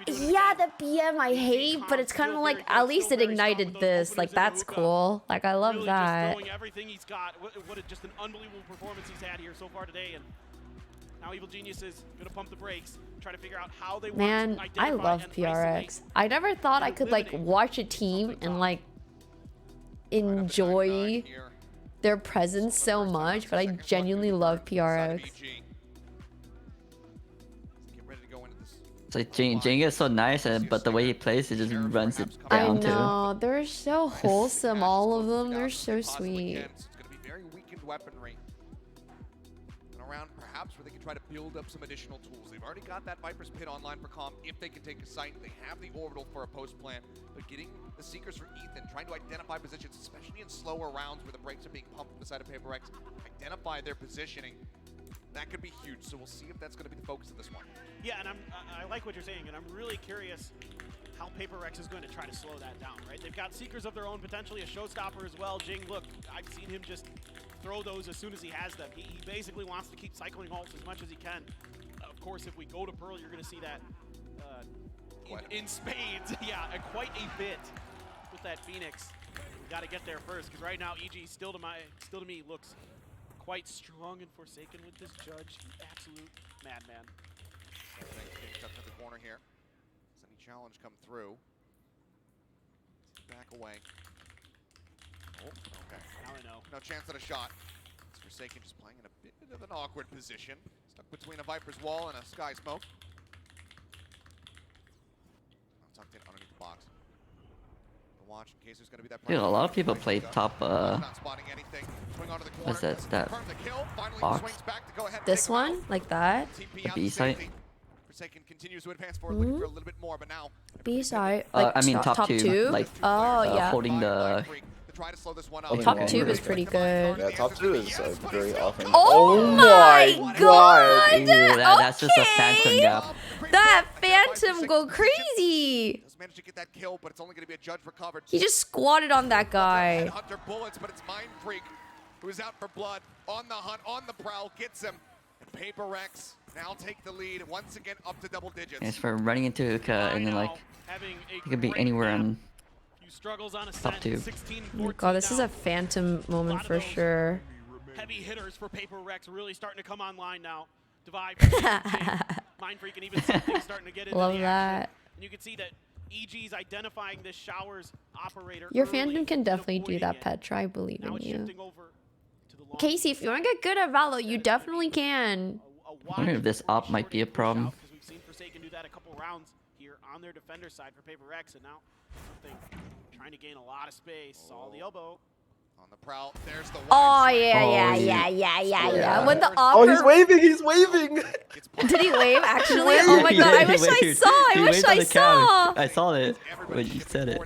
yeah, the BM I hate, but it's kind of like at least it ignited this. Like that's cool. Like I love that. Throwing everything he's got. What just an unbelievable performance he's had here so far today. And now Evil Genius is gonna pump the brakes, try to figure out how they Man, want to I love PRX. I never thought I could like watch a team and like enjoy their presence so much, but I genuinely love PRX. It's like Jing is so nice, but the way he plays, it just runs it down too. I know, they're so wholesome, all of them. They're so sweet. It's going to be very weakened weaponry. And around perhaps where they can try to build up some additional tools. They've already got that Viper's Pit online for Com if they can take a site. They have the orbital for a post plant, but getting the Seekers for Ethan, trying to identify positions, especially in slower rounds where the brakes are being pumped beside of PRX, identify their positioning. That could be huge, so we'll see if that's going to be the focus of this one. Yeah, and I like what you're saying, and I'm really curious how PRX is going to try to slow that down, right? They've got Seekers of their own, potentially a showstopper as well. Jing, look, I've seen him just throw those as soon as he has them. He basically wants to keep cycling ults as much as he can. Of course, if we go to Pearl, you're going to see that in spades. Yeah, quite a bit with that Phoenix. We got to get there first, because right now EG still to me looks quite strong and Forsaken with this judge. Absolute madman. Cut to the corner here. Does any challenge come through? Back away. Oh, okay. Now I know. No chance at a shot. It's Forsaken just playing in a bit of an awkward position. Stuck between a Viper's wall and a Sky Smoke. Tucked in underneath the box. Dude, a lot of people play top. What's that? That box? This one, like that. The B site. B side. Like I mean top two. Like yeah. holding the. Top tube is pretty good. Yeah, top 2 is very often. Oh my god! Ooh, that's just a phantom gap. That phantom go crazy! Managed to get that kill, but it's only going to be a judge recovered. He just squatted on that guy. Hunter bullets, but it's Mind Freak who's out for blood, on the hunt, on the prowl, gets him. And PRX now take the lead once again up to double digits. It's for running into Hookah and then like he could be anywhere on top 2. Oh god, this is a phantom moment for sure. Heavy hitters for PRX really starting to come online now. Divide, Mind Freak, and even something starting to get into Love the that. action. And you can see that EG's identifying this Showers operator. Your phantom can definitely do that, Petra. I believe in you. Casey, if you want to get good at Valo, you definitely can. I wonder if this op might be a problem. We've seen Forsaken do that a couple rounds here on their defender side for PRX, and now something trying to gain a lot of space. Saw the elbow. On the prowl, there's the Oh yeah. When the Oh, offer... he's waving. He's waving. Did he wave actually? Oh my god, I wish I saw. I wish I saw. I saw it when you said it.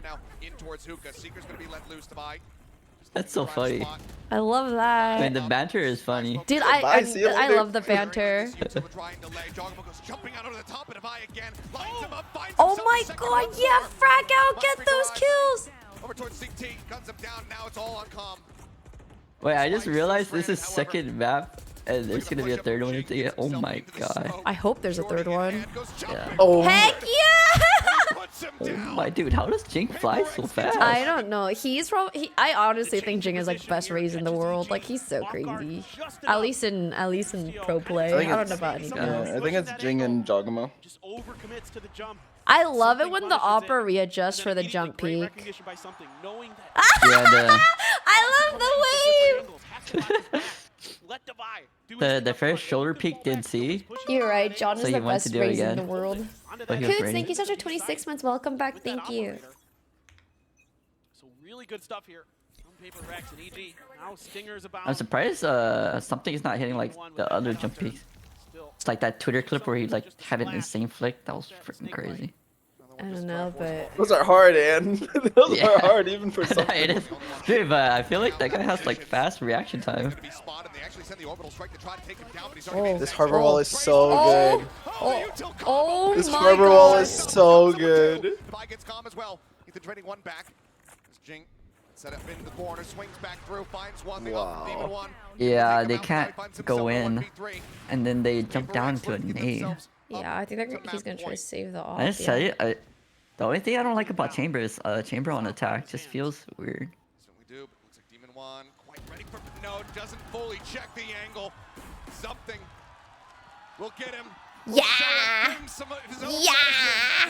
That's so funny. I love that. I mean, the banter is funny. Dude, I love the banter. Oh my god, yeah, frag out, get those kills. Over towards CT, guns him down. Now it's all on calm. Wait, I just realized this is second map, and there's gonna be a third one. Oh my god. I hope there's a third one. Yeah. Oh. Heck yeah! Oh my dude, how does Jing fly so fast? I don't know. He's probably. I honestly think Jing is like the best raise in the world. Like he's so crazy. At least in pro play. I don't know about any guys. Yeah, I think it's Jing and Jogamo. Just overcommits to the jump. I love it when the opera readjusts for the jump peak. Yeah, I love the wave! the first shoulder peak did see. You're right, John is So the he wanted best to do it raise in again. the world. But he was Coots, ready. thank you so much for 26 months. Welcome back, thank you. So really good stuff here from PRX and EG. Now Stingers about. I'm surprised something is not hitting like the other jump peaks. It's like that Twitter clip where he like had an insane flick. That was freaking crazy. I don't know, but Those are hard, Ann. Those are hard, even for some. It is. Dude, but I feel like that guy has like fast reaction time. This harbor wall is so good. Oh This my harbor god. wall is so good. Gets calm as well. Ethan trading one back. Jing set up in the corner, swings back through, finds one. Wow. Yeah, they can't go in, and then they jump down to a nade. Yeah, I think he's gonna try to save the off. I just tell you, the only thing I don't like about Chamber is Chamber on attack just feels weird. Certainly do. But looks like Demon One quite ready for no, doesn't fully check the angle. Something will get him. Yeah. Yeah.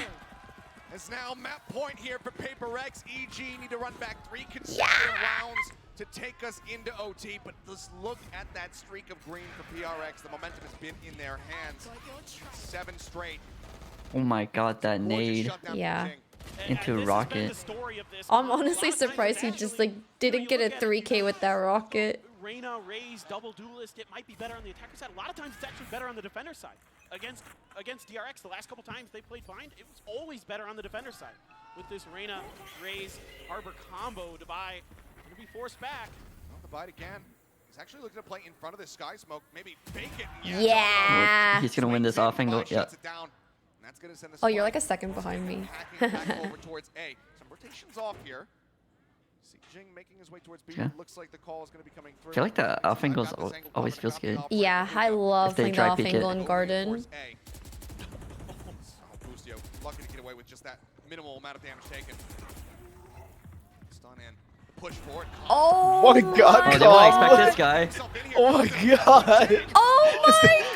It's now map point here for PRX. EG need to run back 3 consecutive rounds to take us into OT, but let's look at that streak of green for PRX. The momentum has been in their hands. 7 straight. Oh my god, that nade. Yeah. Into Rocket. I'm honestly surprised he just like didn't get a 3K with that rocket. Reyna, Raze, double duelist, it might be better on the attacker side. A lot of times it's actually better on the defender side. Against DRX, the last couple times they played fine, it was always better on the defender side. With this Reyna, Raze, Harbor combo, Dubai gonna be forced back. Well, Dubai again. He's actually looking to play in front of this Sky Smoke, maybe fake it. Yeah. He's gonna win this off angle. Yeah. Oh, you're like a second behind me. Back over towards A. Some rotations off here. See Jing making his way towards B. Yeah. Looks like the call is going to be coming through. I feel like the off angles always feels good. Yeah, I love If they playing the try off peek angle it. in Garden. Boostio lucky to get away with just that minimal amount of damage taken. Stun in. Push forward. Oh my god, Oh, they don't expect this guy. Oh my god. Oh my god!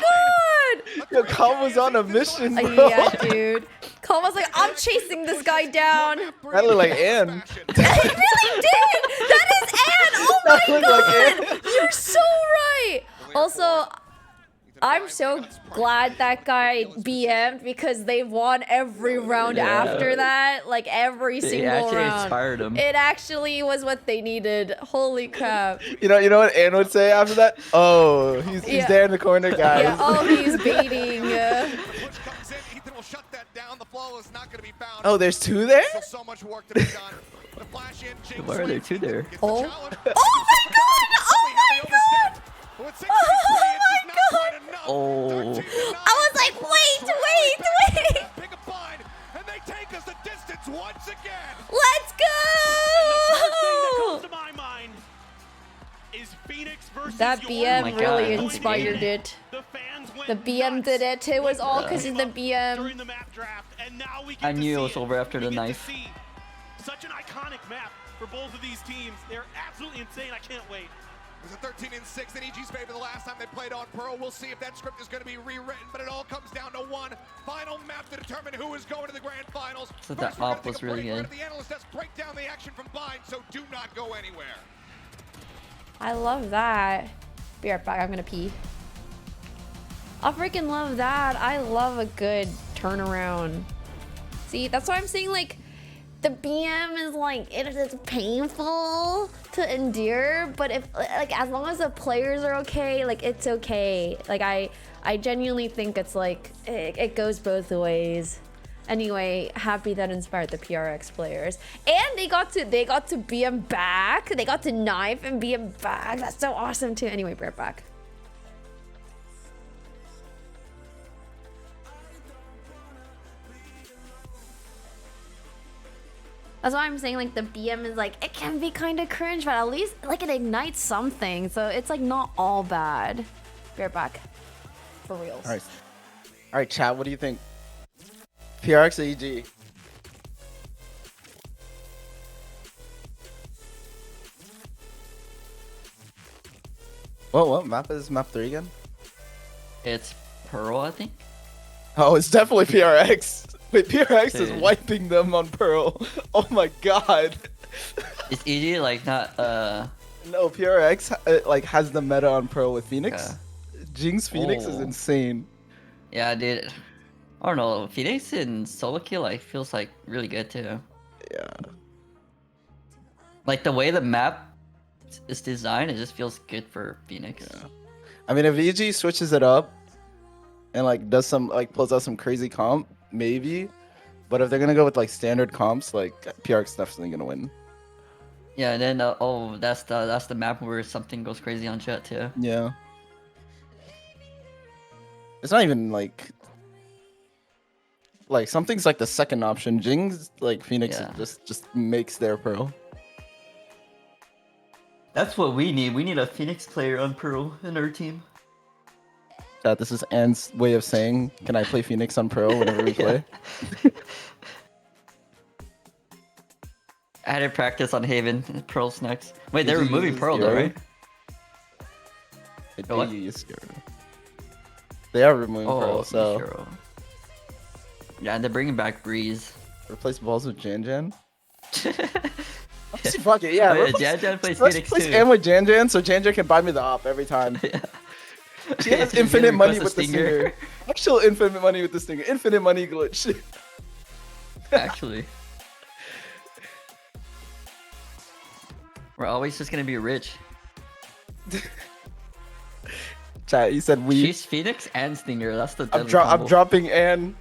Yo, Calm was on a mission, bro. Yeah, dude. Calm was like, I'm chasing this guy down. That looked like Ann. It really did! That is Ann! Oh my That looked like god! You're so right! Also, I'm so glad that guy BM'd because they won every round after that. Like every single actually round. inspired him. It actually was what they needed. Holy crap. You know what Ann would say after that? Oh, he's there in the corner, guys. Yeah, oh, he's baiting. Oh, there's two there? So much work to be done. The flash in, Jinx Why are there two there? Oh. Oh my god! Oh my god! Oh my god! Oh. I was like, wait! Pick a bind, and they take us the distance once again. Let's go! To my mind is Phoenix versus That BM Oh really God. inspired it. The BM did it. It was all because of the BM. I knew it was over after the knife. Such an iconic map for both of these teams. They're absolutely insane. I can't wait. It was a 13-6 in EG's favor the last time they played on Pearl. We'll see if that script is going to be rewritten, but it all comes down to one final map to determine who is going to the grand finals. So that op was really good. The analyst does break down the action from Bind, so do not go anywhere. I love that. Be right back. I'm gonna pee. I freaking love that. I love a good turnaround. See, that's why I'm saying like the BM is like it's painful to endure, but if like as long as the players are okay, like it's okay. Like I genuinely think it's like it goes both ways. Anyway, happy that inspired the PRX players, and they got to BM back. They got to knife and BM back. That's so awesome too. Anyway, be right back. That's why I'm saying like the BM is like it can be kind of cringe, but at least like it ignites something, so it's like not all bad. Be right back. For reals. All right, chat. What do you think? PRX or EG? What map is map 3 again? It's Pearl, I think. Oh, it's definitely PRX. Wait, PRX is Dude. wiping them on Pearl. Oh my god. Is EG like not No, PRX like has the meta on Pearl with Phoenix. Jinx Phoenix is Oh. insane. Yeah, dude. I don't know. Phoenix in solo kill like feels like really good too. Yeah. Like the way the map is designed, it just feels good for Phoenix. Yeah. I mean, if EG switches it up and like does some like pulls out some crazy comp, maybe. But if they're gonna go with like standard comps, like PRX is definitely gonna win. Yeah, and then oh, that's the map where something goes crazy on Jet too. Yeah. It's not even like something's like the second option. Jing's like Phoenix just makes their Pearl. That's what we need. We need a Phoenix player on Pearl in our team. Chat, this is Ann's way of saying, can I play Phoenix on Pearl whenever we play? I had to practice on Haven. Pearl's next. Wait, they're removing Pearl though, right? What? They are removing Pearl, so... Hero. Yeah, and they're bringing back Breeze. Replace balls with Jan. Fuck it, yeah. Oh, yeah, Jan plays let's Phoenix replace too. Ann with Jan so Jan can buy me the op every time. She has infinite money with the stinger. Actual infinite money with the stinger. Infinite money glitch. Actually. We're always just gonna be rich. Chat, you said we. She's Phoenix and Stinger. That's the. I'm dropping Ann,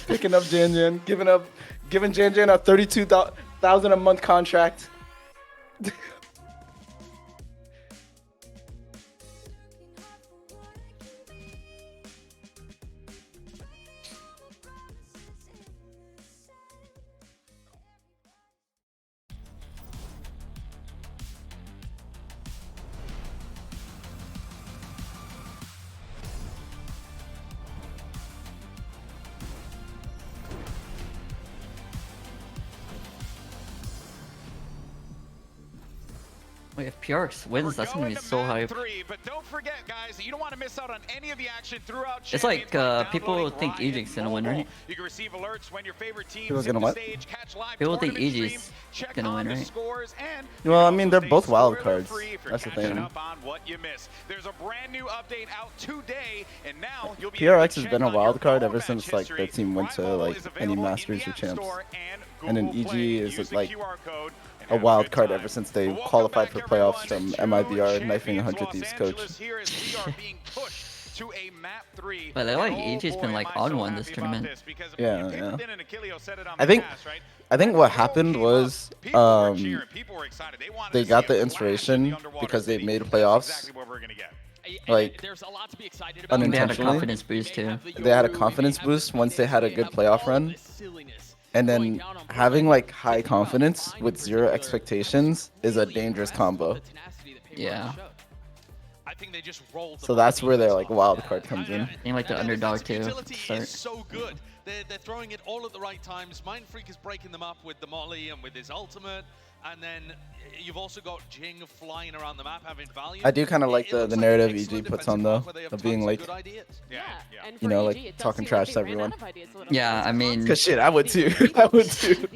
picking up Jan, giving Jan a 32,000 a month contract. Wait, if PRX wins, that's gonna be so hype. But don't forget, guys, you don't want to miss out on any of the action throughout. It's like people think EG's gonna win, right? You can receive alerts when your favorite team People's gonna what? People think EG's gonna win, right? Well, I mean, they're both wild cards. for That's the catching thing. up on what you missed. There's a brand new update out today, and now you'll be PRX has been a wild card ever since like their team went to like any Masters or Champs, and then EG is like a wild card ever since they qualified for playoffs from MIBR knifing 100 Thieves coach. But I like EG's been like on one this tournament. Yeah, yeah. I think what happened was they got the inspiration because they made playoffs. Like there's a lot to be excited about. They had a unintentionally. confidence boost too. They had a confidence boost once they had a good playoff run. And then having like high confidence with zero expectations is a dangerous combo. Yeah. I think they just rolled. So that's where their like wild card comes in. And like the underdog too. Utility Start. is so good. They're throwing it all at the right times. Mind Freak is breaking them up with the molly and with his ultimate. And then you've also got Jing flying around the map having value. I do kind of like the narrative EG puts on though, of being like, you know, like talking trash to everyone. Yeah, I mean. Cause shit, I would too. I would too.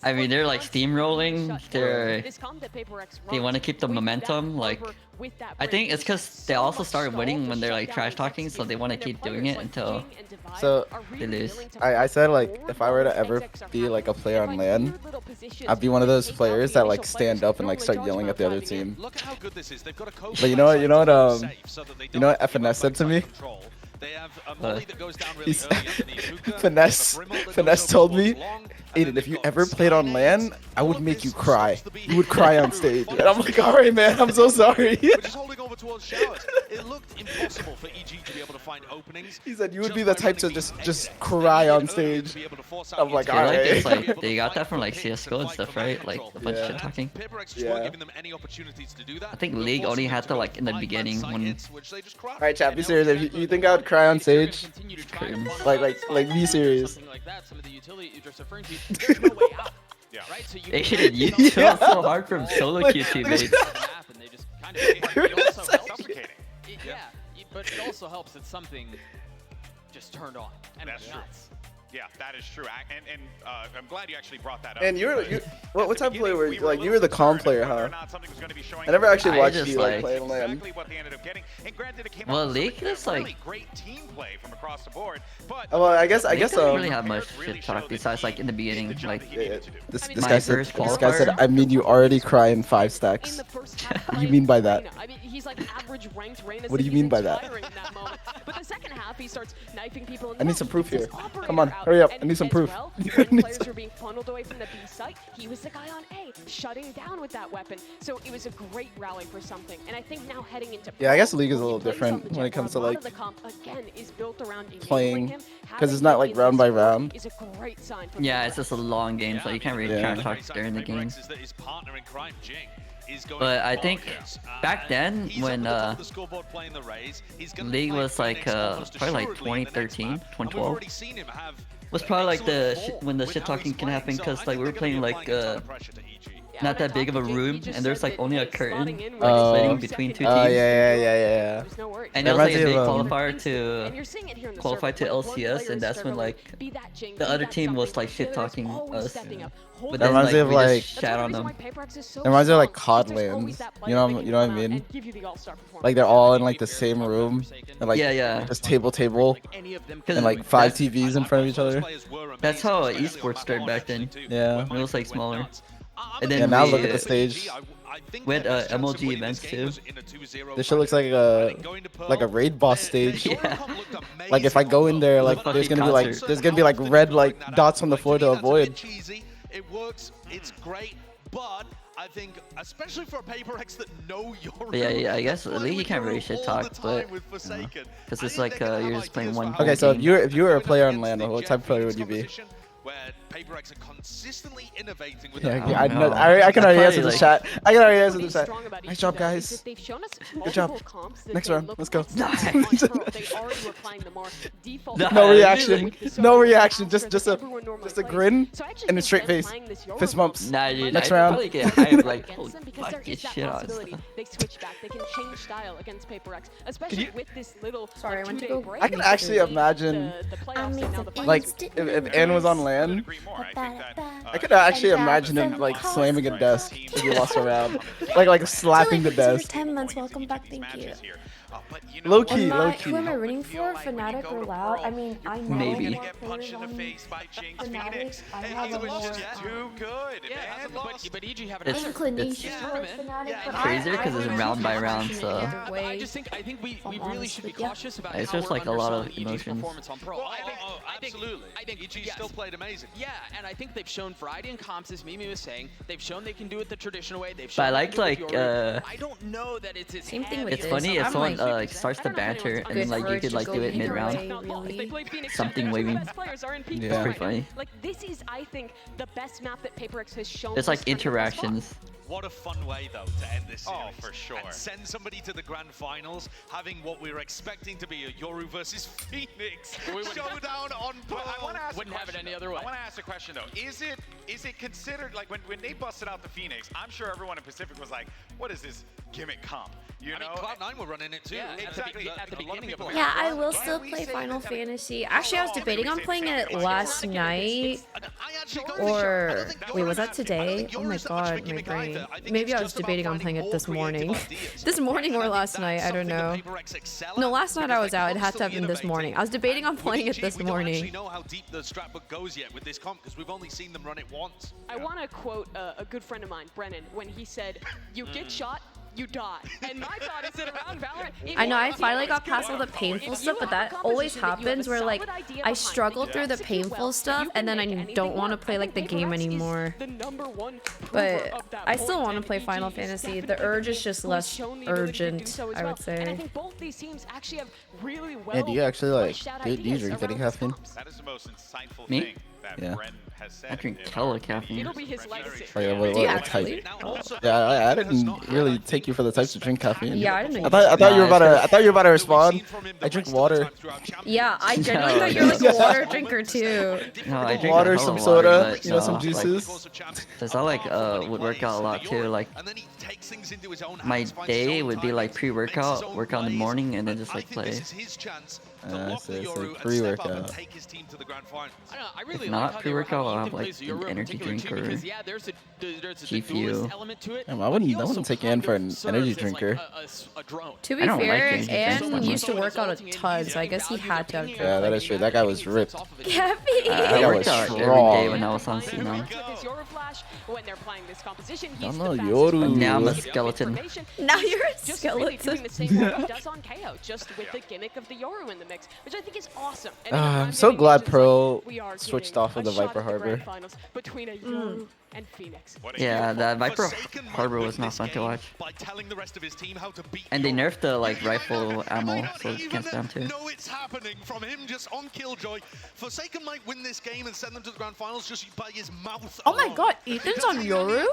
I mean, they're like steamrolling. They want to keep the momentum. Like, I think it's because they also started winning when they're like trash talking, so they want to keep doing it until they lose. I said like if I were to ever be like a player on LAN, I'd be one of those players that like stand up and like start yelling at the other team. But you know what? You know what? You know what FNS said to me? Finesse told me, Aiden, if you ever played on LAN, I would make you cry. You would cry on stage. And I'm like, all right, man, I'm so sorry. It looked impossible for EG to be able to find openings. He said you would be the type to just cry on stage. I'm like, all I feel like right. it's like they got that from like CS:GO and stuff, right? Like a bunch of shit talking. Yeah. I think League only had to like in the beginning when. All right, chat, be serious. If you think I would cry on stage, like be serious. Aiden, you chill so hard from solo queue teammates. But it also helps that something just turned on. And That's true. nuts. Yeah, that is true. And I'm glad you actually brought that up. And what type of player were you? Like you were the calm player, huh? I never actually watched you like play on LAN. Well, League is like. Well, I guess don't really have much shit talk besides like in the beginning, like this my guy first said, I mean, you already cry in 5 stacks. What do you mean by that? I mean, he's like average ranked Reina. What do you mean by that? But the second half, he starts knifing people. I need some proof here. Come on, hurry up. I need some proof. When players were being funneled away from the B site, he was the guy on A, shutting down with that weapon. So it was a great rally for something. And I think now heading into Yeah, I guess League is a little different when it comes to like playing, because it's not like round by round. Yeah, it's just a long game, so you can't really try to talk during the game. But I think back then when League was like probably like 2013, 2012 was probably like when the shit talking can happen, because like we were playing like not that big of a room, and there's like only a curtain splitting between two teams. Yeah. And it was like a big qualifier to qualify to LCS, and that's when like the other team was like shit talking us. But That then reminds me like of we like just shat on them. That reminds me of like COD lands. You know what I mean? Like they're all in like the same room, and like just table, and like 5 TVs in front of each other. That's how esports started back then. Yeah. It was like smaller. And then now look at the stage. We had MLG events too. This shit looks like a raid boss stage. Like if I go in there, like there's gonna be like red like dots on the floor to avoid. It works. It's great, but I think, especially for a PaperX that know your Yeah, I guess League you can't really shit talk, but because it's like you're just playing one. Okay, so if you were a player on LAN, what type of player would you be? Where PaperX are consistently innovating with I can already answer the chat. I can already answer the chat. Nice job, guys. Good job. Next round, let's go. No reaction. No reaction. Just a grin and a straight face. Fist bumps. Nah, dude. Next I round. probably get hyped like, holy fuck, get shit on. They switch back. They can change style against PaperX, especially with this little two-day break. I can actually imagine, like, if Ann was on LAN anymore. I think that I could actually imagine him like slamming a desk if you lost a round, like slapping the desk. 10 months. Welcome back. Thank you. Low key, low Who am I key. rooting for? Fnatic or Loud? I mean, I know Maybe. more players on Fnatic. I have a more too good. Yeah, but EG have It's- another inclination it's towards Fnatic. But crazier because it's round by round, so I just think we really should be cautious about it's how just we're like a lot of underselling EG's emotions. performance on Pro. Absolutely. I think EG yes. still played amazing. Yeah, and I think they've shown variety in comps, as Mimi was saying. They've shown they can do it the traditional way. They've shown But I they liked can do it like with Yoru. I don't know that it's as Same thing with it's this. funny if I'm someone like, starts to banter and then like you could like do it mid round. Something waving. It's pretty funny. Like this is, I think, the best map that PRX has shown. It's like this tournament thus far. interactions. What a fun way, though, to end this series. Oh, for sure. And send somebody to the grand finals, having what we were expecting to be a Yoru versus Phoenix showdown on Pearl. I want to ask Wouldn't have it any other way. I want to ask a question though. Is it considered like when they busted out the Phoenix? I'm sure everyone in Pacific was like, "What is this gimmick comp?" You know, Cloud9 were running it too. Yeah, exactly. At the beginning of it. Yeah, I will still play Final Fantasy. Actually, I was debating on playing it last night. Or wait, was that today? Oh my god, my brain. Maybe I was debating on playing it this morning. This morning or last night, I don't know. No, last night I was out. It had to have been this morning. I was debating on playing it this We don't actually morning. know how deep the strat book goes yet with this comp because we've only seen them run it once. I want to quote a good friend of mine, Brennan, when he said, "You get shot, you die." And my thought is that around Valorant, if I know you I have finally a got past all the if painful you stuff, but have a that always composition that you have happens a where like solid idea I behind, struggle but through the execute well, painful stuff you and then can I make don't anything want to work. play I like the think game PRX is anymore. the #1 But of that I still point, want to and play EG Final has Fantasy. definitely The urge been is just who has less shown the ability to do urgent, so as I well. would And I say. think both these teams actually have really well Yeah, do you actually like fleshed out do you ideas drink any around these caffeine? comps. That is the most insightful Me? thing that Yeah. Bren has said. I drink in hella our caffeine. It'll be his legacy. Oh, yeah, Do you what actually? type? Yeah, I didn't really take you for the types to drink caffeine. Yeah, I didn't know. I thought you were about to respond. I drink water. Yeah, I genuinely No, thought you were like a water drinker too. No, I drink Water, a hella some water, soda, but you know, some no, juices. Cause I like would work out a lot too. Like my day would be like pre-workout, work out in the morning, and then just like play. I see, pre-workout. I really If like not how pre-workout, I'll Ethan have like plays Yoru an in energy particular drink too, or because yeah, there's a GPU. duelist element to it. I wouldn't take Ann for an energy drinker. A drone. To be I don't like fair, energy drinks that Ann much. used to work out a ton, so I guess he had to have Yeah, drank. that is true. That guy was ripped. Caffeine. I That worked was out every strong. day when I was on Cena. With his Yoru flash, when they're playing this composition, he's No, the fastest Yoru. player. Now I'm a He's skeleton. information. Now you're a Just really doing the same skeleton. what he does on KO, just with the gimmick of the Yoru in the mix, which I think is awesome. And I'm so glad Pearl switched off of the Viper Viper Harbor. Between a Yoru and Phoenix. Yeah, that Viper Harbor was not fun to watch. And they nerfed the like rifle ammo, so you can't spam too. No, it's happening from him just on Killjoy. Forsaken might win this game and send them to the grand finals just by his mouth. Oh my god, Ethan's on Yoru?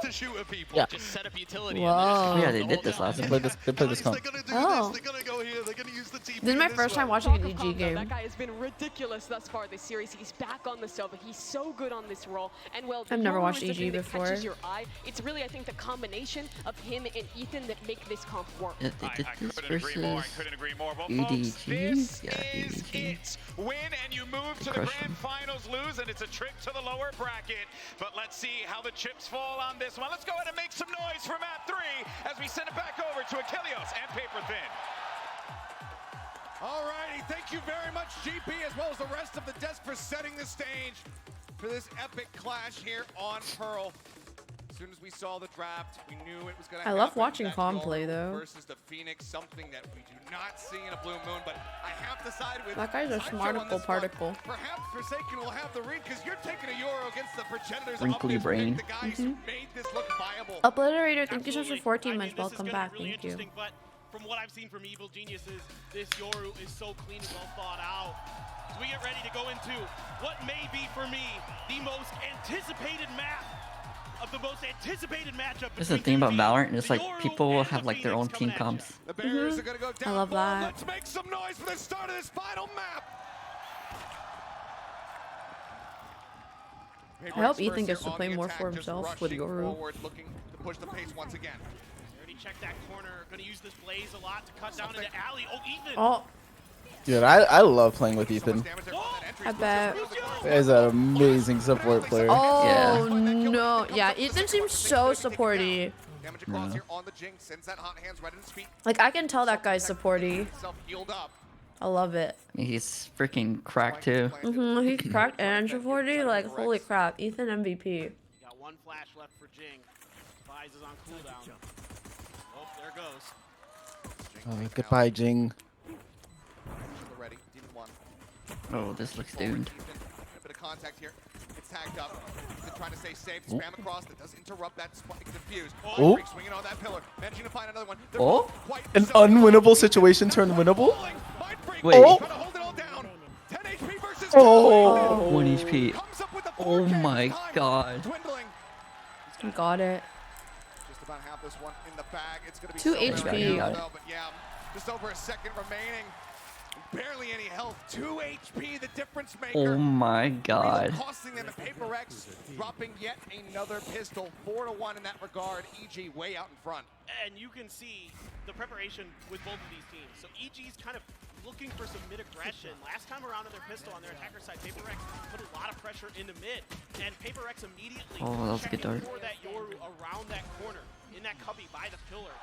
Yeah. Just set up utility. Whoa. Yeah, they did this last They time. played this comp. Oh. This is my first time watching an EG game. That guy has been ridiculous thus far this series. He's back on the Sova. He's so good on this role. And well, I've never Yoru watched is the EG thing that before. catches your eye. It's really, I think, the combination of him and Ethan that make this comp work. Yeah, they did this versus couldn't agree more. Well, EDG. folks, this Yeah, is EDG. it. Win and you move to the Crush grand them. finals, lose, and it's a trip to the lower bracket. But let's see how the chips fall on this one. Let's go ahead and make some noise for map 3 as we send it back over to Achilles and Paper Thin. All righty, thank you very much, GP, as well as the rest of the desk for setting the stage for this epic clash here on Pearl. As soon as we saw the draft, we knew it was going to happen. I love watching That Calm Yoru play, though. Versus the Phoenix, something that we do not see in a blue moon, but I have to side with That guy's a Sancho on smarticle this one. particle. Perhaps Forsaken will have the read because you're taking a Yoru against the Progenitors. Wrinkly of this brain. pick, the guys who made this look viable. Obliterator, thank you so much for 14 I mean, months. this is Welcome gonna back. be really Thank you. interesting, But from what I've seen from Evil Geniuses, this Yoru is so clean and well thought out. So we get ready to go into what may be for me the most anticipated map of the most anticipated matchup. This is the thing about Valorant, it's like people will have like their own team comps. The barriers are going to go down. I love that. Let's make some noise for the start of this final map. I hope Ethan gets to play more for himself with Yoru. Forward, looking to push the pace once again. Already checked that corner. Going to use this blaze a lot to cut down into alley. Oh, Ethan. Oh, Dude, I love playing with Ethan. I bet. He's an amazing support player. Oh no. Yeah, Ethan seems so supporty. Yeah. Like I can tell that guy's supporty. I love it. He's freaking cracked too. He's cracked and supporty. Like holy crap, Ethan MVP. Got one flash left for Jing. Spies is on cooldown. Oh, there goes. Goodbye, Jing. Oh, this looks doomed. A bit of contact here. It's tagged up. He's trying to stay safe. Spam across. That does interrupt that spike defuse. Oh. Swinging on that pillar. Managing to find another one. Oh, an unwinnable situation turned winnable. Wait. Oh. Oh. 1 HP. Oh my god. Got it. Just about half this one in the bag. It's going to be 2 so HP. though, but yeah, just over a second remaining. Barely any health. 2 HP, the difference maker. Oh my god. Costing them a PRX, dropping yet another pistol. 4-1 in that regard. EG way out in front. And you can see the preparation with both of these teams. So EG's kind of looking for some mid-aggression. Last time around on their pistol on their attacker side, PRX put a lot of pressure into mid. And PRX immediately Oh, that was a good dart. for that Yoru around that corner, in that cubby by the pillar.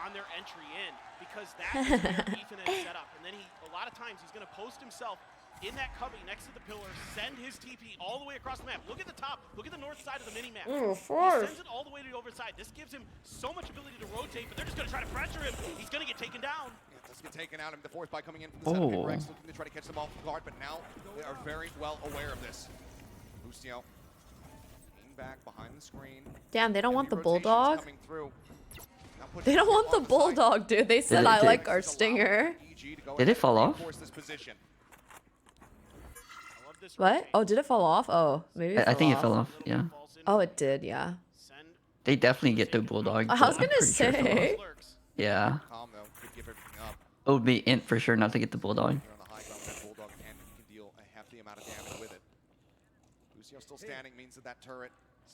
On their entry in, because that's where Ethan has set up. And then a lot of times he's going to post himself in that cubby next to the pillar, send his TP all the way across the map. Look at the top, look at the north side of the mini-map. He sends it all the way to the overside. This gives him so much ability to rotate, but they're just going to try to pressure him. He's going to get taken down. Yeah, let's get taken out. And the fourth by coming in from the side of PRX, looking to try to catch them off guard, but now they are very well aware of this. Lucio, back behind the screen. Damn, they don't want the bulldog. They don't want the bulldog, dude. They said I like our stinger. Did it fall off? What? Oh, did it fall off? Oh, maybe. I think it fell off. Yeah. Oh, it did. Yeah. They definitely get the bulldog. I was gonna say. Yeah. It would be int for sure not to get the bulldog.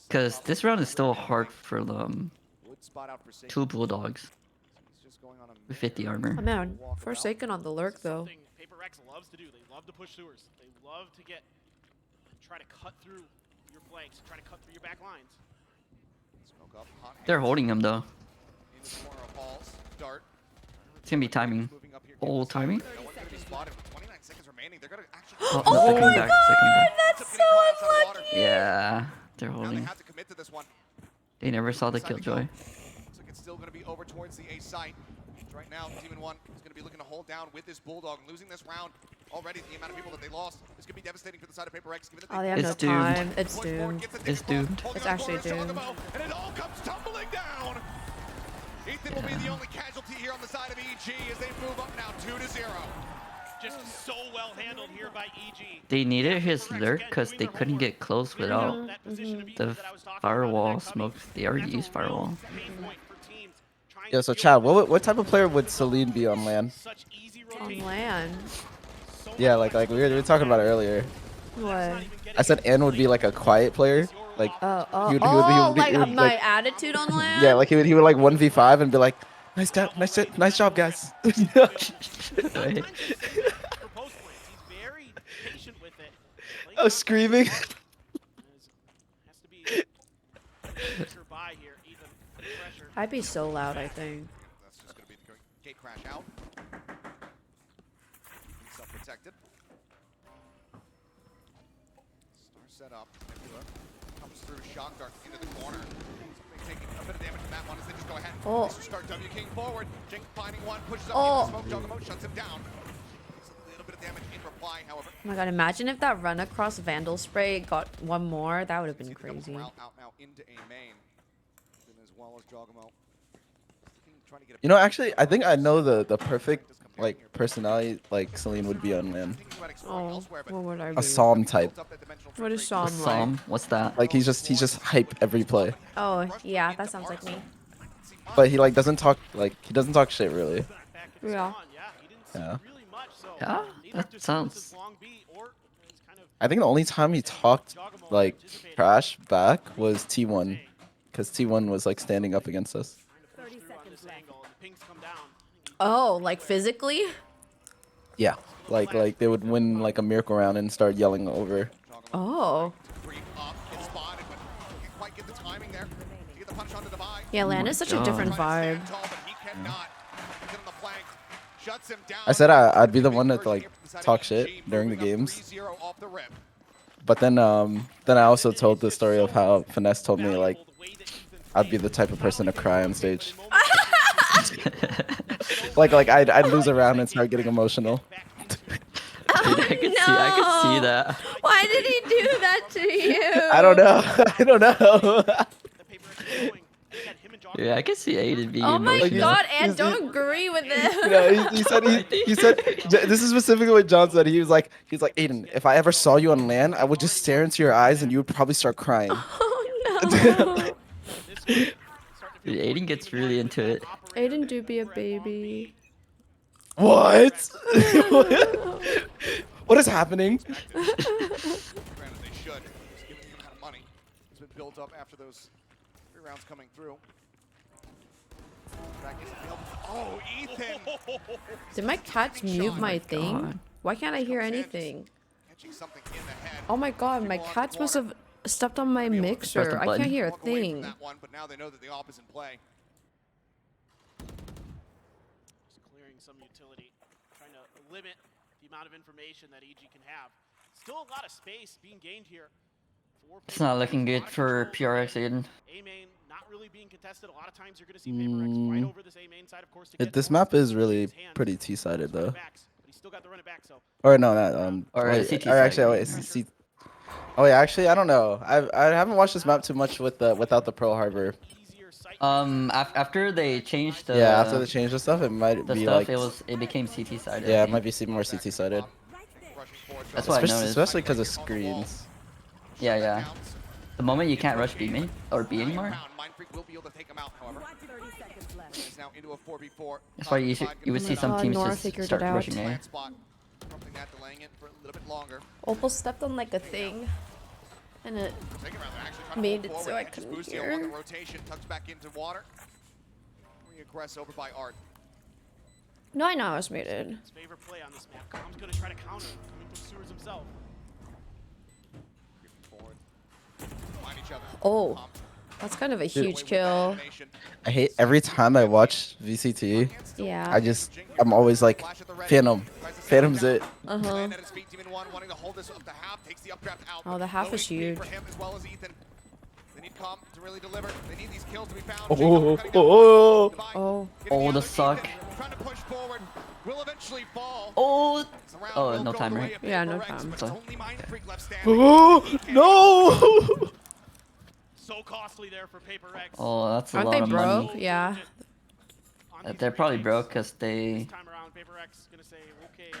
Because this round is still hard for them. 2 bulldogs with 50 armor. Oh man, Forsaken on the lurk though. PRX loves to do. They love to push sewers. They love to try to cut through your flanks, try to cut through your back lines. They're holding him though. It's gonna be timing. Oh, timing. Oh, oh my god, that's so unlucky. Yeah, they're holding. They never saw the killjoy. Looks like it's still going to be over towards the A site. Right now, Team in 1 is going to be looking to hold down with this bulldog. Losing this round already, the amount of people that they lost, this could be devastating for the side of PRX. Oh, they have no time. It's doomed. It's doomed. It's actually doomed. And it all comes tumbling down. Ethan will be the only casualty here on the side of EG as they move up now 2-0. Just so well handled here by EG. They needed his lurk because they couldn't get close without the firewall smoke. They already used firewall. Yeah, so Chad, what type of player would Celine be on LAN? On LAN? Yeah, like we were talking about it earlier. What? I said Ann would be like a quiet player. Like he would like my attitude on LAN? Yeah, like he would like 1v5 and be like, nice job, guys. I was screaming. I'd be so loud, I think. That's just going to be the gate crash out. Self-protected. Star set up. Nebula comes through, shock dart into the corner. Taking a bit of damage from that one as they just go ahead. Oh. They start W King forward. Jink finding one, pushes up into the smoke. Juggernaut shuts him down. A little bit of damage in reply, however. Oh my god, imagine if that run across Vandal Spray got one more. That would have been crazy. Out now into a main. As well as Juggernaut. You know, actually, I think I know the perfect like personality like Celine would be on LAN. Oh, what would I be? A Psalm type. What is Psalm like? Psalm? What's that? Like he's just hype every play. Oh yeah, that sounds like me. But he like doesn't talk shit really. Yeah. Yeah. Yeah, that sounds. I think the only time he talked like trash back was T1, because T1 was like standing up against us. Oh, like physically? Yeah, like they would win like a miracle round and start yelling over. Oh. Yeah, LAN is such a different vibe. I said I'd be the one to like talk shit during the games. But then I also told the story of how Finesse told me like I'd be the type of person to cry on stage. like I'd lose a round and start getting emotional. I could see that. Why did he do that to you? I don't know. I don't know. Yeah, I can see Aiden being Oh my emotional. god, and don't agree with him. You know, he said this is specifically what John said. He was like Aiden, if I ever saw you on LAN, I would just stare into your eyes and you would probably start crying. Oh no. Dude, Aiden gets really into it. Aiden do be a baby. What? What is happening? Built up after those 3 rounds coming through. Oh, Ethan! Did my cats mute my thing? Why can't I hear anything? Oh my god, my cats must have stepped on my mixer. I can't hear a thing. But now they know that the op is in play. Just clearing some utility, trying to limit the amount of information that EG can have. Still a lot of space being gained here. It's not looking good for PRX, Aiden. A main not really being contested. A lot of times you're going to see PaperX right over this A main side, of course. This map is really pretty T-sided though. But he still got the run it back, so. Or no, not or wait, CT or actually, wait, C. Oh yeah, actually, I don't know. I haven't watched this map too much with the without the Pearl Harbor. After they changed the after they changed the stuff, it might be stuff, like it became CT sided. Yeah, it might be more CT sided. That's what I noticed. Especially because of screens. Yeah. The moment you can't rush B main or B anymore. That's why you would see some teams just start rushing A. Opal stepped on like a thing, and it made it so I couldn't hear. No, I know I was muted. His favorite play on this map. Com's going to try to counter coming from Sewers himself. Oh, that's kind of a huge kill. I hate every time I watch VCT. Yeah. I'm always like, Phantom's it. Uh-huh. Oh, the half is huge. Oh, the suck. Oh, no time, right? Yeah, no time. No! So costly there for PaperX. Oh, that's a Aren't lot they of broke? money. Yeah. They're probably broke because they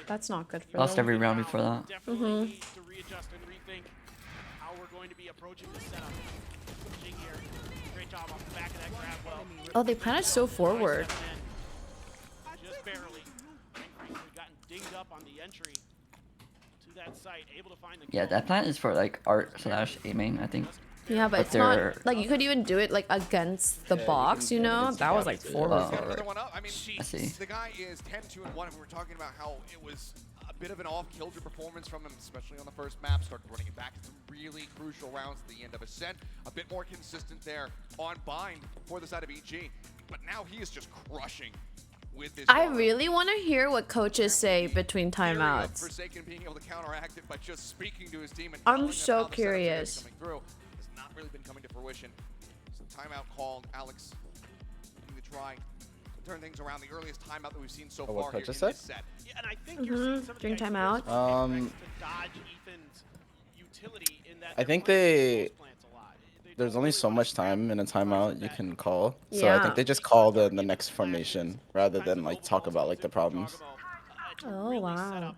That's not good for lost them. every round before that. Definitely need to readjust and rethink how we're going to be approaching this setup. Jing here, great job off the back of that grab. Well, Oh, they planted so forward. just barely. Gotten dinged up on the entry to that site, able to find the Yeah, that plant is for like art / A main, I think. Yeah, but it's not like you could even do it like against the box, you know? That was like forward. I mean, I see. The guy is 10-2-1. We were talking about how it was a bit of an off-kilter performance from him, especially on the first map. Started running it back in some really crucial rounds at the end of Ascent. A bit more consistent there on Bind for the side of EG. But now he is just crushing with this. I really want to hear what coaches say between timeouts. Forsaken being able to counteract it by just speaking to his team and I'm so curious. Not really been coming to fruition. So timeout called. Alex looking to try to turn things around. The earliest timeout that we've seen so far here in this set. Yeah, and I think you're seeing some of the During ideas timeout. from PaperX to dodge Ethan's utility in that I think there's only so much time in a timeout you can call. So I Yeah. think they just call the next formation rather than like talk about like the problems. Oh, wow.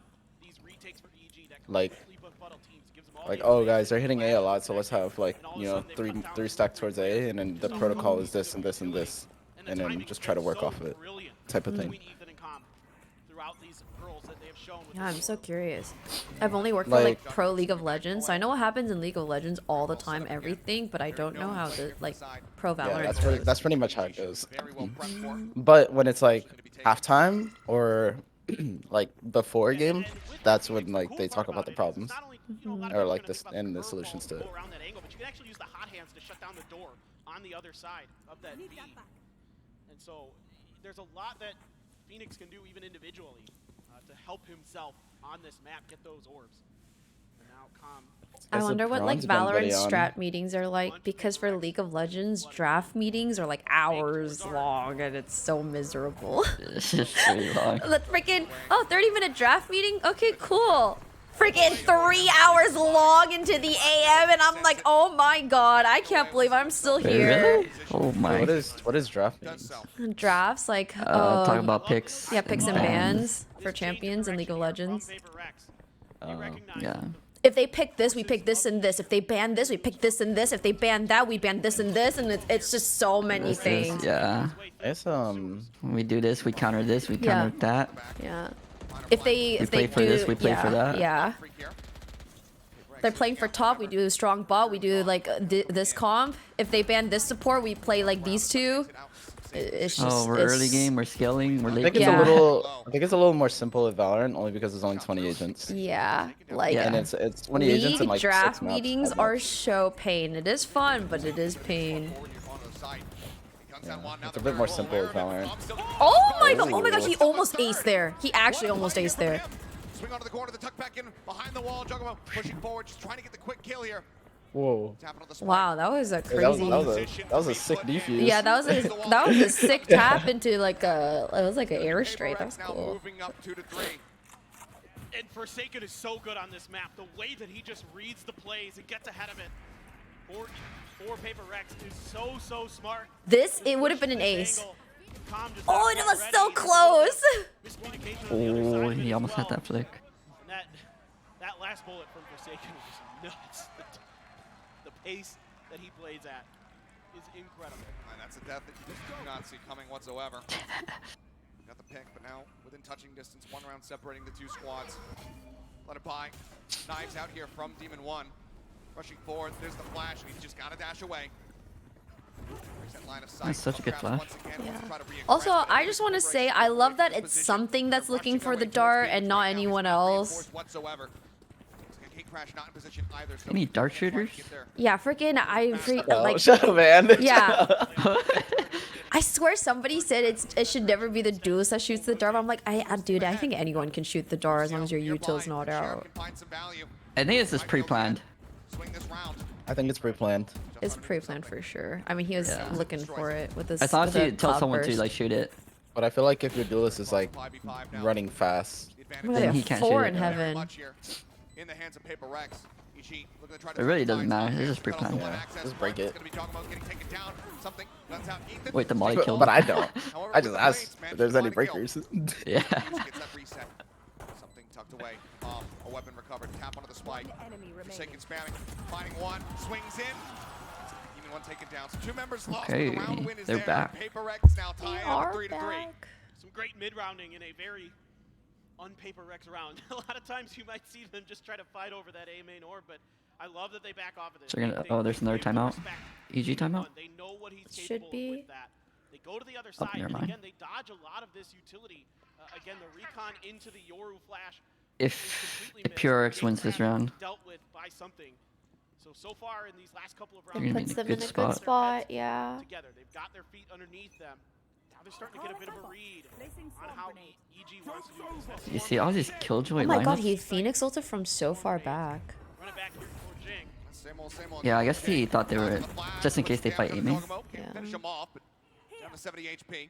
Like, oh guys, they're hitting A a lot, so let's have like, you know, three stack towards A, and then the protocol is this and this and this, and then just try to work off of it, type of thing. Yeah, I'm so curious. I've only worked for like pro League of Legends, so I know what happens in League of Legends all the time, everything, but I don't know how the like pro Valorant. Yeah, that's pretty much how it goes. But when it's like halftime or like before game, that's when like they talk about the problems or like this and the solutions to it. Around that angle, but you can actually use the hot hands to shut down the door on the other side of that B. And so there's a lot that Phoenix can do even individually to help himself on this map get those orbs. And now Calm. I wonder what like Valorant strat meetings are like, because for League of Legends draft meetings are like hours long and it's so miserable. It's just pretty long. Let's freaking 30-minute draft meeting. Okay, cool. Freaking 3 hours long into the AM, and I'm like, oh my god, I can't believe I'm still here. Really? Oh my. What is draft meetings? Drafts like talk about picks. Yeah, picks and bans for champions in League of Legends. Yeah. If they pick this, we pick this and this. If they ban this, we pick this and this. If they ban that, we ban this and this. And it's just so many things. Yeah. It's we do this, we counter this, we counter that. Yeah. If they play for this, we play for that. Yeah. They're playing for top, we do strong bot, we do like this comp. If they ban this support, we play like these two. It's just, we're early game, we're scaling, we're late. I think it's a little more simple with Valorant, only because there's only 20 agents. Yeah, like and it's 20 agents and like draft 6 maps. meetings are so pain. It is fun, but it is pain. Yeah, it's a bit more simple with Valorant. Oh my god! Oh my god! He almost aced there. He actually almost aced there. Swing onto the corner, the tuck back in behind the wall. Juggalo pushing forward, just trying to get the quick kill here. Whoa! Wow, that was a crazy. That was a sick defuse. Yeah, that was a sick tap into like a. It was like an air straight. That was cool. And Forsaken is so good on this map. The way that he just reads the plays and gets ahead of it. For Paper Rex is so smart. It would have been an ace. Oh, it was so close. Oh, he almost had that flick. And that last bullet from Forsaken was nuts. The pace that he plays at is incredible. And that's a death that you just do not see coming whatsoever. Got the pick, but now within touching distance, 1 round separating the 2 squads. Let it by. Knives out here from Demon 1. Rushing forward, there's the flash, and he's just got to dash away. That's such a good flash. Yeah. Also, I just want to say, I love that it's something that's looking for the dart and not anyone else. Any dart shooters? Yeah, freaking, like. Shut up, man. Yeah. I swear somebody said it should never be the duelist that shoots the dart. I'm like, dude, I think anyone can shoot the dart as long as your util's not out. I think it's just pre-planned. I think it's pre-planned. It's pre-planned for sure. I mean, he was looking for it with this. I thought you'd tell someone to like shoot it. But I feel like if your duelist is like running fast, then he can't shoot four it. in heaven. In the hands of Paper Rex. It really doesn't matter. It's just pre-planned. Yeah, just break it. Wait, the molly killed. But I don't. I just asked if there's any breakers. Yeah. Something tucked away. A weapon recovered. Tap onto the spike. Forsaken spamming. Finding one. Swings in. Even one taken down. So 2 members lost. Okay, The round win is they're there. back. Paper Rex now tied up 3-3. Some great mid-rounding in a very un-Paper Rex round. A lot of times you might see them just try to fight over that A main orb, but I love that they back off of this. So there's another timeout. EG timeout. They know what he's Should be. with that. They go to the other side, never and mind. again, they dodge a lot of this utility. Again, the recon into the Yoru flash. If PRX wins this round, Dealt with by something. So far in these last couple of They're rounds, gonna Puts be in them a in good a good spot. spot, yeah. together. They've got their feet underneath them. Now they're starting to get a bit of a read on how EG wants to do this. you see all these killjoy Oh my god, lineups? he Phoenix ulted from so far back. Run it back here for Jing. Same old. Yeah, I guess he thought they were just in case they fight aiming. Yeah. Finish him off, but down to 70 HP.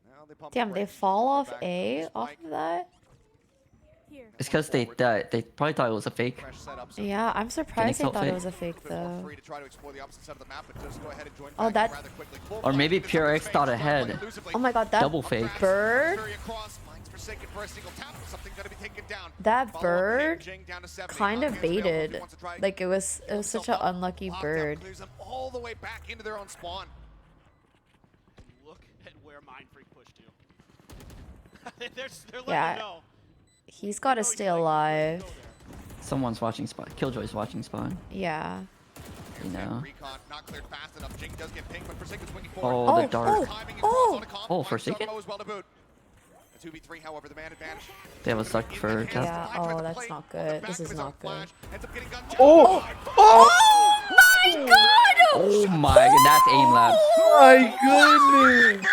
Now they pump Damn, the they brakes. fall off Back A to the off spike. of that? It's because they probably thought it was a fake. Fresh setup, so Yeah, I'm surprised they felt thought it fake. was a fake a bit more though. free to try to explore the opposite side of the map, but just go ahead and join Oh, back that- rather quickly. Full Or maybe flank, this is PRX fake, thought strong ahead. point elusively. Oh my god, that Double fake. bird? Fury across, finds Forsaken for a single tap, something gonna be taken down. That Follow up bird Jing down to 70. kind of Here's Vale if he baited. wants to try Like it was such an unlucky Lockdown bird. clears them all the way back into their own spawn. Look at where Mind Freak pushed to. they're letting Yeah. you know. He's got to stay alive. Someone's watching spawn. Killjoy's watching spawn. Yeah. You know. Recon not cleared fast enough. Jing does get pinged, but Forsaken swinging Oh, forward. the dart. Timing is oh. on a comp. Oh, Finds Forsaken? Juggalo as well to boot. 2v3, however, the man advantage. They have a suck for cap. Yeah, oh, that's not good. This is not good. Oh! Oh! My god! Oh my god, that's aim lab. My goodness!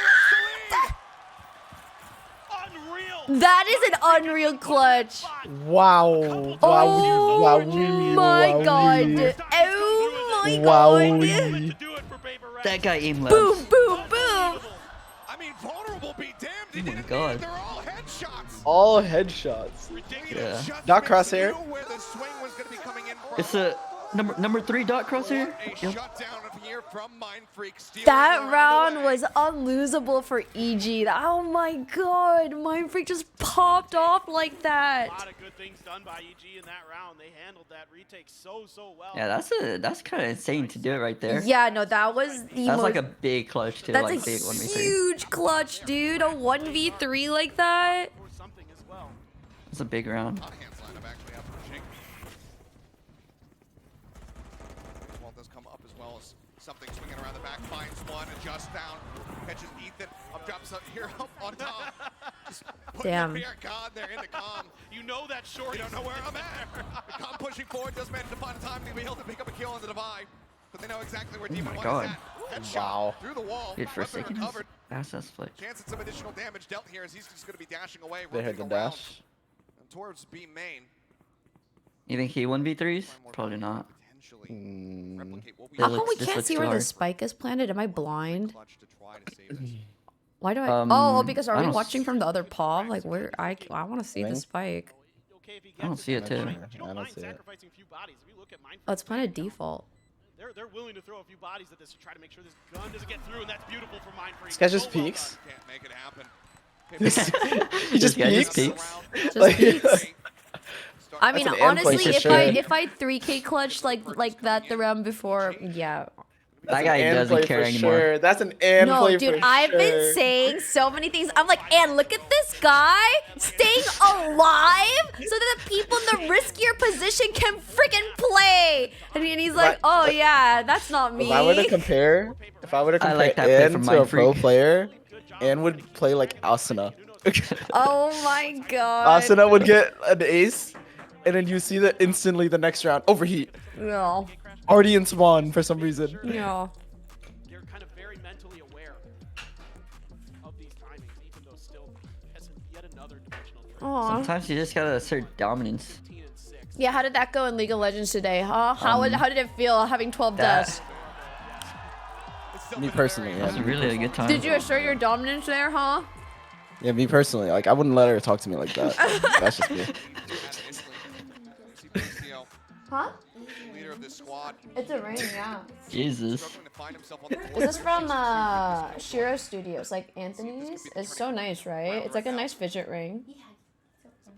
That is an unreal clutch. Wow. Oh my god. Oh my god. That guy aim lab. Boom, boom, boom. I mean, vulnerable be damned. Oh my god. They're all headshots. All headshots. Yeah. Dot crosshair. Where the swing was going to be coming in from. It's a number 3 dot crosshair. Yep. Shutdown of here from Mindfreak. That round was unlosable for EG. Oh my god, Mindfreak just popped off like that. A lot of good things done by EG in that round. They handled that retake so well. Yeah, that's kind of insane to do it right there. Yeah, no, that was the That's most, like a big clutch too. that's Like a big 1v3. huge clutch, dude. A 1v3 like that. It's a big round. Something swinging around the back, finds one, adjusts down, catches Ethan, up drops up here, up on top. Just putting Damn. the guard there in the comm. You know that short. You don't know where I'm at. The comm pushing forward, does manage to find a time to be able to pick up a kill on the divide. But they know exactly where Demon 1 god. is at. Headshot Wow. through the wall. Dude, for a Weapon second, recovered. that's split. Chance at some additional damage dealt here as he's just going to be dashing away. They heard the rotating around dash. and towards B main. You think he 1v3s? Probably not. How come we This can't looks see too where the hard. spike is planted? Am I blind? Why do I? Oh, because I are we don't watching from the other paw? Like where? I want to see the spike. I don't see it too. I don't see it. Oh, it's planted default. They're willing to throw a few bodies at this to try to make sure this gun doesn't get through, and that's beautiful for Mindfreak. This guy just peeks. Can't make it happen. He just This guy just peeks. peeks. Just peeks. I mean, That's an end play honestly, for if I 3K clutch like that the round before, yeah. That guy An doesn't play care for anymore. Sure. That's an and No, play dude, for I've sure. been saying so many things. I'm like, and look at this guy staying alive so that the people in the riskier position can freaking play. And he's like, oh yeah, that's not me. If I were to compare I like that play Ann from to a pro Mindfreak. player, Ann would play like Asuna. Oh my god. Asuna would get an ace, and then you see that instantly the next round overheat. No. Already in spawn for some reason. No. You're kind of very mentally aware of these timings, even though still has yet another dimensional. Aw. Sometimes you just gotta assert dominance. Yeah, how did that go in League of Legends today, huh? How did it feel having 12 that- deaths? Me personally, That was yeah. really a good time. Did you assert your dominance there, huh? Yeah, me personally. Like, I wouldn't let her talk to me like that. That's just me. Huh? Leader of this squad. It's a ring, yeah. Jesus. Struggling to find himself on the board. This is from Shiro Studios, like Anthony's. It's so nice, right? It's like a nice fidget ring.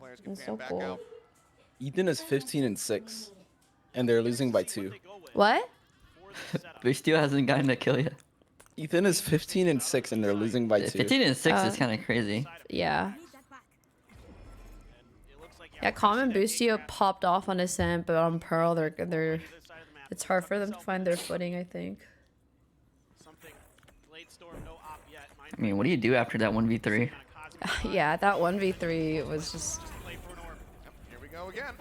Players can It's pan so back cool. out. Ethan is 15-6, and they're losing by 2. What? Boostio hasn't gotten a kill yet. Ethan is 15-6, and they're losing by 2. 15-6 is kind of crazy. Yeah. Yeah, Common Boostio popped off on Ascent, but on Pearl, they're it's hard for them to find their footing, I think. I mean, what do you do after that 1v3? Yeah, that 1v3 was just... Here we go again.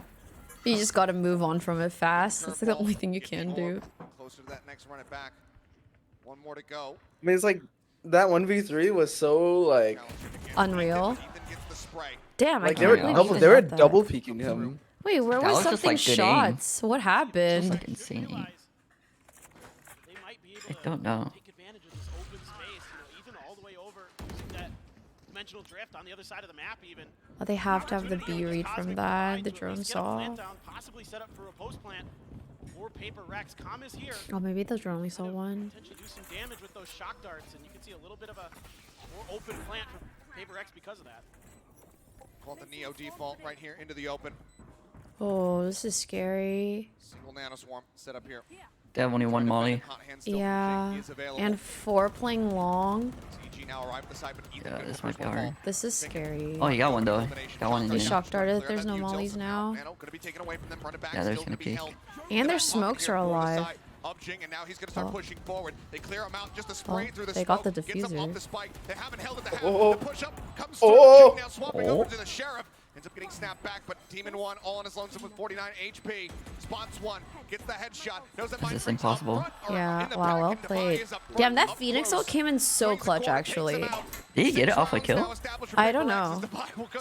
You just gotta move on from it fast. That's the only thing you can do. Closer to that next run it back. One more to go. I mean, it's like that 1v3 was so like Unreal. Ethan gets the spray. Damn, like I they were can't believe double Ethan they were had that. double peeking him. Wait, where That was was just, something like, good aim. shots? What It's happened? like insane. I don't know. Take advantage of this open space, even all the way over using that dimensional drift on the other side of the map even. Oh, they have to have the B read from that. The drone saw. Possibly set up for a post plant or Paper Rex. Com is here. Oh, maybe the drone only saw one. Potentially do some damage with those shock darts, and you can see a little bit of a more open plant for Paper Rex because of that. Call it the Neo default right here into the open. Oh, this is scary. Single nano swarm set up here. They have only one molly. Hot hand still Yeah. is available. And 4 playing long. CG now arrived at the side, but Ethan Yeah, gonna this go might first be one hard. fall. This is scary. Oh, you got one though. Got one in They there. shock darted. Clear There's that no utils. mollies now. Nano gonna be taken away from them, run it back, Yeah, there's still gonna be peek. held. And their Lock smokes here are for the alive. side. of Jing, and now he's gonna start pushing forward. They clear him out, just a spray through the they smoke. got the Gets him diffuser. off the spike. They haven't held it to half. Oh. The push up comes through. Jing now swapping over to the Sheriff. Ends up getting snapped back, but Demon 1 all on his lonesome with 49 HP. Spots one, gets the headshot. Knows that This is impossible. Yeah, wow, well played. Damn, that Phoenix ult came in so clutch, actually. Did he get it off a kill? I don't know.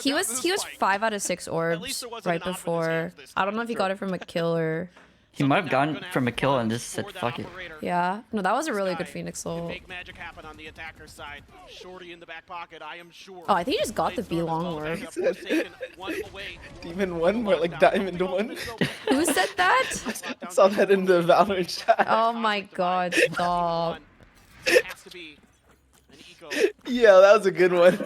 He was 5 out of 6 orbs right before. I don't know if he got it from a kill or. He might have gotten from a kill and just said fuck it. Yeah, no, that was a really good Phoenix ult. Make magic happen on the attacker's side. Shorty in the back pocket, I am sure. Oh, I think he just got the B long orb. Demon 1 more like Diamond 1. Who said that? I saw that in the Valorant chat. Oh my god, stop. Yeah, that was a good one.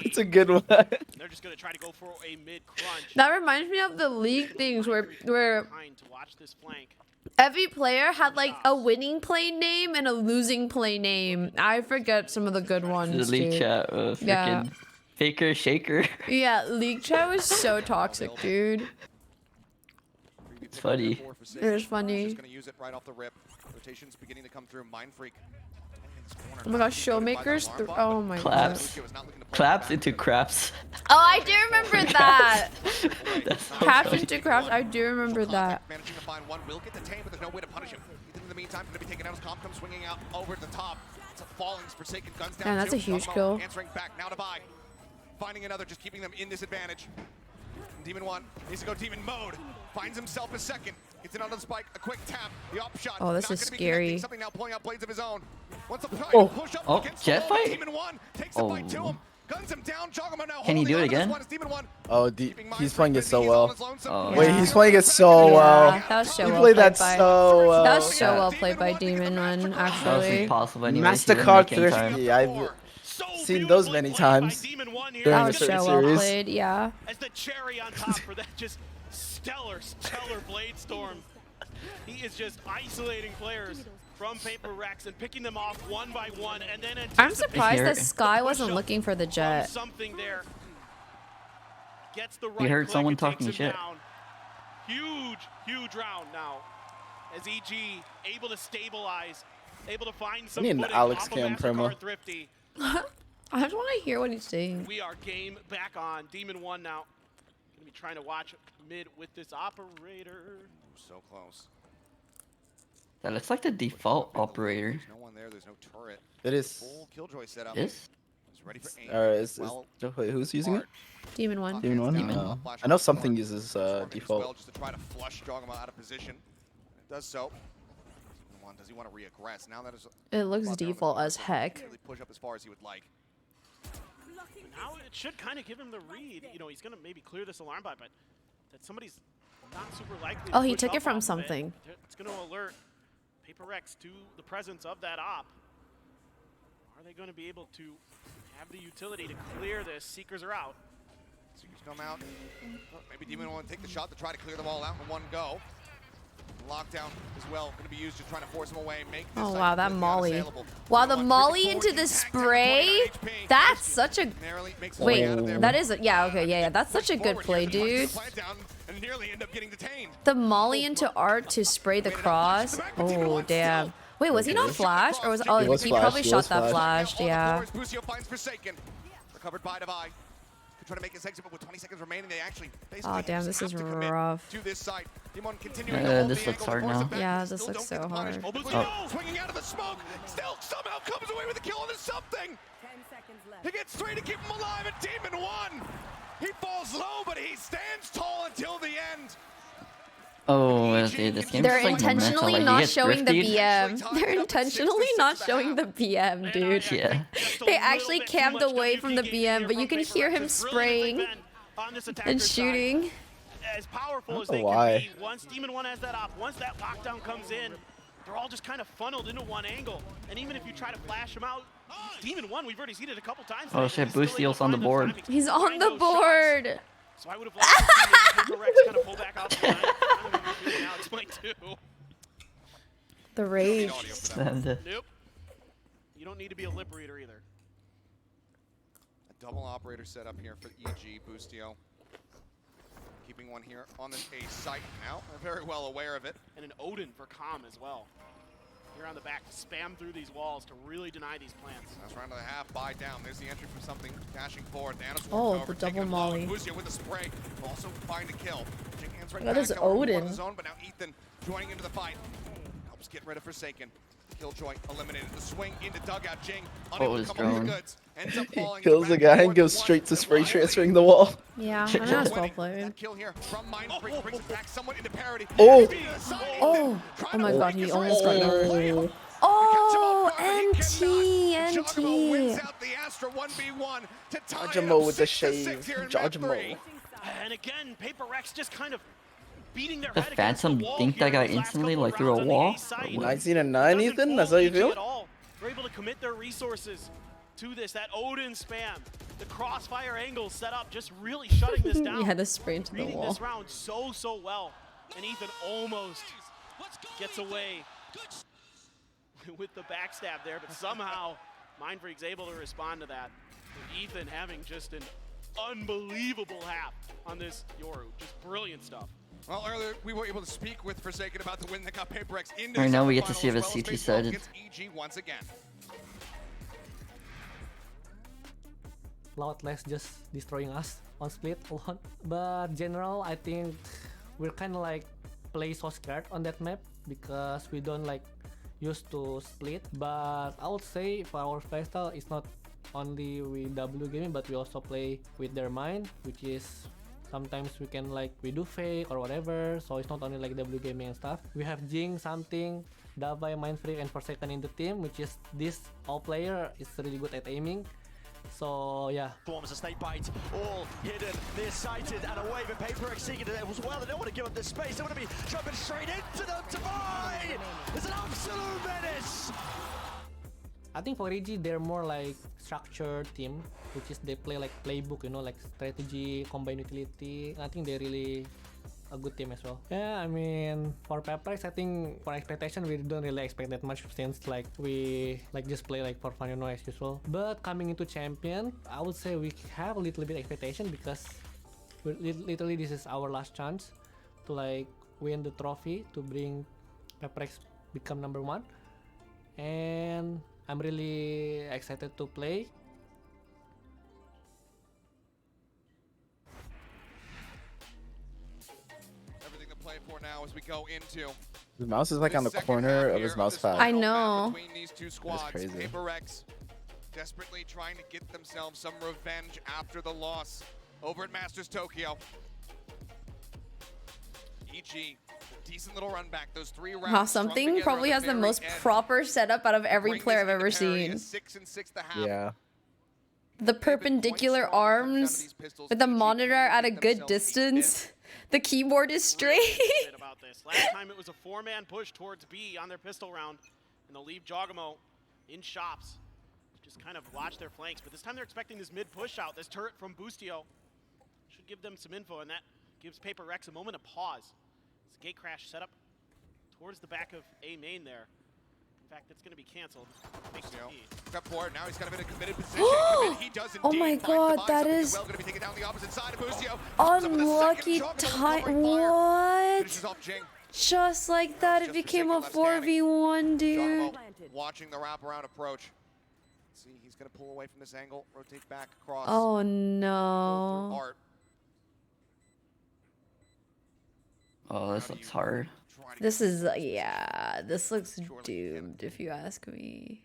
It's a good one. They're just gonna try to go for a mid crunch. That reminds me of the league things where To watch this flank. every player had like a winning play name and a losing play name. I forget some of the good ones. The league dude. chat, freaking Yeah. Faker, Shaker. Yeah, league chat was so toxic, dude. It's funny. It was funny. Just gonna use it right off the rip. Rotation's beginning to come through. Mind Freak. Oh my gosh, Showmakers. Oh my Claps. god. Claps into craps. Oh, I do remember that. That's so Caps funny. into craps. I do remember that. Managing to find one. Will get detained, but there's no way to punish him. In the meantime, gonna be taken out as Comp comes swinging out over the top. It's a falling Forsaken guns down. Yeah, that's a huge kill. Answering back now to buy. Finding another, just keeping them in disadvantage. Demon 1 needs to go demon mode. Finds himself a second. Gets it onto the spike. A quick tap. The op shot. Oh, this Not is gonna be scary. connecting. Something now pulling out blades of his own. Once a push up Oh, against jet the wall. fight? Demon 1 takes the fight to him. Guns him down. Jogamo now Can he do it holding on to this again? one. It's Demon 1. Oh, he's playing it so well. Oh. Wait, he's playing it so well. That was so He well played played that by. so well. That was so well played by Demon One, That was actually. impossible anyways. He didn't Mastercard make any time. Thirsty. I've seen those many times during That the was so certain well series. played, yeah. As the cherry on top for that just stellar blade storm. He is just isolating players from PRX and picking them off one by one, and then I'm surprised that Sky wasn't looking for the jet. something there. Gets the right You heard click someone and takes talking him shit. down. Huge round now. As EG able to stabilize, able to find some I need an footing Alex off of Cam MasterCard promo. Thrifty. I just want to hear what he's saying. We are game back on. Demon 1 now. Gonna be trying to watch mid with this operator. So close. That looks like the default operator. There's no one there. There's no turret. It is. Full killjoy setup. Is? He's ready for aim. Wait, who's using it? Demon One. Demon 1? Demon. Oh. I know something uses default. Well, just to try to flush Jogamo out of position. It does so. Does he want to re-aggress? Now that is. It looks default as heck. Really push up as far as he would like. Now it should kind of give him the read. You know, he's going to maybe clear this alarm bot, but that somebody's not super likely to Oh, he push took up it from off of something. It's going to alert PRX to the presence of that op. Are they going to be able to have the utility to clear this? Seekers are out. Seekers come out. Maybe Demon will take the shot to try to clear them all out in one go. Lockdown as well, going to be used to trying to force him away. Make this Oh site wow, that completely molly. unassailable. Wow, the Demon 1 molly quickly into forward, the attack down to spray. 29 HP. That's such a. Narrowly makes his way out of there. Wait, that is a. Yeah, okay, yeah. That's such a good Forward play, here, but he dude. punches the plant down and nearly end up getting detained. The molly into art to spray the cross. Oh, damn. Wait, was he not flashed? Or was. Oh, He was he probably flashed, he shot was that flashed. flashed, yeah. Busio finds Forsaken. Recovered by Divide. Trying to make his exit, but with 20 seconds remaining, they actually basically Oh, damn, this have is to commit rough. to this side. Demon continuing to hold This the looks angle, hard force now. it back, Yeah, but this still looks don't get so the punish. hard. Busio swinging out of the smoke, still somehow comes away with the kill on this something. 10 seconds left. He gets 3 to keep him alive, and Demon 1. He falls low, but he stands tall until the end. Oh, dude, this game They're is like intentionally mental. Like, not you get showing the thrifted. BM. They're intentionally not showing the BM, dude. Yeah. They actually camped away from the BM, but you can hear him spraying and shooting. As powerful as I they don't know why. can be, once Demon 1 has that op, once that lockdown comes in, they're all just kind of funneled into one angle. And even if you try to flash them out, Demon 1, we've already seen it a couple times. Oh shit, Boostio's on the board. He's on the board. So I would have liked to see PRX kind of pull back off the line. I don't know if you're feeling now, it's like 2. The rage. Nope. You don't need to be a lip reader either. A double operator set up here for EG Boostio. keeping one here on this A site now. They're very well aware of it. And an Odin for Calm as well. Here on the back to spam through these walls to really deny these plants. That's round of the half, buy down. There's the entry for something, dashing forward. Oh, the double molly. Buzio with a spray, also find a kill. Right That is Odin. Zone, but now Ethan joining into the fight. Helps get rid of Forsaken. Killjoy eliminated. The swing into dugout. Jing unable to come up with the goods. Ends up falling. Kills the guy and goes straight to spray transferring the wall. Yeah, I know it's well played. Kill here from Mindfreak brings it back somewhat into parity. Oh! Oh! Oh my god, he almost got over. Oh! NT! wins out the Astra 1v1 to tie it Jajamo up with the 6-6 shave. here in Jajamo. map 3. And again, PRX just kind of beating their The head against the Phantom wall dinked that here guy in the last instantly, couple like through a rounds on the wall. A side. 19 and 9, Ethan? That's how you feel? At all. They're able to commit their resources to this. That Odin spam, the crossfire angles set up, just really shutting this down. Yeah, the spray into the Reading wall. this round so well. And Ethan almost gets away with the backstab there, but somehow Mindfreak's able to respond to that. And Ethan having just an unbelievable half on this Yoru. Just brilliant stuff. Well, earlier we were able to speak with Forsaken about the win that got PRX into Right the now we get to semifinals, see if as it's well as CT face sided. against EG once again. Loudless just destroying us on split alone. But general, I think we're kind of like play so scared on that map because we don't like used to split. But I would say for our playstyle, it's not only with W gaming, but we also play with their mind, which is sometimes we can like we do fake or whatever. So it's not only like W gaming and stuff. We have Jing, something, Davai, Mindfreak, and Forsaken in the team, which is this all player is really good at aiming. So yeah. Forms a snake bite, all hidden, near-sighted, and away, but PRX seeking it as well. They don't want to give up this space. They want to be jumping straight into them to buy. It's an absolute menace. I think for EG, they're more like structured team, which is they play like playbook, you know, like strategy, combine utility. I think they're really a good team as well. Yeah, I mean, for PRX, I think for expectation, we don't really expect that much since like we like just play like for fun, you know, as usual. But coming into champion, I would say we have a little bit expectation because literally this is our last chance to like win the trophy to bring PRX become #1, and I'm really excited to play. Everything to play for now as we go into His mouse is like on the corner of his mouse pad. I know. between these two squads. That's crazy. PRX desperately trying to get themselves some revenge after the loss over at Masters Tokyo. EG, decent little run back. Those 3 rounds. Wow, something probably has the most proper setup out of every player I've ever seen. 6 and 6 to half. Yeah. The perpendicular arms with the monitor at a good distance. The keyboard is straight. About this. Last time it was a 4-man push towards B on their pistol round, and they'll leave Jogamo in shops. Just kind of watch their flanks, but this time they're expecting this mid push out. This turret from Boostio should give them some info, and that gives PRX a moment of pause. This gate crash set up towards the back of A main there. In fact, that's going to be canceled. Got forward. Now he's kind of in a committed position. He does Oh my god, that is going to be taken down the opposite side of Boostio. unlucky time. What? Just like that, it became a 4v1, dude. Watching the wraparound approach. See, he's going to pull away from this angle, rotate back across. Oh no. Oh, this looks hard. This is, yeah, this looks doomed if you ask me.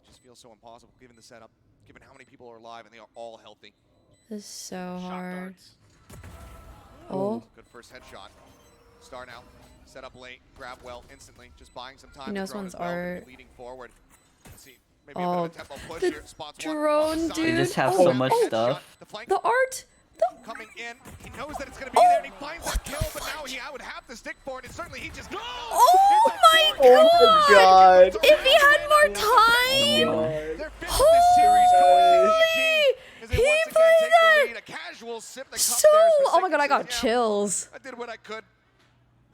It just feels so impossible given the setup, given how many people are alive and they are all healthy. This is so hard. Oh. Good first headshot. Star now. Set up late, grab well instantly, just buying some time. You know this one's art. Leading forward. Let's see. Oh, the drone, dude. They just have so much stuff. The art. Coming in, he knows that it's going to be there, and he finds that kill, but now I would have to stick for it, and certainly he just... Oh my god! If he had more time! Holy! He played that so... Oh my god, I got chills. I did what I could.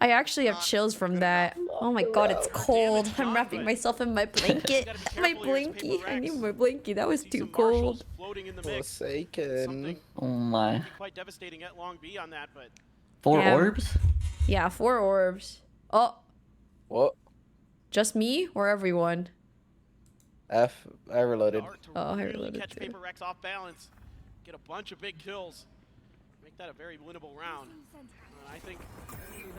I actually have chills from that. Oh my god, it's cold. I'm wrapping myself in my blanket. My blankie. I need my blankie. That was too cold. Forsaken. Oh my. Quite devastating at Long B on that, but 4 Damn. orbs? Yeah, 4 orbs. Oh. What? Just me or everyone? I reloaded. Oh, I really reloaded catch too. Paper Rex off balance, get a bunch of big kills, make that a very winnable round. I think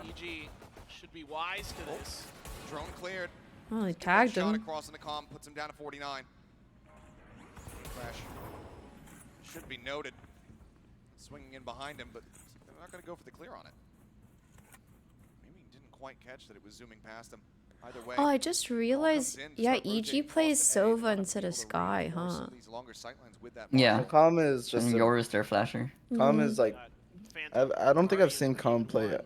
EG should be wise to this. Drone cleared. Oh, he tagged Shot him. across in the comm, puts him down to 49. Crash should be noted. Swinging in behind him, but they're not going to go for the clear on it. Maybe he didn't quite catch that it was zooming past him. Either way. Oh, I just realized. Yeah, EG plays Sova instead of Sky, huh? Yeah. Calm is just. And yours, their flasher. Calm is like. I don't think I've seen Calm play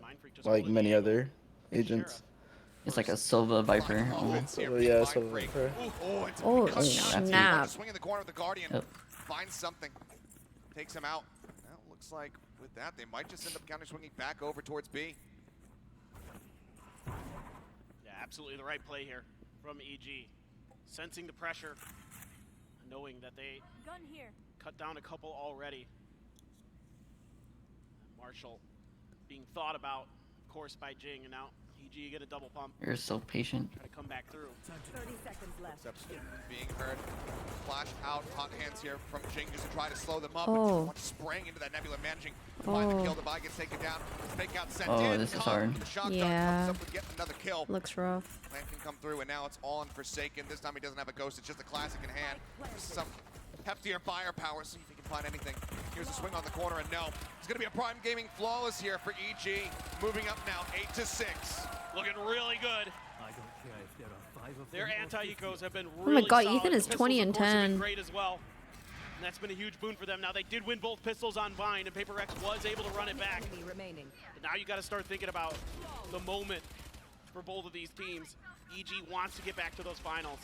like many other agents. It's like a Sova Viper. So, yeah, Sova Viper. Oh, Snap. Swing in the corner of the Guardian. Finds something. Takes him out. Now it looks like with that, they might just end up counter swinging back over towards B. Yeah, absolutely the right play here from EG. Sensing the pressure, knowing that they cut down a couple already. Marshall being thought about, of course, by Jing, and now EG get a double pump. You're so patient. Try to come back through. 30 seconds left. Being heard. Flash out, hot hands here from Jing just to try to slow them up. Oh. But spraying into that Nebula, managing to find the kill. The buy gets taken down. Fake out sent in. This is hard. Yeah. Comes up with getting another kill. Looks rough. Plan can come through, and now it's on Forsaken. This time he doesn't have a ghost. It's just a classic in hand. Some heftier firepower. See if he can find anything. Here's a swing on the corner, and no. It's going to be a Prime Gaming flawless here for EG. Moving up now, 8-6. Looking really good. Their anti-ecos have been Oh really my god, solid. Ethan is The 20 pistols, and of course, have been 10. great as well. And that's been a huge boon for them. Now they did win both pistols on Vine, and Paper Rex was able to run it back. But now you got to start thinking about the moment for both of these teams. EG wants to get back to those finals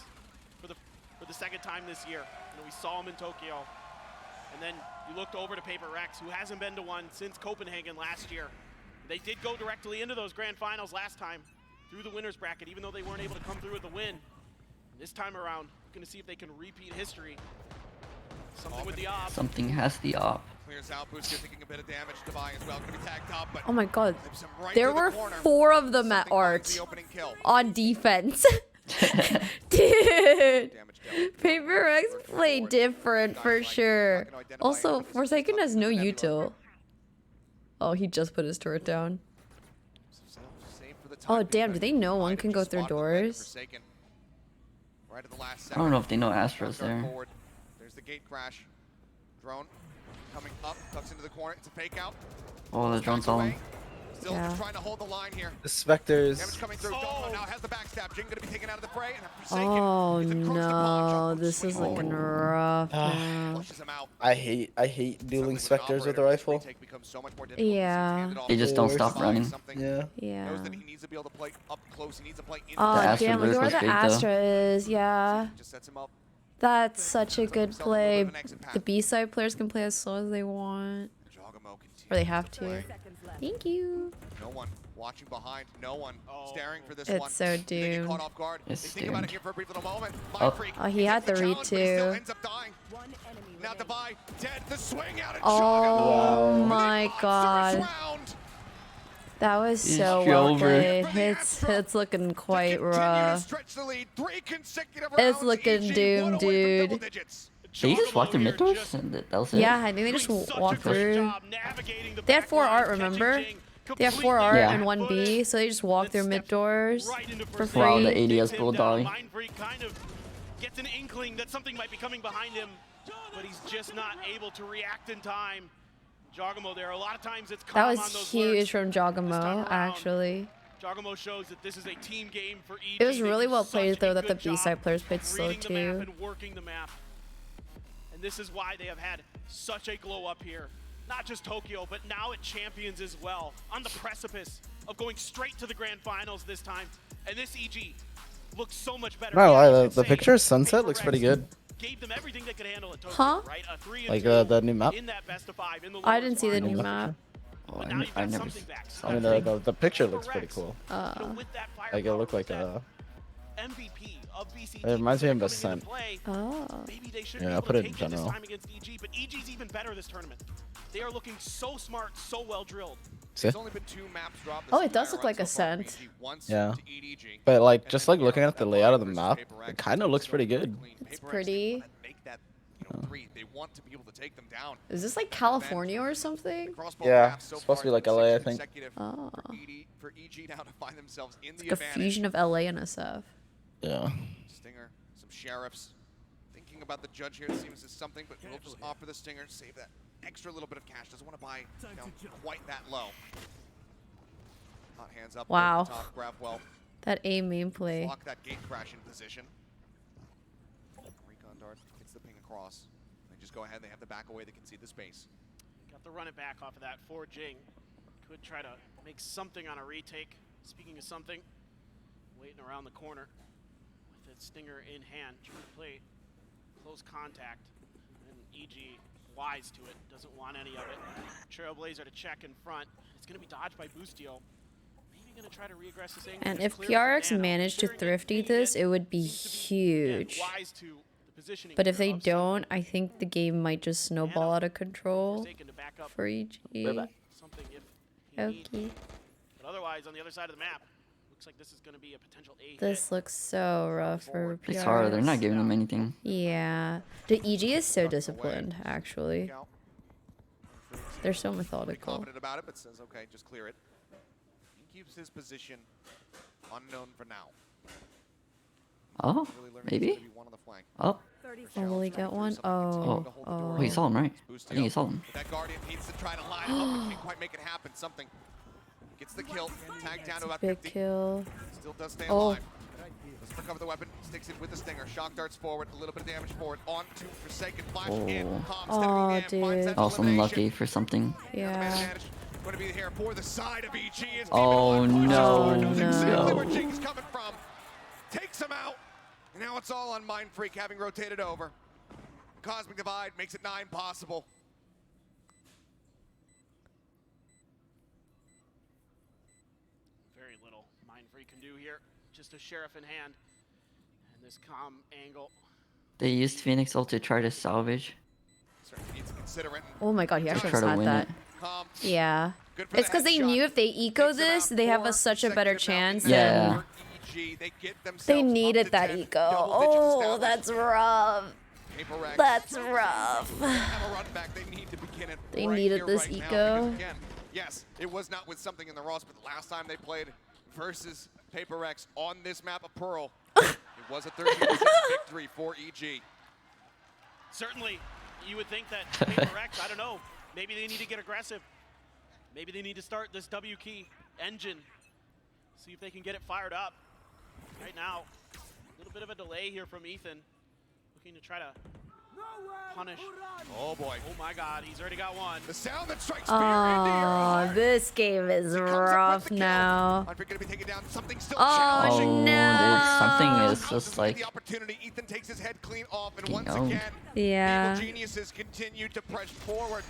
for the second time this year. You know, we saw them in Tokyo, and then you looked over to Paper Rex, who hasn't been to one since Copenhagen last year. They did go directly into those grand finals last time through the winner's bracket, even though they weren't able to come through with the win. This time around, we're going to see if they can repeat history. Something with the op. Something has the op. Clears out, Boost taking a bit of damage. Devi as well, going to be tagged up, but Oh my god. right There to the were corner. 4 of them at Art The opening kill. on defense. Dude. Paper Rex play different for sure. Also, Forsaken has no util. Oh, he just put his turret down. Oh, damn. Do they know one can go through doors? Right at the last I don't know if they know Astra's Start there. forward. There's the gate crash. Drone coming up, tucks into the corner. It's a fake out. Oh, the drone's on. Still trying to hold the line here. The Spectres. Damage coming through. Domo now has the backstab. Jing gonna be taken out of the fray, and Forsaken Oh no, this is looking rough now. flushes him out. I hate dueling Spectres with a rifle. Becomes so much more difficult. Yeah. They just don't stop running. Yeah. Yeah. Knows that he needs to be able to play up close. He needs to play in Oh Astra damn, look lurk where was the great, though. Astra is. Yeah. just sets him up. That's such a good play. The B-side players can play as slow as they want. Or they have to. Thank you. No one watching behind. No one staring for this It's one. so They get doomed. caught off guard. It's They think about it doomed. here for a brief little moment. Oh. Freak. Oh, he had the read challenge, but he still too. ends up dying. Now Devi dead. The swing out of Oh my god. round. That was It's so well over. played. It's looking quite rough. Stretch the lead. 3 consecutive It's rounds. looking EG, doomed, one away from double dude. digits. They just walked through mid doors? And that was it? Yeah, I think they just walked through. They had 4 art, remember? They have 4 art Yeah. and 1 B, so they just walk through mid doors for free. Wow, the ADS bulldog. Mind Freak kind of gets an inkling that something might be coming behind him, but he's just not able to react in time. Jogamo there, a lot of times it's That calm was on those huge lurks. from This time Jogamo, around, actually. Jogamo shows that this is a team game for EG. It was They really do well such played, a though, that the good job B-side players played slow, reading the map too. and working the map. And this is why they have had such a glow up here. Not just Tokyo, but now at Champions as well. On the precipice of going straight to the grand finals this time. And this EG looks so much better. Not Yeah, lie, you the could picture of say Sunset Paper looks pretty Rex good. Gave them everything they could handle at Tokyo, Huh? right? A 3-2 Like the new map. in that best of 5 in the I lowers didn't see the finals. new map. Oh, But now you've I got never something back. I mean, the picture looks pretty cool. With that Like it looked like a. MVP of BCG. It reminds me of coming into Ascent. play, Oh. Maybe they should Yeah, be I'll able put to it in take it this general. time against EG, but EG's even better this tournament. They are looking so smart, so well drilled. See? There's only been 2 maps dropped. Oh, it does look like Ascent. Yeah. But like, just like looking at the layout of the map, it kind of looks pretty good. It's pretty. They want to be able to take them down. Is this like California or something? Yeah, it's supposed to be like LA, I think. Oh. For EG now to find themselves in It's the like a fusion of LA and SF. Yeah. Stinger, some sheriffs. Thinking about the judge here, it seems there's something, but we'll just offer the Stinger, save that extra little bit of cash. Doesn't want to buy quite that low. Hot hands up. Wow. Over the top, grab well. That A main play. Block that gate crash in position. Recon dart gets the ping across. They just go ahead. They have the back away. They can see the space. Got to run it back off of that for Jing. Could try to make something on a retake. Speaking of something, waiting around the corner with its Stinger in hand. Trying to play close contact. And EG wise to it. Doesn't want any of it. Trailblazer to check in front. It's going to be dodged by Boostio. Maybe going to try to re-aggress this angle. And if PRX managed to thrifty this, it would be huge. But if they don't, I think the game might just snowball out of control for EG. Okay. But otherwise, on the other side of the map, looks like this is going to be a potential A. This looks so rough for PRX. It's hard. They're not giving them anything. Yeah. The EG is so disciplined, actually. They're so methodical. Confident about it, but says, okay, just clear it. He keeps his position unknown for now. Oh, maybe? Oh. Oh, will he get one? Oh. Oh, he saw him, right? I think he saw him. That Guardian needs to try to line up and can't quite make it happen. Something gets the kill, tag down to about Big 50. kill. Still does stay Oh. alive. Doesn't recover the weapon, sticks it with the Stinger. Shock darts forward, a little bit of damage forward. On to Forsaken, flash in. Oh, dude. Also unlucky for something. Yeah. Going to be here for the side of EG. It's Oh no, exactly where no. Jing's coming from. Takes him out. And now it's all on Mind Freak having rotated over. Cosmic Divide makes it 9 possible. Very little Mind Freak can do here. Just a sheriff in hand. And this calm angle. They used Phoenix ult to try to salvage. Oh my god, he actually Try to had win that. it. Yeah. It's because they knew if they eco this, they have such a better chance. Yeah. They needed that eco. Oh, that's rough. That's rough. They needed this eco. Yes, it was not with something in the Ross, but the last time they played versus PRX on this map of Pearl, it was a 13-6 victory for EG. Certainly, you would think that PRX, I don't know, maybe they need to get aggressive. Maybe they need to start this W key engine. See if they can get it fired up. Right now, a little bit of a delay here from Ethan. Looking to try to punish. Oh boy. Oh my god, he's already got one. The sound that strikes fear into your Oh, heart. this game is rough now. Going to be taken down. Something still Oh, challenging. no. Something is just like. The opportunity. Ethan takes his head clean off, and once owned. again, Yeah. Evil Geniuses continue to press forward.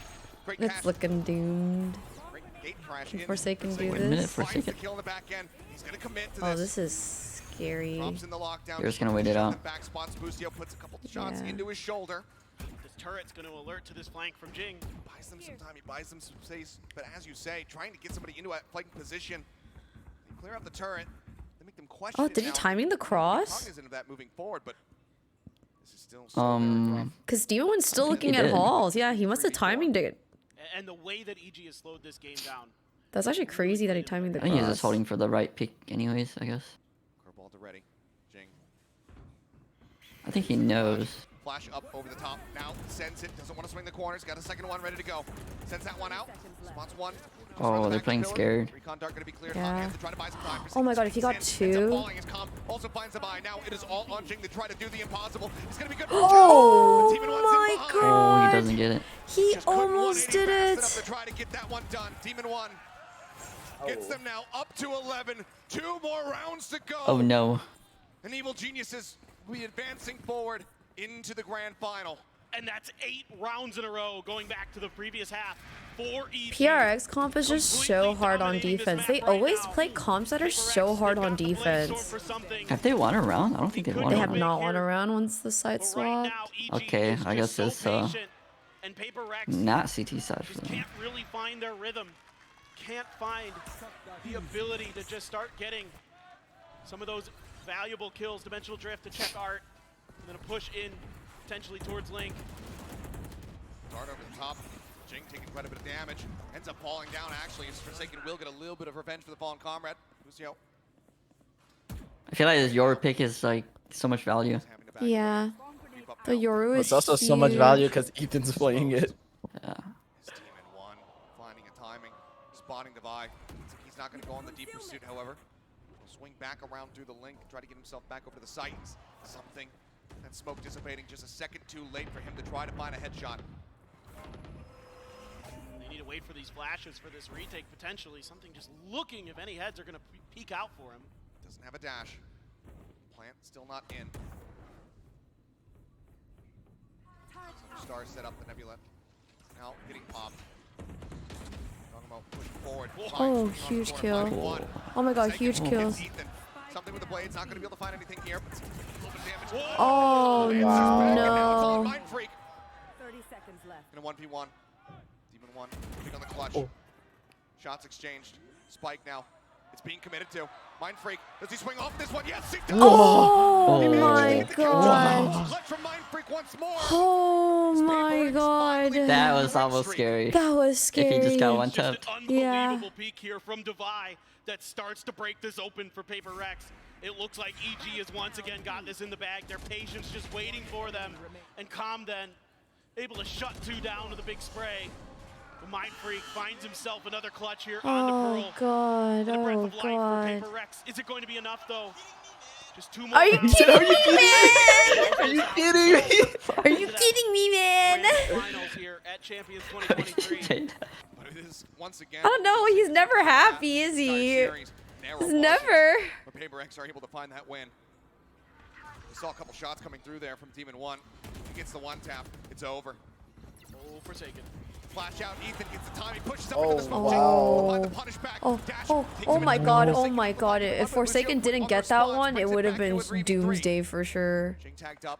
Great It's catch. looking doomed. Great gate crash Can in. Forsaken do Wait a minute, this? Finds the Forsaken. kill in the back end. He's going to commit to Oh, this. this is scary. Drops in the lockdown. They're just gonna wait it out. Back spots. Boostio puts a couple shots Yeah. into his shoulder. This turret's going to alert to this flank from Jing. Buys them some time. He buys them some space. But as you say, trying to get somebody into a flanking position. They clear out the turret. They make them question. Oh, it did he now. timing the cross? Cognizant of that moving forward, but this is still so very rough. Because Demon One's still looking he at did. halls. Yeah, he must have timed it. And the way that EG has slowed this game down. That's actually crazy that he timing the I think he's cross. just holding for the right pick anyways, I guess. Curveball to ready. Jing. I think he knows. Flash up over the top. Now sends it. Doesn't want to swing the corners. Got a second one ready to go. Sends that one out. Spots one. Oh, they're playing scared. Recon Dart going to be cleared. Yeah. Hands to try to buy some time for Oh my god, if he got Ends up two. falling as Calm also finds the buy. Now it is all on Jing to try to do the impossible. It's going to be good for Oh two. The Demon One's in my behind. Oh, god. he doesn't get it. He Just couldn't almost want did any fast it. enough to try to get that one done. Demon One gets them now up to 11. 2 more rounds to go. Oh no. And Evil Geniuses will be advancing forward into the grand final. And that's 8 rounds in a row going back to the previous half. PRX comp is just so hard on defense. They always play comps that are so hard on defense. Have they won a round? I don't think they won. They have not won a round once the side swap. Okay, I guess it's not CT side for them. Can't really find their rhythm. Can't find the ability to just start getting some of those valuable kills. Dimensional drift to check art, and then a push in potentially towards Link. Dart over the top. Jing taking quite a bit of damage. Ends up falling down actually. As Forsaken will get a little bit of revenge for the fallen comrade. Lucio. I feel like your pick is like so much value. Yeah. The Yoru is It's also so much value because Ethan's playing it. Yeah. His team in one, finding a timing, spotting the Vi. He's not going to go on the deep pursuit, however. He'll swing back around through the Link, try to get himself back over to the site. Something. That smoke dissipating just a second too late for him to try to find a headshot. They need to wait for these flashes for this retake potentially. Something just looking if any heads are going to peek out for him. Doesn't have a dash. Plant still not in. Star set up the Nebula. Now getting popped. Talking about pushing forward. Oh, huge kill. Oh my god, huge kills. Something with the blades, not going to be able to find anything here. But a little bit of damage. Oh no. 30 seconds left. In a 1v1. Demon 1, big on the clutch. Shots exchanged. Spike now. It's being committed to. Mind Freak. Does he swing off this one? Yes, he does! Oh my god. Clutch from Mind Freak once more. Oh my god. That was almost scary. That was scary. If he just got one tapped. Yeah. Unbelievable peek here from Devi that starts to break this open for Paper Rex. It looks like EG has once again got this in the bag. Their patience just waiting for them. And Calm then able to shut 2 down with a big spray. The Mind Freak finds himself another clutch here on the Pearl. God, A breath oh of life for god. Paper Rex. Is it going to be enough though? Just 2 more. Are you rounds. kidding me, Are you kidding me? Are you kidding me, man? Finals here at Champions 2023. But it is once again. I don't know. He's never happy, is he? He's never. But Paper X are able to find that win. We saw a couple shots coming through there from Demon 1. He gets the 1 tap. It's over. Oh, Forsaken. Flash out. Ethan gets the time. He pushes up into the smoke. Wow. Find the punish back. Oh my god, oh my god. If Forsaken didn't get that one, it would have been doomsday for sure. Jing tagged up.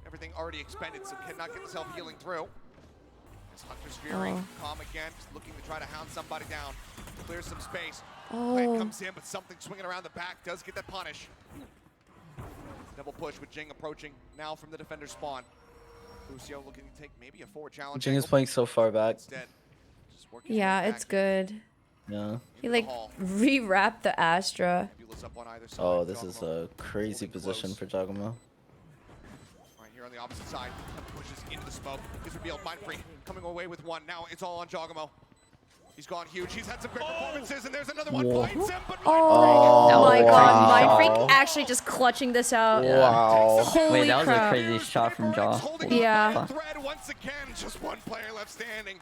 Everything already expended, so cannot get himself healing through. As Hunter's fearing. Calm again, just looking to try to hound somebody down. Clears some space. Plant comes in, but something swinging around the back does get that punish. Double push with Jing approaching now from the defender spawn. Lucio looking to take maybe a forward challenge. Jing is playing so far back. Yeah, it's good. Yeah. He like rewrapped the Astra. Oh, this is a crazy position for Giacomo. Right here on the opposite side, pushes into the smoke. He's revealed. Mind Freak coming away with 1. Now it's all on Giacomo. He's gone huge. He's had some great performances, and there's another one. Finds him, but oh my god, Mind Freak actually just clutching this out. Yeah. Wow. Holy Wait, that was crap. a crazy shot from Jaw. Yeah. Thread once again. Just 1 player left standing.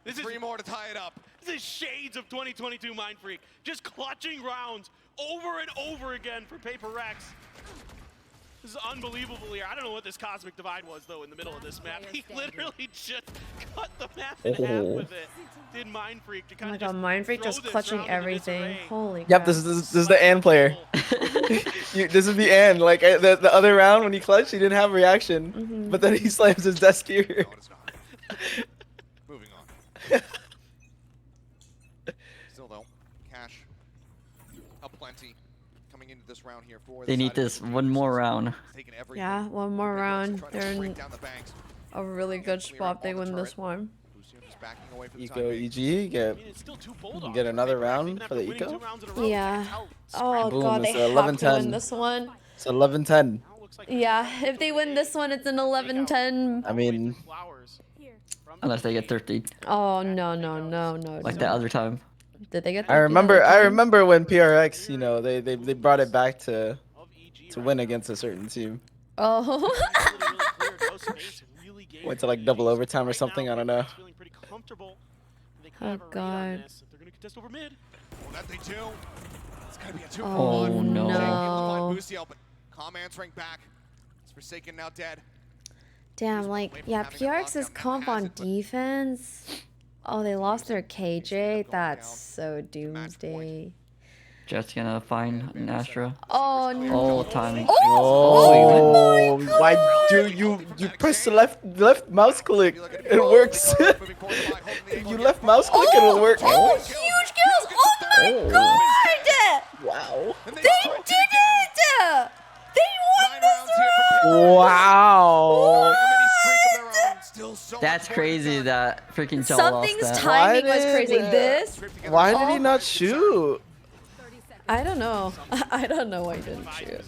This is 3 more to tie it up. This is shades of 2022 Mind Freak. Just clutching rounds over and over again for Paper Rex. This is unbelievable here. I don't know what this Cosmic Divide was, though, in the middle of this map. He literally just cut the map in half with it. Did Mind Freak to Oh kind my of god, Mind Freak just clutching everything. Holy crap. Yep, this is the Ann player. This is the Ann. Like the other round when he clutched, he didn't have a reaction, but then he slams his desk here. Moving on. Still though, cash up plenty coming into this round here for. They need this 1 more round. Yeah, 1 more round. They're in a really good spot. They win this one. Eco EG get another round for the Eco. Yeah. Oh Boom, god, they it's have to win this one. It's 11-10. Yeah, if they win this one, it's an 11-10. I mean, Unless they get 13. Oh no. Like that other time. Did they get? I remember when PRX, you know, they brought it back to win against a certain team. Oh. Went to like double overtime or something. I don't know. Oh god. They're gonna contest over mid. Well, that they do. It's gonna be a 2 Oh for 1. no. Able to find Lucio, but Calm answering back. It's Forsaken now dead. Damn, like, yeah, PRX's comp on defense. Oh, they lost their KJ? That's so doomsday. Jet's gonna find an Astra. Oh, no. Oh, timing. Oh, why do you press the left mouse click? It works. You left mouse click and it works. Oh, huge kills! Oh my god! Wow. They did it! They won this round! Wow. That's crazy that freaking Joe Something's lost that. timing was crazy. This? Why did he not shoot? I don't know. I don't know why he didn't shoot.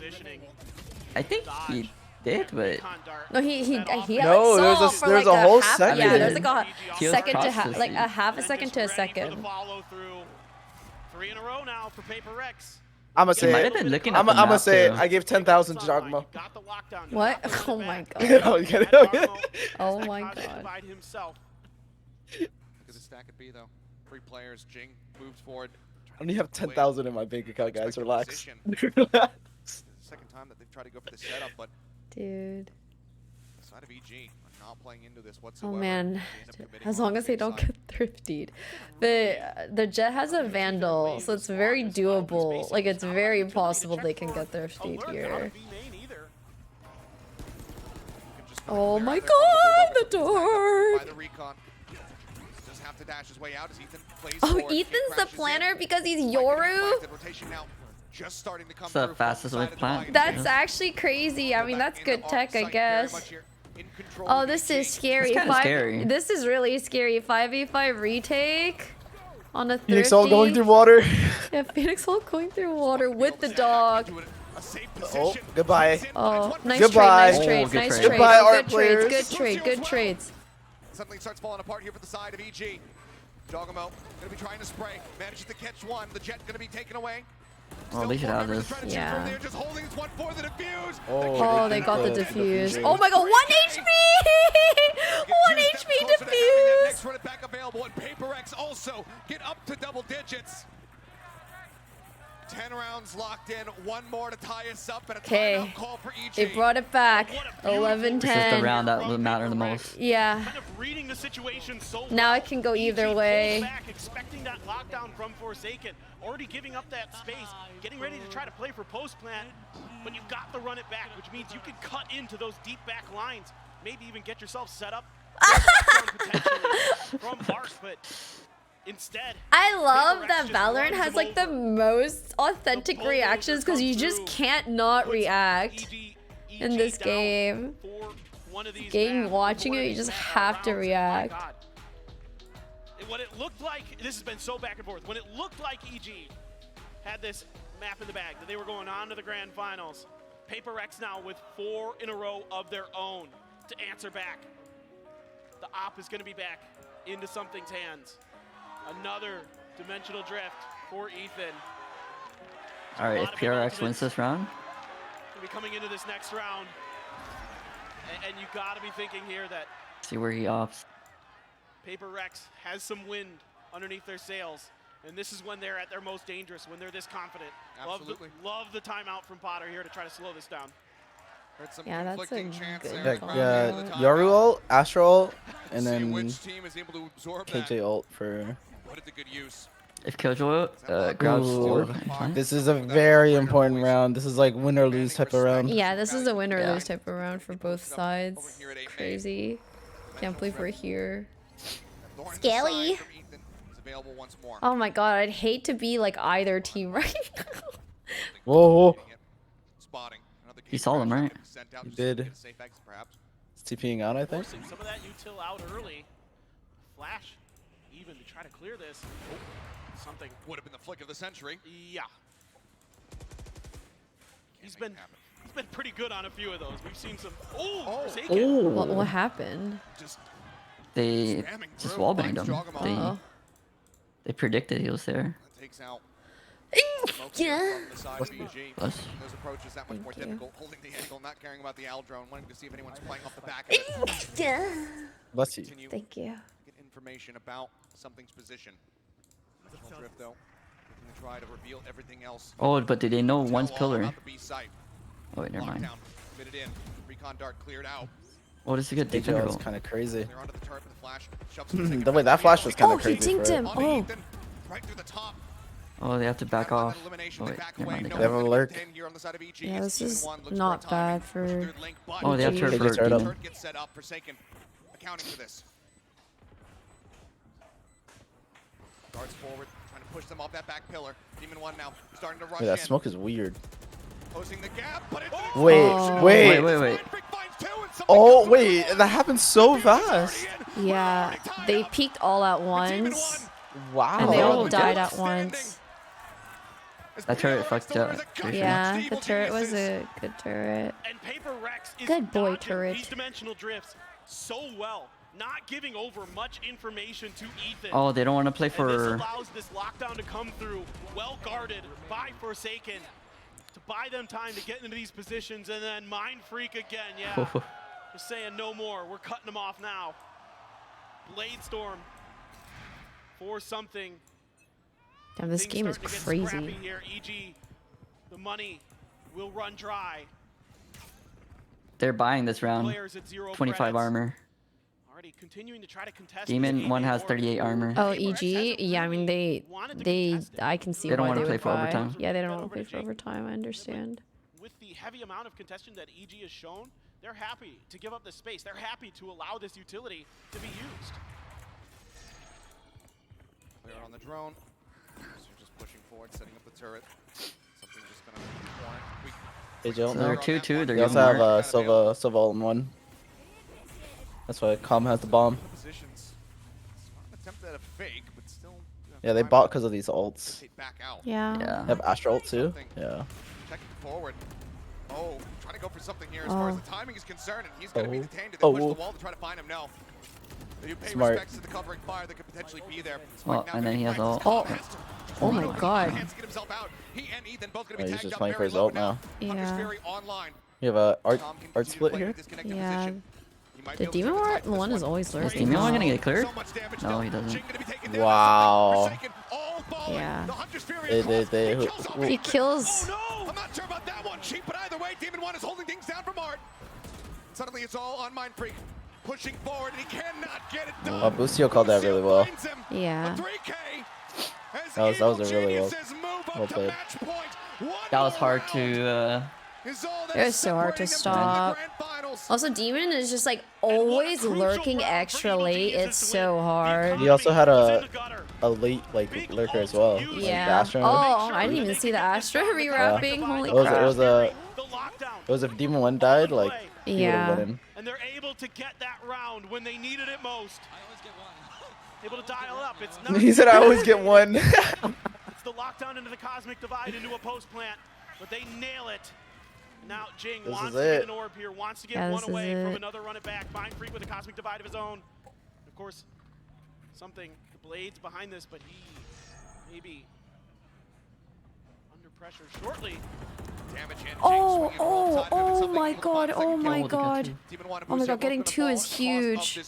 I think he did, but No, he No, there's a whole second. Yeah, there's like a He was second to processing. like a half a second to a second. Three in a row now for PaperX. I'ma He say might it. have been looking at I'ma the map, say it. too. I give 10,000 to Giacomo. What? Oh my god. Oh my god. Look at the stack at B though. 3 players. Jing moves forward. I only have 10,000 in my bank account, guys. Relax. Relax. Second time that they've tried to go for the setup, but Dude. the side of EG are not playing into this whatsoever. Oh man. They end up committing As on long the as they big don't side. get thriftied. The Jet has a Vandal, so it's very doable. Like it's very possible they can get thriftied here. Oh my god, the By dark! the recon. Does have to dash his way out as Ethan plays Oh, forward. Kid Ethan's the crashes in. planner because he's Despite getting Yoru? flanked, rotation now just starting to come it's the through from fastest the way side to of plant. Divine. That's actually crazy. I mean, that's good tech, I guess. Oh, this is scary. It's kinda scary. This is really scary. 5v5 retake on a 30. Phoenix all going through water. Yeah, Phoenix all going through water with the dog. Oh, goodbye. Oh, nice Goodbye. trade, nice trades, good nice trade. trades. Goodbye, Oh, art good trades, players. good trade, good trades. Something starts falling apart here for the side of EG. Giacomo gonna be trying to spray. Manages to catch one. The Jet gonna be taken away. Oh, they should have this. Yeah. They're just holding this one for the defuse. Oh, they got the defuse. Oh my god, 1 HP! 1 HP defuse! Next run it back available, and PaperX also get up to double digits. 10 rounds locked in, one more to tie us up, and a timeout call for EG. They brought it back. 11-10. This is the round that would matter the most. Yeah. Kind of reading the situation so Now well. it can go either EG way. pulls back, expecting that lockdown from Forsaken, already giving up that space, getting ready to try to play for post plant, but you've got to run it back, which means you can cut into those deep back lines, maybe even get yourself set up potentially from Mark, but instead, I love that Valorant has like the most authentic reactions because you just can't not react in this game. Watching it, you just have to react. What it looked like, this has been so back and forth, when it looked like EG had this map in the bag, that they were going on to the grand finals, PaperX now with 4 in a row of their own to answer back. The op is going to be back into something's hands. Another dimensional drift for Ethan. All right, if PRX wins this round, Gonna be coming into this next round, and you got to be thinking here that see where he opts. PaperX has some wind underneath their sails, and this is when they're at their most dangerous, when they're this confident. Absolutely. Love the timeout from Potter here to try to slow this down. Yeah, that's a good Like, call. Yoru ult, Astro ult, and then which team is able to absorb KJ ult for... Put it to good use. If Killjoy grabs Ooh, orb, this is a very important round. This is like win or lose type of round. Yeah, this is a win or lose type of round for both sides. Crazy. Can't believe we're here. Skelly. Oh my god, I'd hate to be like either team right now. Whoa. he saw them, right? He did. Is TPing out, I think? Forcing some of that util out early. Flash, even to try to clear this. Oh, something would have been the flick of the century. Yeah. He's been pretty good on a few of those. We've seen some. Forsaken. What happened? They just wallbanged him. They predicted he was there. Takes out. Yeah. Those Plus. approaches that much more difficult. Holding the angle, not caring about the Al drone, wanting to see if anyone's playing off the back of it. Yeah. Bless you. Thank you. Get information about something's position. Drift though, looking to try to reveal everything else. Oh, but did they know one's pillar? About the B site. Oh wait, never mind. Lockdown, fitted in. Recon dart cleared out. What is a good That defender? was kind of crazy. They're onto the turret with the flash. Shoves him to The way that flash was kind Oh, of he crazy. dinked him. onto Oh. Ethan, right through the top. Oh, they have to back off. Elimination, Oh, they wait, back never away. mind. No They have a one gonna lurk. get in here on the side of EG. Yeah, this Even is one looks for a not timing. bad for Third link, but Oh, they have EG. turret They for just heard demon. him. Turret gets set up. Forsaken accounting for this. Darts forward, trying to push them off that back pillar. Demon 1 now starting to rush Wait, that in. smoke is weird. Closing the gap, but it's Wait, Oh. wait. Wait. Oh, wait, that happened so fast. Yeah, they peaked all at once, Wow. and they all Oh, died damn. at once. That turret fucked up. Yeah, the turret was a good turret. And PRX is Good boy, dodging turret. these dimensional drifts so well, not giving over much information to Ethan. Oh, they don't want to play And this for. allows this lockdown to come through, well guarded by Forsaken, to buy them time to get into these positions, and then Mind Freak again, yeah. Just saying no more, we're cutting them off now. Blade Storm for something. Damn, this Things game is starting to get scrappy crazy. here. EG, the money will run dry. They're buying this round. Players at 0 25 credits. armor. Already continuing to try to contest Demon this 1 game has more. 38 armor. Oh, EG? Yeah, I mean, I can see They don't why wanna they play would for buy. overtime. Yeah, they don't want to play for overtime, I understand. With the heavy amount of contention that EG has shown, they're happy to give up the space. They're happy to allow this utility to be used. Clear on the drone. So you're just pushing forward, setting up the turret. Something just gonna warrant quick. Hey, Jill. So they're 2-2. They're They also using have mark. Silva all in one. That's why Calm has the bomb. Positions. Attempt at a fake, but still. Yeah, they bought because of these ults. Back out. Yeah. Yeah. They have Astra ult too. Yeah. Checking forward. Oh, trying to go for something here as far as Oh. the timing is concerned, and he's going to be detained. Do they Oh, push the whoa. wall to try to find him? No. They do pay Smart. respects to the covering fire that could potentially be there. Oh, and then he has all. Oh my god. Hands to get himself out. He and Ethan both going to Oh, be he's tagged just up playing for very his low ult now. Hunter's Yeah. Fury online. You have a art Tom can art continue to split play in a here. disconnected Yeah. position. He might be The able to Demon turn the tide for this one is always Is lurking. Demon 1 though. gonna get cleared? So much damage No, still. he doesn't. Jing gonna be taken down. Wow. Forsaken, all falling. Yeah. The Hunter's Fury They- across. they- He kills off who- He Demon. kills. Oh no! I'm not sure about that one, Cheap, but either way, Demon 1 is holding things down from Art. Suddenly it's all on Mind Freak. Pushing forward, and he cannot get it done. Oh, Busio called that really well. Finds him. Yeah. A 3K as That was a Evil really Geniuses move up well to played. match point. One That was more hard round to. is all that It was is so hard to separating them from the stop. grand finals. Also, Demon is just like always lurking extra late. It's so hard. He also had a late like lurker as well. Like the Yeah. Astra. Oh, I didn't even see the Astra rewrapping. Holy It was crap. it was if Demon 1 died, like he would Yeah. have won. And they're able to get that round when they needed it most. Able to dial up. It's not He said I always get one. It's the lockdown into the cosmic divide into a post plant, but they nail it. Now Jing This wants is to get it. an orb here, wants to get Yeah, one this is away from it. another run it back. Mind Freak with a cosmic divide of his own. Of course, something, the Blade's behind this, but he maybe under pressure shortly. Damage in. Oh, oh my god, oh my god. Oh my god, getting 2 is huge.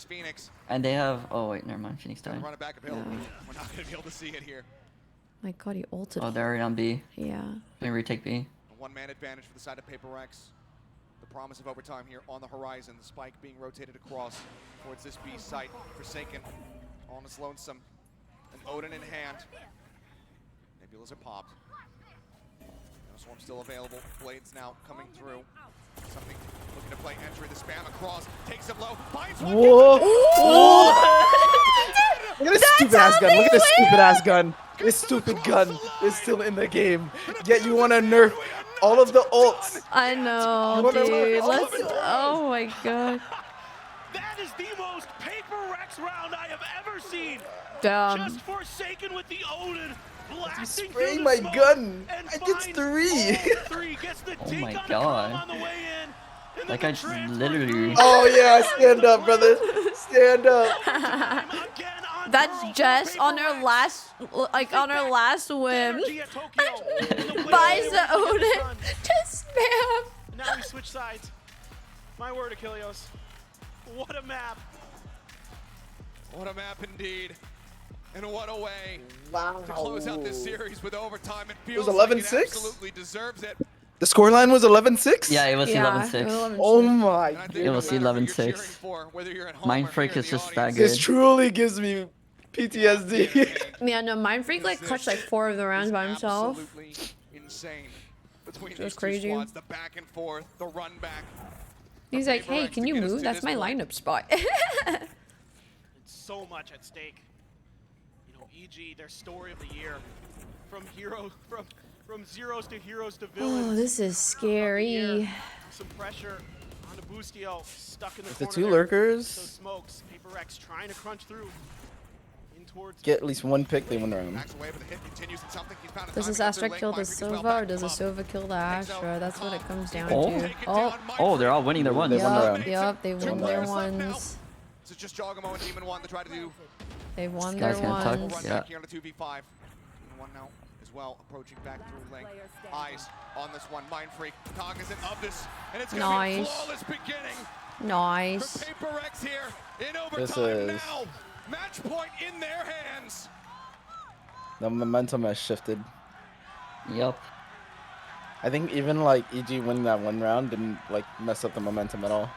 And they have. Oh wait, never mind. Phoenix died. Run it back uphill. We're not going to be able to see it here. My god, he ulted. Oh, they're already on B. Yeah. They retake B. A one-man advantage for the side of PRX. The promise of overtime here on the horizon. The spike being rotated across towards this B site. Forsaken on his lonesome. An Odin in hand. Nebulas are popped. Swarm still available. Blades now coming through. Something looking to play entry. The spam across. Takes him low. Finds one. Whoa! Look at this stupid ass gun. Look at this stupid ass gun. This stupid gun is still in the game. Yet you want to nerf all of the ults. I know, dude. Let's. Oh my god. That is the most PRX round I have ever seen. Damn. Just Forsaken with the Odin. Blasting spraying through my the smoke gun. and I gets finds 3. all 3. Gets the Oh dink my on the god. on the way in. And That then guy just the transfer literally. Oh yeah, stand up, brother. Stand up. That's Jess on her last, like on her last whim. Buys the Odin to spam. Now we switch sides. My word, Achilleos. What a map. What a map indeed. And what a way Wow. to close out this series with overtime. It was feels like it 11-6? absolutely deserves it. The scoreline was 11-6? Yeah, it was Yeah, 11-6. it was 11-6. Oh my It was goodness. 11-6. Mind Freak is just that good. This truly gives me PTSD. Yeah, no, Mind Freak like clutched like 4 of the rounds by himself. Absolutely insane. Between It was these crazy. two squads, the back and forth, the run back. He's like, hey, can you move? That's my lineup spot. It's so much at stake. You know, EG, their story of the year, from zeros to heroes to villains. Oh, this is scary. Some pressure on the Boostio, stuck in the With the corner 2 there. lurkers, So Smokes, PaperX trying to crunch through. In towards get at least 1 pick, they win the round. Does this Astra kill the Sova or does the Sova kill the Astra? That's what it comes down to. Oh, they're all winning their ones. They won the round. Yup, they won their ones. So just Jogamo and Demon 1 to try to do. They won This their guy's gonna tuck, ones. yeah. Here on the 2v5. Demon 1 now as well, approaching back through link. Eyes on this one. Mind Freak, cognizant of this, and it's gonna be a Nice. flawless beginning. Nice. For PaperX here in This overtime is- now. Match point in their hands. The momentum has shifted. Yep. I think even like EG winning that 1 round didn't like mess up the momentum at all.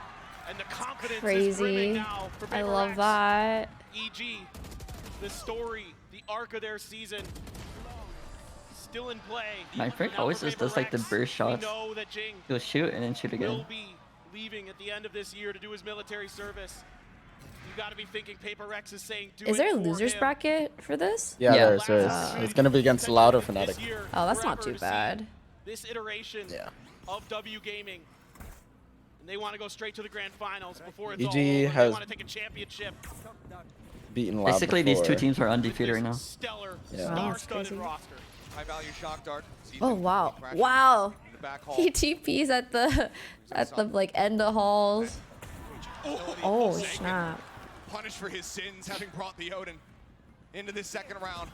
And the confidence is Crazy. brimming now for I PaperX. love that. EG, the story, the arc of their season, still in play. Mind Freak Now always for just does like the PaperX, burst shots. We know that Jing He'll shoot and then shoot will again. be leaving at the end of this year to do his military service. You got to be thinking PaperX is saying, do Is it there a for losers him. bracket for this? Yeah, Yeah. there is. It's gonna be against Loud or Fnatic. This year, Oh, that's not forever too to see bad. This iteration of W Gaming. And they want to go straight to the grand finals before it's all EG over. has They want to take a championship. beaten Loud Basically, these 2 before. teams are undefeated right now. Stellar, Yeah. Wow, that's star-studded crazy. roster. High value shock dart. Oh wow. Wow. In the back hall. He TPs at the like end of halls. Oh snap. Punished for his sins, having brought the Odin into this second round.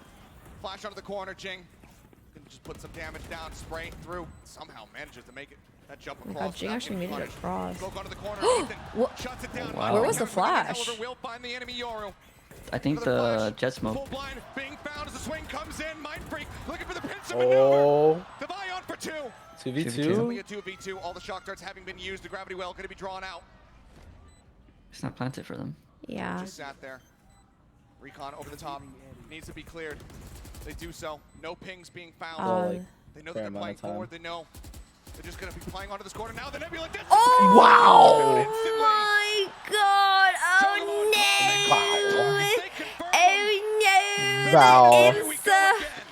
Flash onto the corner, Jing. Can just put some damage down, spraying through. Somehow manages to make it. That jump Oh my across. god, Jing without actually being made it punished. across. Smoke onto the corner. Ethan What? shuts it down. Wow. Where was the flash? However, will find the enemy Yoru. I think the jet smoke. Full blind being found as the swing comes in. Mind Freak looking for the pincer Oh. maneuver. Divide on for 2. 2v2. Only a 2v2. All the shock darts having been used. The gravity well going to be drawn out. It's not planted for them. Yeah. Just sat there. Recon over the top. Needs to be cleared. They do so. No pings being found. like, They know that fair they're amount playing of time. forward. They know they're just going to be playing onto this corner. Now the Nebula gets Oh Wow. my god! Oh no! Oh no! Wow.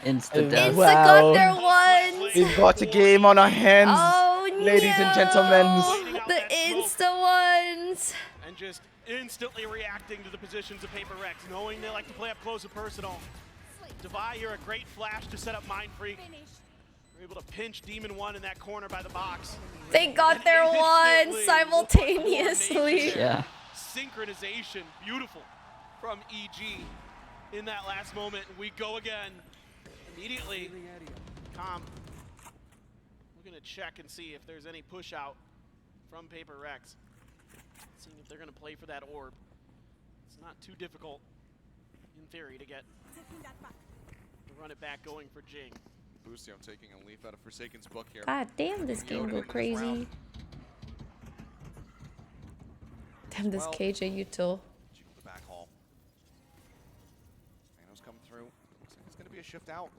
Insta death. Insta got their ones. We've got a game on our hands, Oh ladies and gentlemen. no! The Insta ones. And just instantly reacting to the positions of PaperX, knowing they like to play up close and personal. Devi here, a great flash to set up Mind Freak. They're able to pinch Demon 1 in that corner by the box. They got their ones simultaneously. Yeah. Synchronization, beautiful from EG in that last moment. And we go again. Immediately, Com, we're going to check and see if there's any push out from PaperX. Seeing if they're going to play for that orb. It's not too difficult, in theory, to run it back going for Jing. Boostio taking a leaf out of Forsaken's book here. God damn, this game go crazy. Damn, this KJ util. The back hall. Manos come through. Looks like it's going to be a shift out.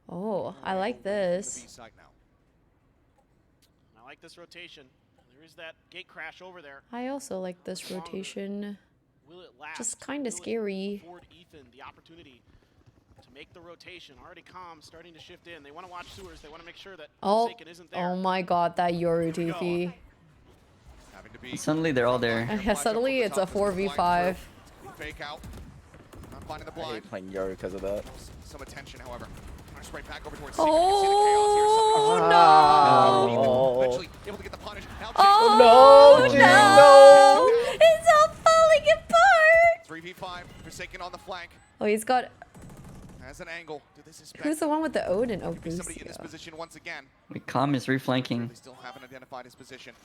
Oh, I like this. B-side now. I like this rotation. There is that gate crash over there. I also like this rotation. Will it last? Just kind Will of it scary. afford Ethan the opportunity to make the rotation. Already Calm starting to shift in. They want to watch sewers. They want to make sure that Oh, Forsaken isn't there. oh my god, that Yoru TP. And suddenly they're all there. Yeah, suddenly it's a 4v5. Fake out. Not finding the I blind. hate playing Yoru because of that. Some attention, however. Nice right back over towards Oh no! Eventually able to get the punish. Now Oh no, Jing, no! It's all falling apart! 3v5. Forsaken on the flank. Oh, he's got... Has an angle. Dude, this is Who's the one with the Odin? Oh, somebody in this Boostio. position once again. Calm is reflanking. They still haven't identified his position.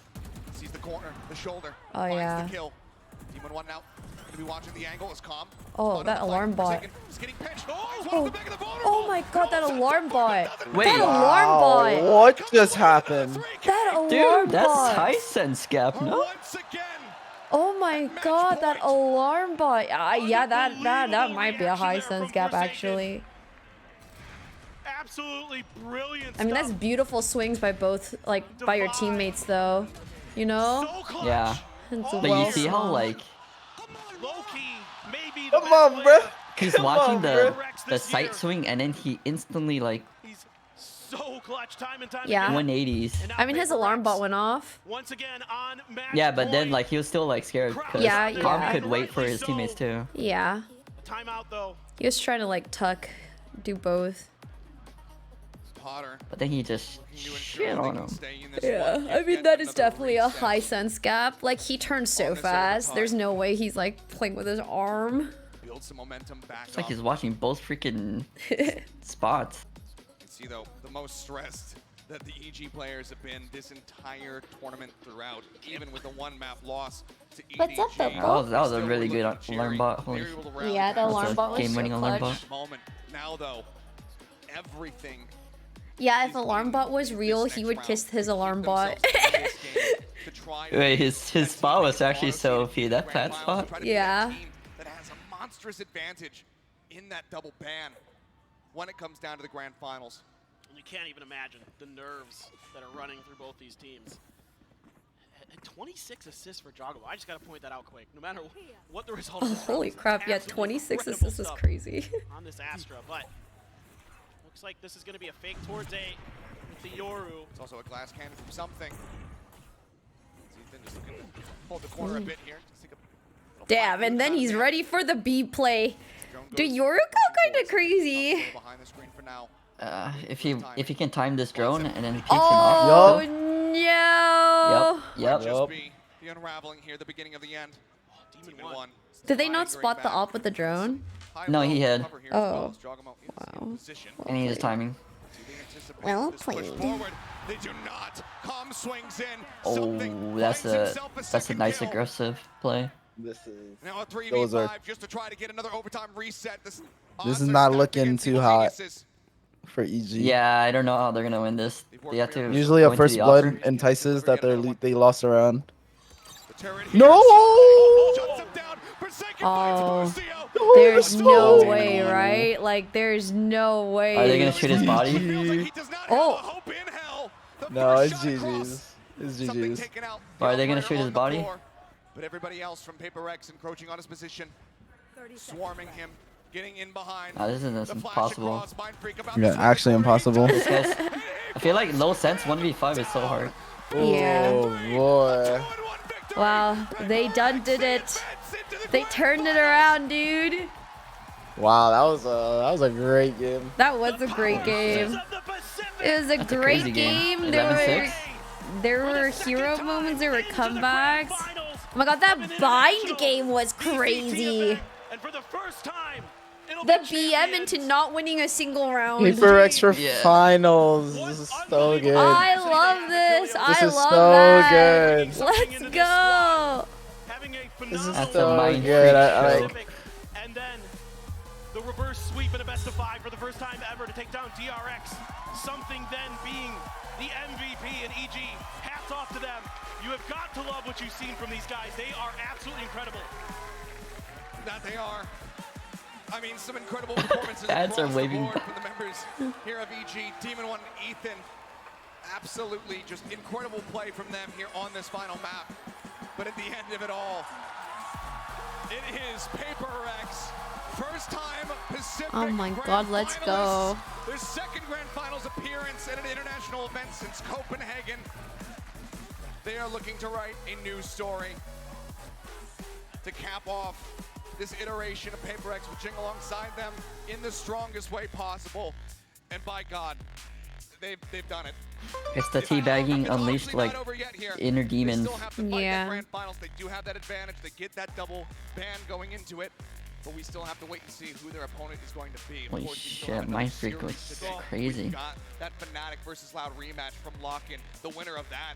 Sees the corner, the shoulder. Oh, finds yeah. the kill. Demon 1 now. Gonna be watching the angle as Calm. Oh, that alarm bot. He's getting pinched. Oh, Oh my god, that alarm bot. Wait. That alarm bot. What just happened? That alarm Dude, that's bot. high sense gap, no? Oh my god, that alarm bot. Yeah, that might be a high sense gap actually. Absolutely brilliant. I mean, that's beautiful swings by both, like, by your teammates though. You know? Yeah. It's But well you see how, swung. like, Come on, bro. he's watching the sight swing and then he instantly, like, So clutch time and time Yeah. 180s. I mean, his alarm bot went off. Once again on match Yeah, but then, like, he was still, like, scared because Yeah, Calm yeah. could wait for his teammates too. Yeah. Timeout though. He was trying to, like, do both. Potter. But then he just shit on him. Yeah, I mean, that is definitely a high sense gap. Like, he turns so fast. There's no way he's, like, playing with his arm. Build some momentum back It's like he's watching both freaking spots. You can see, though, the most stressed that the EG players have been this entire tournament throughout, even with the one map loss to EDG. What's up, though, That was a really good alarm bot. Holy Yeah, the alarm bot was game-winning so alarm clutch. bot. Moment. Now, though, everything Yeah, if alarm bot was real, he would kiss his alarm bot. Wait, his spot was actually so OP. That plant spot? Yeah. that has a monstrous advantage in that double ban when it comes down to the grand finals. You can't even imagine the nerves that are running through both these teams. 26 assists for Joggle. I just got to point that out quick. No matter what the result is. Holy crap, yeah, 26 assists is crazy. On this Astra, but looks like this is going to be a fake towards A with the Yoru. It's also a glass cannon from something. Ethan just looking to hold the corner a bit here. Just take a Damn, and then he's ready for the B play. Dude, Yoru got kind of crazy. behind the screen for now. If he can time this drone and then he keeps Oh, him off. no. Yep. Just be the unraveling here, the beginning of the end. Demon 1. Did they not spot the op with the drone? No, he had. Oh. Wow. And he is timing. Well played. They do not. Calm swings in. Oh, that's a nice aggressive play. This is Now a 3v5 those are just to try to get another overtime reset. This is not looking too hot for EG. Yeah, I don't know how they're gonna win this. They have to Usually go a into first the blood offer. entices that they lost around. No! Oh, there's no way, right? Like, there's no way. Are they gonna shoot his body? Oh. No, it's GG's. It's GG's. Or are they gonna shoot his body? But everybody else from PRX encroaching on his position, swarming him, getting in behind. This is impossible. Yeah, actually impossible. This guy's, I feel like low sense 1v5 is so hard. Yeah. Oh boy. Wow, they done did it. They turned it around, dude. Wow, that was a great game. That was a great game. It was a That's a great crazy game. game. 11-6. There were hero moments, there were comebacks. Oh my god, that bind game was crazy. And for the first time, The BM into not winning a single round. PRX for finals. This is so good. I love this. This I is love so that. good. Let's go. This is That's a so mind good. freak And then the reverse sweep in a best of 5 for the first time ever to take down DRX. Something then being the MVP in EG. Hats off to them. You have got to love what you've seen from these guys. They are absolutely incredible. That they are. I mean, some incredible performances Ads are across the waving board from the members here of EG. Demon 1 and Ethan. Absolutely just incredible play from them here on this final map. But at the end of it all, it is PRX. First time Pacific Oh my Grand god, let's Finalists. go. Their second Grand Finals appearance at an international event since Copenhagen. They are looking to write a new story to cap off this iteration of PRX, working alongside them in the strongest way possible. And by God, they've done it. It's the teabagging unleashed like inner demons. Yeah. Grand finals, they do have that advantage. They get that double ban going into it, but we still have to wait and see who their opponent is going to be. Of Holy course, we still have shit, another Mind Freak series was today. crazy. We've got that Fnatic versus Loud rematch from Lock-In. The winner of that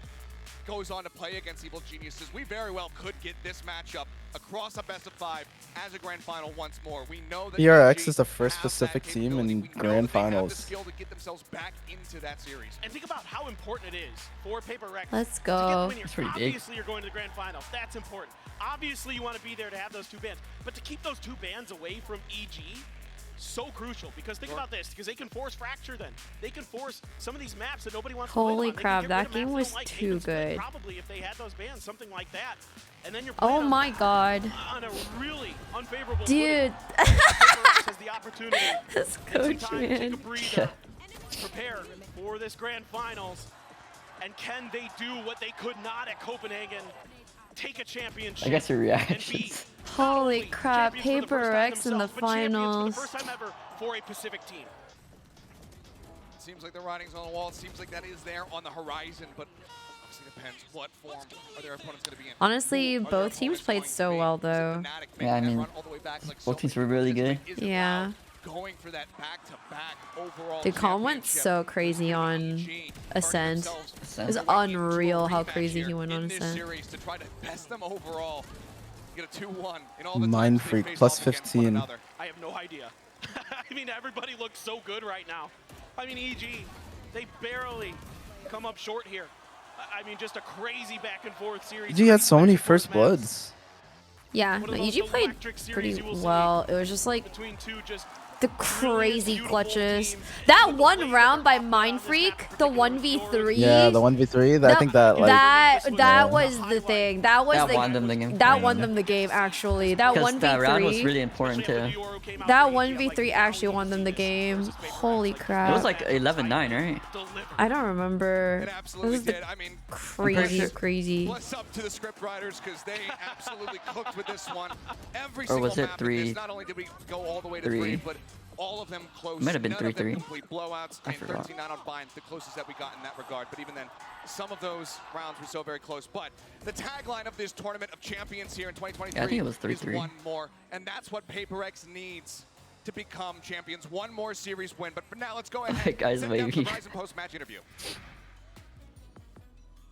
goes on to play against Evil Geniuses, we very well could get this matchup across a best of 5 as a grand final once more. We know that PRX is the first Pacific team in grand finals. skill to get themselves back into that series. And think about how important it is for PRX. Let's To go. get the win here. That's pretty big. Obviously, you're going to the grand final. That's important. Obviously, you want to be there to have those 2 bans. But to keep those 2 bans away from EG, so crucial. Because think about this, because they can force Fracture then. They can force some of these maps that nobody wants to Holy play on. crap, They can get that rid of game maps was they don't like. They too can split good. Probably if they had those bans, something like that. And then you're Oh playing my god. on a really unfavorable Dude. PRX has the opportunity This to coach, take a man. breather, prepare for this grand finals, and can they do what they could not at Copenhagen? Take a championship. I guess your and be reactions. Holy crap, champions for the first time PRX in the themselves, but champions finals. for the first time ever for a Pacific team. Seems like the writing's on the wall. It seems like that is there on the horizon, but obviously depends what form are their opponents going to be in. Honestly, both teams played so well though. Yeah, I mean, both teams were really good. Yeah. Going for that back-to-back overall Dude, Calm went so crazy on Ascent. It was unreal how crazy he went on Ascent. To try to best them overall. Get a 2-1 in all the Mind times they Freak face plus off against one 15. another. I have no idea. I mean, everybody looks so good right now. I mean, EG, they barely come up short here. I mean, just a crazy back and forth series. EG had so many first bloods. Yeah, no, EG played pretty well. It was just like between 2 just the crazy clutches. That one round by Mind Freak, the 1v3. Yeah, the 1v3. I think that like that was the thing. That was That the won them the game. That won them the game actually. That 1v3. That round was really important too. That 1v3 actually won them the game. Holy crap. It was like 11-9, right? I don't remember. It was the I mean, crazy. Bless up to the script writers because they absolutely cooked with this one. Every Or single was it map in this, not only did we go all the way to 3, but all of them close. Might have been None of them 3-3. complete blowouts. I And forgot. 13-9 on binds, the closest that we got in that regard. But even then, some of those rounds were so very close. But the tagline of this Tournament of Champions here in 2023 Yeah, I think it was is 3-3. one more. And that's what PRX needs to become champions. One more series win. But for now, let's go ahead Guys, and sit down for the baby. Rise and post-match interview.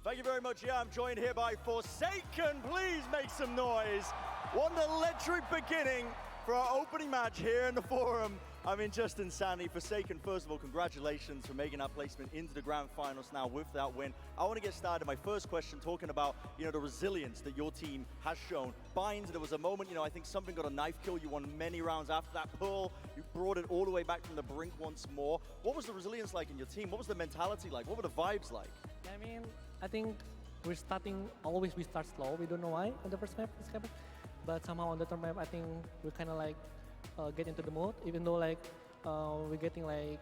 Thank you very much. Yeah, I'm joined here by Forsaken. Please make some noise. What an electric beginning for our opening match here in the forum. I mean, just insanity. Forsaken, first of all, congratulations for making that placement into the grand finals now with that win. I want to get started. My first question talking about, you know, the resilience that your team has shown. Binds, there was a moment, you know, I think something got a knife kill. You won many rounds after that. Pearl, you brought it all the way back from the brink once more. What was the resilience like in your team? What was the mentality like? What were the vibes like? I mean, I think we're starting, always we start slow. We don't know why on the first map this happened. But somehow on the third map, I think we kind of like get into the mode, even though like we're getting like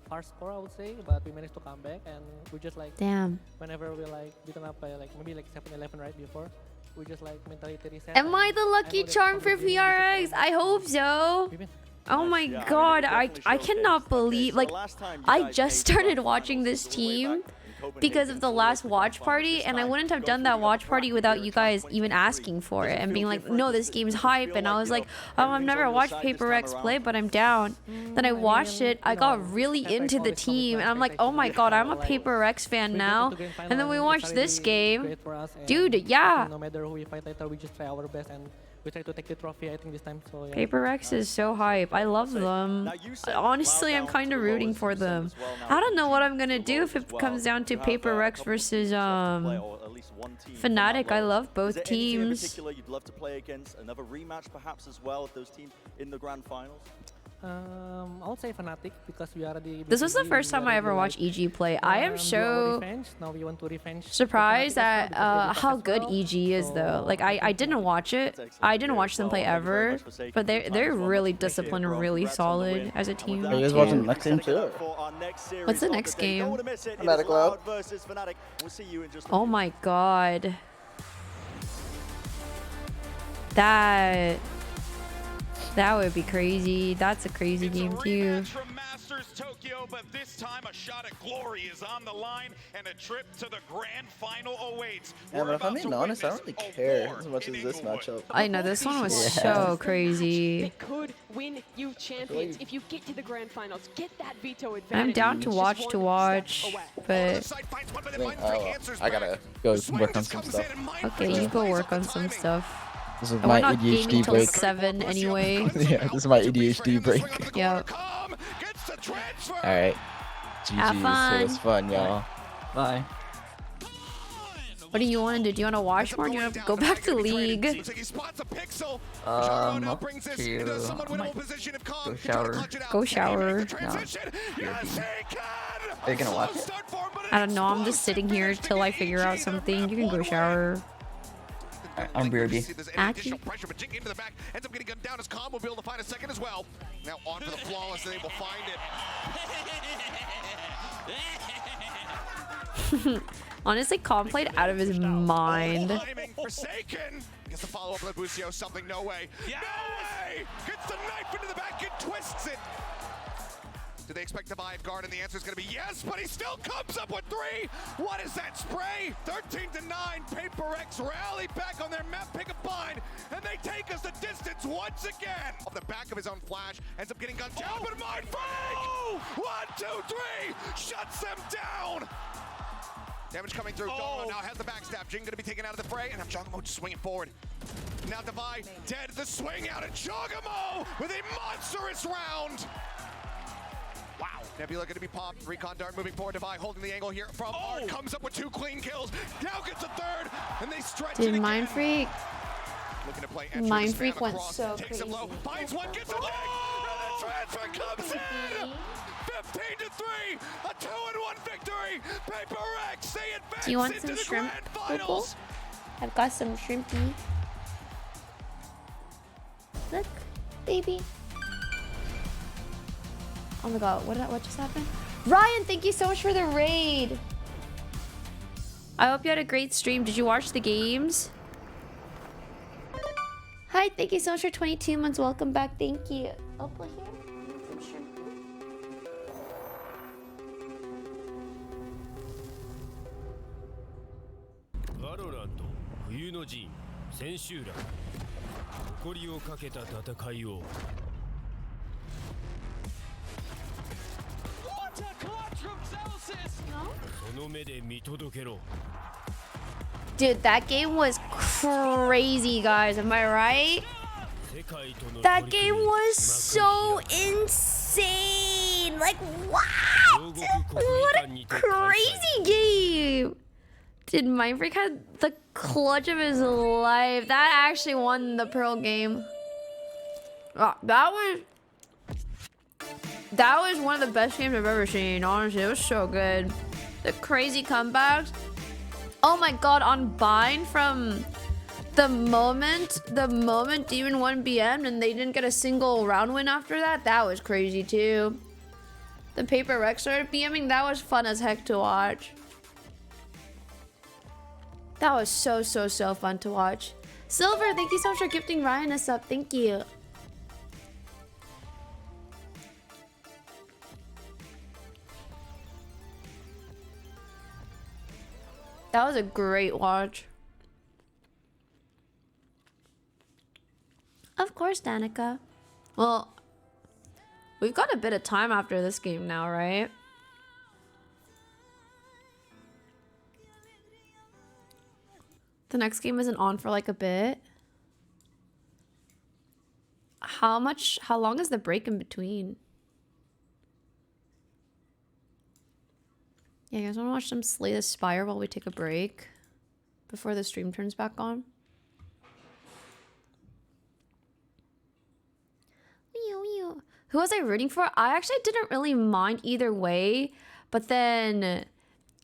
far score, I would say, but we managed to come back and we just like Damn. whenever we like beaten up by like maybe like 7-11 right before, we just like mentality reset. Am I the lucky charm for PRX? I hope so. Oh my god, I cannot believe, like, I just started watching this team because of the last watch party, and I wouldn't have done that watch party without you guys even asking for it and being like, no, this game's hype. And I was like, oh, I've never watched PRX play, but I'm down. Then I watched it, I got really into the team, and I'm like, oh my god, I'm a PRX fan now. And then we watched this game. Dude, yeah. No matter who we fight later, we just try our best and we try to take the trophy, I think, this time. So yeah. PRX is so hype. I love them. Honestly, I'm kind of rooting for them. I don't know what I'm gonna do if it comes down to PRX versus Fnatic. I love both teams. Is there any team in particular you'd love to play against? Another rematch, perhaps, as well, of those teams in the grand finals? I would say Fnatic because we already. This was the first time I ever watched EG play. I am so now we want to revenge surprised at how good EG is, though. Like I didn't watch it. I didn't watch them play ever, but they're really disciplined, really solid as a team. Are you guys watching the next game too? What's the next game? Fnatic Cloud. Oh my god. That would be crazy. That's a crazy game too. Tokyo, but this time a shot at glory is on the line and a trip to the grand final awaits. Yeah, but if I'm being honest, I don't really care as much as this matchup. I know, this one was so crazy. That could win you champions if you get to the grand finals. Get that veto advantage. I'm down to watch, but... I gotta go work on some stuff. Okay, you go work on some stuff. This is And my we're not ADHD gaming till break. 7 anyway. Yeah, this is my ADHD break. Yep. Alright. Have GG's. fun. It was fun, y'all. Bye. What do you want to do? Do you want to watch more? Or do you want to go back to League? Up to I might go shower. Go shower. No. Are you gonna watch it? I don't know. I'm just sitting here till I figure out something. You can go shower. I'm Beardy. Aki. Pressure, but Jink into the back ends up getting gunned down as Calm will be able to find a second as well. Now on for the flawless, and they will find it. Honestly, Calm played out of his mind. Forsaken gets the follow up with Busio. Something, no way. No way! Gets the knife into the back and twists it. Do they expect to buy a guard? And the answer is going to be yes, but he still comes up with 3. What is that spray? 13-9. PRX rally back on their map, pick a bind, and they take us the distance once again. Off the back of his own flash, ends up getting gunned down, but mind freak! 1, 2, 3, shuts them down. Damage coming through. Golo now has the backstab. Jing going to be taken out of the fray, and have Jogamo just swinging forward. Now Divide dead. The swing out, and Jogamo with a monstrous round. Wow. Nebula going to be popped. Recon Dart moving forward. Divide holding the angle here from Art. Comes up with 2 clean kills. Now gets a 3rd, and they stretch it Dude, again. Mind Freak. Looking to play Mind Freak went across, so takes crazy. him low, finds one, gets a leg, and the transfer comes in. 15-3, a 2-1 victory. PRX, they advance Do you want into some the shrimp, grand Popo? finals. I've got some shrimpy. Look, baby. Oh my god, what just happened? Ryan, thank you so much for the raid. I hope you had a great stream. Did you watch the games? Hi, thank you so much for 22 months. Welcome back. Thank you. Opal here. Some shrimp. バロラント冬の陣千秋楽誇りをかけた戦いを What a clutch from Celsius! その目で見届けろ Dude, that game was crazy, guys. Am I right? That game was so insane. Like, what? What a crazy game. Dude, Mind Freak had the clutch of his life. That actually won the Pearl game. Oh, that was one of the best games I've ever seen. Honestly, it was so good. The crazy comebacks. Oh my god, on Bind from the moment Demon won BM and they didn't get a single round win after that, that was crazy too. The PRX started BMing, that was fun as heck to watch. That was so fun to watch. Silver, thank you so much for gifting Ryan a sub. Thank you. That was a great watch. Of course, Danica. Well, we've got a bit of time after this game now, right? The next game isn't on for like a bit. How long is the break in between? Yeah, you guys want to watch some Slay the Spire while we take a break? Before the stream turns back on? Who was I rooting for? I actually didn't really mind either way. But then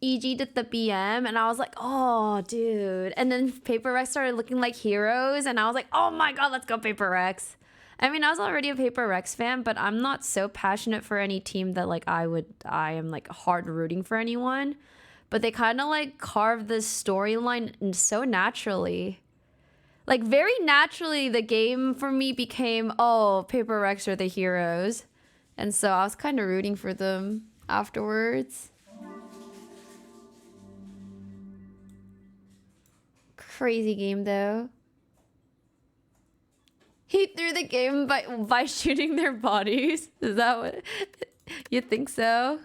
EG did the BM and I was like, oh, dude. And then PRX started looking like heroes. And I was like, oh my god, let's go PRX. I mean, I was already a PRX fan, but I'm not so passionate for any team that like I am like hard rooting for anyone. But they kind of like carved this storyline so naturally. Like very naturally, the game for me became, oh, PRX are the heroes. And so I was kind of rooting for them afterwards. Crazy game though. He threw the game by shooting their bodies. Is that what you think so?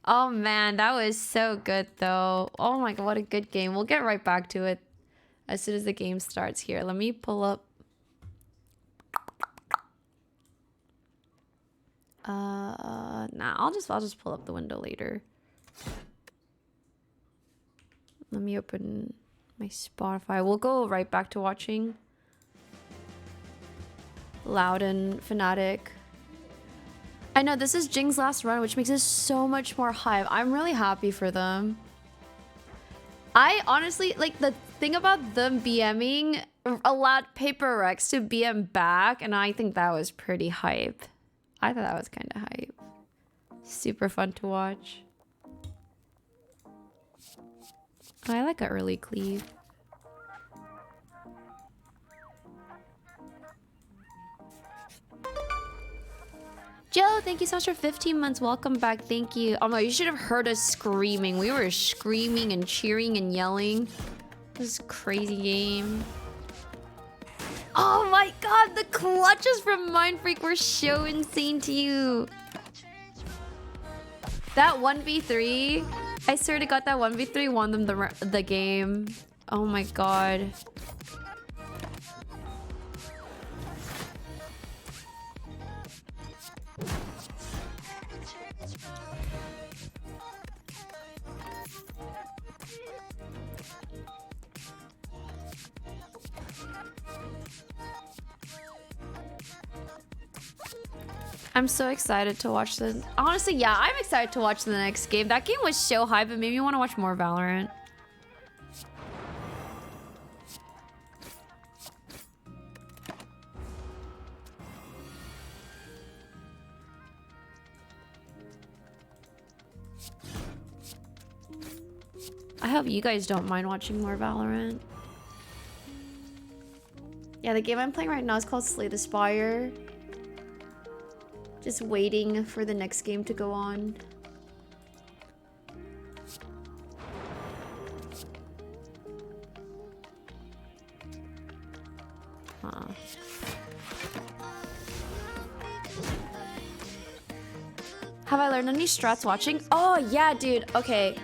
Oh man, that was so good though. Oh my god, what a good game. We'll get right back to it as soon as the game starts here. Let me pull up. Nah, I'll just pull up the window later. Let me open my Spotify. We'll go right back to watching Loud and Fnatic. I know this is Jing's last run, which makes it so much more hype. I'm really happy for them. I honestly, like, the thing about them BMing allowed PRX to BM back, and I think that was pretty hype. I thought that was kind of hype. Super fun to watch. I like an early cleave. Joe, thank you so much for 15 months. Welcome back. Thank you. Oh no, you should have heard us screaming. We were screaming and cheering and yelling. This crazy game. Oh my god, the clutches from Mindfreak were so insane to you. That 1v3, I swear to god, that 1v3 won them the game. Oh my god. I'm so excited to watch the... Honestly, yeah, I'm excited to watch the next game. That game was so hype, it made me want to watch more Valorant. I hope you guys don't mind watching more Valorant. Yeah, the game I'm playing right now is called Slay the Spire. Just waiting for the next game to go on. Huh. Have I learned any strats watching? Oh yeah, dude. Okay.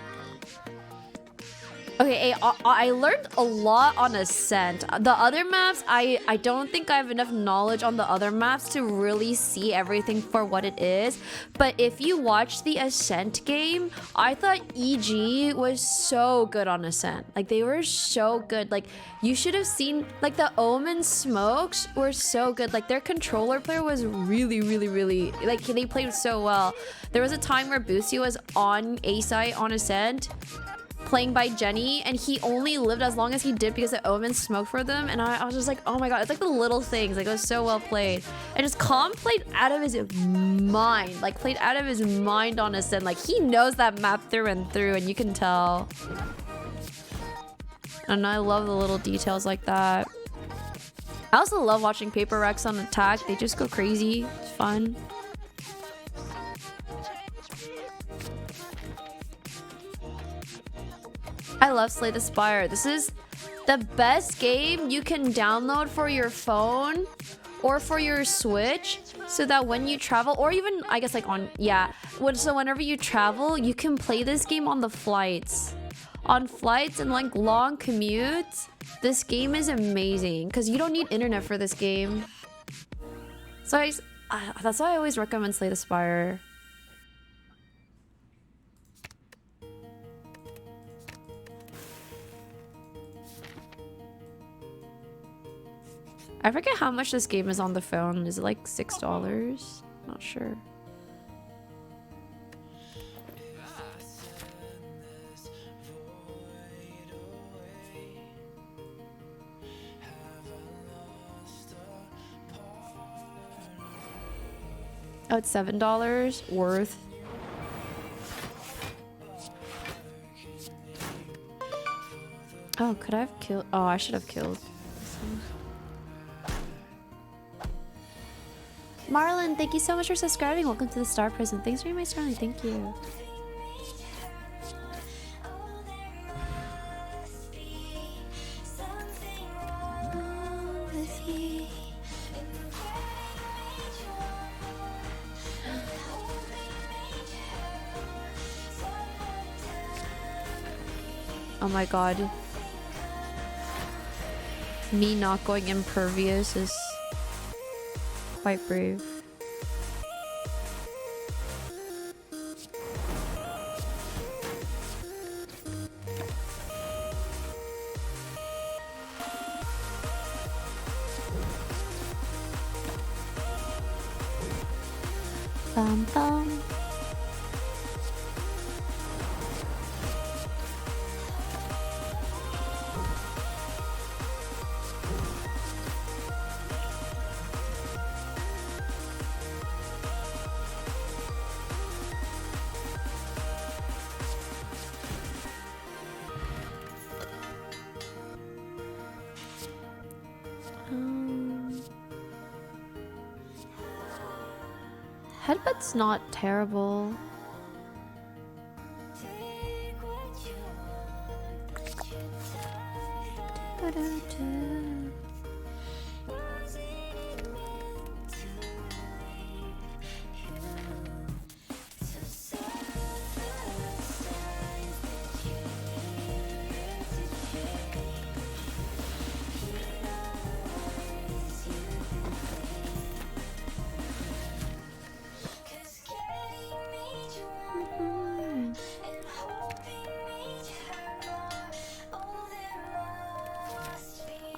Okay, I learned a lot on Ascent. The other maps, I don't think I have enough knowledge on the other maps to really see everything for what it is. But if you watch the Ascent game, I thought EG was so good on Ascent. Like, they were so good. Like, you should have seen, like, the Omen smokes were so good. Like, their controller player was really, like, they played so well. There was a time where Boosie was on A site on Ascent, playing by Jenny, and he only lived as long as he did because the Omen smoked for them, and I was just like, oh my god, it's like the little things. Like, it was so well played. And just Calm played out of his mind, like played out of his mind on Ascent. Like, he knows that map through and through, and you can tell. And I love the little details like that. I also love watching PRX on attack. They just go crazy. It's fun. I love Slay the Spire. This is the best game you can download for your phone or for your Switch, so that when you travel, or even, I guess, like on, yeah. So whenever you travel, you can play this game on the flights. On flights and like long commutes, this game is amazing because you don't need internet for this game. So that's why I always recommend Slay the Spire. I forget how much this game is on the phone. Is it like $6? Not sure. Oh, it's $7 worth. Oh, could I have killed? Oh, I should have killed. Marlon, thank you so much for subscribing. Welcome to the Star Prison. Thanks very much, Starling. Thank you. Oh my god. Me not going impervious is quite brave. Bum bum. Headbutt's not terrible.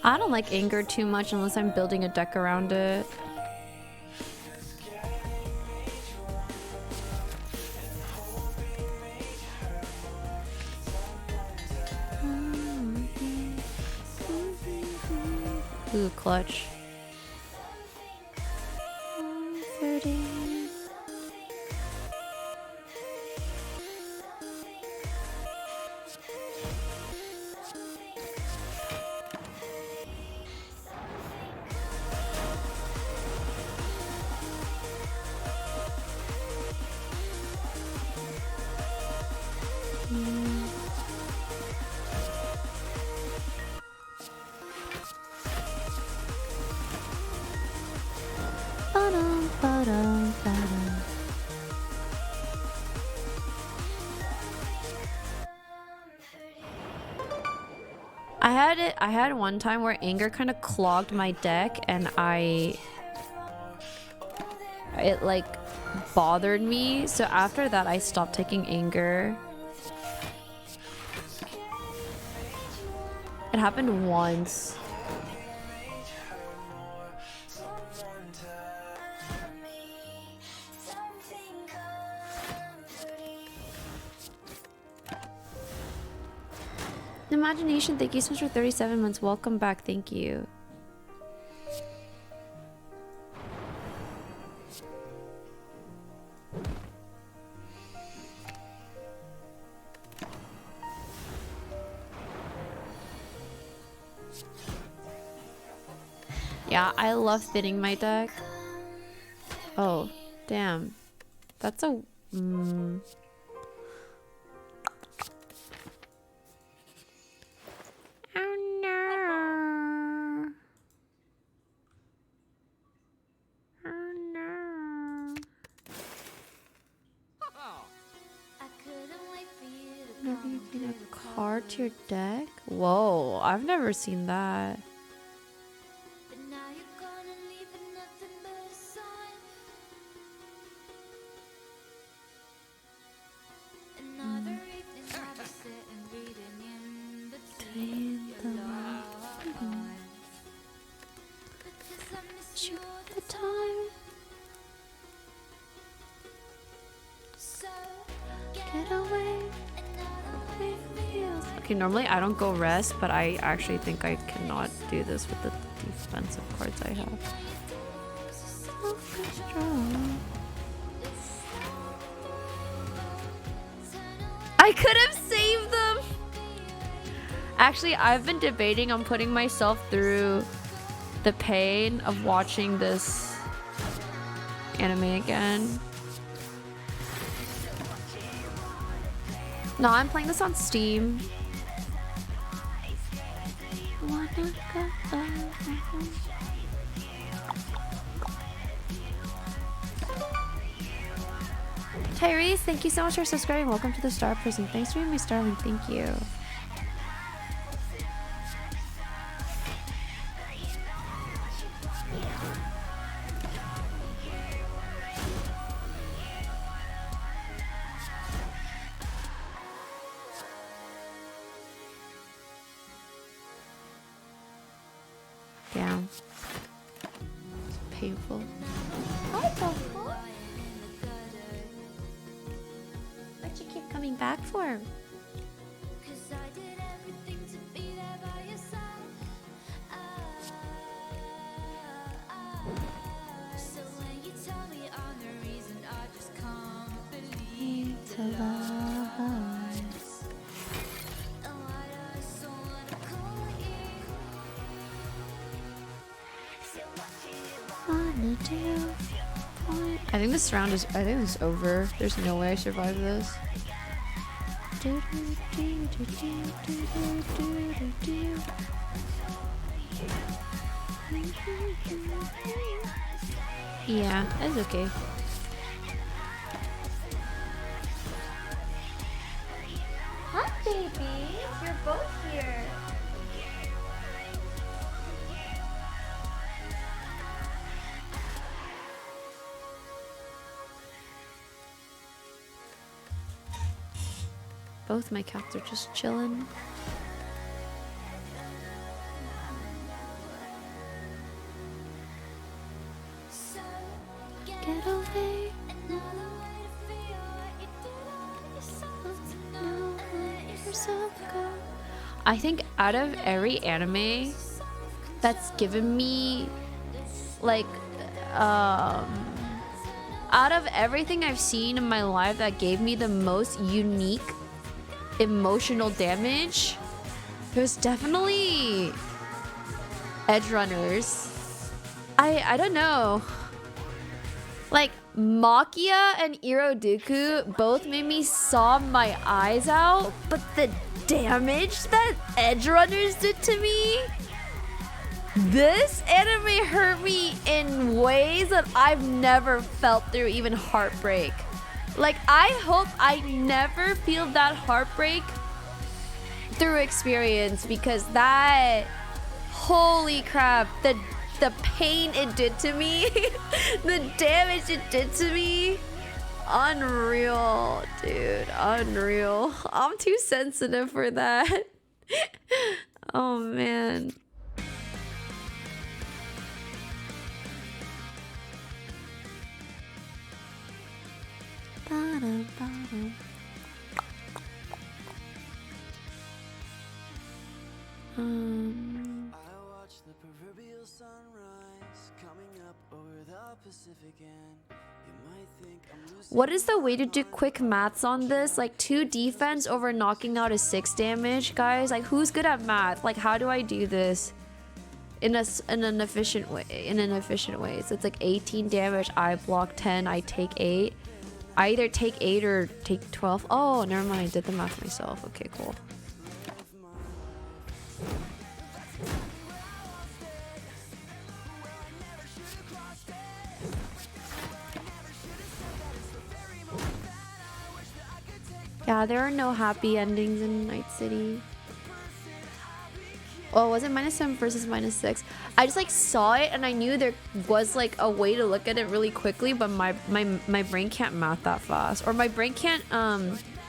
I don't like anger too much unless I'm building a deck around it. Ooh, clutch. 30. I had one time where anger kind of clogged my deck and it like bothered me, so after that I stopped taking anger. It happened once. Imagination, thank you so much for 37 months. Welcome back, thank you. Yeah, I love thinning my deck. Oh, damn. That's a... Oh no. Oh no. Never you add a card to your deck? Whoa, I've never seen that. Okay, normally I don't go rest, but I actually think I cannot do this with the defensive cards I have. I could have saved them! Actually, I've been debating on putting myself through the pain of watching this anime again. No, I'm playing this on Steam. Tyrese, thank you so much for subscribing. Welcome to the Star Prison. Thanks for being my Starling. Thank you. Damn. It's painful. What the fuck? What you keep coming back for? I think this round is. I think it's over. There's no way I survive this. Yeah, that's okay. Hi, babies. You're both here. Both my cats are just chilling. Get away. I think out of every anime that's given me like out of everything I've seen in my life that gave me the most unique emotional damage, it was definitely Edge Runners. I don't know. Like Makia and Iroduku both made me sob my eyes out, but the damage that Edge Runners did to me, this anime hurt me in ways that I've never felt through even heartbreak. Like, I hope I never feel that heartbreak through experience, because that, holy crap, the pain it did to me, the damage it did to me, unreal, dude, unreal. I'm too sensitive for that. Oh, man. What is the way to do quick maths on this? Like 2 defense over knocking out a 6 damage, guys? Like, who's good at math? Like, how do I do this in an efficient way? So it's like 18 damage. I block 10. I take 8. I either take 8 or take 12. Oh, never mind. I did the math myself. Okay, cool. Yeah, there are no happy endings in Night City. Oh, was it -7 versus -6? I just like saw it and I knew there was like a way to look at it really quickly, but my brain can't math that fast, or my brain can't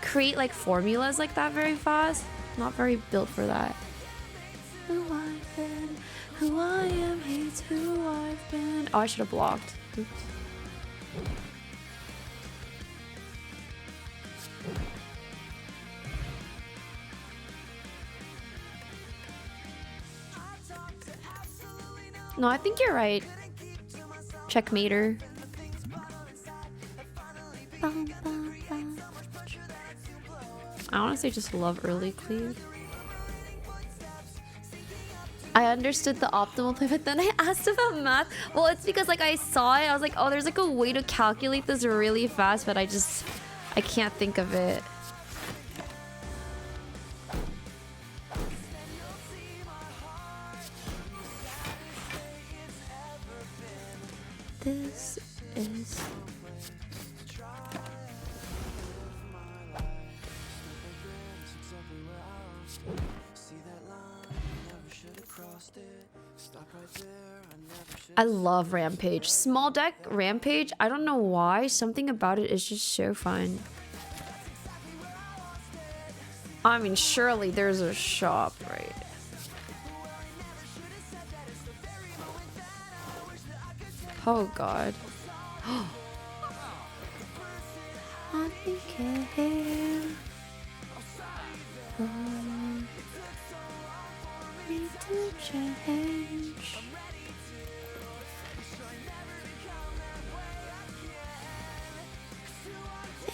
create like formulas like that very fast. Not very built for that. Who I've been, who I am, hates who I've been. Oh, I should have blocked. Oops. No, I think you're right. Checkmater. I honestly just love early cleave. I understood the optimal play, but then I asked about math. Well, it's because like I saw it. I was like, oh, there's like a way to calculate this really fast, but I can't think of it. This is... I love Rampage. Small deck Rampage. I don't know why. Something about it is just so fun. I mean, surely there's a shop, right? Oh God. I care. Need to change.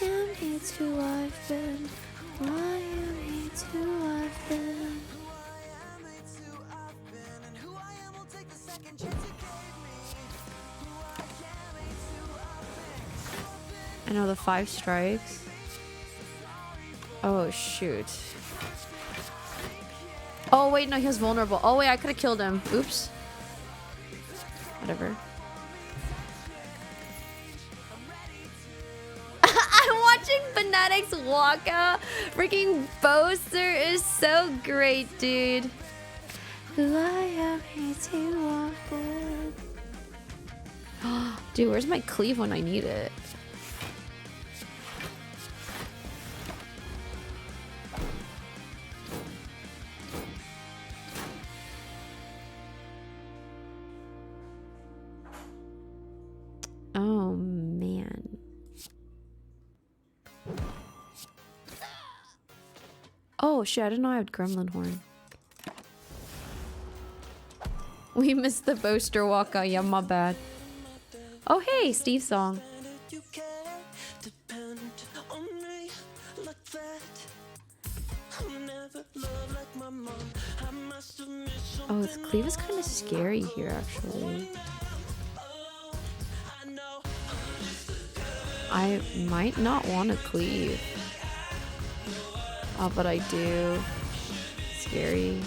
Am he who I've been? Why am he who I've been? I know the 5 strikes. Oh shoot. Oh wait, no, he was vulnerable. Oh wait, I could have killed him. Oops. Whatever. I'm watching Fanatics Waka. Freaking Boaster is so great, dude. Who I am, he's who I've been. Dude, where's my cleave when I need it? Oh man. Oh shit, I didn't know I had Gremlin Horn. We missed the Boaster Waka, yeah, my bad. Oh hey, Steve song. Oh, this cleave is kind of scary here, actually. I might not want to cleave. Oh, but I do. Scary.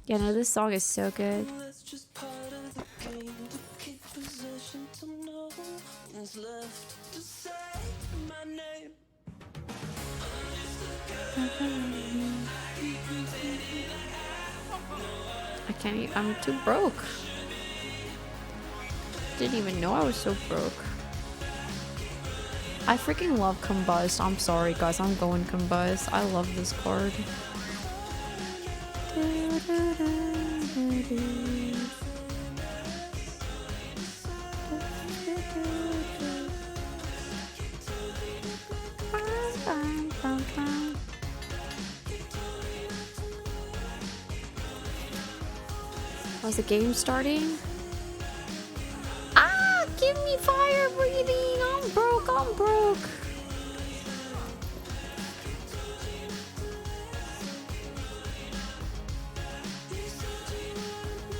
Yeah, no, this song is so good. I can't even, I'm too broke. Didn't even know I was so broke. I freaking love Combust. I'm sorry guys, I'm going Combust. I love this card. Was the game starting? Ah, give me fire breathing. I'm broke, I'm broke.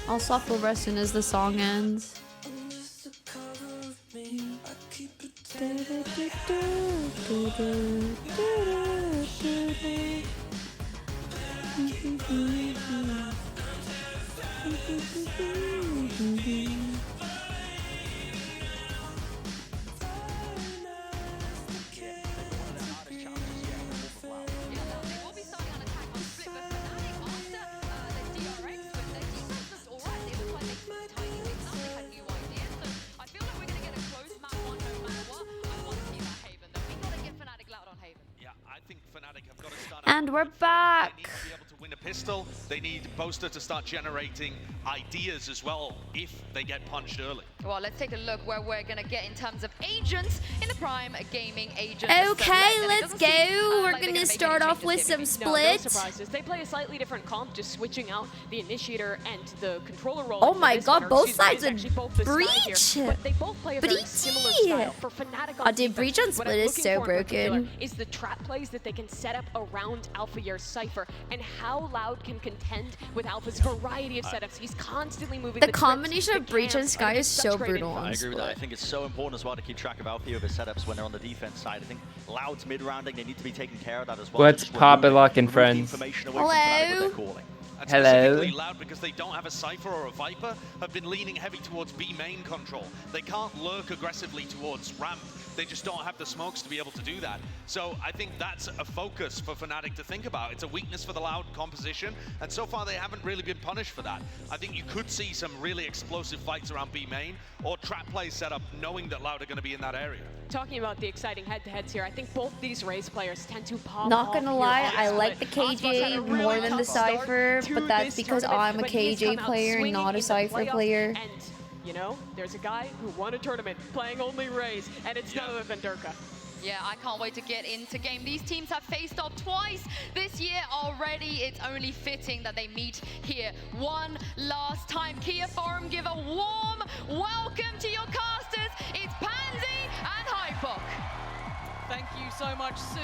I'll stop resting as the song ends. And we're back. Win a pistol, they need Boaster to start generating ideas as well if they get punched early. Well, let's take a look where we're gonna get in terms of agents in the Prime Gaming agent. Okay, let's go. We're gonna start off with some splits. No surprises. They play a slightly different comp, just switching out the initiator and the controller role. Oh my god, both sides are Breach! They both play a very similar style. For Fnatic Oh, dude, Breach on split is so broken. Is the trap plays that they can set up around Alpha Year's Cypher and how Loud can contend with Alpha's variety of setups. He's constantly moving. The combination of Breach and Sky is so brutal. I agree with that. I think it's so important as well to keep track of Alpha with his setups when they're on the defense side. I think Loud's mid-rounding, they need to be taking care of that as well. What's poppin' locking, friends? Hello. And Hello. specifically Loud, because they don't have a Cypher or a Viper, have been leaning heavy towards B main control. They can't lurk aggressively towards ramp. They just don't have the smokes to be able to do that. So I think that's a focus for Fnatic to think about. It's a weakness for the Loud composition, and so far they haven't really been punished for that. I think you could see some really explosive fights around B main, or trap plays set up knowing that Loud are going to be in that area. Talking about the exciting head-to-heads here, I think both these Raze players tend to pop Not off gonna here lie, on I split. like the KJ really more than the tough start Cypher, to but that's this because tournament, I'm a but he's KJ come out player, swinging not a in the Cypher playoffs, player. And, you know, there's a guy who won a tournament playing only Raze, and it's none other than Durka. Yeah, I can't wait to get into game. These teams have faced off twice this year already. It's only fitting that they meet here one last time. Kia Forum, give a warm welcome to your casters. It's Pansy and Hypok. Thank you so much, Sue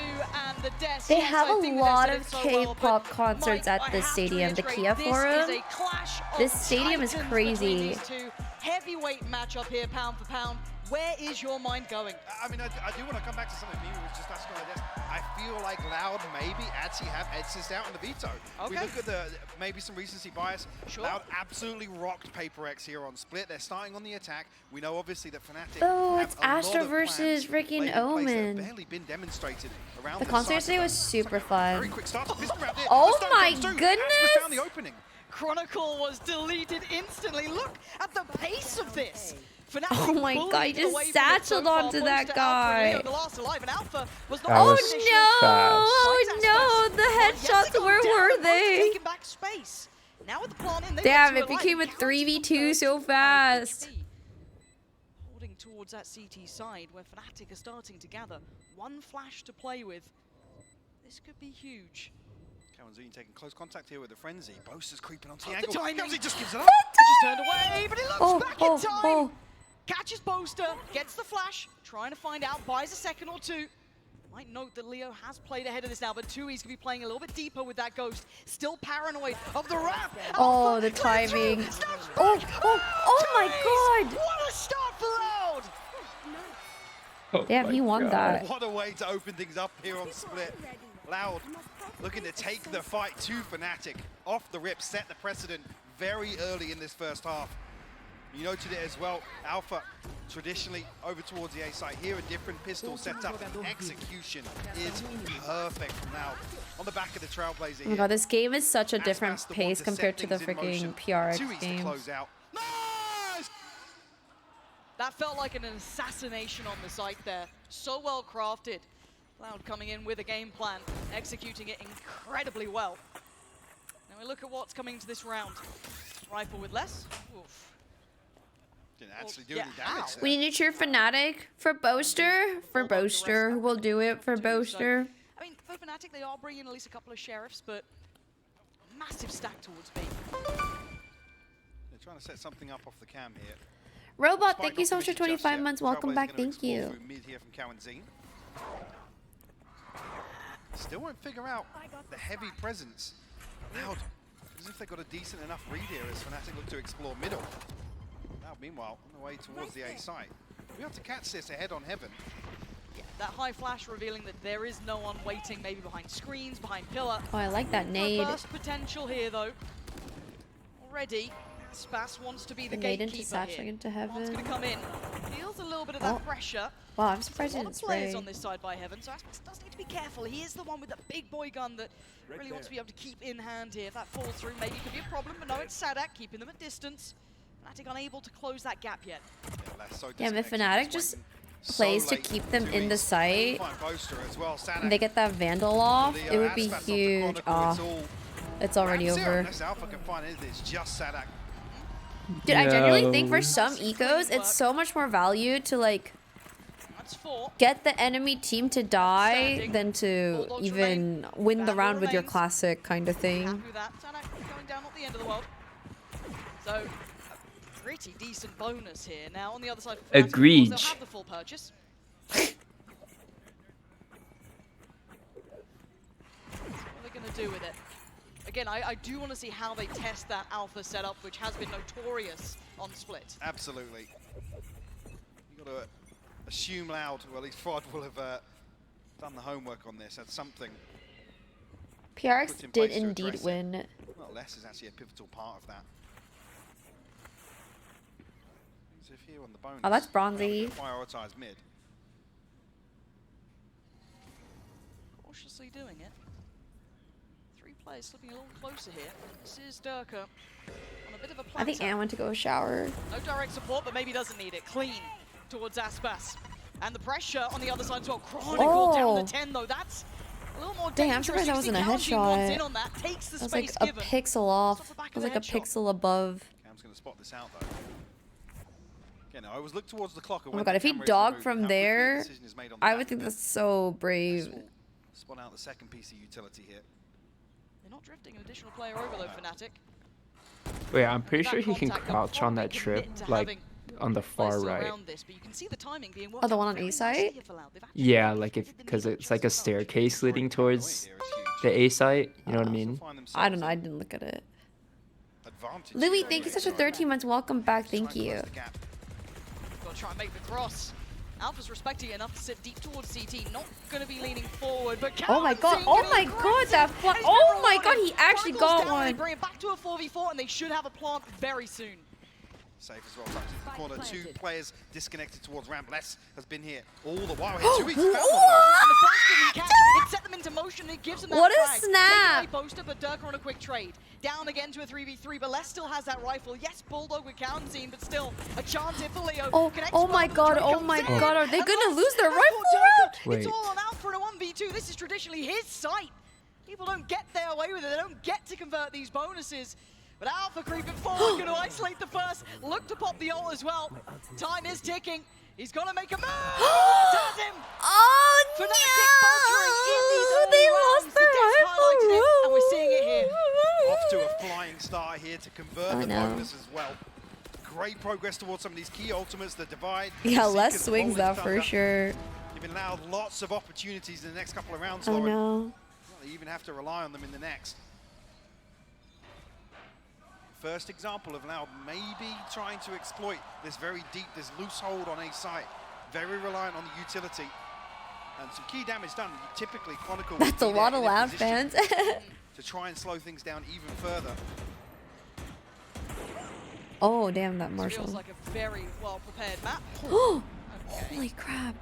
and the Desk. They have a lot of K-pop concerts at this stadium, the Kia Forum. This stadium is crazy. Heavyweight matchup here, pound for pound. Where is your mind going? I mean, I do want to come back to something Mimi was just asking like this. I feel like Loud maybe actually have edges out on the veto. We look at the maybe some recency bias. Loud absolutely rocked PRX here on split. They're starting on the attack. We know obviously that Fnatic. Oh, it's Astra versus freaking Omen. Barely been demonstrated around The concert today was super fun. Very quick start to pistol round here. Oh The stone my comes through. goodness! Astra found the opening. Chronicle was deleted instantly. Look at the pace of this. Oh my god, he just satcheled onto that guy. Oh no, the headshots, where were they? Damn, it became a 3v2 so fast. Holding towards that CT side where Fnatic are starting to gather. One flash to play with. This could be huge. Kawanzini taking close contact here with the Frenzy. Boaster's creeping onto the The angle. timing. Kawanzini just gives it up. He just turned away, but he looks back in time. Catches Boaster, gets the flash, trying to find out, buys a second or two. Might note that Leo has played ahead of this now, but 2E's going to be playing a little bit deeper with that Ghost. Still paranoid of the ramp. Oh, the timing. Oh my god. What a start for Loud. Damn, he won that. What a way to open things up here on split. Loud looking to take the fight to Fnatic. Off the rip, set the precedent very early in this first half. You noted it as well, Alpha traditionally over towards the A side. Here a different pistol setup. Execution is perfect from Loud. On the back of the Trailblazer here. Oh my god, this game is such a different pace compared to the freaking PRX game. That felt like an assassination on the site there. So well crafted. Loud coming in with a game plan, executing it incredibly well. Now we look at what's coming to this round. Rifle with less. Oof. Didn't actually do any damage there. We need to cheer Fnatic for Boaster. For Boaster, we'll do it for Boaster. I mean, for Fnatic, they are bringing at least a couple of sheriffs, but massive stack towards B. They're trying to set something up off the cam here. Robot, thank you so much for 25 months. Welcome back. Thank you. Mid here from Kawanzini. Still won't figure out the heavy presence. Loud, as if they got a decent enough read here as Fnatic look to explore middle. Now, meanwhile, on the way towards the A site. We have to catch this ahead on Heaven. Yeah, that high flash revealing that there is no one waiting, maybe behind screens, behind pillar. Oh, I like that nade. Burst potential here, though. Already, Spas wants to be the nade gatekeeper into Satchel here. into Heaven. Wants to come in. Feels a little bit of that pressure. Wow, I'm surprised a he lot didn't of players spray. on this side by Heaven, so Aspas does need to be careful. He is the one with the big boy gun that really wants to be able to keep in hand here. If that falls through, maybe it could be a problem, but no, it's Sadak keeping them at distance. Fnatic unable to close that gap yet. Damn, if Fnatic just plays to keep them in the site, and they get that Vandal off, it would be huge. Oh, it's already over. Dude, I genuinely think for some ecos, it's so much more value to like get the enemy team to die than to even win the round with your classic kind of thing. Going down at the end of the world. So, a pretty decent bonus here. Now, on the other side, Agreed. They'll have the full purchase. What are they going to do with it? Again, I do want to see how they test that alpha setup, which has been notorious on Split. Absolutely. You got to assume Loud, or at least Frod will have done the homework on this, had something. PRX did indeed win. Well, Les is actually a pivotal part of that. So if here on the bonus, Oh, that's bronzy. Prioritize mid. Cautiously doing it. Three players slipping a little closer here. This is Durka on a bit of a plateau. I think Anne went to go shower. No direct support, but maybe doesn't need it. Clean towards Aspas. And the pressure on the other side as well. Chronicle down to 10 though. That's a little more Dang, I'm dangerous. surprised that wasn't a Wants in headshot. on that, takes the That was space like a given. pixel off. It was like a pixel above. Cam's going to spot this out though. Again, I always look towards the clock. Oh my god, if he dogged from there, I would think that's so brave. Spot out the second piece of utility here. They're not drifting an additional player over though, Fnatic. Wait, I'm pretty sure he can crouch on that trip, like on the far right. Oh, the one on A site? Yeah, like if because it's like a staircase leading towards the A site. You know what I mean? I don't know. I didn't look at it. Louis, thank you such a 13 months. Welcome back. Thank you. Gotta try and make the cross. Alpha's respecting it enough to sit deep towards CT. Not gonna be leaning forward, but Oh my god! Oh my god! That fly! Oh my god! He actually got one. They bring it back to a 4v4, and they should have a plant very soon. Safe as well, tucked into the corner. Two players disconnected towards ramp. Les has been here all the while. Here, 2 weeks found one though. And the first thing he catch, it set them into motion. It gives them that What a frag. snap! Take away Boaster, but Durka on a quick trade. Down again to a 3v3, but Les still has that rifle. Yes, Bulldog with Counting, but still a chance here for Leo. Oh my god! Oh my god! Are they gonna lose their rifle? It's all on Alpha in a 1v2. This is traditionally his site. People don't get their way with it. They don't get to convert these bonuses. But Alpha creeping forward, going to isolate the first. Look to pop the ult as well. Time is ticking. He's going to make a move. Does him. Oh no! They lost their rifle. And we're seeing it here. Off to a flying start here to convert the bonus as well. Great progress towards some of these key ultimates. The divide. Yeah, Les swings that for sure. Giving Loud lots of opportunities in the next couple of rounds. Oh Lauren. no. They even have to rely on them in the next. First example of Loud maybe trying to exploit this very deep, this loose hold on a site. Very reliant on the utility. And some key damage done. Typically, Chronicle That's a lot of Loud fans. to try and slow things down even further. Oh damn, that This Marshall. feels like a very well prepared map. Oh, Okay. holy crap!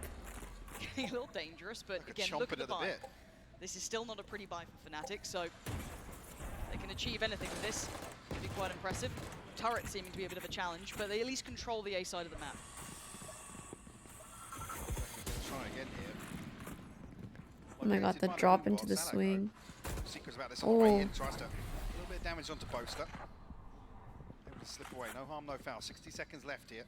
Getting a little dangerous, but again, look at the buy. This is still not a pretty buy for Fnatic, so they can achieve anything with this. Could be quite impressive. Turret seeming to be a bit of a challenge, but they at least control the A side of the map. Try again here. Oh my god, the drop into the swing. Secrets about this all the way Oh. in. Tries to a little bit of damage onto Boaster. Able to slip away. No harm, no foul. 60 seconds left here.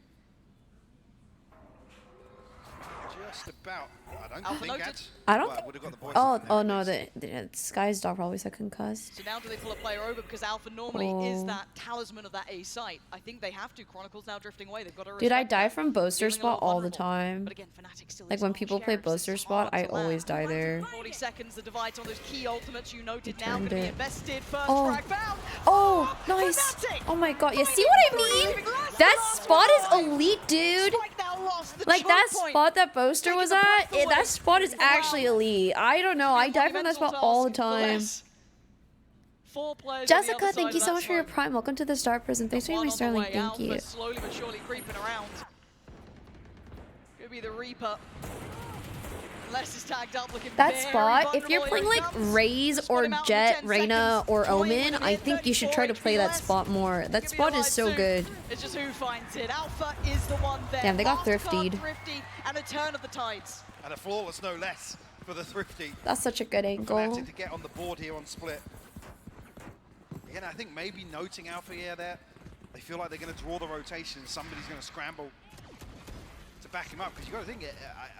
Just about. I don't think that's. I don't well, think. would've got the voice Oh, in there oh at no, least. the Sky's dog probably said concussed. So now do they pull a player over because Alpha normally is Oh. that talisman of that A site? I think they have to. Chronicles now drifting away. They've got to Dude, I respect die that. from Boaster Feeling a spot little all the vulnerable. time. But again, Fnatic still Like when people play Boaster spot, I always die there. 40 seconds, the divides on those key ultimates you noted now turned going to be it. invested. First Oh. frag found. Oh, nice. Oh my god, you see what I mean? That spot is elite, dude. Like that spot that Boaster was at, that spot is actually elite. I don't know, I die from that spot all the time. 4 players on the Jessica, other thank side you of so that much for your smoke. prime. Welcome to the Star Prison. Thanks for One my on the Starling. way, Thank you. Alpha slowly but surely creeping around. Could be the Reaper. Les is tagged up looking That very spot, if you're vulnerable. playing Here like it comes. Raze or him out Jet, in 10 Reyna, seconds. or Toy Omen, with I an think you should 34 try to play that HPLS. spot more. That Could be spot alive is so soon. good. It's just who finds it. Alpha is the one there. Damn, they got Mastercard thriftied. Thrifty and a turn of the tides. And a flawless no less for the Thrifty. That's such a good angle. Fnatic to get on the board here on Split. Again, I think maybe noting Alpha here there. They feel like they're going to draw the rotation. Somebody's going to scramble to back him up. Because you've got to think,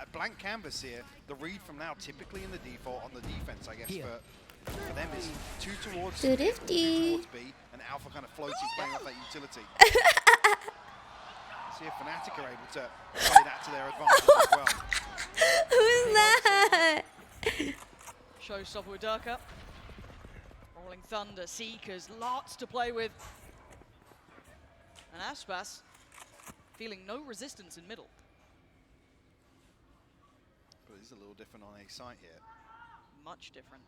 a blank canvas here, the read from now typically in the default on the defense, I guess, for them is 2 towards A, 2 towards B, and Alpha kind of floating, playing off that utility. See if Fnatic are able to play that to their advantage as well. Who's that? Showstopper with Durka. Rolling Thunder, Seekers, lots to play with. And Aspas feeling no resistance in middle. But it's a little different on a site here. Much different.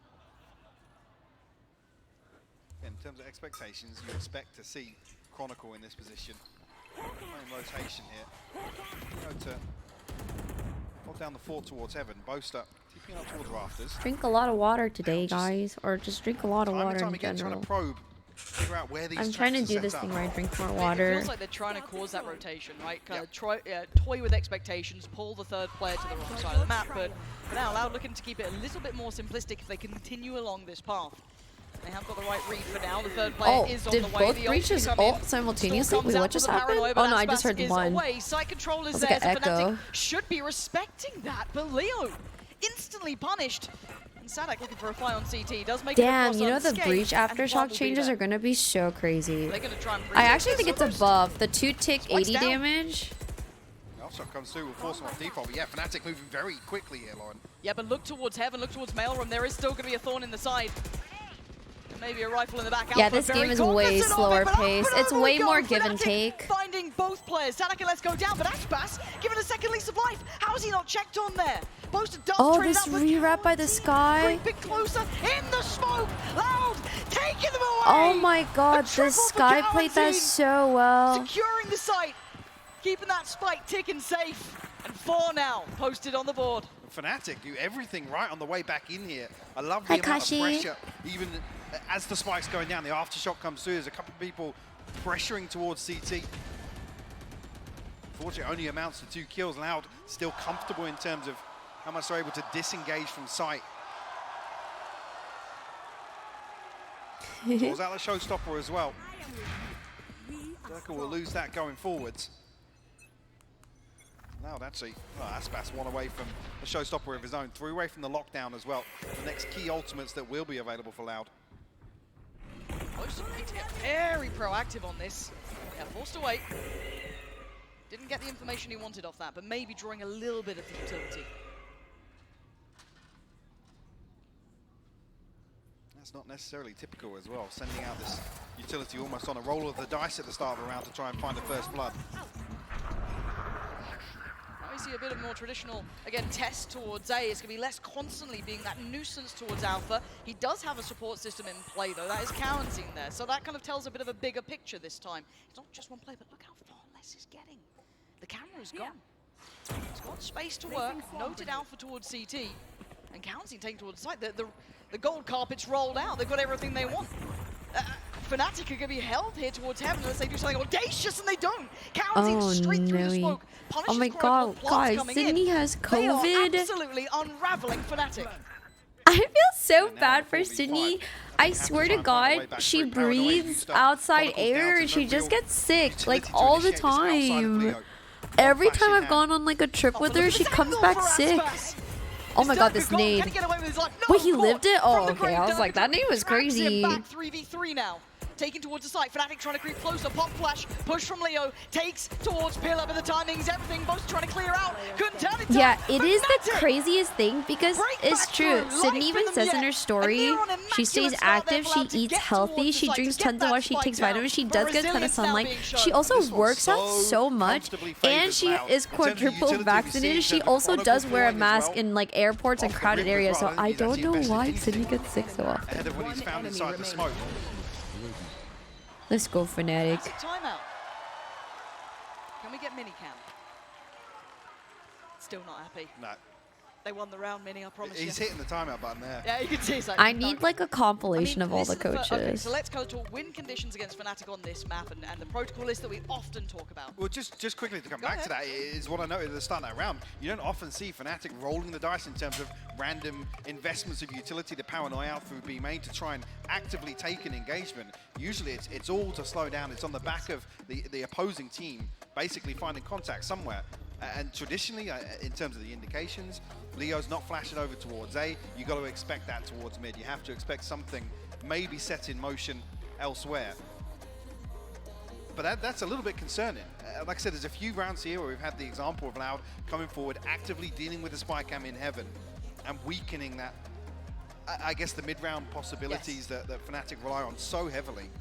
In terms of expectations, you expect to see Chronicle in this position. Playing rotation here. Go to hold down the fort towards heaven. Boaster keeping up towards rafters. Drink a lot of water today, guys. Or just drink a lot of Time and water time in again, trying general. to probe, figure out where these I'm trying to traps are do set this up. thing where I drink more It water. feels like they're trying to cause that rotation, right? Kind of toy with expectations, pull the third player to the wrong side of the map, but for now, Loud looking to keep it a little bit more simplistic if they continue along this path. They have got the right read for now. The third player is on did the way. both The breaches ulti come in. ult simultaneously? Storm comes Wait, out what for just the happened? paranoia, Oh but no, I just Aspas heard is one. away. Site control is It's there, like so an Fnatic echo. should be respecting that, but Leo instantly punished. And Sadak looking for a fly on CT. Does make Damn, it you know across the unscathed, breach and aftershock one will be changes there. are gonna be so crazy. They're gonna try and bring I it. actually think it's a buff. The 2-tick 80 down. damage. Shot comes through, will force him off default. But yeah, Fnatic moving very quickly here, Lauren. Yeah, but look towards heaven, look towards Maelstrom. There is still going to be a thorn in the side. And maybe a rifle in the back. Yeah, Alpha this very game is cognizant way of it, slower but up paced. and It's over way we go. more give and Fnatic take. Finding both players. Sadaka lets go down, but Aspas given a second lease of life. How is he not checked on there? Boaster does Oh, trade this up, but rewrap by the sky. creeping closer in the smoke. Loud taking them away. Oh my god, A the triple for sky played that Cowardine. so well. Securing the site, keeping that spike ticking safe. And 4 now posted on the board. Fnatic do everything right on the way back in here. I love the Hi, amount Kashi. of pressure. Even as the spike's going down, the aftershock comes through. There's a couple of people pressuring towards CT. Unfortunately, it only amounts to 2 kills. Loud still comfortable in terms of how much they're able to disengage from sight. Draws out the showstopper as well. Durka will lose that going forwards. Loud actually, well, Aspas one away from a showstopper of his own, 3 away from the lockdown as well. The next key ultimates that will be available for Loud. Most of them need to get very proactive on this. Yeah, forced away. Didn't get the information he wanted off that, but maybe drawing a little bit of utility. That's not necessarily typical as well, sending out this utility almost on a roll of the dice at the start of a round to try and find a first blood. Now we see a bit of more traditional, again, test towards A. It's going to be less constantly being that nuisance towards Alpha. He does have a support system in play, though. That is Quarantine there. So that kind of tells a bit of a bigger picture this time. It's not just one play, but look how far less is getting. The camera's gone. It's got space to work. Noted Alpha towards CT. And Quarantine taken towards the side. The gold carpet's rolled out. They've got everything they want. Fnatic are going to be held here towards heaven unless they do something audacious, and they don't. Quarantine straight through the smoke. Oh my god, guys, Sydney has COVID. They are absolutely unraveling Fnatic. I feel so bad for Sydney. I swear to God, she breathes outside air and she just gets sick, like all the time. Every time I've gone on like a trip with her, she comes back sick. Oh my god, this nade. Wait, he lived it? Oh, okay. I was like, that nade was crazy. Back 3v3 now. Taken towards the site. Fnatic trying to creep closer. Pop flash. Push from Leo. Takes towards Pillar, but the timings, everything. Both trying to clear out. Couldn't turn it. Yeah, it is the craziest thing because it's true. Sydney even says in her story, she stays active, she eats healthy, she drinks tons of water, she takes vitamins, she does get a ton of sunlight. She also works out so much, and she is quadruple vaccinated. She also does wear a mask in like airports and crowded areas, so I don't know why Sydney gets sick so often. Ahead of when he's found inside the smoke. Let's go, Fnatic. It's a timeout. Can we get minicam? Still not happy. No. they won the round, Mini, I promise He's you. hitting the timeout button there. Yeah, you can see it's like, I need like a compilation of all the coaches. Okay, so let's go to win conditions against Fnatic on this map and the protocol list that we often talk about. Well, just quickly to come back to that is what I noted at the start of that round. You don't often see Fnatic rolling the dice in terms of random investments of utility, the paranoia out through B main to try and actively take an engagement. Usually it's all to slow down. It's on the back of the opposing team basically finding contact somewhere. And traditionally, in terms of the indications, Leo's not flashing over towards A. You got to expect that towards mid. You have to expect something maybe set in motion elsewhere. But that's a little bit concerning. Like I said, there's a few rounds here where we've had the example of Loud coming forward, actively dealing with the spy cam in heaven and weakening that, I guess, the mid-round possibilities that Fnatic rely on so heavily.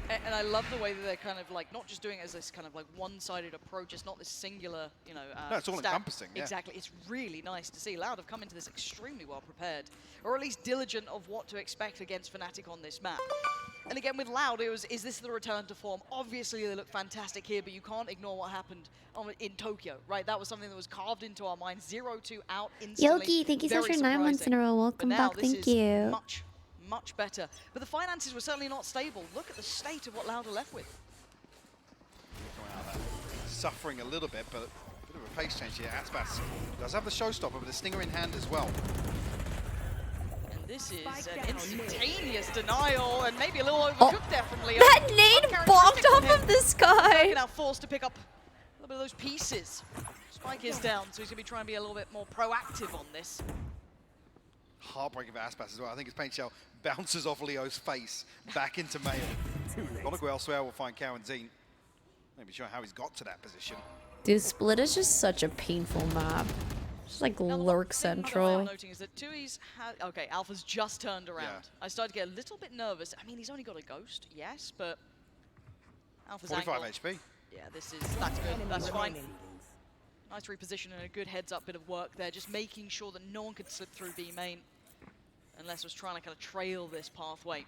And I love the way that they're kind of like not just doing it as this kind of like one-sided approach. It's not this singular, you know. No, it's all stack. encompassing. Yeah. Exactly. It's really nice to see. Loud have come into this extremely well prepared, or at least diligent of what to expect against Fnatic on this map. And again, with Loud, it was, is this the return to form? Obviously, they look fantastic here, but you can't ignore what happened in Tokyo, right? That was something that was carved into our minds. 0-2 out instantly. Yogi, thank you so much for 9 months in a row. Welcome back. Thank you. Much better. But the finances were certainly not stable. Look at the state of what Loud are left with. Suffering a little bit, but a bit of a pace change here. Aspas does have the showstopper, but a stinger in hand as well. And this is an instantaneous denial, and maybe a little overcooked there from Leo. That nade bonked off of this guy. Now forced to pick up a little bit of those pieces. Spike is down, so he's going to be trying to be a little bit more proactive on this. Heartbreaking for Aspas as well. I think his paint shell bounces off Leo's face back into Mayo. Gotta go elsewhere, we'll find Cow and Zine. Maybe sure how he's got to that position. Dude, Split is just such a painful map. Just like lurk central. I'm noting is that Tui's okay, Alpha's just turned around. Yeah. I started to get a little bit nervous. I mean, he's only got a ghost, yes, but Alpha's 45 angle. HP. Yeah, that's good. That's fine. Nice reposition and a good heads-up bit of work there, just making sure that no one could slip through B main unless was trying to kind of trail this pathway.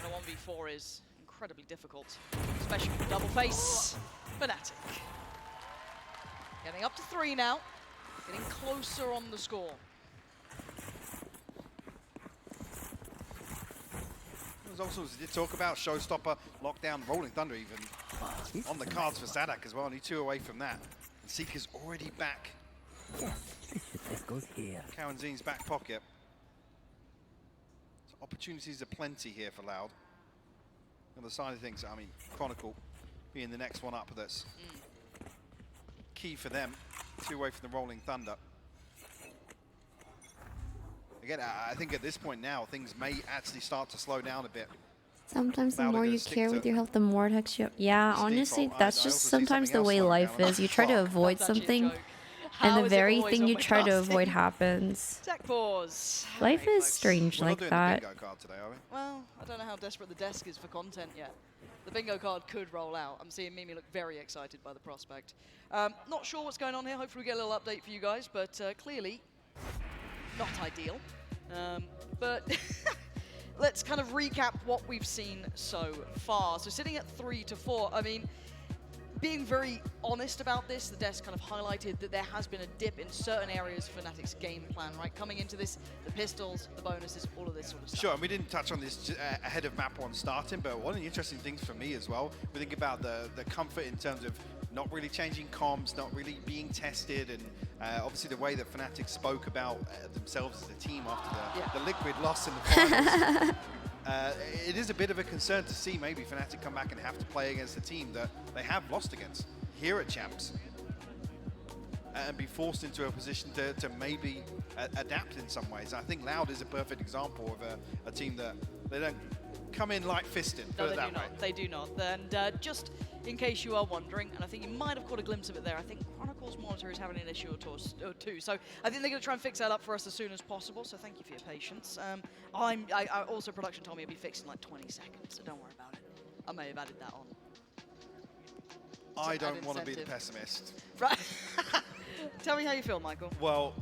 And a 1v4 is incredibly difficult, especially with double face. Fnatic. Getting up to 3 now, getting closer on the score. There's also, as we did talk about, showstopper, lockdown, rolling thunder even on the cards for Sadak as well. Only 2 away from that. And Seeker's already back. This goes here. Cow and Zine's back pocket. So opportunities are plenty here for Loud. On the side of things, I mean, Chronicle being the next one up that's key for them. 2 away from the rolling thunder. Again, I think at this point now, things may actually start to slow down a bit. Sometimes the more you care with your health, the more it hacks you up. Yeah, honestly, that's just sometimes the way life is. You try to avoid something, and the very thing you try to avoid happens. Tech pause. Life is strange like that. Well, I don't know how desperate the desk is for content yet. The bingo card could roll out. I'm seeing Mimi look very excited by the prospect. Not sure what's going on here. Hopefully we get a little update for you guys, but clearly not ideal. But let's kind of recap what we've seen so far. So sitting at 3-4, I mean, being very honest about this, the desk kind of highlighted that there has been a dip in certain areas of Fnatic's game plan, right? Coming into this, the pistols, the bonuses, all of this sort of stuff. Sure, and we didn't touch on this ahead of map 1 starting, but one of the interesting things for me as well, we think about the comfort in terms of not really changing comms, not really being tested, and obviously the way that Fnatic spoke about themselves as a team after the Liquid loss in the finals. It is a bit of a concern to see maybe Fnatic come back and have to play against a team that they have lost against here at Champs and be forced into a position to maybe adapt in some ways. I think Loud is a perfect example of a team that they don't come in light-fisted, No, put it they that do way. not. They do not. And just in case you are wondering, and I think you might have caught a glimpse of it there, I think Chronicle's monitor is having an issue or two. So I think they're going to try and fix that up for us as soon as possible. So thank you for your patience. I also, production told me it'd be fixed in like 20 seconds, so don't worry about it. I may have added that on. I don't want to be the pessimist. Right. Tell me how you feel, Michael. Well,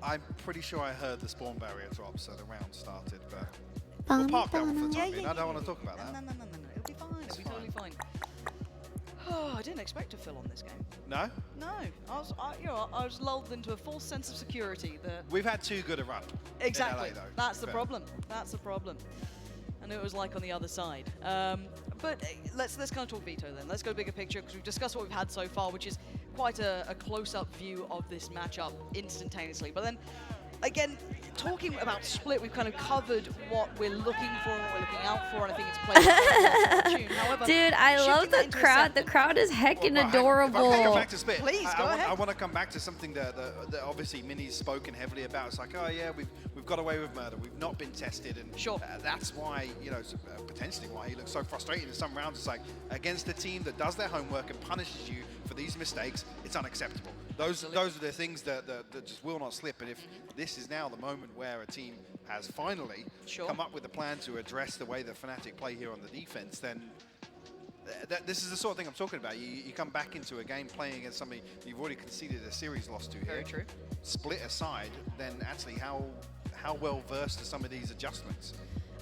I'm pretty sure I heard the spawn barrier drop, so the round started, but we'll park that one for the time being. I don't want to talk about that. No. It'll be fine. It'll be totally fine. Oh, I didn't expect to fill on this game. No? No, I was lulled into a false sense of security that... We've had too good a run. Exactly. In LA, though, That's the fair. problem. That's the problem. I knew it was like on the other side. But let's kind of talk veto then. Let's go bigger picture because we've discussed what we've had so far, which is quite a close-up view of this matchup instantaneously. But then, again, talking about Split, we've kind of covered what we're looking for and what we're looking out for, and I think it's played well. However, dude, I love the crowd. The crowd is heckin' adorable. Come back to Split. Please, go ahead. I want to come back to something that obviously Mini's spoken heavily about. It's like, oh yeah, we've got away with murder. We've not been tested, and sure. That's why, you know, potentially why he looks so frustrated in some rounds. It's like, against a team that does their homework and punishes you for these mistakes, it's unacceptable. Those are the things that just will not slip. And if this is now the moment where a team has finally come up with a plan to address the way the Fnatic play here on the defense, then this is the sort of thing I'm talking about. You come back into a game playing against somebody you've already conceded a series loss to here. Very true. Split aside, then actually how well versed are some of these adjustments?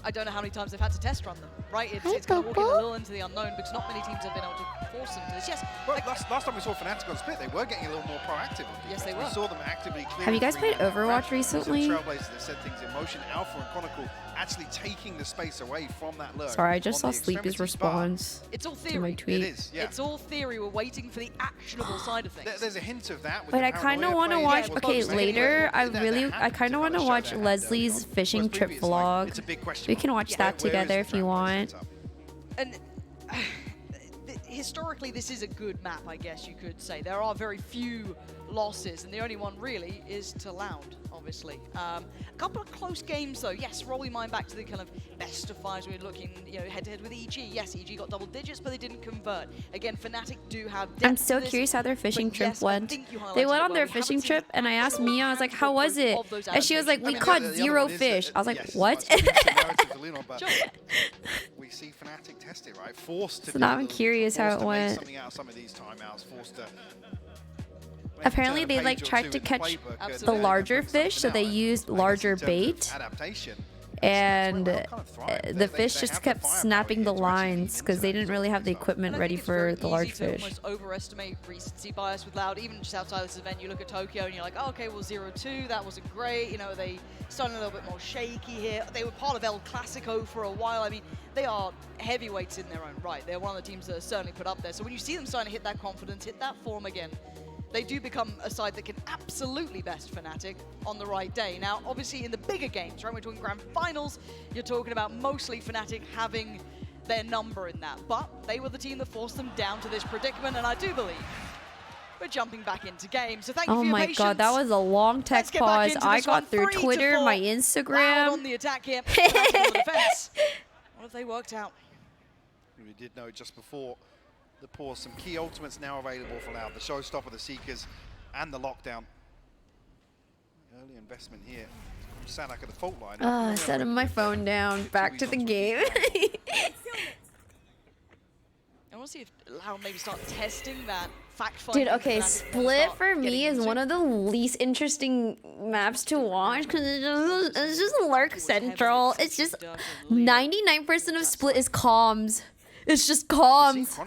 I don't know how many times they've had to test run them, right? It's kind of walking a little into the unknown because not many teams have been able to force them to this. Yes. Well, last time we saw Fnatic on Split, they were getting a little more proactive. Yes, they were. We saw them actively clearing. Have you guys played Overwatch recently? Trailblazers that set things in motion. Alpha and Chronicle actually taking the space away from that lurk. Sorry, I just saw Sleepy's response. It's all to theory. my tweet. It is, yeah. It's all theory. We're waiting for the actionable side of things. There's a hint of that. With But the I kind of paranoia want to play. watch. Yeah, Okay, well, later. anyway, I kind of want to watch Leslie's fishing trip vlog. We can watch that together if you want. And historically, this is a good map, I guess you could say. There are very few losses, and the only one really is to Loud, obviously. A couple of close games, though. Yes, rolling mine back to the kind of best of fives. We're looking, you know, head-to-head with EG. Yes, EG got double digits, but they didn't convert. Again, Fnatic do have depth I'm so to this, curious how their fishing but trip yes, went. They went on their fishing trip, and I asked Mia, I was like, how was it? And she was like, we caught 0 fish. I was like, what? We see Fnatic test it, right? Forced to. So now I'm curious how it went. Something out of some of these timeouts, forced to. Apparently they like tried to catch the larger fish, so they used larger bait. And the fish just kept snapping the lines because they didn't really have the equipment ready for the large fish. Almost overestimate recency bias with Loud. Even just outside this event, you look at Tokyo and you're like, oh, okay, well 0-2, that wasn't great. You know, they started a little bit more shaky here. They were part of El Clasico for a while. I mean, they are heavyweights in their own right. They're one of the teams that are certainly put up there. So when you see them starting to hit that confidence, hit that form again, they do become a side that can absolutely best Fnatic on the right day. Now, obviously, in the bigger games, right, we're talking grand finals, you're talking about mostly Fnatic having their number in that. But they were the team that forced them down to this predicament, and I do believe we're jumping back into game. So thank you for your patience. Oh my god, that was a long tech pause. I got through Twitter, my Loud Instagram. on the attack here. Fnatic on the defense. What have they worked out? We did know just before the pause, some key ultimates now available for Loud. The showstopper, the Seekers, and the lockdown. Early investment here. Sanak at the fault line. Setting my phone down. Back to the game. I want to see if Loud maybe start testing that fact-finding. Dude, okay, Split for me is one of the least interesting maps to watch because it's just lurk central. It's just 99% of Split is comms. It's just comms.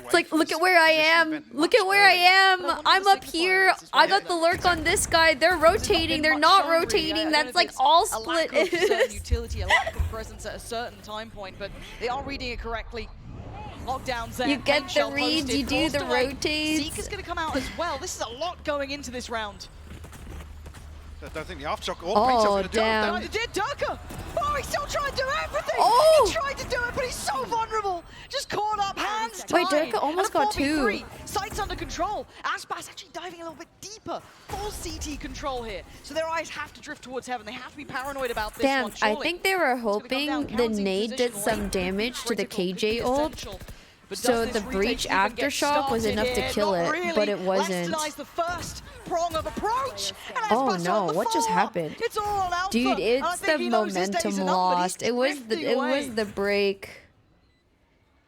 It's like, look at where I am. Look at where I am. I'm up here. I got the lurk on this guy. They're rotating. They're not rotating. That's like all Split is. Utility, a lack of presence at a certain time point, but they are reading it correctly. Lockdowns there. You get the reads. You do the rotates. Zeke's going to come out as well. This is a lot going into this round. I don't think the aftershock. Oh, damn. Did Durka? Oh, he still tried to do everything. Oh! He tried to do it, but he's so vulnerable. Just caught up, hands tied. Wait, Durka almost got 2. Sights under control. Ashbass actually diving a little bit deeper. Full CT control here. So their eyes have to drift towards heaven. They have to be paranoid about this one. Damn, I think they were hoping the nade did some damage to the KJ ult. So the breach aftershock was enough to kill it, but it wasn't. The first prong of approach. Oh no, what just happened? It's all on Alpha. Dude, it's the momentum lost. It was the break.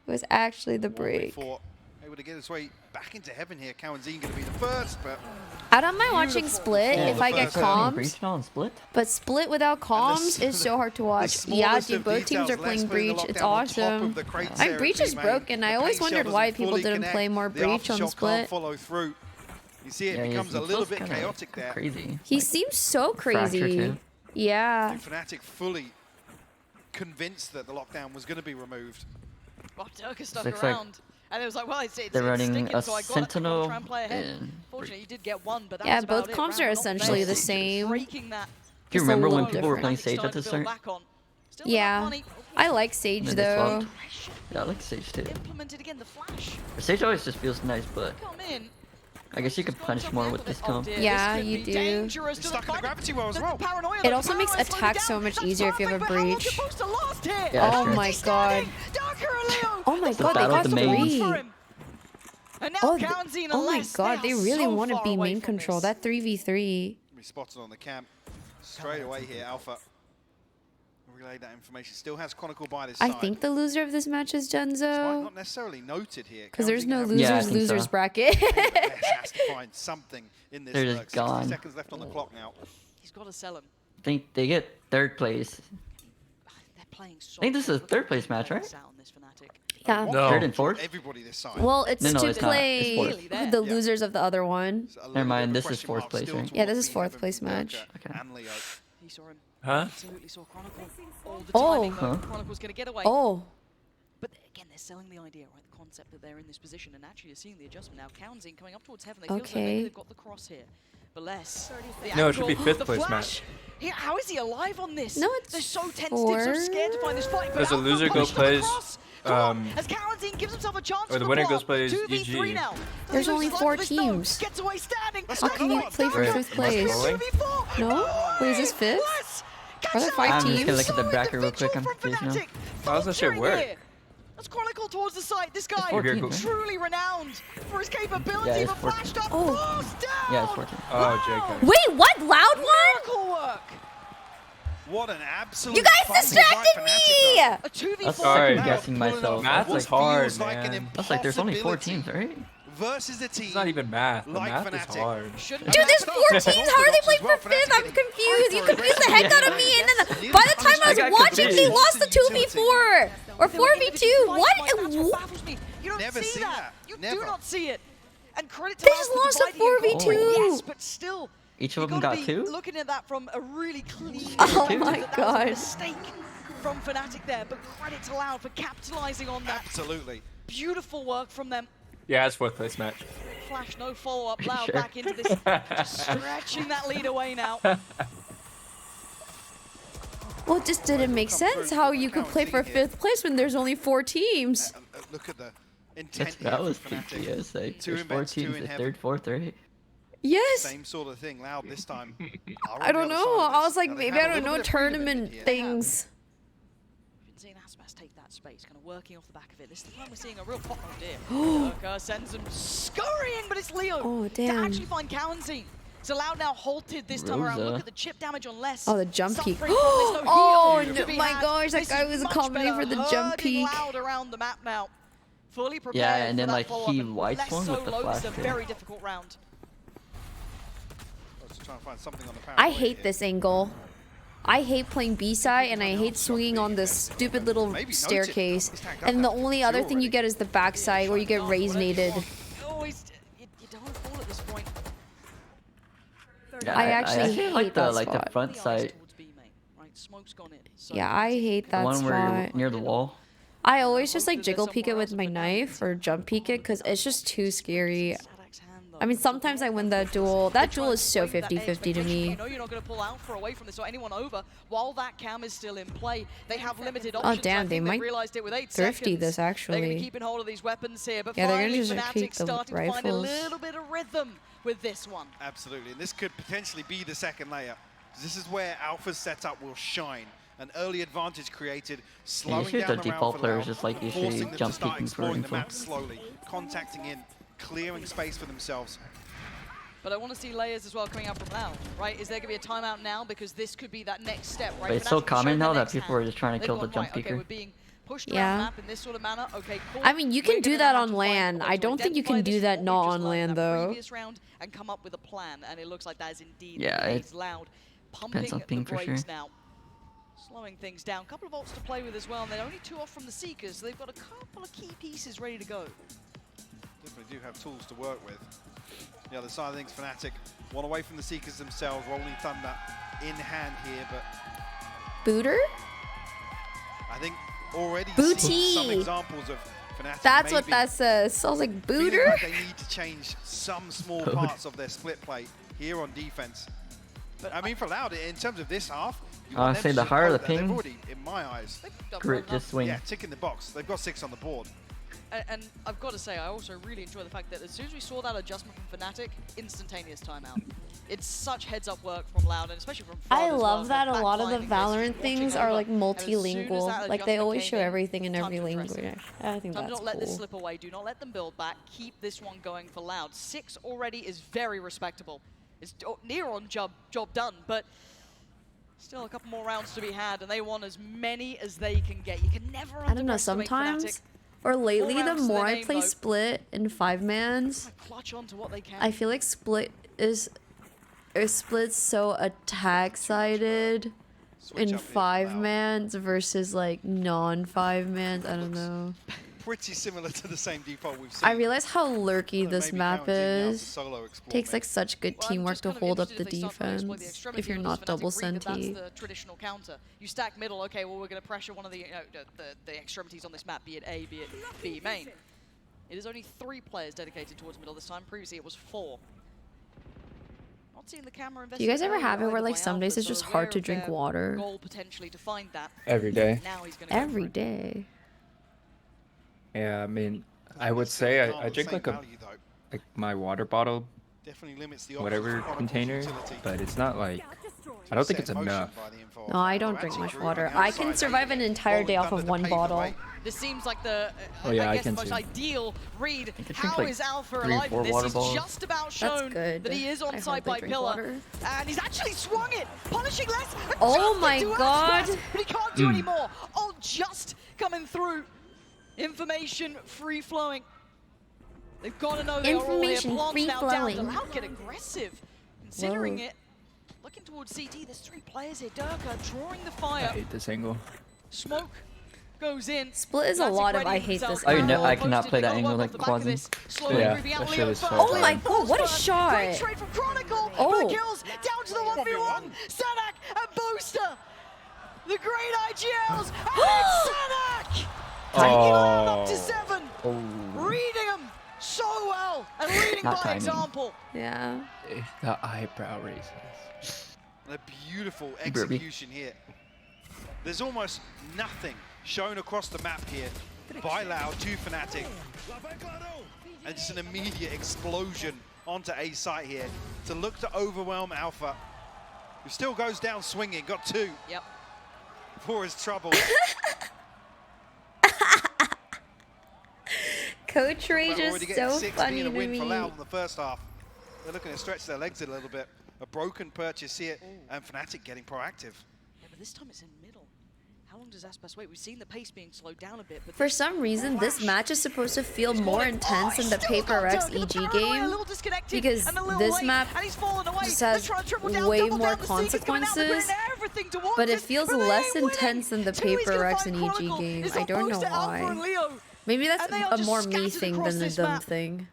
It was actually the break. Able to get his way back into heaven here. Cowan's going to be the first, but I don't mind watching Split if I get comms, Breach now on Split? but Split without comms is so hard to watch. Yeah, dude, both teams are playing Breach. It's awesome. I mean, Breach is broken. I always wondered why people didn't play more Breach on Split. Follow through. You see, it becomes a little bit chaotic there. Crazy. He seems so crazy. Yeah. Fnatic fully convinced that the lockdown was going to be removed. Well, Turka stuck Looks around. And it was like, well, it's they're running sticking, a so I Sentinel try and play ahead. and Fortunately, you did get one, but that Yeah, was about both comps are essentially the same. breaking that. Do you remember when people were playing Sage at the start? Yeah. I like Sage And then they though. swapped. Yeah, I like Sage too. Implemented again the flash. Sage always just feels nice, but Come in. I guess you can punish more with this comp. Yeah, you do. Stuck in the gravity well as well. It also makes attack so much easier if you have a breach. Yeah, Oh sure. my god. Oh my The god, they battle got of the mains. 3. Oh my god, they really want to be main control. That 3v3. We spotted on the camp straight away here. Alpha relayed that information. Still has Chronicle by this I side. think the loser of this match is Genzo. Not necessarily noted here. Because there's no Counting losers bracket. has to find something in this. They're just 60 gone. seconds left on the clock now. He's got to sell him. I think they get third place. They're playing so I think this is a third place match, right? Yeah. No. Third and fourth? Everybody this side. Well, it's No, to it's not. play It's fourth. the losers of the other one. Never mind, this is fourth place, right? Yeah, this is fourth place match. Okay. He saw him. Huh? Absolutely saw Chronicle. All the Oh. timing, Huh? Chronicle's going to get away. Oh. But again, they're selling the idea, right? The concept that they're in this position, and actually you're seeing the adjustment now. Kaunzin coming up towards heaven. They feel like Okay. maybe they've got the cross here. But less. No, it should be fifth the place flash. How is he alive on this? No, it's they're so tentative, so scared to find this fight. But As a Alpha loser go punished on the plays, cross. As Kaunzin gives himself a chance or the for winner block. goes plays 2v3 GG. now. There's He only loses 4 life of his own. teams. Gets away standing. How can you play for Right. fifth place? Rolling? No? Wait, is this fifth? Are there 5 I'm just teams? gonna look at the bracket real quick. I'm confused now. How does that shit work? Let's Chronicle towards the site. This guy, 14, right? truly renowned for his capability, Yeah, it's but 14. flashed up, Oh. forced down. Yeah, it's 14. Oh, JK. Wait, what? Loud one? Miracle work. What an absolute. You guys fight distracted by me! Fnatic, A 2v4. That's Sorry. second guessing myself. Math What is hard, feels like an man. That's like there's only 4 impossibility teams, right? versus a team. It's not even math. The Like math Fnatic. is hard. Shouldn't Dude, there's 4 teams. How are they playing for fifth? I'm confused. You confused the heck out of me. And then by the time I I got was watching, they confused. lost the 2v4 or 4v2. What? baffles me. You don't Never see see that. that. You do Never. not see it. And credit to They Loud just for lost a dividing and 4v2. going. Yes, but still. Each You of them gotta got be 2? looking at that from a really clean. Oh perspective my that was a god. mistake from Fnatic there, but credit to Loud for capitalizing on that. Absolutely. Beautiful work from them. Yeah, it's fourth place match. Flash, no follow-up. Loud Sure. back into this, just stretching that lead away now. Well, it just didn't make sense how you could play for fifth place when there's only 4 teams. Look at the intent here That was from Fnatic. PTS. Like, Two there's in 4 bench, two teams, in the heaven. third, fourth, right? Yes. Same sort of thing. Loud this time. I don't know. I was like, maybe I don't know tournament things. Been seeing Aspas take that space, kind of working off the back of it. This time we're seeing a real pop. Oh dear. Turka sends him scurrying, but it's Leo Oh, to damn. actually find Kaunzin. So Loud now halted this time around. Rosa. Look at the chip damage on less. Oh, the jump peek. Suffering from this, no Oh, heal no, to be my had. gosh, that This guy is was much accommodating better, for the jump herding peek. Loud around the map now. Fully prepared Yeah, and for then, that like, follow-up, he and white less swung so with the low. This is flash, a too. very difficult round. Let's try and find something on the I parallel hate here. this angle. I hate playing B-side and I hate swinging on this stupid little Maybe noted. staircase. He's tagged up And the that only two other thing you already. get is the backside where you get raisinated. Always, you don't fall at this point. Yeah, I actually feel hate like that the spot. front side, Right, smoke's gone in. So Yeah, I hate the that one where you're spot. near the wall. I always just like jiggle peek it with my knife or jump peek it because it's just too scary. I mean, sometimes I win that duel. That duel is so 50-50 to me. You know you're not going to pull out for away from this or anyone over while that cam is still in play. They have limited Oh, options. damn, I they think might realized it with 8 thrifty seconds. this, They're going actually. to keep in hold of these weapons here, but Yeah, they're gonna finally just Fnatic keep the starting to find a rifles. little bit of rhythm with this one. Absolutely, and this could potentially be the second layer. This is where Alpha's setup will shine. An early advantage created, slowing usually down the the round default for player Loud, is just like usually forcing them to jump start peeking for exploring the info. map slowly, contacting in, clearing space for themselves. But I want to see layers as well coming out from Loud, right? Is there going to be a timeout now? Because this could be that next step, right? But it's Fnatic so will show common their now that next people hand. are just trying to They've kill the gone, jump right, okay, peeker. we're being pushed Yeah. around the map in this sort of manner. Okay, cool. I mean, you can We're do gonna that have on to find a land. way I to don't think you can identify do this, that what we not just on learned in land, that though. previous round and come up with a plan, and it looks like that is indeed Yeah, the it case. Loud depends pumping on the ping for brakes sure. now. Slowing things down. Couple of ults to play with as well, and they're only 2 off from the Seekers, so they've got a couple of key pieces ready to go. Definitely do have tools to work with. The other side of things, Fnatic, one away from the Seekers themselves, Rolling Thunder in hand here, but Booter? I think already Booty. seeing some examples of Fnatic That's what maybe that says. Sounds like feeling Booter. like they need to change some small Booter. parts of their split play here on defense. But I mean, for Loud, in terms of this half, you I want say them the to higher know the that they've ping, already, in my eyes, Grit just swing. Yeah, tick in the box. They've got 6 on the board. And I've got to say, I also really enjoy the fact that as soon as we saw that adjustment from Fnatic, instantaneous timeout. It's such heads-up work from Loud, and especially from Fraud I as well. love that a They're lot of the backlining this, Valorant watching things over, are like and as soon as multilingual. that Like they adjustment always came show in, everything in time every to address language. it. I think Time to that's not let this cool. slip away. Do not let them build back. Keep this one going for Loud. 6 already is very respectable. It's near on job done, but still a couple more rounds to be had, and they want as many as they can get. You can never I don't know, underestimate Fnatic. sometimes, or lately, the rounds to more their I name, play though. Split in 5-mans, Clutch onto what they can. I feel like Split's so attack-sided in 5-mans versus like non-5-mans. I don't know. Pretty similar to the same default we've seen. I realize how lurky this map is. solo explore, Takes like such good teamwork to hold up the defense if you're not double That's senti. the traditional counter. You stack middle, okay, well, we're going to pressure one of the, the extremities on this map, be it A, be it B main. It is only 3 players dedicated towards middle this time. Previously, it was 4. Not seeing the camera Do you guys ever invested have it early where either like by some days Alpha, it's just so hard aware to of drink their water? Goal potentially to find that. Every day. Now he's gonna go Every for it. day. Yeah, I mean, I would say I drink like my water bottle, Definitely limits the whatever container, but it's not like, I don't think it's enough. No, I don't drink much water. I can survive an entire day off of 1 bottle. This seems like the, Oh, yeah, I I guess, can the most too. ideal read. drink How like is Alpha 3 or alive 4 in this? water He's balls. just about That's shown good. that he is on I site hardly by drink Pillar. water. And he's actually swung it, punishing less. Oh adjusting my to God. Express, but he can't do any more. Oh, just coming through. Information free flowing. They've got to know they are all here. Information Blonde's now down. free-flowing. Loud get aggressive. Considering Whoa. it, looking towards CT, there's 3 players here. Durka drawing the I fire. hate this angle. Smoke goes in. Split is a Fnatic lot of ready I hate himself. this Oh, you know, angle. I cannot play that Gotta angle work like off the back of Quasin. this. Slowly Yeah, moving out that shit Leo is so first. Oh my bad. god, what a Great shot! trade from Chronicle. Oh. For the kills down to the 1v1. Sanak and Booster. The great IGLs. And it's Sanak. Taking Loud up to 7. Reading them so well and leading Not by timing. example. Yeah. The eyebrow raises. And a beautiful Burby. execution here. There's almost nothing shown across the map here by Loud to Fnatic. And just an immediate explosion onto A site here to look to overwhelm Alpha, who still goes down swinging, got 2 Yep. for his trouble. Coach Rage They're is already getting so 6 funny being to a win for me. Loud in the first half. They're looking to stretch their legs a little bit. A broken purchase here, and Fnatic getting proactive. Yeah, but this time it's in middle. How long does Aspas wait? We've seen the pace being slowed down a bit, but For some reason, this match is supposed to feel more intense than the PRX EG game because this map just has way more consequences, but it feels less intense than the PRX and EG game. I don't know why. Maybe that's a more me thing than a them thing.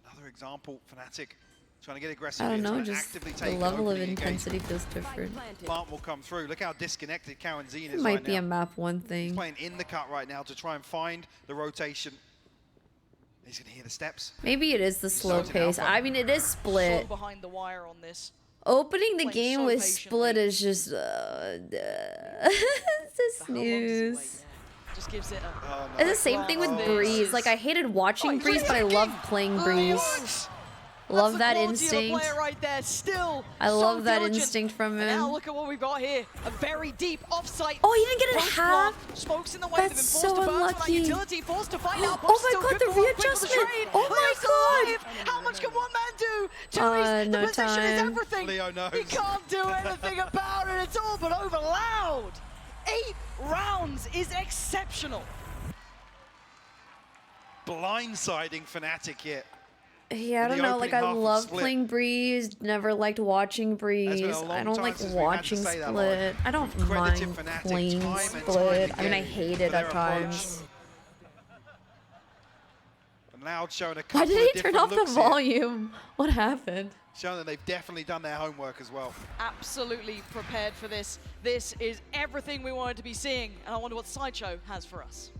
Another example, Fnatic trying to get aggressive. I don't here, know, trying to just actively the take level of opening intensity engagement. feels different. Plant will come through. Look how disconnected Karen Zine It is might right be now. a map 1 He's thing. playing in the cut right now to try and find the rotation. He's going to hear the steps. Maybe it is the slow pace. I mean, it is so Split. behind the wire on this. Opening the Playing game so with patiently. Split is just it's a snooze. Just gives it a... It's the same thing with Breeze. Like, I hated watching Breeze, but I love playing Breeze. Love that instinct. Right there, still I love so that diligent. instinct from And now him. look at what we've got here. A very deep offsite. Oh, he didn't get it post half? block. Smokes in the way. That's They've been so forced to burn for that unlucky. utility. Forced to find out. Oh Box my still god, good the for one, quick for readjustment! trade. Oh my Leo's god! alive. How much can one man do? Turi's, No the position is time. everything. Leo knows. He can't do anything about it. It's all but over. Loud. 8 rounds is exceptional. Blindsiding Fnatic here. Yeah, I don't know. Like, I love playing Breeze. Never liked watching Breeze. I don't like watching Split. I don't mind playing Split. I mean, I hate it at times. Loud showing a Why couple did of he turn off the different looks here, volume? What happened? showing that they've definitely done their homework as well. Absolutely prepared for this. This is everything we wanted to be seeing, and I wonder what Sideshow has for us.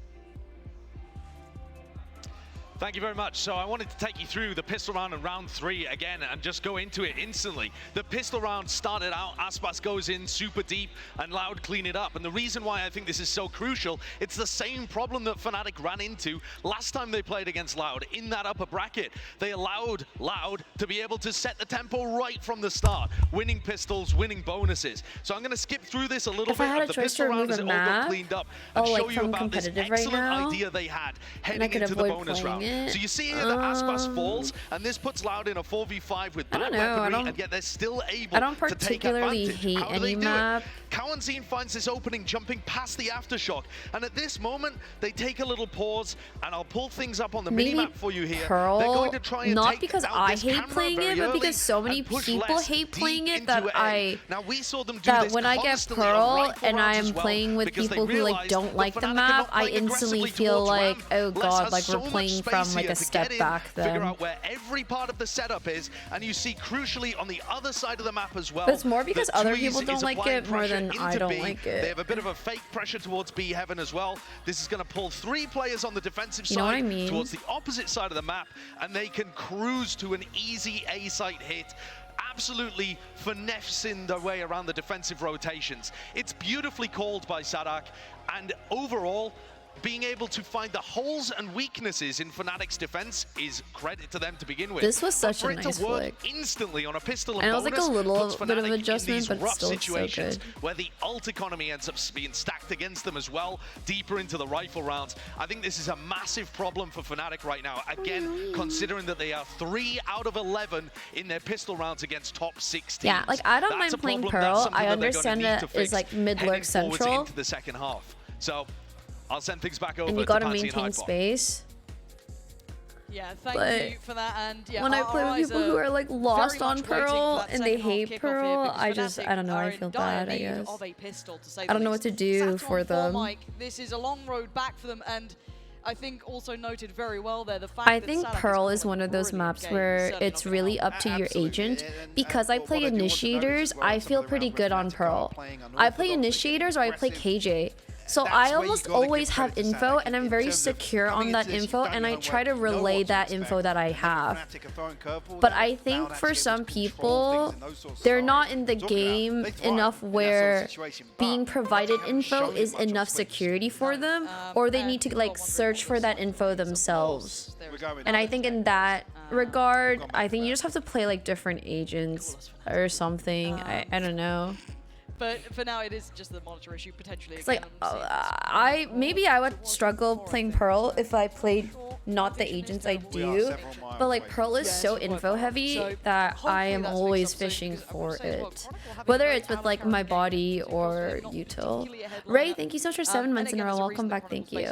Thank you very much. So I wanted to take you through the pistol round in round 3 again and just go into it instantly. The pistol round started out, Aspas goes in super deep and Loud clean it up. And the reason why I think this is so crucial, it's the same problem that Fnatic ran into last time they played against Loud in that upper bracket. They allowed Loud to be able to set the tempo right from the start, winning pistols, winning bonuses. So I'm going to skip through this a little If bit I had of a the choice to pistol round remove as a it all got map, cleaned up and show like you from about this competitive right excellent now, idea they had and I heading could into the avoid bonus round. playing it. So you see here that Aspas falls, and this puts Loud in a 4v5 with bad weaponry, and yet they're still able I don't to take particularly advantage. hate How do any they do map. it? Cowanzine finds this opening jumping past the aftershock, and at this moment they take a little pause, and I'll pull things up on the Maybe minimap for you here. Pearl, They're going to try and not take because out I this hate camera playing very it, but early because so many and push people less hate playing deep it that into A. Now we saw them do that this when I get constantly on Pearl rifle and rounds I as am well, playing with because they people who like realized don't that like the Fnatic are map, not I playing instantly aggressively feel towards like, ramp. oh Les god, has like so we're much playing space from like here a to step get in, back figure then. out where every part of the setup is, and you see crucially on the other side of the map as well. But it's more because that other Tweez people don't is like applying it more pressure than I into don't B. like They it. have a bit of a fake pressure towards B heaven as well. This is going to pull 3 players on the defensive You know what side I mean? towards the opposite side of the map, and they can cruise to an easy A site hit, absolutely finessing their way around the defensive rotations. It's beautifully called by Sadak, and overall, being able to find the holes and weaknesses in Fnatic's defense is credit to them to begin with. This was such For a it nice to work flick. instantly on a pistol And it was like a little puts bit of Fnatic adjustment, in these but rough still so situations good. where the ult economy ends up being stacked against them as well, deeper into the rifle rounds. I think this is a massive problem for Fnatic right now. Again, considering that they are 3 out of 11 in their pistol rounds against top 6 teams. Yeah, like I don't That's mind a playing problem. That's Pearl. something I that they're gonna understand need that to it's fix like mid heading lurk forwards central, into the second half. So I'll send things back over and you to gotta Pansy and maintain Hypebomb. space. Yeah, thank But you for that. And yeah, when I play with people who are like lost on very much waiting for Pearl that and they second half hate kickoff here Pearl, because I don't know, Fnatic I are feel in dire bad, I need guess. of a pistol, to say I the don't know least. what to do Saturn for them. Mike, this is a long road back for them, and I think also noted very well there the fact I that think Sadak Pearl is one of those maps where it's really up to your agent. Because I play initiators, I feel pretty good on Pearl. I play initiators or I play KJ. So I almost always have info, and I'm very secure on that info, and I try to relay that info that I have. But I think for some people, they're not in the game enough where being provided info is enough security for them, or they need to like search for that info themselves. And I think in that regard, I think you just have to play like different agents or something. I don't know. But for now, it is just the monitor issue potentially. It's like maybe I would struggle playing Pearl if I played not the agents I do, but like Pearl is so info heavy that I am always fishing for it, whether it's with like my body or util. Ray, thank you so much for 7 months in a row. Welcome back. Thank you.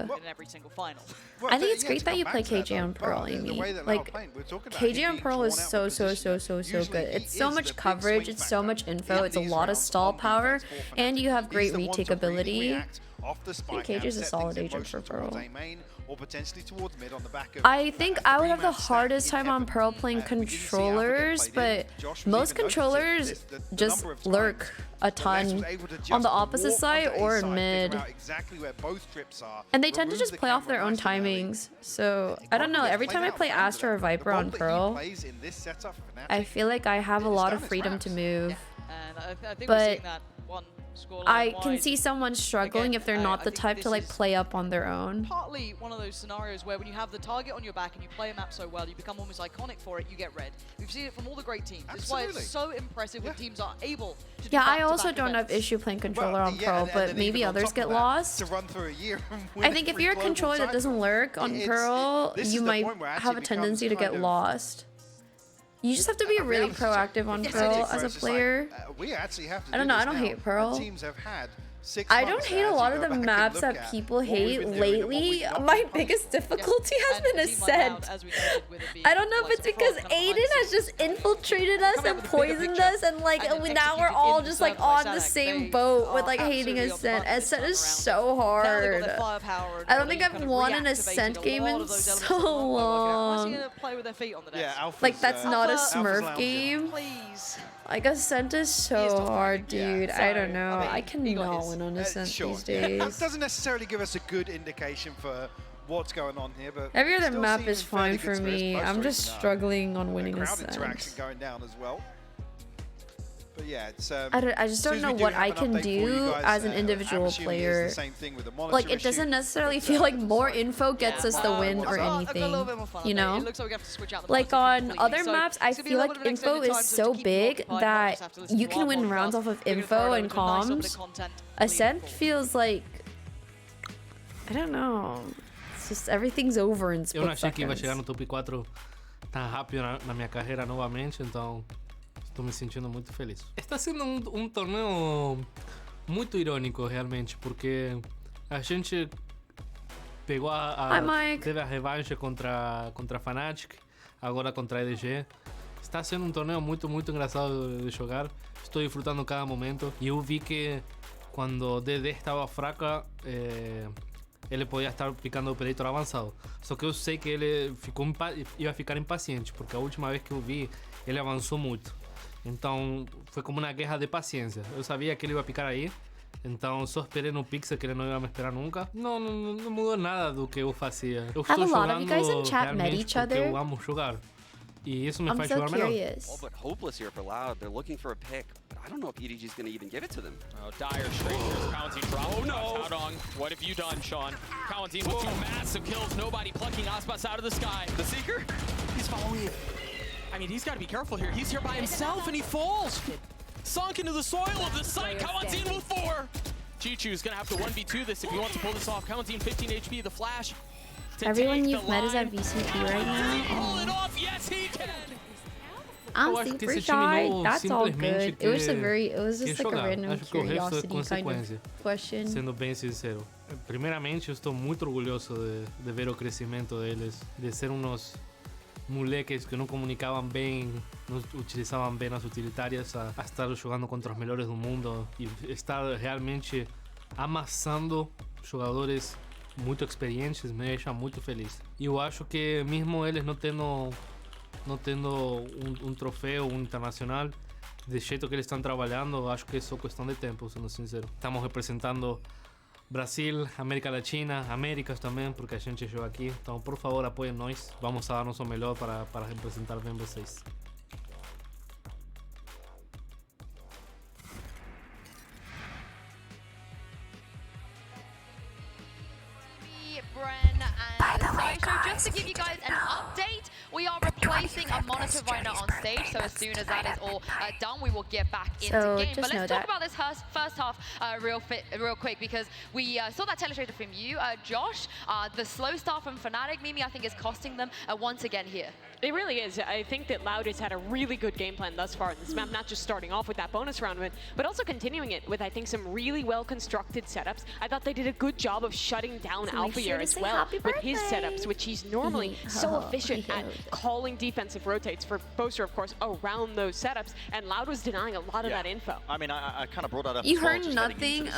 I think it's great that you play KJ on Pearl, Amy. Like KJ on Pearl is so good. It's so much coverage. It's so much info. It's a lot of stall power, and you have great retake ability. I think KJ is a solid agent for Pearl. I think I would have the hardest time on Pearl playing controllers, but most controllers just lurk a ton on the opposite side or in mid. And they tend to just play off their own timings. So I don't know, every time I play Astra or Viper on Pearl, I feel like I have a lot of freedom to move. But I can see someone struggling if they're not the type to like play up on their own. Partly one of those scenarios where when you have the target on your back and you play a map so well, you become almost iconic for it, you get red. We've seen it from all the great teams. That's why it's so impressive when teams are able to do I also back-to-back don't have events. issue playing controller on Pearl, but maybe others get lost. I think if you're a controller that doesn't lurk on Pearl, you might have a tendency to get lost. You just have to be really proactive on Pearl as a player. We actually have to I don't know, I don't hate Pearl. Teams have had I don't hate a lot of the maps that people hate lately. My biggest difficulty has been Ascent. I don't know if it's because Aiden has just infiltrated us and poisoned us, and like now we're all just like on the same boat with like hating Ascent. Ascent is so hard. I don't think I've won an Ascent game in so long. Like that's not a Smurf game. Like Ascent is so hard, dude. I don't know. I cannot win on Ascent these days. That doesn't necessarily give us a good indication for what's going on here, but every other map is fine for me. I'm just struggling on winning Ascent. Interaction going down as well. But yeah, it's, I just don't know what I can do as an individual player. Like, it doesn't necessarily feel like more info gets us the win or anything, you know? Like, on other maps, I feel like info is so big that you can win rounds off of info and comms. Ascent feels like, I don't know. It's just everything's over in split Eu não achei que ia seconds. chegar no top 4 tão rápido na minha carreira novamente, então estou me sentindo muito feliz. Está sendo um torneio muito irônico realmente, porque a gente pegou teve a revanche contra a Fnatic, agora contra a EDG. Está sendo um torneio muito engraçado de jogar. Estou disfrutando cada momento e eu vi que quando DD estava fraca, ele podia estar picando o operator avançado. Só que eu sei que ele ia ficar impaciente, porque a última vez que eu vi, ele avançou muito. Então foi como uma guerra de paciência. Eu sabia que ele ia picar aí, então só esperei no pixel que ele não ia me esperar nunca. Não mudou nada do que eu fazia. Eu estou jogando realmente porque eu amo jogar. E isso me faz jogar melhor. All but hopeless here for Loud. They're looking for a pick, but I don't know if EDG is going to even give it to them. Oh, dire strangers. Counting drop. Oh no! Out what have you done, Sean? Counting with 2 massive kills. Nobody plucking Aspas out of the sky. The Seeker? He's following it. I mean, he's got to be careful here. He's here by himself and he falls. Sunk into the soil of the site. Counting with 4. Chichu's going to have to 1v2 this if he wants to pull this off. Counting 15 HP. The flash. Everyone you've met is at VCP right now. I'm super shy. That's all good. It was just like a random curiosity kind of question. Sendo bem sincero, primeiramente eu estou muito orgulhoso de ver o crescimento deles, de ser uns moleques que não comunicavam bem, não utilizavam bem as utilitárias, a estar jogando contra os melhores do mundo e estar realmente amassando jogadores muito experientes me deixa muito feliz. E eu acho que mesmo eles não tendo um troféu internacional, do jeito que eles estão trabalhando, acho que é só questão de tempo, sendo sincero. Estamos representando Brasil, América Latina, Américas também, porque a gente joga aqui. Então, por favor, apoiem nós. Vamos a dar nosso melhor para representar bem vocês. Just to give you guys an update, we are replacing a monitor right now on stage, so as soon as that is all done, we will get back into game. But let's talk about this first half real quick, because we saw that teletrader from you, Josh. The slow start from Fnatic, Mimi, I think is costing them once again here. It really is. I think that Loud has had a really good game plan thus far in this map, not just starting off with that bonus round win, but also continuing it with, I think, some really well-constructed setups. I thought they did a good job of shutting down Alphair as well with his setups, which he's normally so efficient at calling defensive rotates for Boaster, of course, around those setups, and Loud was denying a lot of that info. I mean, I kind of brought that up. You heard nothing.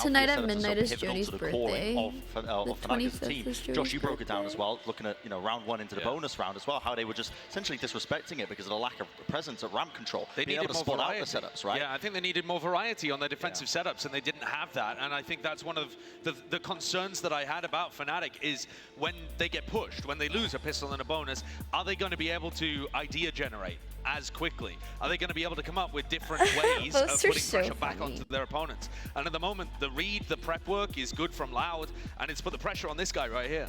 Tonight at midnight is Jody's birthday. The 25th is Jody's Josh, you broke it down as well, looking at round 1 into the bonus round as well, how they were just essentially disrespecting it because of the lack of presence at ramp control. They needed more spot variety. Out the setups, right? Yeah, I think they needed more variety on their defensive setups, and they didn't have that. And I think that's one of the concerns that I had about Fnatic is when they get pushed, when they lose a pistol and a bonus, are they going to be able to idea generate as quickly? Are they going to be able to come up with different ways of putting pressure back onto their opponents? And at the moment, the read, the prep work is good from Loud, and it's put the pressure on this guy right here.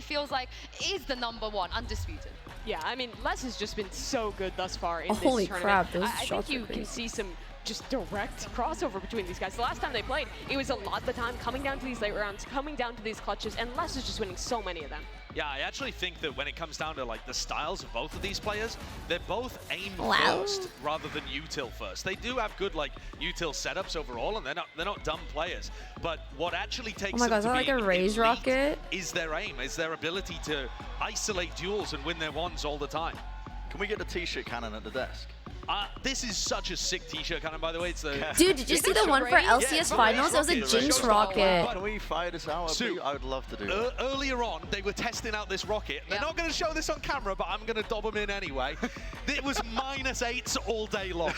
it feels like is the #1, undisputed. Yeah, I mean, Les has just been so good thus far in Holy this tournament. crap, those I think shots are you can crazy. see some just direct crossover between these guys. The last time they played, it was a lot of the time coming down to these late rounds, coming down to these clutches, and Les is just winning so many of them. Yeah, I actually think that when it comes down to like the styles of both of these players, they're both aim first rather than util first. They do have good like util setups overall, and they're not dumb players. But what actually takes them to like be a raise rocket is their aim, is their ability to isolate duels and win their ones all the time. Can we get the t-shirt cannon at the desk? This is such a sick t-shirt cannon, by the way. It's the Dude, did you see the one for LCS finals? It was a Jinx rocket. Can we fire this out? I would love to do that. Earlier on, they were testing out this rocket. They're not going to show this on camera, but I'm going to dob them in anyway. It was -8s all day long.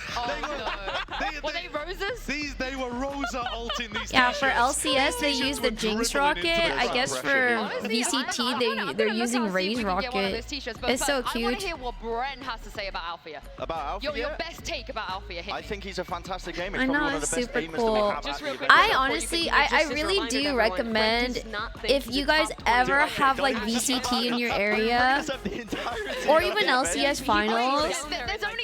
Were they roses? They were Rosa ulting these Yeah, for LCS, they use the Jinx rocket. I guess for VCT, they're using Raze rocket. It's so I want cute. to hear what Brent has to say about Althea. About Althea? Your best take about Althea. I think he's a fantastic gamer. I He's probably know, one of it's the best super aimers cool. that we have. I honestly, I really do recommend if you guys ever have like VCT in your area, or even LCS finals.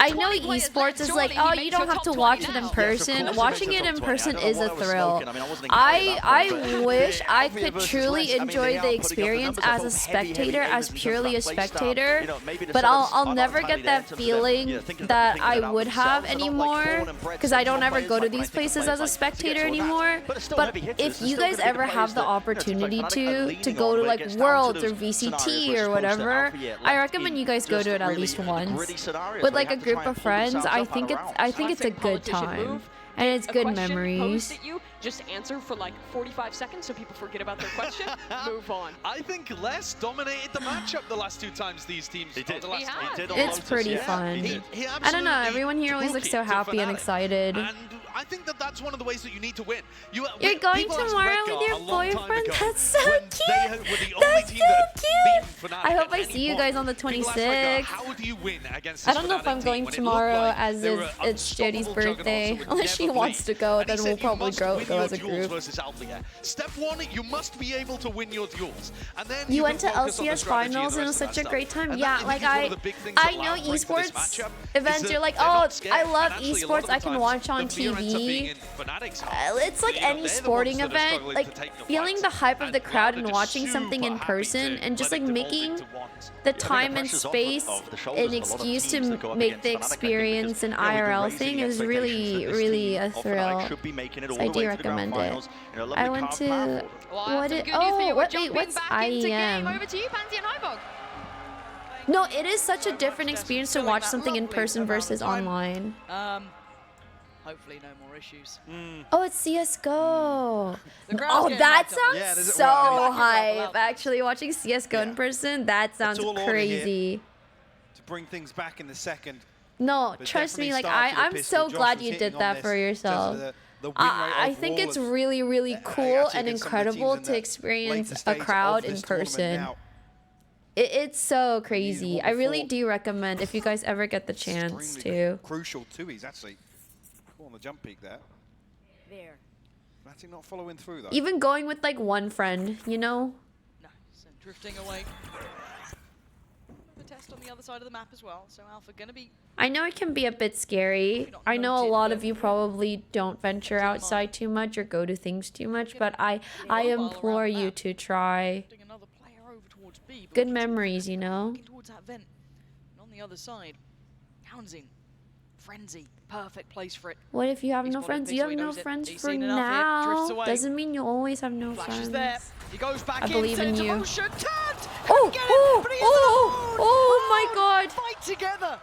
I know esports is like, oh, you don't have to watch it in person. Watching it in person is a thrill. I wish I could truly enjoy the experience as a spectator, as purely a spectator, but I'll never get that feeling that I would have anymore, because I don't ever go to these places as a spectator anymore. But if you guys ever have the opportunity to go to like Worlds or VCT or whatever, I recommend you guys go to it at least once with like a group of friends. I think it's a good time. And it's good memories. At you, just answer for like 45 seconds so people forget about their question. Move on. I think Les dominated the matchup the last 2 times these teams. He did. It's pretty fun. I don't know. Everyone here always looks so happy and excited. And I think that that's one of the ways that you need to win. You're going tomorrow with your boyfriend? That's so cute. That's so cute. I hope I see you guys on the 26th. How do you win against I don't know if I'm going tomorrow as it's Jody's birthday. Unless she wants to go, then we'll probably go as a group. Step 1, you must be able to win your duels. And then you went to LCS finals and it was such a great time. Yeah, like I know esports events. You're like, oh, I love esports. I can watch on TV. It's like any sporting event, like feeling the hype of the crowd and watching something in person and just like making the time and space an excuse to make the experience an IRL thing is really, really a thrill. So I do recommend it. I went to what's IEM? No, it is such a different experience to watch something in person versus online. Hopefully no more issues. Oh, it's CSGO. Oh, that sounds so hype. Actually, watching CSGO in person, that sounds crazy. To bring things back in the second. No, trust me, like I'm so glad you did that for yourself. I think it's really, really cool and incredible to experience a crowd in person. It's so crazy. I really do recommend if you guys ever get the chance to. Crucial too. He's actually on the jump peak there. Fnatic not following through though. Even going with like one friend, you know? Nice, and drifting away. The test on the other side of the map as well, so Alpha gonna be... I know it can be a bit scary. I know a lot of you probably don't venture outside too much or go to things too much, but I implore you to try. Good memories, you know? Towards that vent. And on the other side, Townsend, Frenzy, perfect place for it. What if you have no friends? You have no friends for now. Doesn't mean you always have no friends. He goes back I believe in you. Oh my god. Fight together.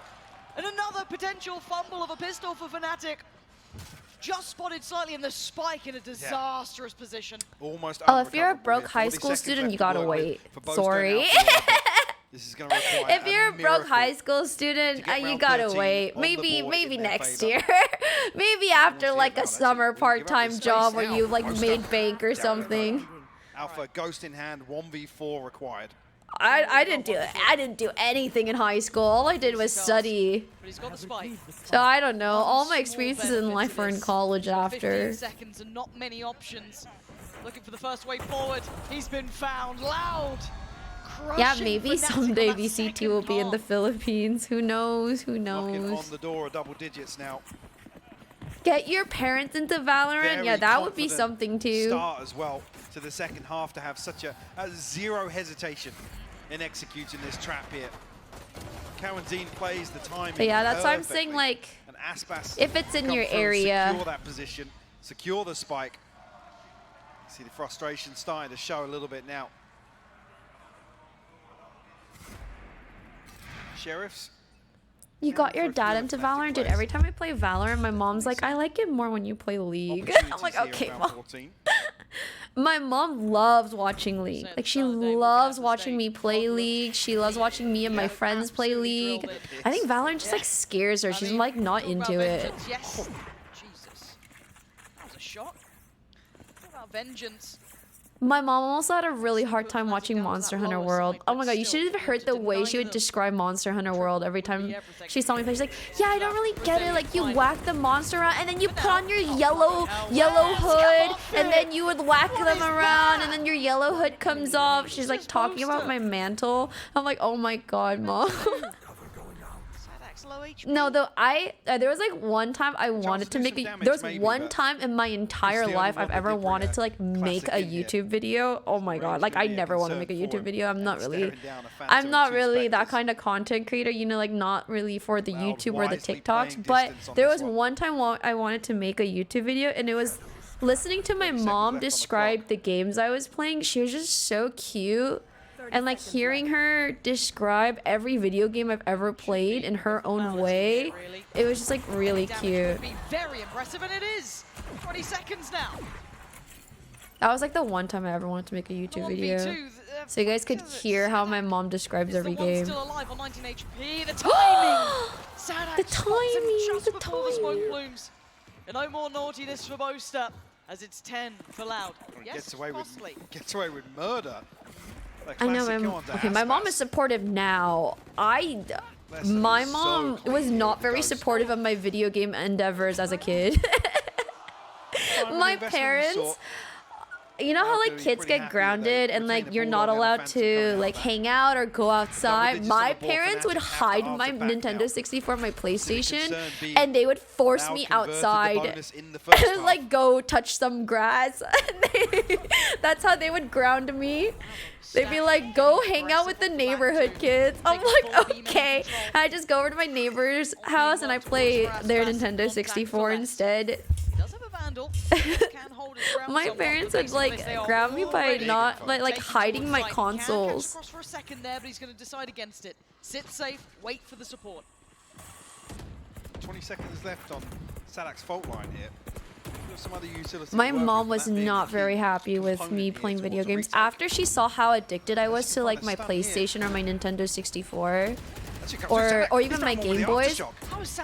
And another potential fumble of a pistol for Fnatic. Just spotted slightly in the spike in a disastrous position. Almost. Oh, if you're a broke high school student, you gotta wait. Sorry. This is gonna require if you're a broke high school student, you gotta wait. Maybe next year. Maybe after like a summer part-time job where you like made bank or something. Alpha, ghost in hand, 1v4 required. I didn't do anything in high school. All I did was study. So I don't know. All my experiences in life were in college after. 15 seconds and not many options. Looking for the first way forward. He's been found. Loud. Yeah, maybe someday VCT will be in the Philippines. Who knows? Who knows? Knocking on the door of double digits now. Get your parents into Valorant. Yeah, that would be something too. Start as well to the second half to have such a zero hesitation in executing this trap here. Cowan-Dean plays the timing. But yeah, that's why I'm saying, like, and Aspas if it's in come your through, area. secure that position, secure the spike. See the frustration starting to show a little bit now. Sheriffs. You got your dad into Valorant? Dude, every time I play Valorant, my mom's like, I like it more when you play League. I'm like, okay, mom. My mom loves watching League. Like, she loves watching me play League. She loves watching me and my friends play League. I think Valorant just, like, scares her. She's, like, not into it. Yes. Jesus. That was a shot. What about vengeance? My mom also had a really hard time watching Monster Hunter World. Oh my god, you should have heard the way she would describe Monster Hunter World every time she saw me play. She's like, yeah, I don't really get it. Like, you whack the monster around, and then you put on your yellow hood, and then you would whack them around, and then your yellow hood comes off. She's like talking about my mantle. I'm like, oh my god, mom. No, though there was like one time I wanted to make there was one time in my entire life I've ever wanted to like make a YouTube video. Oh my god, like I never want to make a YouTube video. I'm not really that kind of content creator, you know, like not really for the YouTube or the TikToks. But there was one time I wanted to make a YouTube video, and it was listening to my mom describe the games I was playing. She was just so cute. And like hearing her describe every video game I've ever played in her own way, it was just like really cute. Very impressive, and it is 20 seconds now. That was like the one time I ever wanted to make a YouTube video, so you guys could hear how my mom describes every game. Still alive on 19 HP. The timing. The timing. The smoke blooms. And no more naughtiness for Boaster, as it's 10 for Loud. Yes, gets away with murder. I know, my mom is supportive now. My mom was not very supportive of my video game endeavors as a kid. My parents, you know how like kids get grounded and like you're not allowed to like hang out or go outside? My parents would hide my Nintendo 64, my PlayStation, and they would force me outside and like go touch some grass. That's how they would ground me. They'd be like, go hang out with the neighborhood kids. I'm like, okay. And I just go over to my neighbor's house and I play their Nintendo 64 instead. My parents would like grab me by not like hiding my consoles. For a second there, but he's going to decide against it. Sit safe, wait for the support. 20 seconds left on Sadak's fault line here. My mom was not very happy with me playing video games after she saw how addicted I was to like my PlayStation or my Nintendo 64 or even my Game Boys.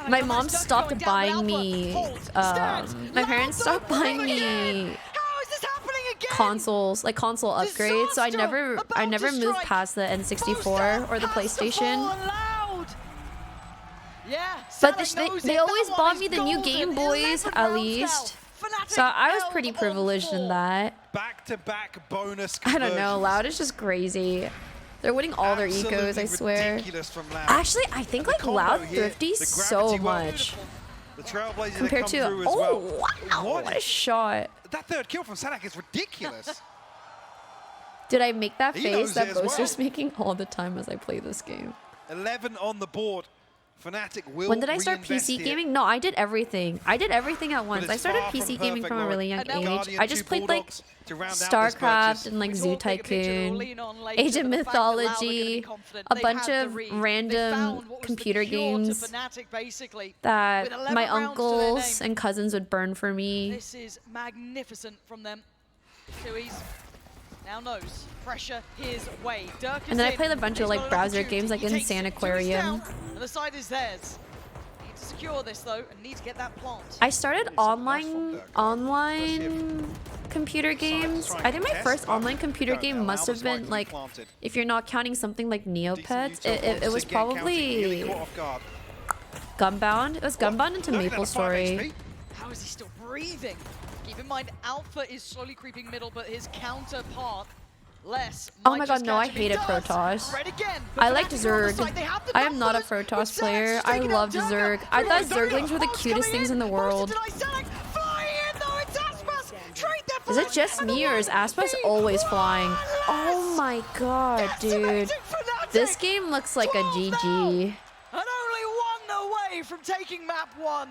My mom stopped buying me my parents stopped buying me consoles, like console upgrades, so I never moved past the N64 or the PlayStation. But they always bought me the new Game Boys at least. So I was pretty privileged in that. Back-to-back bonus. I don't know, Loud is just crazy. They're winning all their ecos, I swear. Actually, I think like Loud thrifty so much compared to wow, what a shot. That third kill from Sadak is ridiculous. Did I make that face that Boaster's making all the time as I play this game? 11 on the board. Fnatic will when did I start PC gaming? No, I did everything. I did everything at once. I started PC gaming from a really young age. I just played like StarCraft and like Zoo Tycoon, Age of Mythology, a bunch of random computer games that my uncles and cousins would burn for me. This is magnificent from them. Now knows pressure his way. And then I played a bunch of like browser games like Insane Aquarium. And the side is theirs. Need to secure this though and need to get that plant. I started online computer games. I think my first online computer game must have been like, if you're not counting something like Neopets, it was probably Gunbound. It was Gunbound into MapleStory. How is he still breathing? Keep in mind, Alpha is slowly creeping middle, but his counterpart, less. Oh my god, no, I hated Protoss. I liked Zerg. I am not a Protoss player. I loved Zerg. I thought Zerglings were the cutest things in the world. Is it just me or is Aspas always flying? Oh my god, dude. This game looks like a GG. And only one away from taking map 1.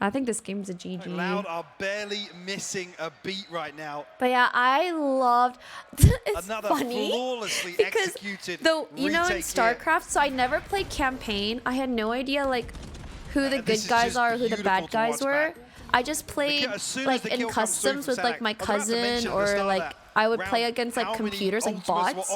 I think this game's a GG. Loud are barely missing a beat right now. But yeah, I loved. It's Another funny flawlessly because executed you know in retake here. StarCraft, so I never played campaign. I had no idea like who the good guys are, who the bad guys were. I just played like in customs with like my cousin, or like I would play against like computers, like bots.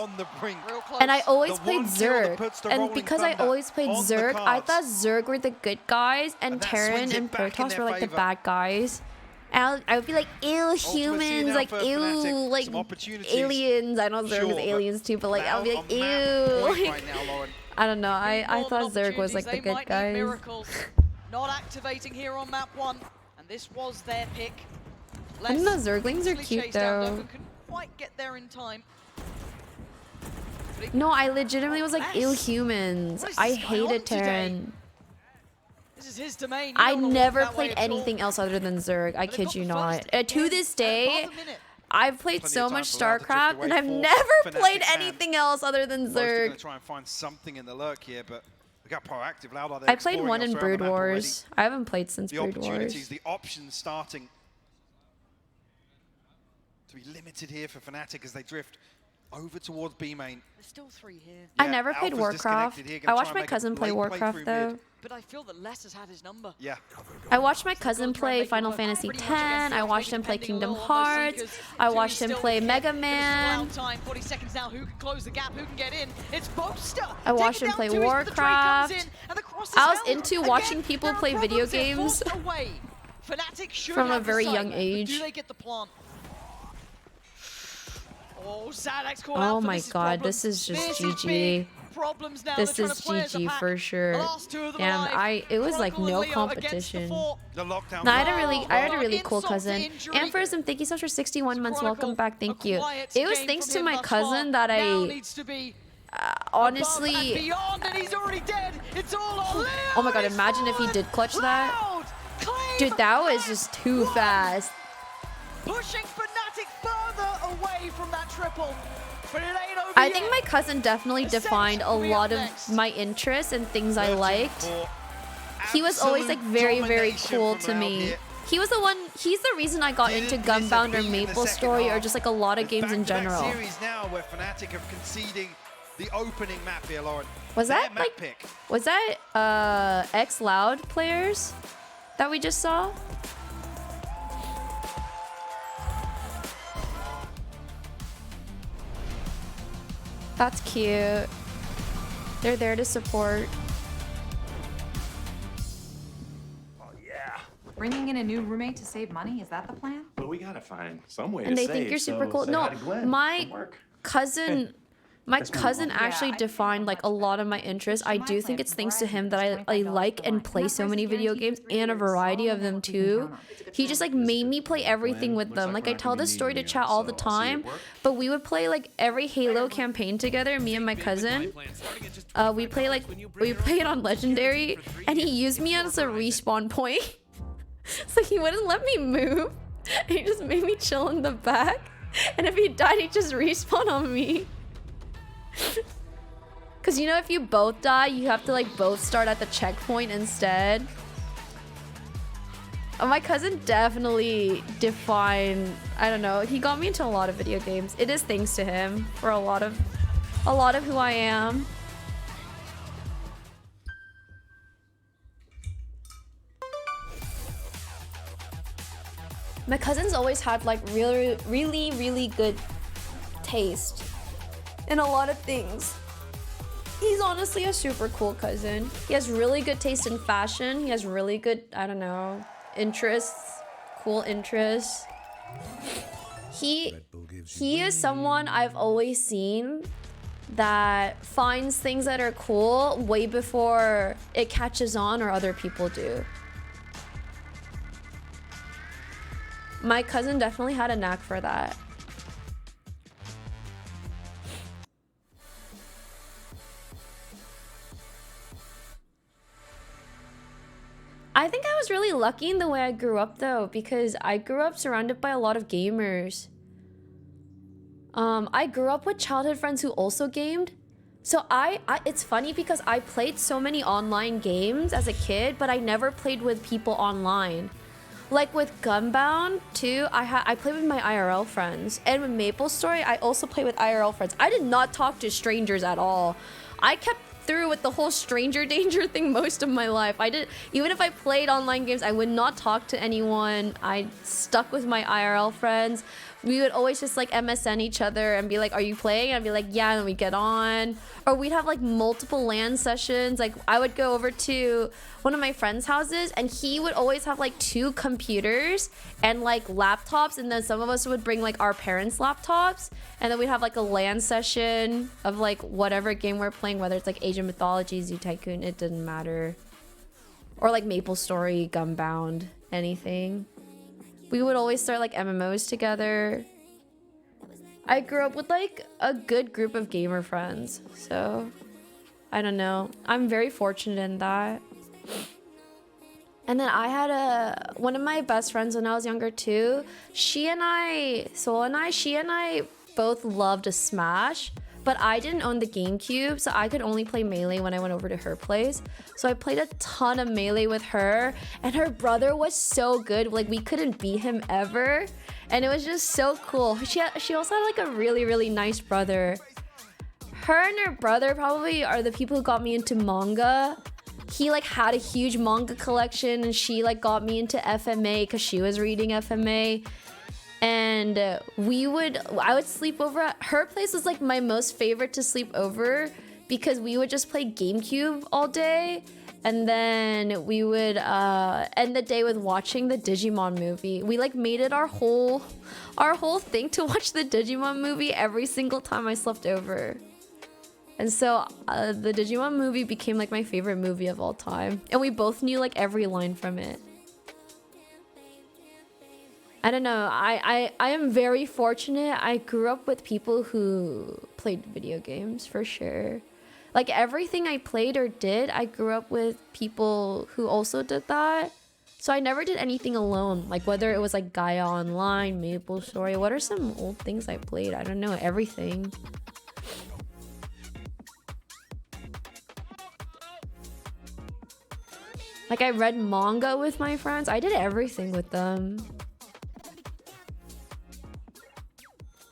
And I always played Zerg. And because I always played Zerg, I thought Zerg were the good guys and Terran and Protoss were like the bad guys. And I would be like, ew, humans, like, ew, like, aliens. I know Zerg is aliens too, but like, I would be like, ew. Like, I don't know. I thought Zerg was like the good guys. Not activating here on map 1. And this was their pick. I don't know, Zerglings are cute though. Couldn't quite get there in time. No, I legitimately was like, ew, humans. I hated Terran. This is his domain. I never played anything else other than Zerg. I kid you not. To this day, I've played so much StarCraft, and I've never played anything else other than Zerg. Gonna try and find something in the lurk here, but we got proactive. Loud are there I played exploring one in elsewhere on Brood the map already. Wars. I haven't played since The Brood opportunities, Wars. the options starting to be limited here for Fnatic as they drift over towards B main. There's still 3 here. I never played Warcraft. I watched my cousin play Warcraft though. But I feel that Les has had his number. Yeah. I watched my cousin play Final Fantasy X. I watched him play Kingdom Hearts. I watched him play Mega Man. 40 seconds now. Who can close the gap? Who can get in? It's Boaster. I watched him play Warcraft. I was into watching people play video games from a very young age. Do they get the plant? Oh, Zadak's call Oh out for my god, problems. this is just This is GG. big problems now. This They're is trying to play as a GG pack. for sure. Last 2 of them And alive. it was like Chronicle no and Leo against the competition. 4. The lockdown. No, I had a really cool cousin. And for some, thank you so much for 61 months. Welcome back. Thank you. It was thanks to my cousin that I honestly. Beyond, and he's already dead. It's all on Leo. Oh my god! Imagine if he did clutch that. Dude, that was just too fast. Pushing Fnatic further away from that triple. But it ain't over I think yet. my cousin definitely defined a lot of my interests and things I liked. He was always like very cool to me. He was the one. He's the reason I got into Gunbound or Maple Story or just like a lot of games in general. Series now where Fnatic have conceding the opening map here, Lauren. Was Their that map like? pick. Was that X Loud players that we just saw? That's cute. They're there to support. Bringing in a new roommate to save money, is that the plan? But we gotta find some way And to they save. think you're super so cool. say No, hi to Glenn my from work. cousin, my That's my cousin mom. actually defined like a lot of my interests. I do think it's thanks to him that I like and play so many video games and a variety of them too. He just like made me play everything with them. Like I tell this story to chat all the time, but we would play like every Halo campaign together, me and my cousin. We play it on Legendary, and he used me as a respawn point. So he wouldn't let me move. He just made me chill in the back. And if he died, he'd just respawn on me. Because you know, if you both die, you have to like both start at the checkpoint instead. My cousin definitely defined, I don't know, he got me into a lot of video games. It is thanks to him for a lot of who I am. My cousin's always had like really good taste in a lot of things. He's honestly a super cool cousin. He has really good taste in fashion. He has really good, I don't know, interests, cool interests. He is someone I've always seen that finds things that are cool way before it catches on or other people do. My cousin definitely had a knack for that. I think I was really lucky in the way I grew up though, because I grew up surrounded by a lot of gamers. I grew up with childhood friends who also gamed. So it's funny because I played so many online games as a kid, but I never played with people online. Like with Gunbound too, I played with my IRL friends. And with Maple Story, I also played with IRL friends. I did not talk to strangers at all. I kept through with the whole stranger danger thing most of my life. Even if I played online games, I would not talk to anyone. I stuck with my IRL friends. We would always just like MSN each other and be like, are you playing? And I'd be like, yeah, and then we'd get on. Or we'd have like multiple LAN sessions. Like I would go over to one of my friends' houses and he would always have like 2 computers and like laptops, and then some of us would bring like our parents' laptops, and then we'd have like a LAN session of like whatever game we're playing, whether it's like Age of Mythology, Zoo Tycoon, it didn't matter. Or like Maple Story, Gunbound, anything. We would always start like MMOs together. I grew up with like a good group of gamer friends, so I don't know. I'm very fortunate in that. And then I had one of my best friends when I was younger too. She and I both loved to Smash, but I didn't own the GameCube, so I could only play Melee when I went over to her place. So I played a ton of Melee with her, and her brother was so good. Like we couldn't beat him ever, and it was just so cool. She also had like a really, really nice brother. Her and her brother probably are the people who got me into manga. He like had a huge manga collection, and she like got me into FMA because she was reading FMA. And I would sleep over at her place. Was like my most favorite to sleep over because we would just play GameCube all day, and then we would end the day with watching the Digimon movie. We like made it our whole thing to watch the Digimon movie every single time I slept over. And so the Digimon movie became like my favorite movie of all time, and we both knew like every line from it. I don't know, I am very fortunate. I grew up with people who played video games for sure. Like everything I played or did, I grew up with people who also did that. So I never did anything alone. Like whether it was like Gaia Online, Maple Story, what are some old things I played? I don't know, everything. Like I read manga with my friends. I did everything with them.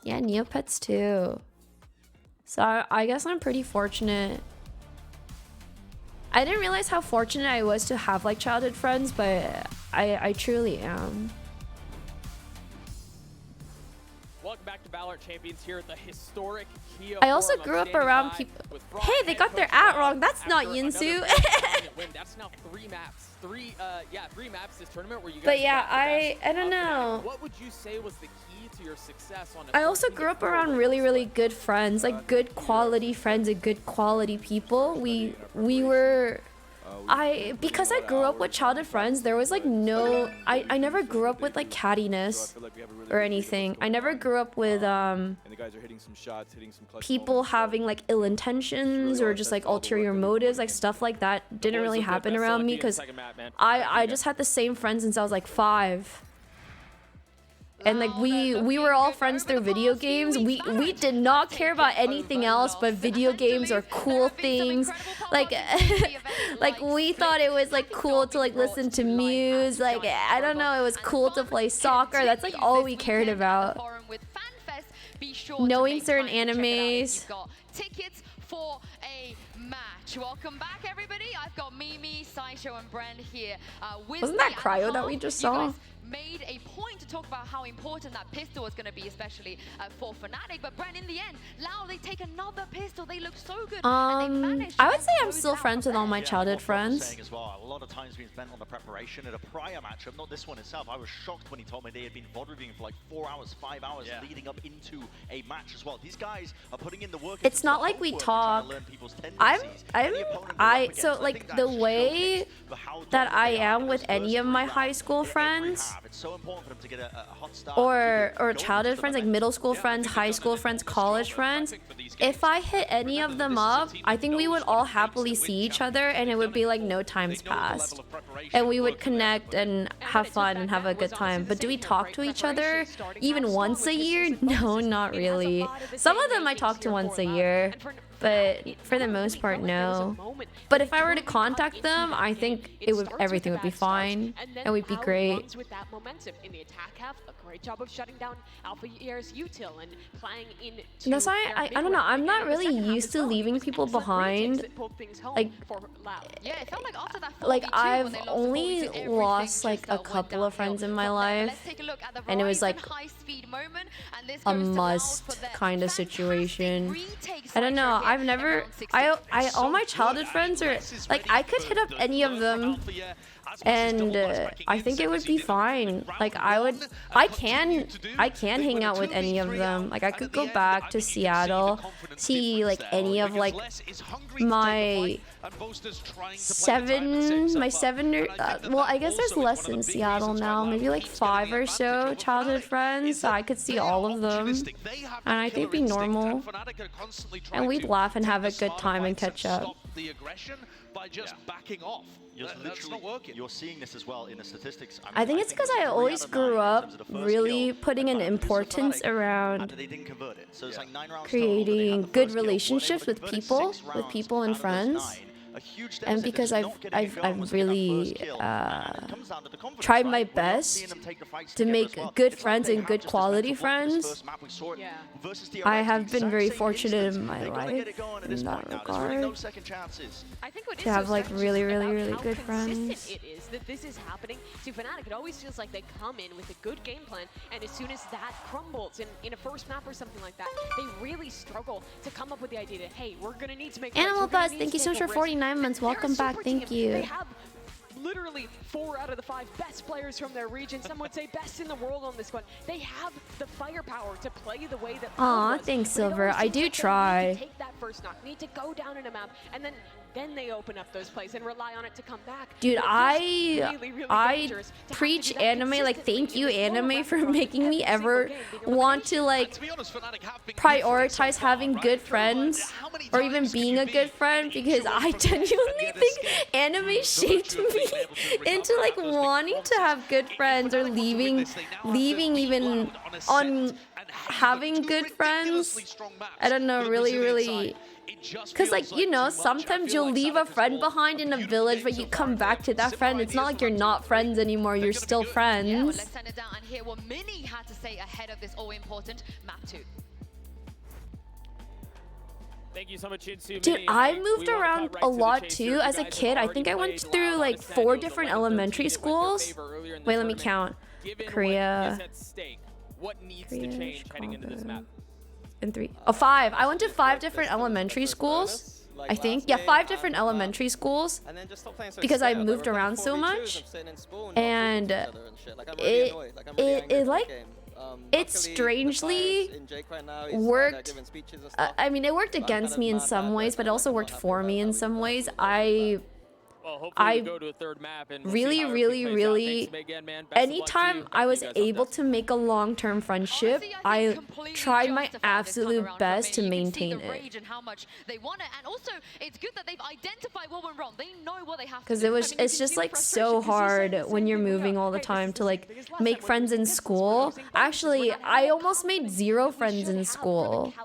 Yeah, Neopets too. So I guess I'm pretty fortunate. I didn't realize how fortunate I was to have like childhood friends, but I truly am. Welcome back to Valorant Champions here at the historic Kia. I also grew up around people. Hey, they got their at wrong. That's not Yinsu. That's now 3 maps. 3 maps this tournament where you guys. But yeah, I don't know. What would you say was the key to your success on? I also grew up around really, really good friends, like good quality friends and good quality people. We were. Because I grew up with childhood friends, there was like no, I never grew up with like cattiness or anything. I never grew up with people having like ill intentions or just like ulterior motives, like stuff like that didn't really happen around me because I just had the same friends since I was like 5. And like we were all friends through video games. We did not care about anything else but video games or cool things. Like like we thought it was like cool to like listen to Muse. Like I don't know, it was cool to play soccer. That's like all we cared about. Knowing certain animes. Tickets for a match. Welcome back, everybody. I've got Mimi, Saisho, and Bren here. Wasn't that Cryo that we just saw? Made a point to talk about how important that pistol was going to be, especially for Fnatic. But Bren, in the end, Lao, they take another pistol. They look so good. I would say I'm still friends with all my childhood friends. As well. A lot of time's been spent on the preparation at a prior matchup, not this one itself. I was shocked when he told me they had been VOD reviewing for like 4 hours, 5 hours leading up into a match as well. These guys are putting in the work. It's not like we talk. So like the way that I am with any of my high school friends, have. It's so important for them to get a hot start. Or childhood friends, like middle school friends, high school friends, college friends. If I hit any of them up, I think we would all happily see each other, and it would be like no time's passed, and we would connect and have fun and have a good time. But do we talk to each other even once a year? No, not really. Some of them I talk to once a year, but for the most part, no. But if I were to contact them, I think everything would be fine, and we'd be great. With that momentum in the attack half, a great job of shutting down Alpha ER's util and playing in. That's why I don't know. I'm not really used to leaving people behind. Like I've only lost like a couple of friends in my life, and it was like a must kind of situation. I don't know. I've never. All my childhood friends are like I could hit up any of them, and I think it would be fine. Like I can hang out with any of them. Like I could go back to Seattle, see like any of like my seven well, I guess there's less in Seattle now, maybe like 5 or so childhood friends, so I could see all of them, and I think it'd be normal, and we'd laugh and have a good time and catch up. By just backing off. You're seeing this as well in the statistics. I think it's because I always grew up really putting an importance around creating good relationships with people and friends. And because I've really tried my best to make good friends and good quality friends, I have been very fortunate in my life in that regard to have like really good friends. It is that this is happening to Fnatic. It always feels like they come in with a good game plan, and as soon as that crumbles in a first map or something like that, they really struggle to come up with the idea that, hey, we're gonna need to make Animal Buzz, thank you so much for 49 months. Welcome back. Thank you. They have literally 4 out of the 5 best players from their region. Some would say best in the world on this squad. They have the firepower to play the way that. Aw, thanks, Silver. I do try. Take that first knock. Need to go down in a map, and then they open up those plays and rely on it to come back. Dude, I preach anime. Like, thank you, anime, for making me ever want to like prioritize having good friends or even being a good friend, because I genuinely think anime shaped me into like wanting to have good friends or leaving even on having good friends. I don't know, really. Because, like, you know, sometimes you'll leave a friend behind in a village, but you come back to that friend. It's not like you're not friends anymore. You're still friends. Yeah, well, let's send it down and hear what Mini had to say ahead of this all-important map 2. Thank you so much, Shinsu. Dude, I moved around a lot too as a kid. I think I went through like 4 different elementary schools. Wait, let me count. Korea. What needs to change heading into this map? And 3. Oh, 5. I went to 5 different elementary schools. I think. Yeah, 5 different elementary schools. Because I moved around so much. And it strangely worked. I mean, it worked against me in some ways, but it also worked for me in some ways. I really, anytime I was able to make a long-term friendship, I tried my absolute best to maintain it. Because it's just like so hard when you're moving all the time to like make friends in school. Actually, I almost made 0 friends in school.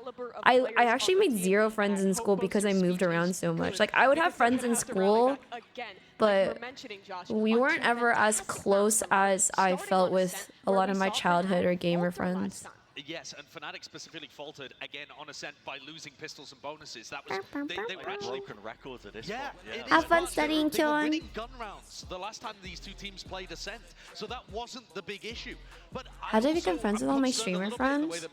I actually made 0 friends in school because I moved around so much. Like, I would have friends in school, but we weren't ever as close as I felt with a lot of my childhood or gamer friends. Yes, and Fnatic specifically faltered again on Ascent by losing pistols and bonuses. That was they were actually broken records at this point. Yeah. Have fun studying, They were Kyon. winning gun rounds the last time these 2 teams played Ascent, so that wasn't the big issue. But How did I become friends with all my streamer friends?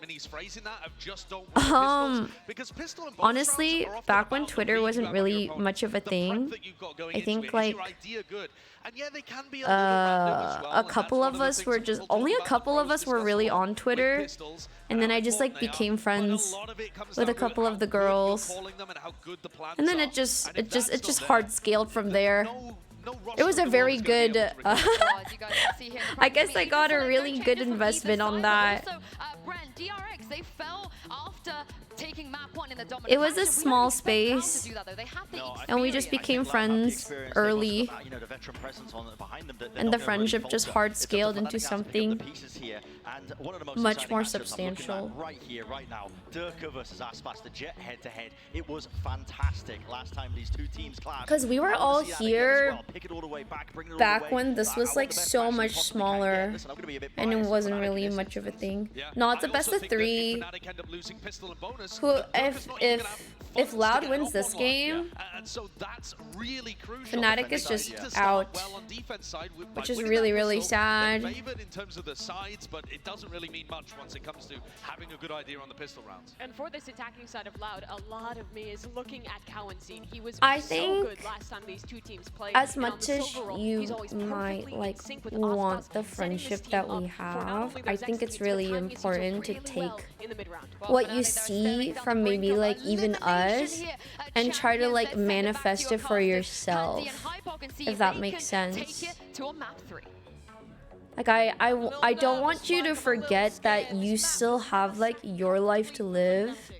Honestly, back when Twitter wasn't really much of a thing, I think like a couple of us were just only a couple of us were really on Twitter, and then I just like became friends with a couple of the girls, and then it just hard scaled from there. It was a very good. I guess I got a really good investment on that. DRX, they fell after taking map 1 in the dominant It was a faction. We small don't expect Cloud to space, do that, though. They have the and we just became friends early. And the friendship just hard scaled into something much more substantial. Right here, right now, Durka versus Aspas, the Jet head-to-head. It was fantastic last time these two teams clashed. Because we were all here back when this was like so much smaller, and it wasn't really much of a thing. No, it's a best of 3. Who, if Loud wins this game, Fnatic is just out, which is really sad. Favored in terms of the sides, but it doesn't really mean much once it comes to having a good idea on the pistol rounds. And for this attacking side of Loud, a lot of me is looking at Cowan scene. He was I so think good last time these two teams played. as And on much the as silver roll, you he's always might perfectly like in sync with want Aspas, the setting friendship this that team we up for not have, only I those think it's executes, but really timing is important to really take well in the mid-round. what you see from maybe like even us and try to like manifest it for yourself, if that makes sense. Like I don't want you to forget that you still have like your life to live,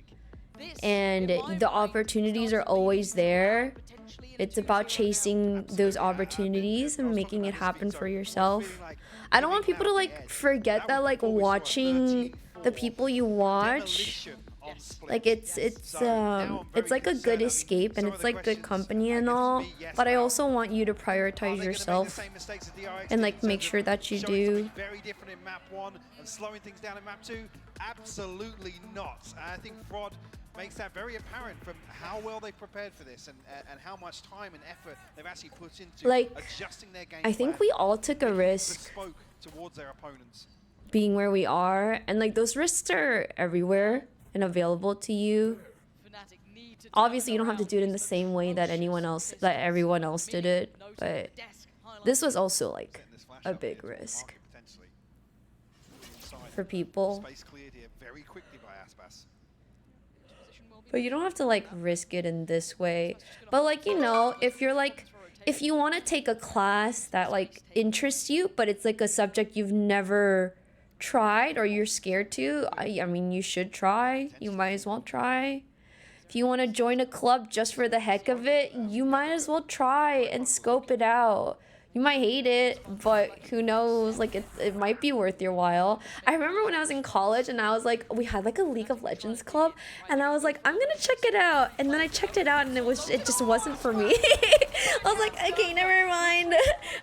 and the opportunities are always there. It's about chasing those opportunities and making it happen for yourself. I don't want people to like forget that like watching the people you watch, like it's like a good escape and it's like good company and all, but I also want you to prioritize yourself and like make sure that you do. Very different in map 1 and slowing things down in map 2, absolutely not. I think Fraud makes that very apparent from how well they prepared for this and how much time and effort they've actually put into like adjusting their game I think we all took a risk towards their opponents. Being where we are, and like those risks are everywhere and available to you. Obviously you don't have to do it in the same way that everyone else did it, but this was also like a big risk for people. But you don't have to like risk it in this way. But like, you know, if you want to take a class that like interests you, but it's like a subject you've never tried or you're scared to, I mean, you should try. You might as well try. If you want to join a club just for the heck of it, you might as well try and scope it out. You might hate it, but who knows, like it might be worth your while. I remember when I was in college and I was like, we had like a League of Legends club, and I was like, I'm gonna check it out, and then I checked it out and it just wasn't for me. I was like, okay, never mind,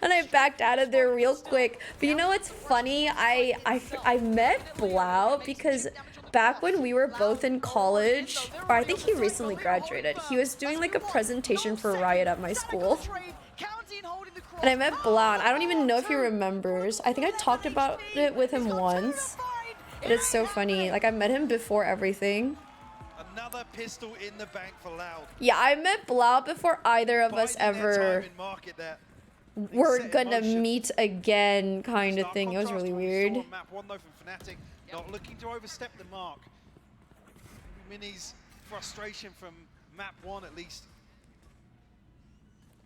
and I backed out of there real quick. But you know what's funny? I met Blau because back when we were both in college, or I think he recently graduated, he was doing like a presentation for Riot at my school. And I met Blau, and I don't even know if he remembers. I think I talked about it with him once. But it's so funny. Like, I met him before everything. Another pistol in the bank for Loud. Yeah, I met Blau before either of us ever were gonna meet again, kind of thing. It was really weird. Map 1 though from Fnatic, not looking to overstep the mark. Mini's frustration from map 1 at least.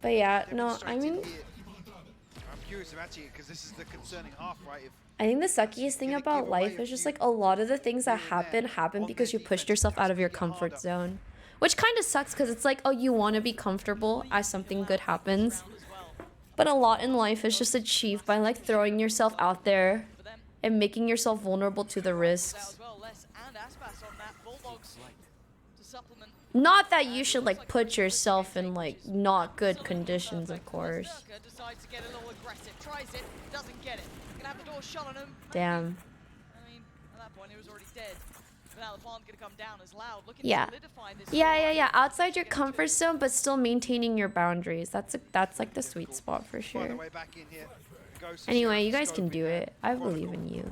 But yeah, no, I mean, I'm curious about you because this is the concerning half, right? I think the suckiest thing about life is just like a lot of the things that happen because you pushed yourself out of your comfort zone, which kind of sucks because it's like, oh, you want to be comfortable as something good happens, but a lot in life is just achieved by like throwing yourself out there and making yourself vulnerable to the risks. Not that you should like put yourself in like not good conditions, of course. Damn. Yeah. Yeah. Outside your comfort zone, but still maintaining your boundaries. That's like the sweet spot for sure. Anyway, you guys can do it. I believe in you.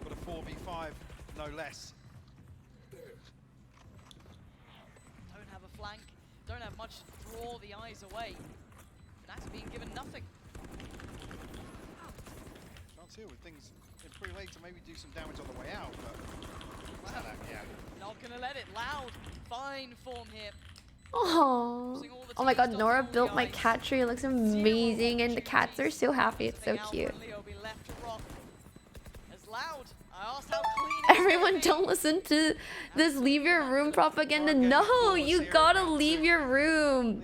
But a 4v5, no less. Don't have much to draw the eyes away. That's being given nothing. Chance here with things in pretty late to maybe do some damage on the way out, but yeah. Not gonna let it. Loud, fine form here. Oh. Using all the Oh my god, Nora built my cat tree. It looks amazing, and the cats are so happy. It's so cute. Everyone, don't listen to this leave your room propaganda. No, you gotta leave your room.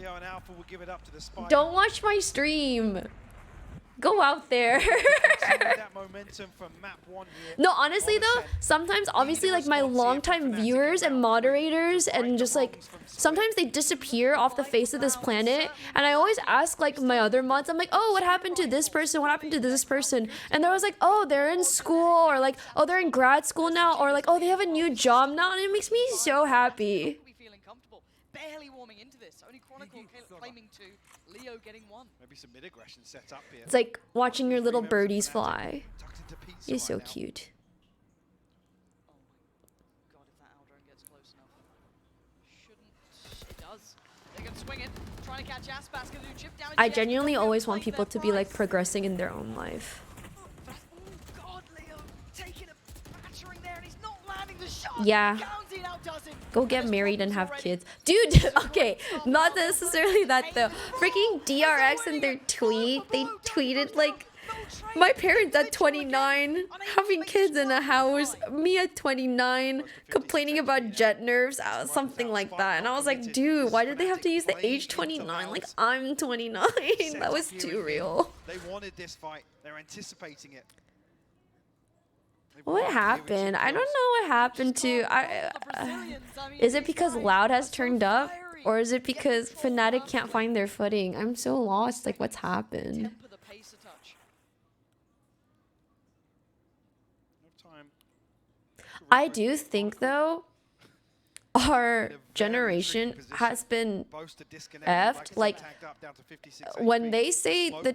Don't watch my stream. Go out there. No, honestly though, sometimes obviously like my longtime viewers and moderators and just like sometimes they disappear off the face of this planet, and I always ask like my other mods, I'm like, oh, what happened to this person? What happened to this person? And they're always like, oh, they're in school, or like, oh, they're in grad school now, or like, oh, they have a new job now, and it makes me so happy. Barely warming into this. Only Chronicle claiming to. Leo getting one. Maybe some mid-aggression set up here. It's like watching your little birdies fly. You're so cute. God, if that Aldrin gets close enough. Shouldn't. It does. They're gonna swing it. Trying to catch Aspas. Gonna do chip damage. I genuinely always want people to be like progressing in their own life. God, Leo taking a battering there, and he's not landing the shot. Yeah. Go get married and have kids. Dude, okay, not necessarily that though. Freaking DRX in their tweet, they tweeted like, my parents at 29 having kids in a house, me at 29 complaining about jet nerves, something like that. And I was like, dude, why did they have to use the age 29? Like, I'm 29. That was too real. They wanted this fight. They're anticipating it. What happened? I don't know what happened to... is it because Loud has turned up? Or is it because Fnatic can't find their footing? I'm so lost. Like, what's happened? I do think, though, our generation has been effed. Like, when they say the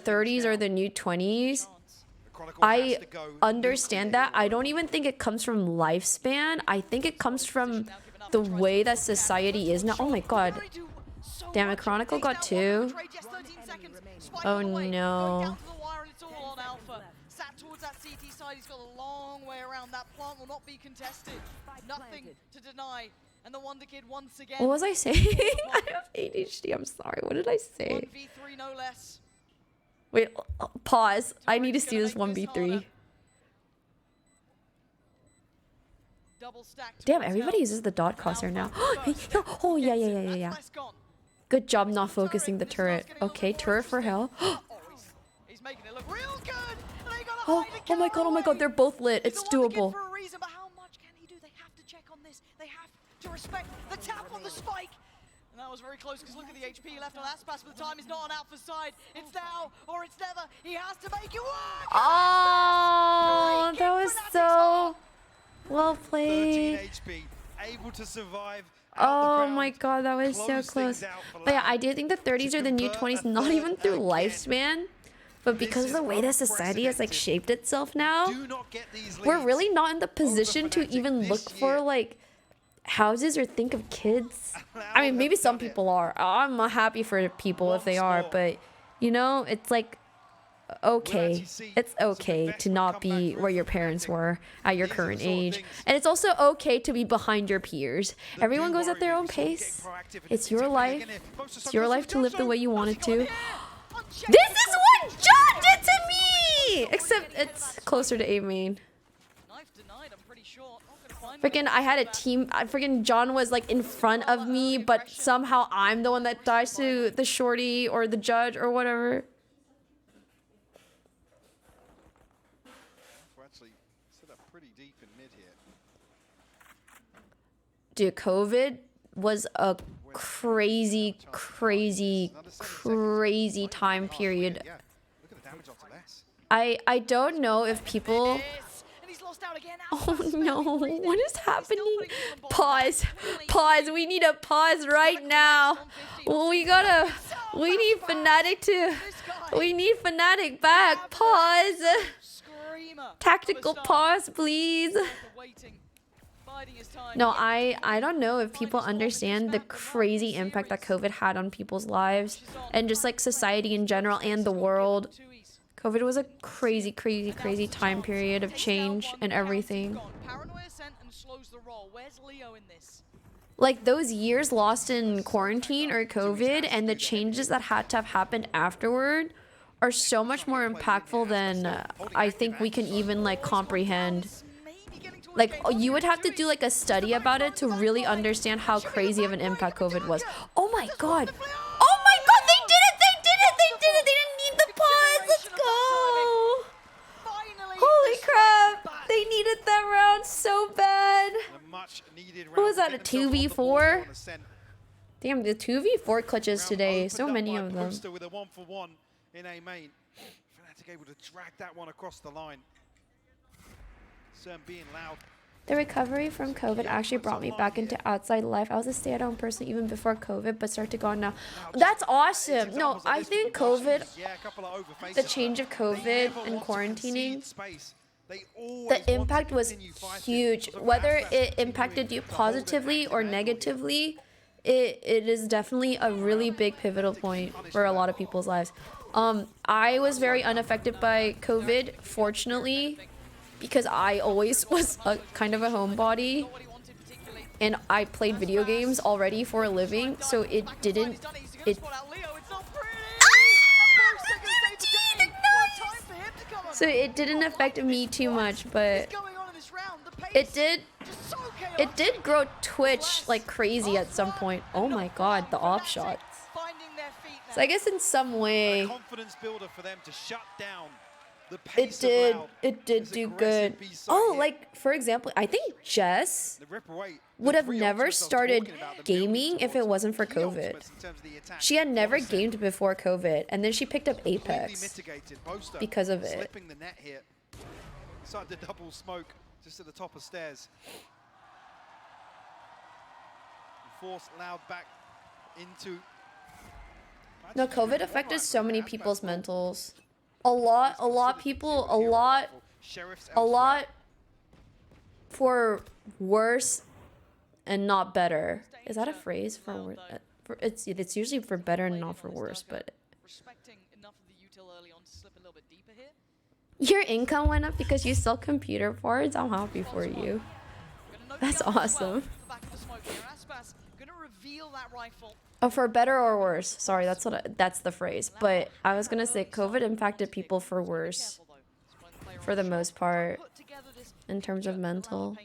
30s are the new 20s... I understand that. I don't even think it comes from lifespan. I think it comes from the way that society is now. Oh my god. Damn it, Chronicle got 2. Oh no. He's got a long way around. That plant will not be contested. Nothing to deny. And the Wonder Kid once again. What was I saying? I have ADHD. I'm sorry. What did I say? 1v3 no less. Wait, pause. I need to see this 1v3. Damn, everybody uses the dot crosser now. Oh, yeah. Good job not focusing the turret. Okay, turret for hell. He's making it look real good. Oh my god, they're both lit. It's doable. For a reason, but how much can he do? They have to check on this. They have to respect the tap on the spike. And that was very close because look at the HP left on Aspas, but the time is not on Alpha's side. It's now or it's never. He has to make it work. Oh, that was so well played. 13 HP, able to survive. Oh my god, that was so close. But yeah, I do think the 30s are the new 20s, not even through lifespan, but because of the way that society has like shaped itself now, we're really not in the position to even look for like houses or think of kids. I mean, maybe some people are. I'm happy for people if they are, but you know, it's like okay, it's okay to not be where your parents were at your current age, and it's also okay to be behind your peers. Everyone goes at their own pace. It's your life. It's your life to live the way you want it to. This is what John did to me! Except it's closer to A main. Freaking, I had a team. Freaking John was like in front of me, but somehow I'm the one that dies to the shorty or the judge or whatever. We're actually set up pretty deep in mid here. Dude, COVID was a crazy time period. I don't know if people... Oh no, what is happening? Pause. We need a pause right now. We need Fnatic back. Pause. Tactical pause, please. No, I don't know if people understand the crazy impact that COVID had on people's lives and just like society in general and the world. COVID was a crazy time period of change and everything. Paranoia sent and slows the roll. Where's Leo in this? like those years lost in quarantine or COVID and the changes that had to have happened afterward are so much more impactful than I think we can even like comprehend. Like you would have to do like a study about it to really understand how crazy of an impact COVID was. Oh my god. Oh my god, they did it! They did it! They did it! They didn't need the pause! Let's go! Holy crap! They needed that round so bad. What was that, a 2v4? Damn, the 2v4 clutches today. So many of them. With a 1-for-1 in A main. FNC able to drag that one across the line. Being loud. The recovery from COVID actually brought me back into outside life. I was a stay-at-home person even before COVID, but started to go on now. That's awesome. No, I think COVID, the change of COVID and quarantining, the impact was huge. Whether it impacted you positively or negatively, it is definitely a really big pivotal point for a lot of people's lives. I was very unaffected by COVID, fortunately, because I always was a kind of a homebody and I played video games already for a living, so it didn't so it didn't affect me too much, but it did grow Twitch like crazy at some point. Oh my god, the off shots. So I guess in some way Confidence builder for them to shut down. it did do good. Oh, like for example, I think Jess would have never started gaming if it wasn't for COVID. She had never gamed before COVID, and then she picked up Apex because of it. Slipping the net here. Inside the double smoke, just at the top of stairs. Force Loud back into. No, COVID affected so many people's mentals. A lot for worse and not better. Is that a phrase for worse? It's usually for better and not for worse, but your income went up because you sell computer parts. I'm happy for you. That's awesome. Oh, for better or worse. Sorry, that's the phrase. But I was gonna say COVID impacted people for worse, for the most part, in terms of mental.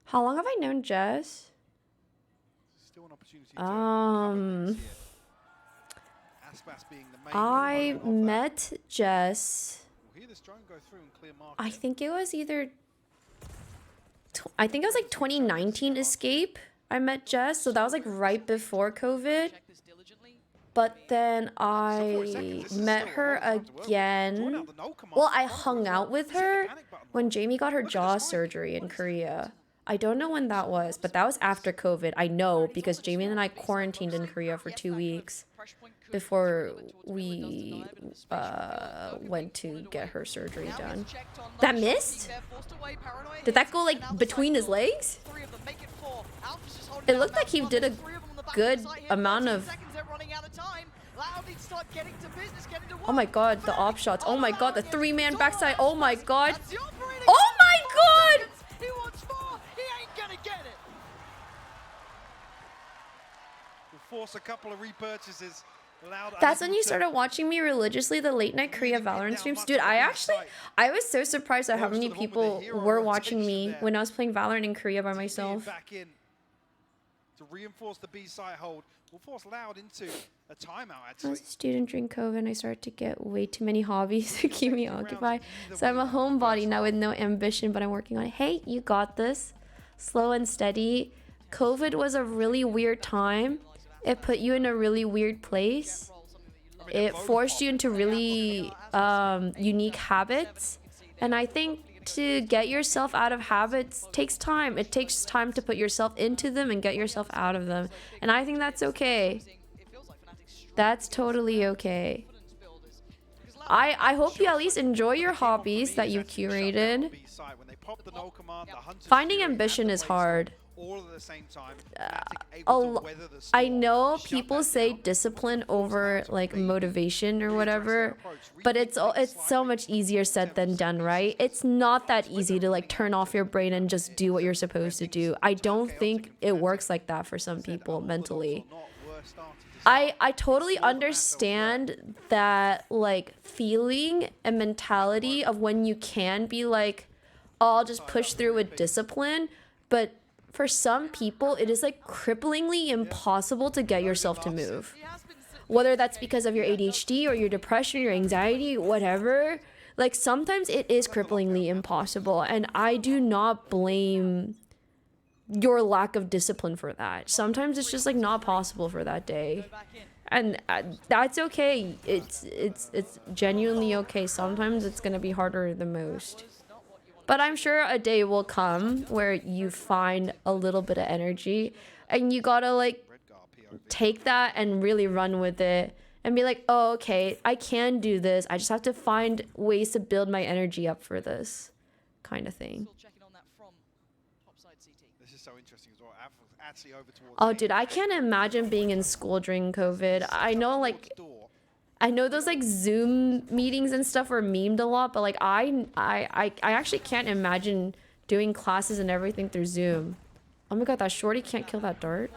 How long have I known Jess? I met Jess. I think it was like 2019 Escape. I met Jess, so that was like right before COVID. But then I met her again. Well, I hung out with her when Jamie got her jaw surgery in Korea. I don't know when that was, but that was after COVID. I know because Jamie and I quarantined in Korea for 2 weeks before we went to get her surgery done. That missed? Did that go like between his legs? It looked like he did a good amount of... Oh my god, the op shots. Oh my god, the 3-man backside. Oh my god. Oh my god! Force a couple of repurchases. That's when you started watching me religiously, the late night Korea Valorant streams. Dude, I was so surprised at how many people were watching me when I was playing Valorant in Korea by myself. To reinforce the B side hold, will force Loud into a timeout I actually. was a student during COVID and I started to get way too many hobbies to keep me occupied. So I'm a homebody now with no ambition, but I'm working on it. Hey, you got this. Slow and steady. COVID was a really weird time. It put you in a really weird place. It forced you into really unique habits. And I think to get yourself out of habits takes time. It takes time to put yourself into them and get yourself out of them. And I think that's okay. That's totally okay. I hope you at least enjoy your hobbies that you've curated. Finding ambition is hard. all at the same time. Able to weather the storm, I know shut people that say down. discipline over like motivation or whatever, but it's so much easier said than done, right? It's not that easy to like turn off your brain and just do what you're supposed to do. I don't think it works like that for some people mentally. I totally understand that like feeling and mentality of when you can be like, oh, I'll just push through with discipline, but for some people it is like cripplingly impossible to get yourself to move. Whether that's because of your ADHD or your depression, your anxiety, whatever, like sometimes it is cripplingly impossible, and I do not blame your lack of discipline for that. Sometimes it's just like not possible for that day, and that's okay. It's genuinely okay. Sometimes it's gonna be harder than most, but I'm sure a day will come where you find a little bit of energy and you gotta like take that and really run with it and be like, oh, okay, I can do this. I just have to find ways to build my energy up for this kind of thing. So interesting as well. Actually over towards Oh, dude, I can't imagine being in school during COVID. I know those like Zoom meetings and stuff were memed a lot, but like I actually can't imagine doing classes and everything through Zoom. Oh my god, that shorty can't kill that dart.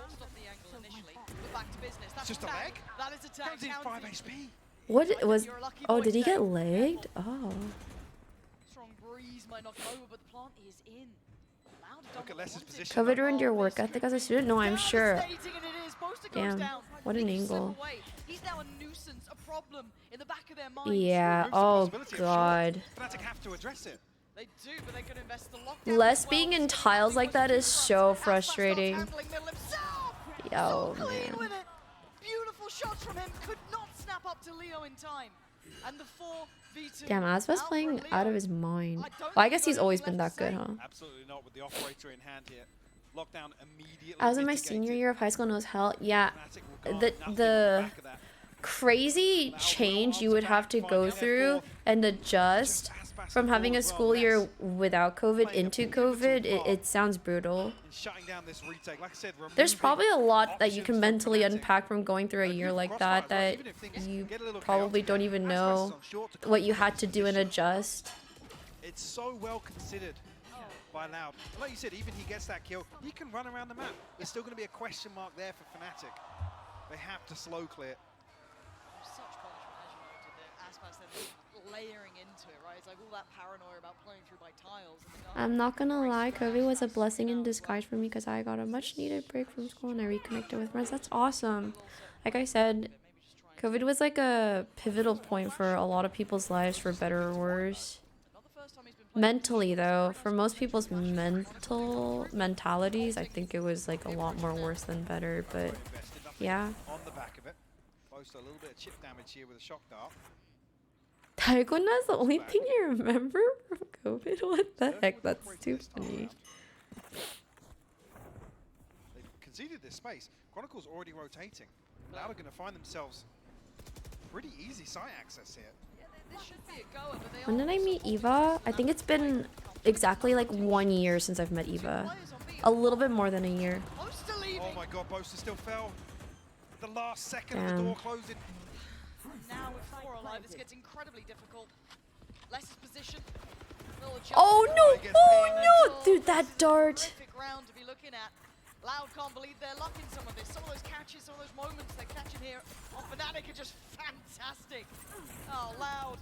It's just a leg. Comes in 5 HP. What was? Oh, did he get legged? Oh. Strong breeze might knock him over, but the plant is in. Look at Less's position. COVID ruined your work ethic as a student? No, I'm sure. Damn, what an angle. He's now a nuisance, a problem in the back of their minds. Yeah, oh god. Fnatic have to address it. They do, but they could invest the lockdown. Les being in tiles like that is so frustrating. Yo, man. Beautiful shots from him, could not snap up to Leo in time. And the 4v2. Damn, Aspa's playing out of his mind. Well, I guess he's always been that good, huh? Absolutely not with the operator in hand here. Lockdown immediately. I was in my senior year of high school and it was hell. Yeah, the crazy change you would have to go through and adjust from having a school year without COVID into COVID, it sounds brutal. There's probably a lot that you can mentally unpack from going through a year like that you probably don't even know what you had to do and adjust. It's so well considered by Loud. Like you said, even he gets that kill, he can run around the map. There's still going to be a question mark there for Fnatic. They have to slow clear. Such punishment, as you noted, that Aspas then layering into it, right? It's like all that paranoia about playing through by tiles. I'm not gonna lie, COVID was a blessing in disguise for me because I got a much needed break from school and I reconnected with friends. That's awesome. Like I said, COVID was like a pivotal point for a lot of people's lives, for better or worse. Mentally though, for most people's mentalities, I think it was like a lot more worse than better, but yeah. On the back of it. Close to a little bit of chip damage here with a shock dart. Taekwondo's the only thing you remember from COVID? What the heck? That's too funny. They've conceded this space. Chronicle's already rotating. Now they're going to find themselves pretty easy site access here. When did I meet Eva? I think it's been exactly like 1 year since I've met Eva. A little bit more than a year. Oh my god, Boaster still fell. The last second of the door closing. Now with 4 alive, this gets incredibly difficult. Less's position. Oh no! Oh no! Dude, that dart. Round to be looking at. Loud can't believe their luck in some of this. Some of those catches, some of those moments they're catching here on Fnatic are just fantastic. Oh, Loud.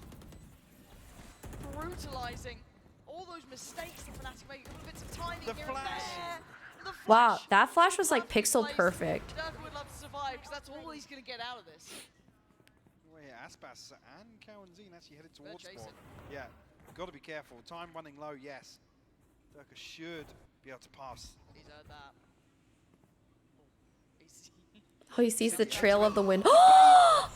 Brutalizing. All those mistakes that Fnatic made. Little bits of timing here and there. Wow, that flash was like pixel perfect. Durka would love to survive because that's all he's going to get out of this. Well, yeah, Aspas and Kawanzine actually headed towards spawn. Yeah, got to be careful. Time running low, yes. Durka should be able to pass. He's heard that. Oh, he sees the trail of the wind. Oh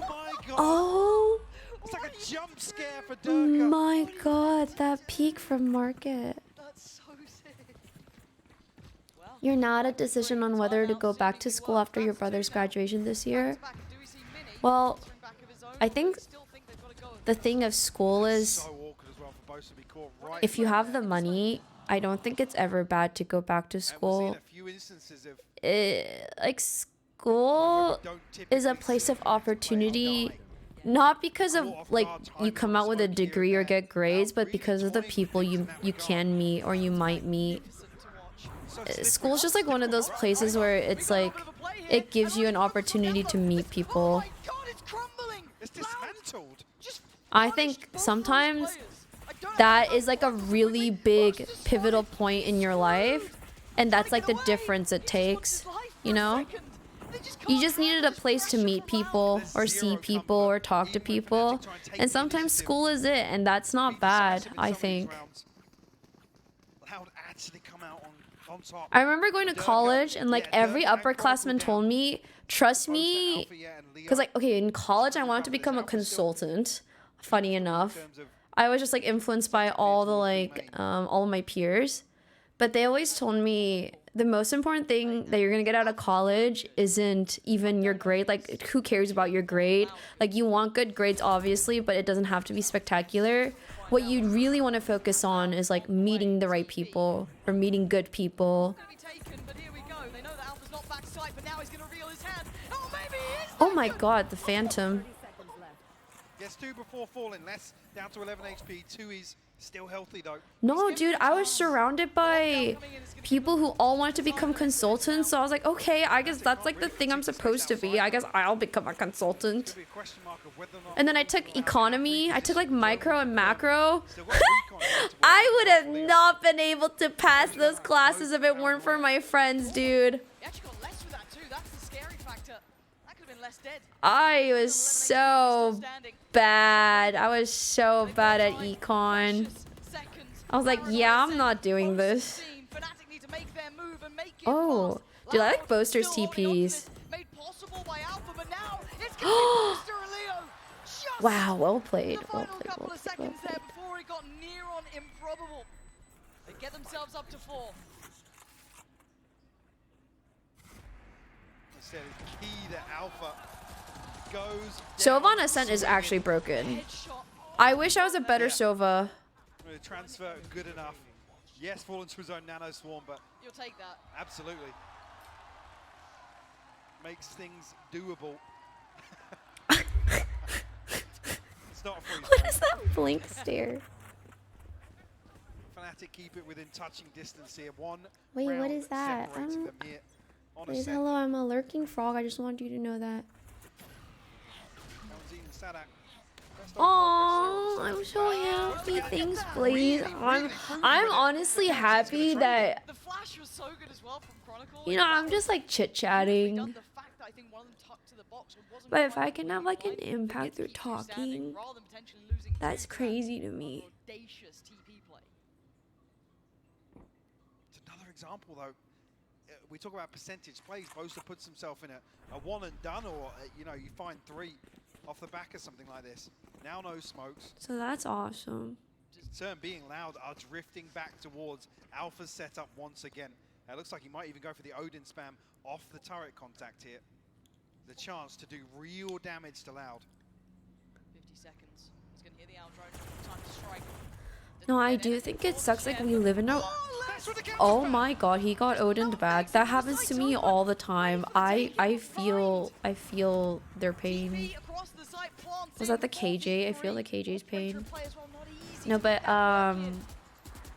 my god! Oh! It's like a jump scare for Durka. My god, that peak from Market. That's so sick. You're now at a decision on whether to go back to school after your brother's graduation this year. Well, I think the thing of school is if you have the money, I don't think it's ever bad to go back to school. Like school is a place of opportunity, not because of like you come out with a degree or get grades, but because of the people you can meet or you might meet. School's just like one of those places where it's like it gives you an opportunity to meet people. I think sometimes that is like a really big pivotal point in your life, and that's like the difference it takes, you know? You just needed a place to meet people or see people or talk to people, and sometimes school is it, and that's not bad, I think. I remember going to college and like every upperclassman told me, trust me, because like, okay, in college I wanted to become a consultant, funny enough. I was just like influenced by all the like, all of my peers, but they always told me the most important thing that you're gonna get out of college isn't even your grade. Like, who cares about your grade? Like, you want good grades, obviously, but it doesn't have to be spectacular. What you really want to focus on is like meeting the right people or meeting good people. Oh my god, the Phantom. Gets 2 before falling, less down to 11 HP. 2 is still healthy though. No, dude, I was surrounded by people who all wanted to become consultants, so I was like, okay, I guess that's like the thing I'm supposed to be. I guess I'll become a consultant. And then I took economy. I took like micro and macro. I would have not been able to pass those classes if it weren't for my friends, dude. I was so bad. I was so bad at econ. I was like, yeah, I'm not doing this. Oh, dude, I like Boaster's TPs. Wow, well played. Well played, well played, well played. Before he got near on improbable. They get themselves up to 4. Key that Alpha goes. Sova on Ascent is actually broken. I wish I was a better Sova. Transfer good enough. Yes, fall into his own nano swarm, but you'll take that. Absolutely. Makes things doable. It's not a freeze. What is that blink stare? Fnatic keep it within touching distance here. One. Wait, what is that? Please, hello, I'm a lurking frog. I just want you to know that. Oh, I'm so happy. Thanks, please. I'm honestly happy that, you know, I'm just like chit-chatting. But if I can have like an impact through talking, that's crazy to me. It's another example though. We talk about percentage plays. Boaster puts himself in a one and done, or you know, you find 3 off the back of something like this. Now no smokes. So that's awesome. Turn being loud are drifting back towards Alpha's setup once again. It looks like he might even go for the Odin spam off the turret contact here. The chance to do real damage to Loud. 50 seconds. He's gonna hear the outro. Time to strike. No, I do think it sucks like we live in a... Oh my god, he got Odin'd back. That happens to me all the time. I feel their pain. Was that the KJ? I feel the KJ's pain. No, but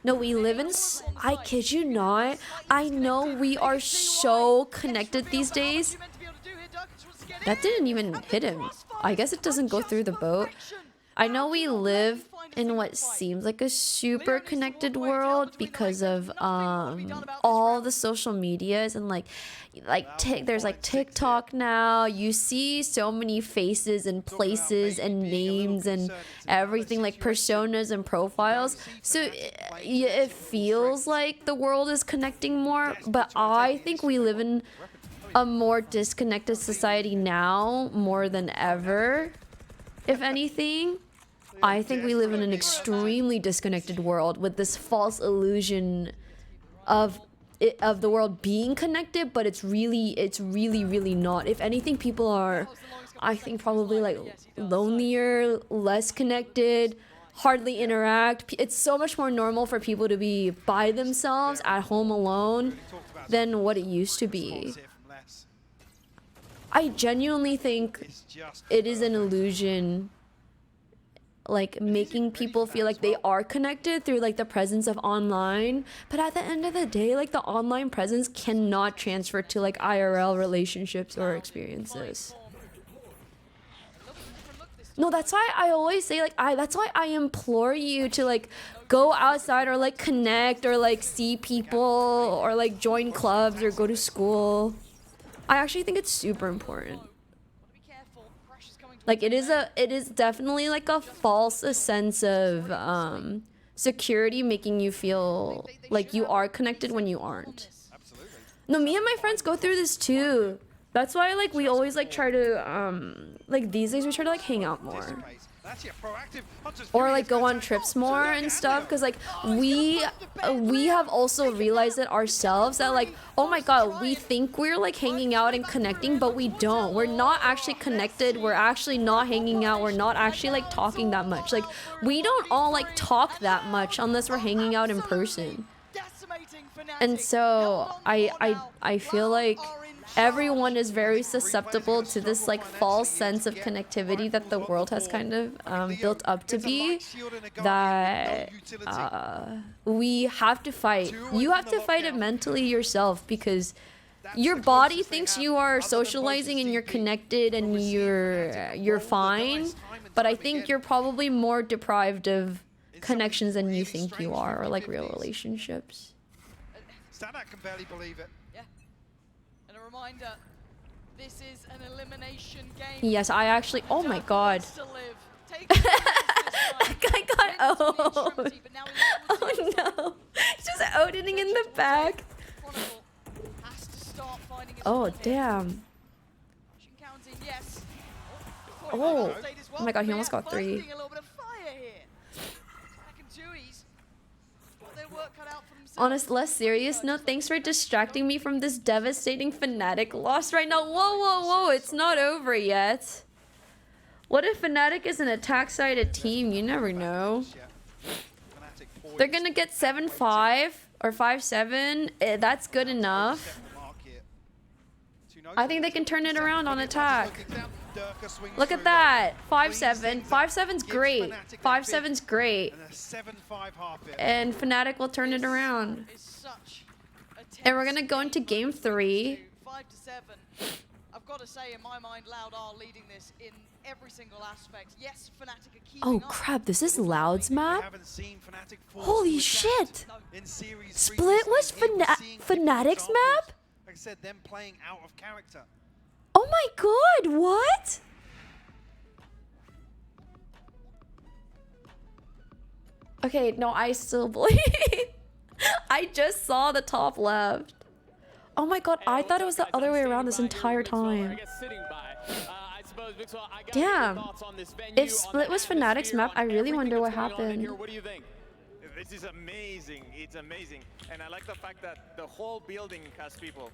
no, we live in... I kid you not. I know we are so connected these days. That didn't even hit him. I guess it doesn't go through the boat. I know we live in what seems like a super connected world because of all the social medias and there's like TikTok now. You see so many faces and places and names and everything, like personas and profiles. So it feels like the world is connecting more, but I think we live in a more disconnected society now more than ever. If anything, I think we live in an extremely disconnected world with this false illusion of the world being connected, but it's really not. If anything, people are, I think, probably like lonelier, less connected, hardly interact. It's so much more normal for people to be by themselves at home alone than what it used to be. I genuinely think it is an illusion, like making people feel like they are connected through like the presence of online, but at the end of the day, like the online presence cannot transfer to like IRL relationships or experiences. No, that's why I always say like that's why I implore you to like go outside or like connect or like see people or like join clubs or go to school. I actually think it's super important. Like it is definitely like a false sense of security, making you feel like you are connected when you aren't. No, me and my friends go through this too. That's why like we always like try to like these days we try to like hang out more. Or like go on trips more and stuff, because like we have also realized it ourselves that like, oh my god, we think we're like hanging out and connecting, but we don't. We're not actually connected. We're actually not hanging out. We're not actually like talking that much. Like we don't all like talk that much unless we're hanging out in person. And so I feel like everyone is very susceptible to this like false sense of connectivity that the world has kind of built up to be, that we have to fight. You have to fight it mentally yourself, because your body thinks you are socializing and you're connected and you're fine, but I think you're probably more deprived of connections than you think you are, or like real relationships. Stanak can barely believe it. Reminder, this is an elimination game. Yes, I actually, oh my god. I got O'd. Oh no. It's just Odining in the back. Oh damn. Oh my god, he almost got 3. On a less serious note, thanks for distracting me from this devastating Fnatic loss right now. Whoa, whoa, whoa, it's not over yet. What if Fnatic is an attack-sided team? You never know. They're gonna get 7-5 or 5-7. That's good enough. I think they can turn it around on attack. Look at that. 5-7. 5-7's great. 5-7's great. And Fnatic will turn it around. And we're gonna go into game 3. 5-7. I've got to say, in my mind, Loud are leading this in every single aspect. Yes, Fnatic are keeping Oh crap, this is Loud's map? Holy shit! Split was Fnatic's map? Like I said, them playing out of character. Oh my god, what? Okay, no, I still believe. I just saw the top left. Oh my god, I thought it was the other way around this entire time. Damn. If Split was Fnatic's map, I really wonder what happened. What do you think? This is amazing. It's amazing. And I like the fact that the whole building has people.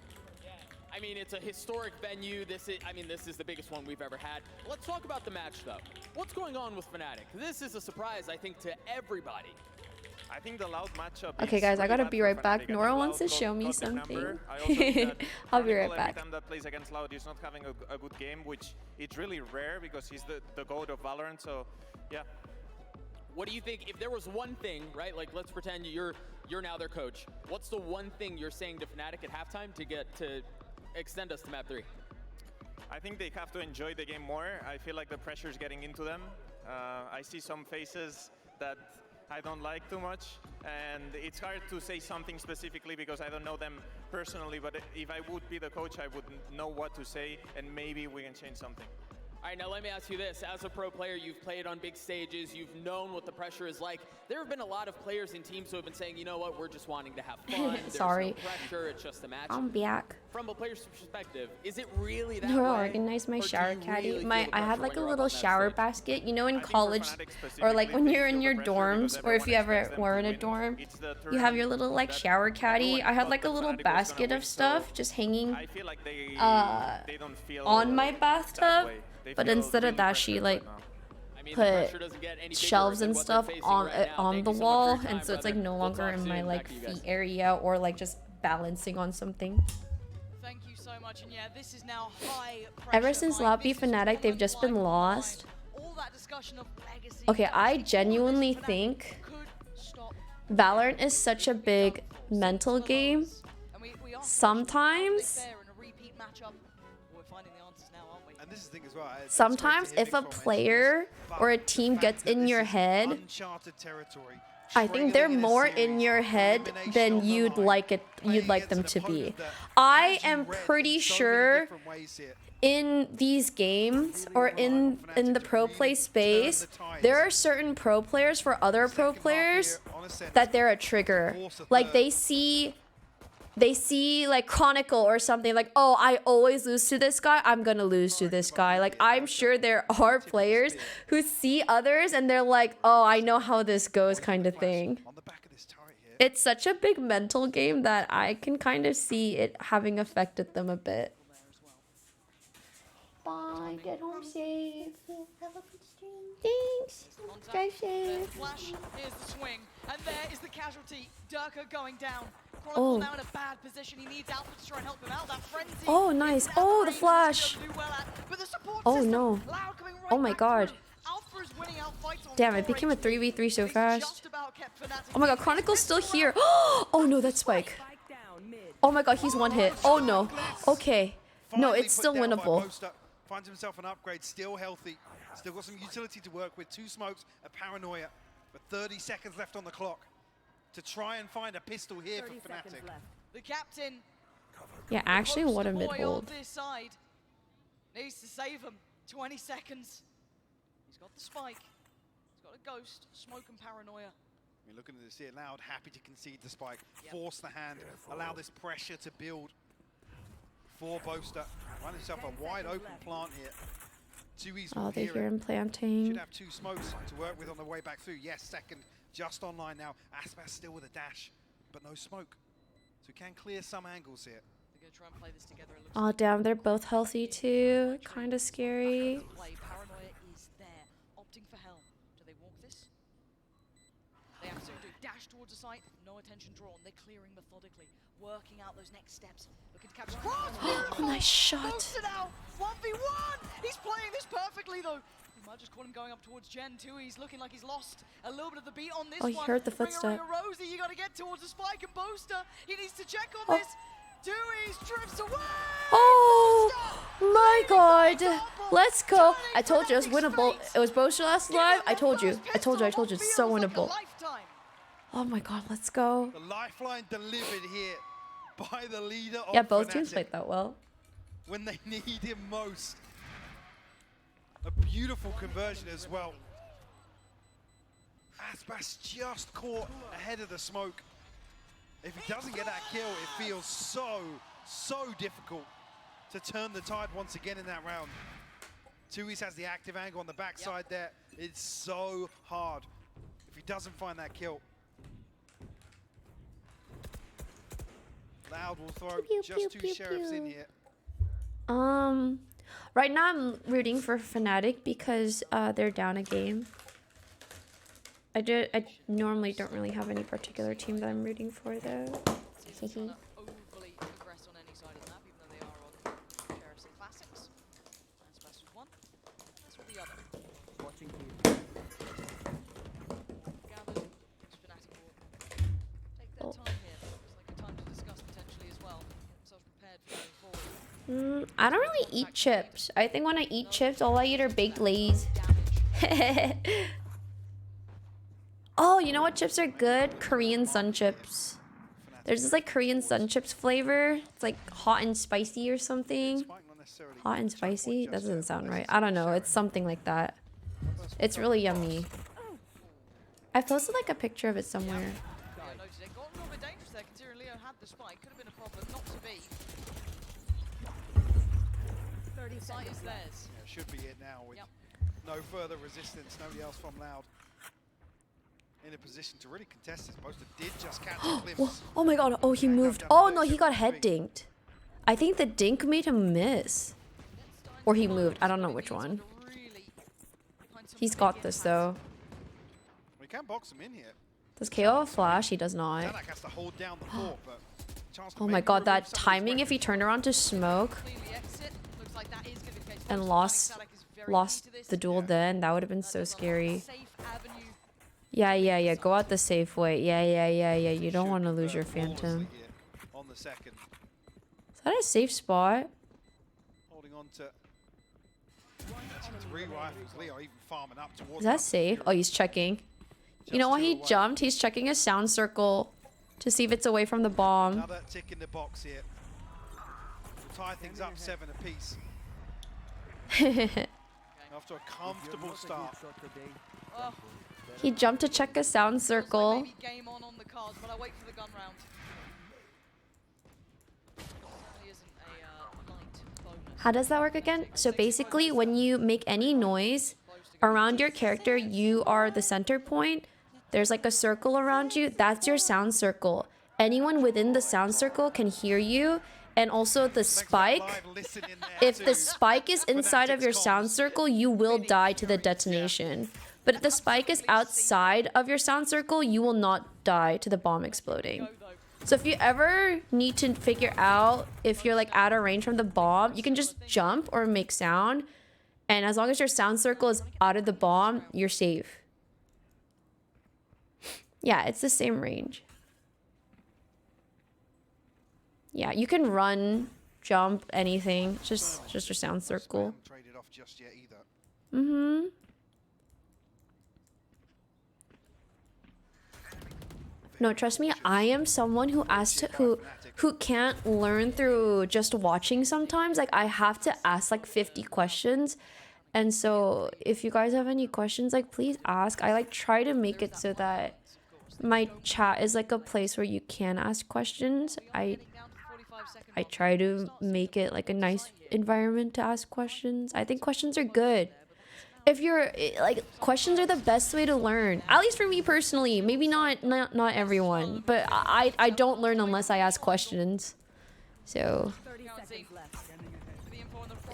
I mean, it's a historic venue. This is the biggest one we've ever had. Let's talk about the match, though. What's going on with Fnatic? This is a surprise, I think, to everybody. I think the Loud matchup. Okay, guys, I gotta be right back. Nora wants to show me something. I'll be right back. Every time that plays against Loud, he's not having a good game, which it's really rare because he's the GOAT of Valorant. So, yeah. What do you think, if there was one thing, right? Like, let's pretend you're now their coach. What's the one thing you're saying to Fnatic at halftime to extend us to map 3? I think they have to enjoy the game more. I feel like the pressure's getting into them. I see some faces that I don't like too much, and it's hard to say something specifically because I don't know them personally, but if I would be the coach, I would know what to say, and maybe we can change something. All right, now let me ask you this. As a pro player, you've played on big stages, you've known what the pressure is like. There have been a lot of players and teams who have been saying, you know what, we're just wanting to have fun. Sorry. There's no pressure, it's just a match. I'm back. From a player's perspective, is it really that Nora way? organized my shower caddy. Really I had like a little shower basket, you know, in college, or like when you're in your dorms, or if you ever were in a dorm, you have your little like shower caddy. I had like a little basket of stuff just hanging on my bathtub, but instead of that, she like put shelves and stuff on the wall, and so it's like no longer in my like feet area or like just balancing on something. Thank you so much, and yeah, this is now high Ever since Lobby Fnatic, they've just been lost. Okay, I genuinely think Valorant is such a big mental game. Sometimes if a player or a team gets in your head, I think they're more in your head than you'd like them to be. I am pretty sure in these games or in the pro play space, there are certain pro players for other pro players that they're a trigger. Like they see like Chronicle or something, like, oh, I always lose to this guy, I'm gonna lose to this guy. Like, I'm sure there are players who see others and they're like, oh, I know how this goes, kind of thing. It's such a big mental game that I can kind of see it having affected them a bit. Bye, get home safe. Have a good stream. Thanks. Drive safe. Flash, here's the swing, and there is the casualty. Durka going down. Oh. Now in a bad position. He needs Alpha to try and help him out. That frenzy. Oh, nice. Oh, the flash. Oh, no. Oh, my God. Damn, it became a 3v3 so fast. Oh, my God. Chronicle's still here. Oh, no, that's Spike. Oh, my God. He's one hit. Oh, no. Okay. No, it's still winnable. Finds himself an upgrade, still healthy. Still got some utility to work with. 2 smokes, a paranoia. But 30 seconds left on the clock to try and find a pistol here for Fnatic. The captain. Yeah, actually, what a mid-hold. Needs to save him. 20 seconds. He's got the spike. He's got a ghost, smoke and paranoia. I mean, looking at this here, Loud happy to concede the spike, force the hand, allow this pressure to build for Boaster. Find himself a wide open plant here. Oh, they hear him planting. Should have 2 smokes to work with on the way back through. Yes, second just online now. Aspas still with a dash, but no smoke. So we can clear some angles here. They're gonna try and play this together. Oh, damn, they're both healthy too. Kind of scary. Paranoia is there, opting for Helm. Do they walk this? They absolutely do. Dash towards the site, no attention drawn. They're clearing methodically, working out those next steps. Looking to capture. Oh, nice shot. Boosted out. 1v1. He's playing this perfectly though. You might just call him going up towards Gen 2. He's looking like he's lost a little bit of the beat on this one. Oh, he heard the footstep. Rosie, you got to get towards the spike and Booster. He needs to check on this. Dewey's drifts away. Oh my God. Let's go. I told you it was winnable. It was Boaster last live. I told you. I told you. It's so winnable. Oh my God, let's go. The lifeline delivered here by the leader of Yeah, both Fnatic teams played that well. when they need him most. A beautiful conversion as well. Aspas just caught ahead of the smoke. If he doesn't get that kill, it feels so difficult to turn the tide once again in that round. Tuis has the active angle on the backside there. It's so hard if he doesn't find that kill. Loud will throw just 2 sheriffs in here. Right now I'm rooting for Fnatic because they're down a game. I normally don't really have any particular team that I'm rooting for though. Overly progress on any side of the map, even though they are on Sheriffs and Classics. Aspas with one. That's with the other. Watching Gathered. Fnatic will take their time here. It's like a time to discuss potentially as well. Get themselves prepared for going forward. I don't really eat chips. I think when I eat chips, all I eat are baked Lays. Oh, you know what chips are good? Korean sun chips. There's this like Korean sun chips flavor. It's like hot and spicy or something. Hot and spicy? That doesn't sound right. I don't know. It's something like that. It's really yummy. I posted like a picture of it somewhere. Got a little bit dangerous there considering Leo had the spike. Could have been a problem, not to be. 30 site is theirs. Yeah, should be it now with no further resistance, nobody else from Loud in a position to really contest this. Boaster did just catch a glimpse. Oh my God. Oh, he moved. Oh no, he got head dinked. I think the dink made him miss. Or he moved. I don't know which one. He's got this though. We can box him in here. Does KO have flash? He does not. Zanak has to hold down the fort, but chance to Oh my maybe god, that remove some of his timing if he turned around to smoke and lost the duel then, that would have been so scary. Yeah. Go out the safe way. Yeah. You don't want to lose your phantom. on the second. Is that a safe spot? Holding on to 3 rifles. Leo even farming up towards Is that safe? Oh, he's checking. You know why he jumped? He's checking a sound circle to see if it's away from the bomb. Another tick in the box here. We'll tie things up 7 apiece. After a comfortable start. He jumped to check a sound circle. Game on the cards, but I wait for the gun round. How does that work again? So basically, when you make any noise around your character, you are the center point. There's like a circle around you. That's your sound circle. Anyone within the sound circle can hear you. And also the spike, if the spike is inside of your sound circle, you will die to the detonation. But if the spike is outside of your sound circle, you will not die to the bomb exploding. So if you ever need to figure out if you're like out of range from the bomb, you can just jump or make sound. And as long as your sound circle is out of the bomb, you're safe. Yeah, it's the same range. Yeah, you can run, jump, anything. Just your sound circle. Mm-hmm. No, trust me, I am someone who who can't learn through just watching sometimes. Like, I have to ask like 50 questions. And so if you guys have any questions, like, please ask. I like try to make it so that my chat is like a place where you can ask questions. I try to make it like a nice environment to ask questions. I think questions are good. If you're like, questions are the best way to learn. At least for me personally. Maybe not everyone, but I don't learn unless I ask questions. So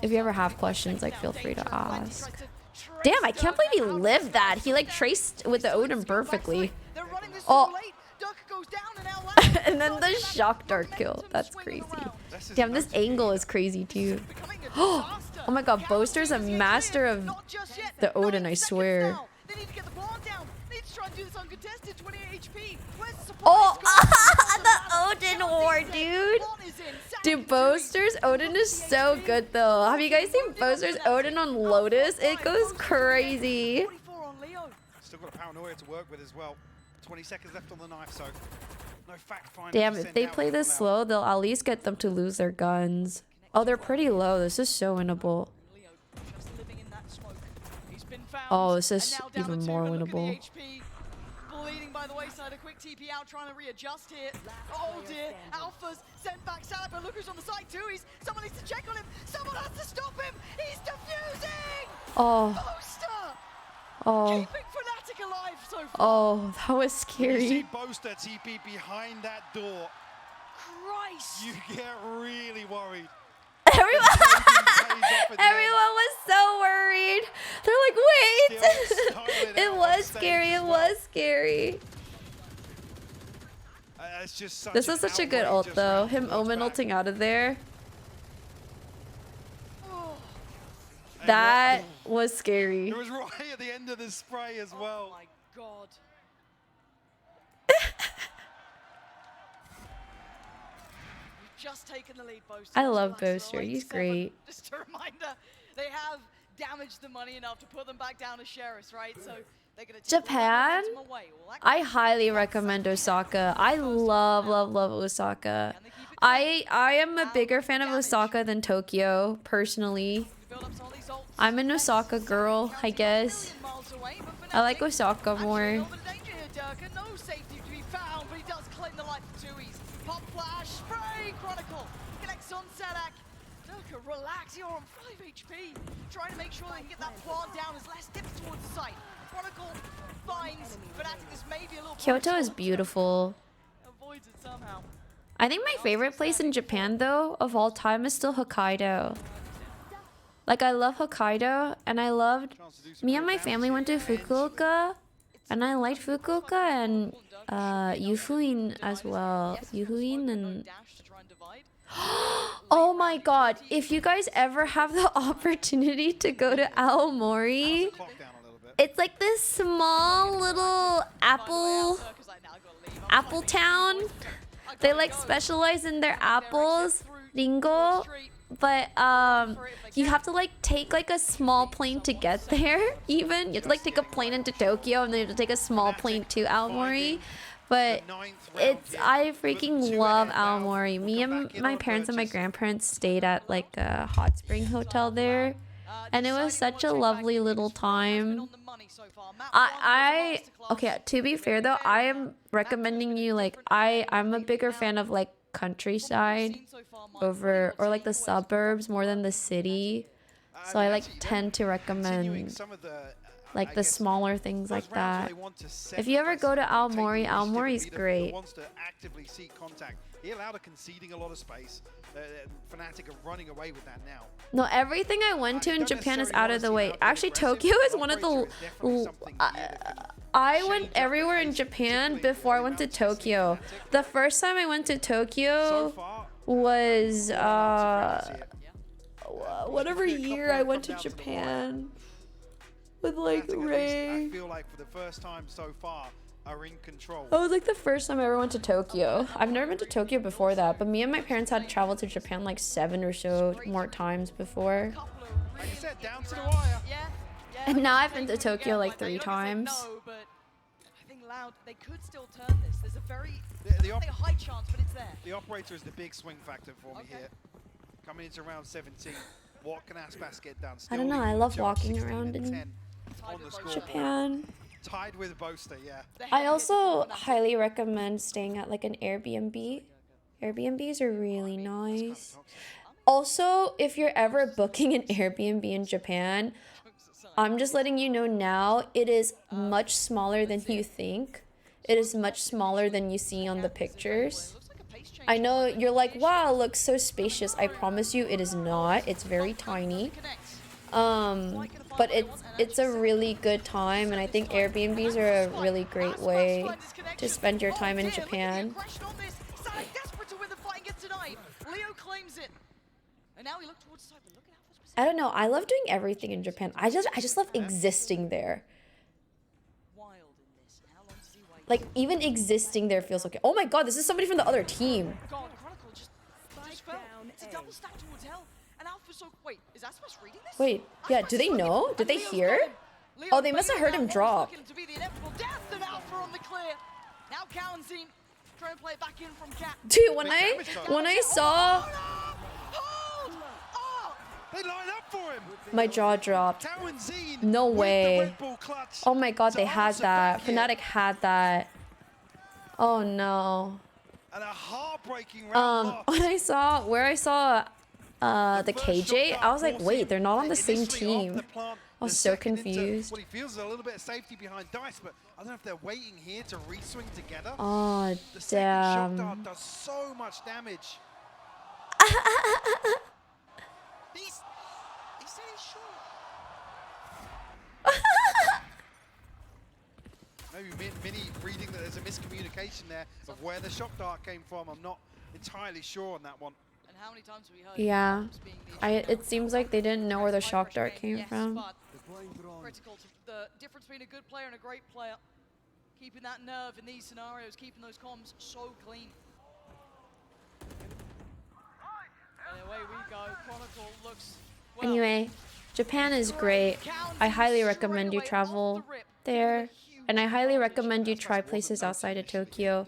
if you ever have questions, like, feel free to ask. Damn, I can't believe he lived that. He like traced with the Odin perfectly. Oh. And then the shock dart kill. That's crazy. Damn, this angle is crazy too. Oh my god, Boaster's a master of the Odin, I swear. Oh, the Odin war, dude. Dude, Boaster's Odin is so good though. Have you guys seen Boaster's Odin on Lotus? It goes crazy. Still got a paranoia to work with as well. 20 seconds left on the knife, so no fact finder. Damn, if they play this slow, they'll at least get them to lose their guns. Oh, they're pretty low. This is so winnable. Oh, this is even more winnable. Bleeding by the wayside, a quick TP out, trying to readjust here. Oh dear, Alpha's sent back Salad, but look who's on the side too. Someone needs to check on him. Someone has to stop him. He's defusing. Oh. Boaster. Oh. Keeping Fnatic alive so far. Oh, that was You scary. see Boaster TP behind that door. Christ. You get really worried. Everyone was so worried. They're like, wait. It was scary. It was scary. This is such a good ult though. Him Omen ulting out of there. That was scary. It was right at the end of the spray as well. Oh my god. Just taken the lead, Boaster. I love Boaster. He's great. Just a reminder, they have damaged the money enough to put them back down to Sheriffs, right? So they're gonna take Japan? I highly recommend Osaka. I love Osaka. I am a bigger fan of Osaka than Tokyo, personally. I'm an Osaka girl, I guess. I like Osaka more. No safety to be found, but he does claim the life of Tui's. Pop flash, spray, Chronicle connects on Sadak. Durka, relax, you're on 5 HP. Trying to make sure they can get that plant down as less dips towards the site. Chronicle finds Fnatic. This may be a little Kyoto is beautiful. Avoids it somehow. I think my favorite place in Japan, though, of all time is still Hokkaido. Like, I love Hokkaido, and I loved... Me and my family went to Fukuoka, and I liked Fukuoka and Yufuin as well. Yufuin and... Oh my god, if you guys ever have the opportunity to go to Aomori, it's like this small little apple town. They like specialize in their apples, ringo, but you have to like take like a small plane to get there. Even you have to like take a plane into Tokyo and then you have to take a small plane to Aomori. But I freaking love Aomori. Me and my parents and my grandparents stayed at like a hot spring hotel there, and it was such a lovely little time. Okay, to be fair though, I am recommending you like I'm a bigger fan of like countryside over or like the suburbs more than the city. So I like tend to recommend like the smaller things like that. If you ever go to Aomori, Aomori is great. He allowed a conceding a lot of space. Fnatic are running away with that now. No, everything I went to in Japan is out of the way. Actually, Tokyo is one of the... I went everywhere in Japan before I went to Tokyo. The first time I went to Tokyo was... whatever year I went to Japan. With like Ray. I feel like for the first time so far are in control. That was like the first time I ever went to Tokyo. I've never been to Tokyo before that, but me and my parents had traveled to Japan like 7 or so more times before. Like I said, down to the wire. And now I've been to Tokyo like 3 times. But I think Loud, they could still turn this. There's a very high chance, but it's there. The operator is the big swing factor for me here. Coming into round 17, what can Aspas get done? I don't know, I love walking around in Japan. Tied with Boaster, yeah. I also highly recommend staying at like an Airbnb. Airbnbs are really nice. Also, if you're ever booking an Airbnb in Japan, I'm just letting you know now, it is much smaller than you think. It is much smaller than you see on the pictures. I know you're like, wow, it looks so spacious. I promise you it is not. It's very tiny. But it's a really good time, and I think Airbnbs are a really great way to spend your time in Japan. I don't know, I love doing everything in Japan. I just love existing there. Like, even existing there feels okay. Oh my god, this is somebody from the other team. Wait, yeah, do they know? Did they hear? Oh, they must have heard him drop. Dude, when I saw... They line up for him. My jaw dropped. No way. Oh my god, they had that. Fnatic had that. Oh no. And a heartbreaking round when I saw the KJ, I was like, wait, they're not on the same team. I was so confused. Well, he feels a little bit of safety behind Dice, but I don't know if they're waiting here to re-swing together. Oh, the second shock dart does so much damage. He said he's sure. Maybe Mini reading that there's a miscommunication there of where the shock dart came from. I'm not entirely sure on that one. And how many times have we heard yeah, it seems like they didn't know where the shock dart came from. Critical to the difference between a good player and a great player. Keeping that nerve in these scenarios, keeping those comms so clean. And away we go. Chronicle looks well. Anyway, Japan is great. I highly recommend you travel there. And I highly recommend you try places outside of Tokyo.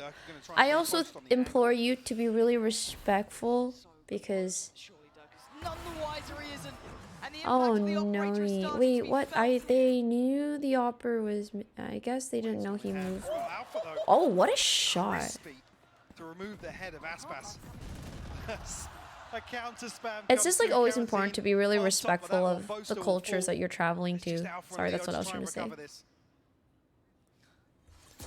I also implore you to be really respectful because... Oh no, wait, what? They knew the Opera was... I guess they didn't know he moved. Oh, what a shot. To remove the head of Aspas. A counter spam. It's just like always important to be really respectful of the cultures that you're traveling to. Sorry, that's what I was trying to say.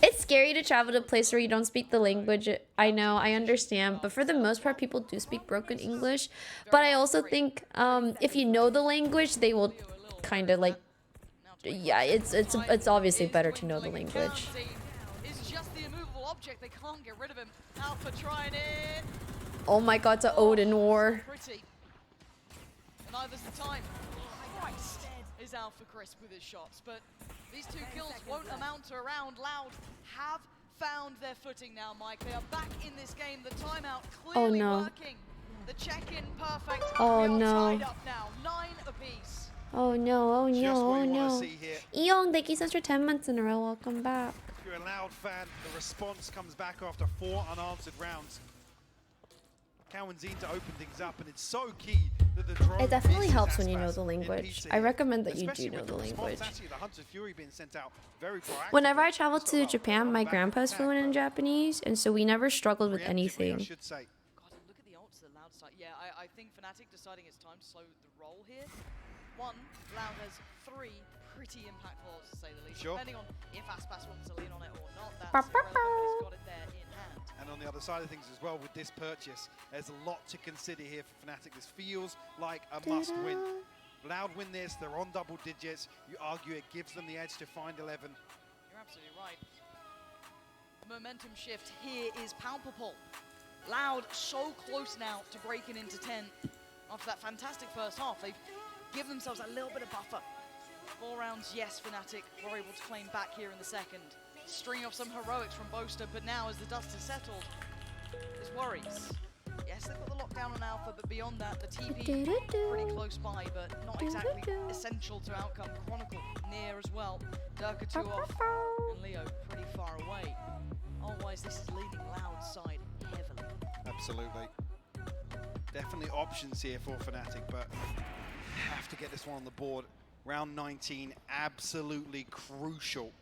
It's scary to travel to a place where you don't speak the language. I know, I understand, but for the most part, people do speak broken English. But I also think if you know the language, they will kind of like, yeah, it's obviously better to know the language. It's just the immovable object. They can't get rid of him. Alpha trying it. Oh my God, it's an Odin war. Pretty. And either's the time. Christ is Alpha crisp with his shots, but these 2 kills won't amount to a round. Loud have found their footing now, Mike. They are back in this game. The timeout clearly working. The check-in perfect. Oh we are no. tied up now. 9 apiece. Oh no, oh no, oh no. Here. Eong, thank you so much for 10 months in a row. Welcome back. If you're a Loud fan, the response comes back after 4 unanswered rounds. Cowanzine to open things up, and it's so key that the drone It definitely misses helps when you Aspas know the in language. pizza I here. recommend that you Especially do know with the response, language. actually, the Hunter's Fury being sent out very proactively. Whenever I travel to Japan, my grandpa's fluent in Japanese, and so we never struggled with Preemptively, I anything. should say. God, and look at the ults that Loud start. Yeah, I think Fnatic deciding it's time to slow the roll here. One, Loud has 3 pretty impactful ults, to say the least. Sure. Depending on if Aspas wants to lean on it or not, that's irrelevant. He's got it there in hand. And on the other side of things as well, with this purchase, there's a lot to consider here for Fnatic. This feels like a must-win. Loud win this, they're on double digits. You argue it gives them the edge to find 11. You're absolutely right. The momentum shift here is palpable. Loud so close now to breaking into 10 after that fantastic first half. They've given themselves a little bit of buffer. 4 rounds, yes, Fnatic were able to claim back here in the second. Stringing off some heroics from Boaster, but now as the dust has settled, there's worries. Yes, they've got the lockdown on Alpha, but beyond that, the TP pretty close by, but not exactly essential to outcome. Chronicle near as well. Durka 2 off, and Leo pretty far away. Otherwise, this is leading Loud's side heavily. Absolutely. Definitely options here for Fnatic, but have to get this one on the board. Round 19, absolutely crucial.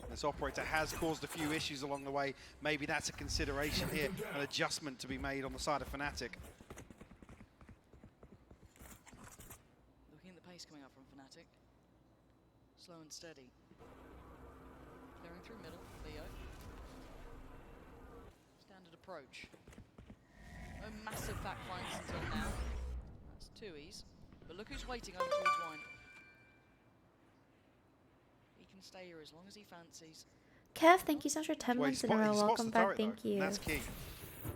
This operator has caused a few issues along the way. Maybe that's a consideration here, an adjustment to be made on the side of Fnatic. Looking at the pace coming up from Fnatic. Slow and steady. Clearing through middle, Leo. Standard approach. No massive backflanks until now. That's 2Es. But look who's waiting over towards Wine. He can stay here as long as he fancies. Kev, thank you so much for 10 months in a row. Welcome back. Thank you. That's key.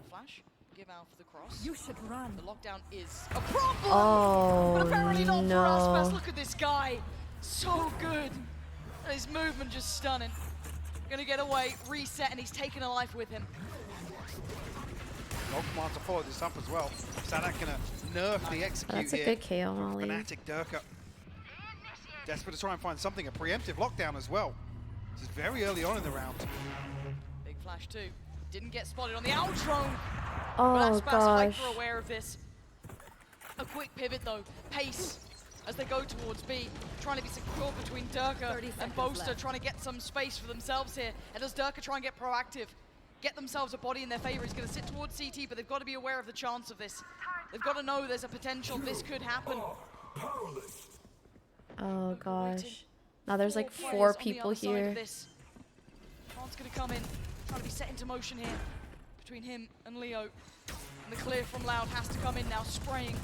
Flash, give Alpha the cross. You should run. The lockdown is a problem! Oh, but apparently not no. for Aspas. Look at this guy. So good. And his movement just stunning. Gonna get away, reset, and he's taking a life with him. No command to follow this up as well. Sanak gonna nerf the execute That's a here. good KO, Molly. Fnatic Durka. Desperate to try and find something, a preemptive lockdown as well. This is very early on in the round. Big flash too. Didn't get spotted on the outrone. Oh, but Aspas gosh. hyper aware of this. A quick pivot though. Pace as they go towards B. Trying to be secure between Durka and Boaster, trying to get some space for themselves here. And does Durka try and get proactive? Get themselves a body in their favor. He's going to sit towards CT, but they've got to be aware of the chance of this. They've got to know there's a potential this could happen. Oh gosh. Now there's like 4 players on the people other side of here. this. Khan's going to come in, trying to be set into motion here between him and Leo. And the clear from Loud has to come in now, spraying.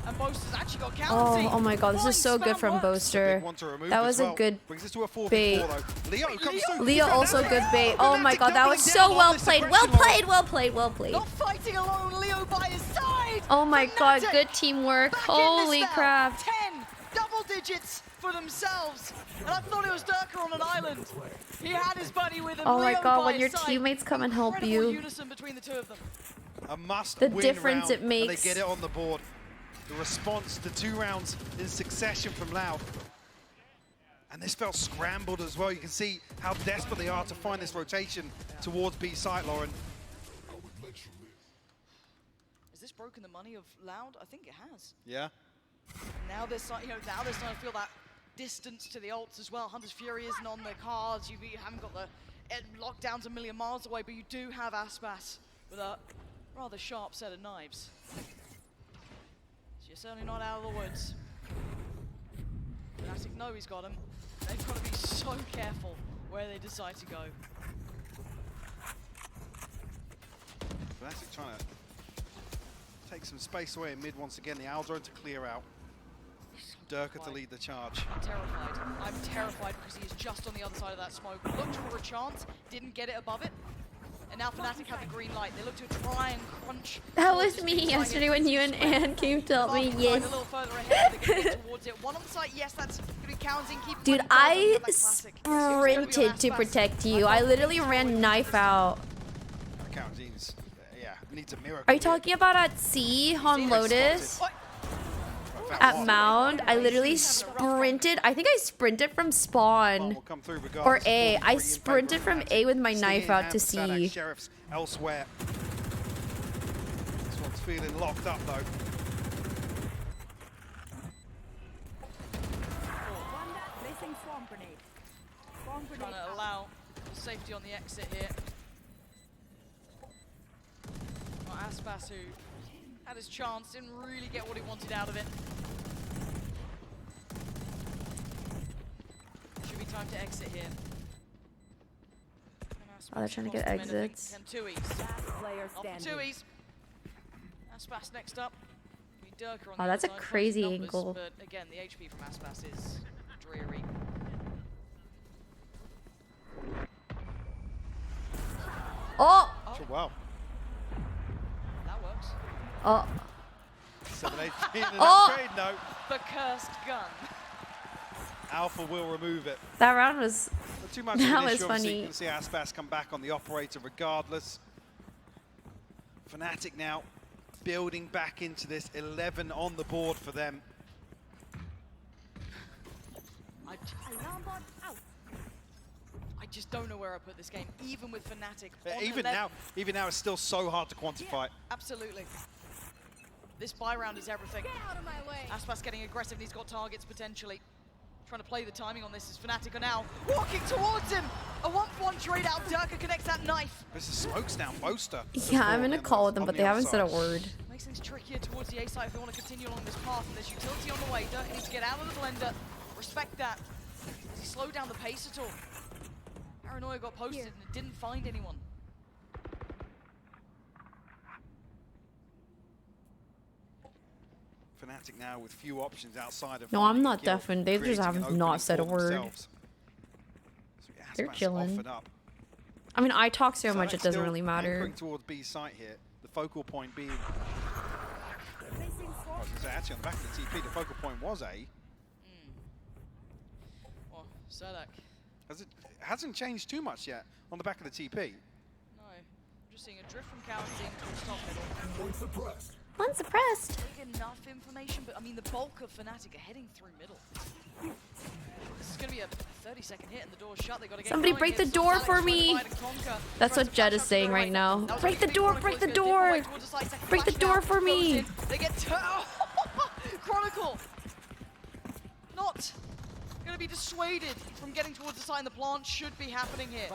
And Boaster's actually got counting. Oh my god, this is so good from Boaster. That was a good bait. Leo also good bait. Oh my god, that was so well played. Well played, well played, well played. Not fighting alone, Leo by his side. Oh my god, good teamwork. Holy crap. 10 double digits for themselves. And I thought it was Durka on an island. He had his buddy with him. Oh my Leo god, by when his your side. teammates come and help Incredible you. unison between the two of them. A must The win difference round, it makes. And they get it on the board. The response to 2 rounds in succession from Loud. And this felt scrambled as well. You can see how desperate they are to find this rotation towards B site, Lauren. Has this broken the money of Loud? I think it has. Yeah. Now they're starting, now they're starting to feel that distance to the ults as well. Hunter's Fury isn't on the cards. You haven't got the lockdowns a million miles away, but you do have Aspas with a rather sharp set of knives. So You're certainly not out of the woods. Fnatic know he's got him. They've got to be so careful where they decide to go. Fnatic trying to take some space away in mid once again. The Aldrone to clear out. Durka to lead the charge. I'm terrified. I'm terrified because he is just on the other side of that smoke. Looked for a chance, didn't get it above it. And now Fnatic have the green light. They look to try and crunch. That was me yesterday when you and Anne came to help me. Yes. A little further ahead, they're gonna get towards it. One on the side, yes, that's gonna be counting. Keep Dude, I sprinted to protect you. I literally ran knife out. Counting's, yeah, needs a miracle. Are you talking about at C on Lotus? At Mound, I literally sprinted. I think I sprinted from spawn or A. I sprinted from A with my knife out to C. Sheriffs elsewhere. This one's feeling locked up though. Trying to allow safety on the exit here. Aspas, who had his chance, didn't really get what he wanted out of it. Should be time to exit here. Oh, they're trying to get exits. And Tui's. Off the Tui's. Aspas next up. Durka on Oh, that's a the outside. crazy Numbers, angle. But again, the HP from Aspas is dreary. Oh! Wow. That works. Oh. 7-8 an Oh! upgrade, no. The cursed gun. Alpha will remove it. That round was. But too much That of an was issue. Obviously, funny. you can see Aspas come back on the operator regardless. Fnatic now building back into this. 11 on the board for them. I just don't know where I put this game, even with Fnatic. Even now, it's still so hard to quantify. Absolutely. This buy round is everything. Get out of my way. Aspas getting aggressive, and he's got targets potentially. Trying to play the timing on this is Fnatic are now walking towards him. A 1-for-1 trade out. Durka connects that knife. This is smokes down Boaster. Yeah, I'm in a call with them, but they haven't said a word. Makes things trickier towards the A side if they want to continue along this path. And there's utility on the way. Durka needs to get out of the blender. Respect that. Does he slow down the pace at all? Paranoia got posted and it didn't find anyone. Fnatic now with few options outside of. No, I'm not deafened. They just have not said a word. They're chilling. I mean, I talk so much, it doesn't really matter. Towards B site here, the focal point being. Actually, on the back of the TP, the focal point was A. Well, Zerdak. Hasn't changed too much yet on the back of the TP. No, I'm just seeing a drift from Counting towards top middle. Unsuppressed. Big enough information, but I mean, the bulk of Fnatic are heading through middle. This is going to be a 30-second hit and the door's shut. They got to get Somebody break the door for me. That's what Jed is saying right now. Break the door, break the door. Break the door for me. They get Chronicle. Not going to be dissuaded from getting towards the side. The plant should be happening here.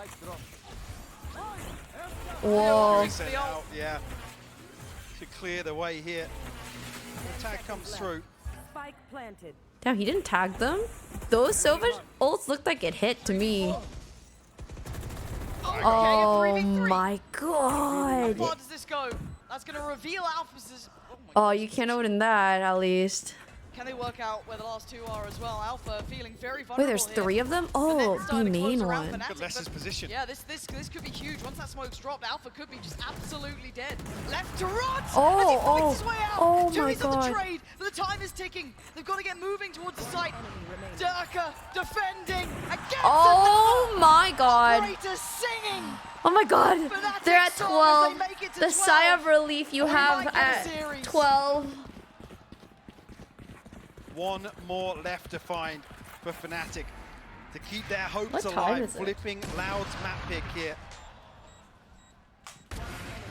Whoa. Yeah. To clear the way here. The tag comes through. Spike planted. Damn, he didn't tag them. Those Sova ults looked like it hit to me. Oh my god. How far does this go? That's going to reveal Alpha's. Oh, you can't open that at least. Can they work out where the last two are as well? Alpha feeling very vulnerable. Wait, there's three of them? Oh, the main one. Less's position. Yeah, this could be huge. Once that smoke's dropped, Alpha could be just absolutely dead. Left to rot! Oh my god. god. The trade. The time is ticking. They've got to get moving towards the site. Durka defending against my god. Greater singing. Oh my god. They're at 12. The sigh of relief you have at 12. One more left to find for Fnatic to keep their hopes What time alive. is it? Flipping Loud's map pick here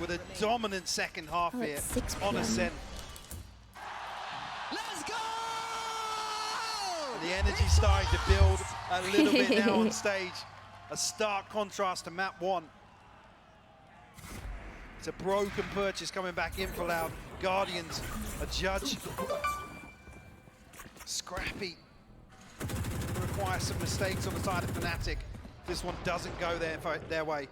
with a dominant second half here on Ascent. Let's go! And the energy starting to build a little bit now on stage. A stark contrast to map one. It's a broken purchase coming back in for Loud. Guardians, a judge. Scrappy. Requires some mistakes on the side of Fnatic. This one doesn't go their way.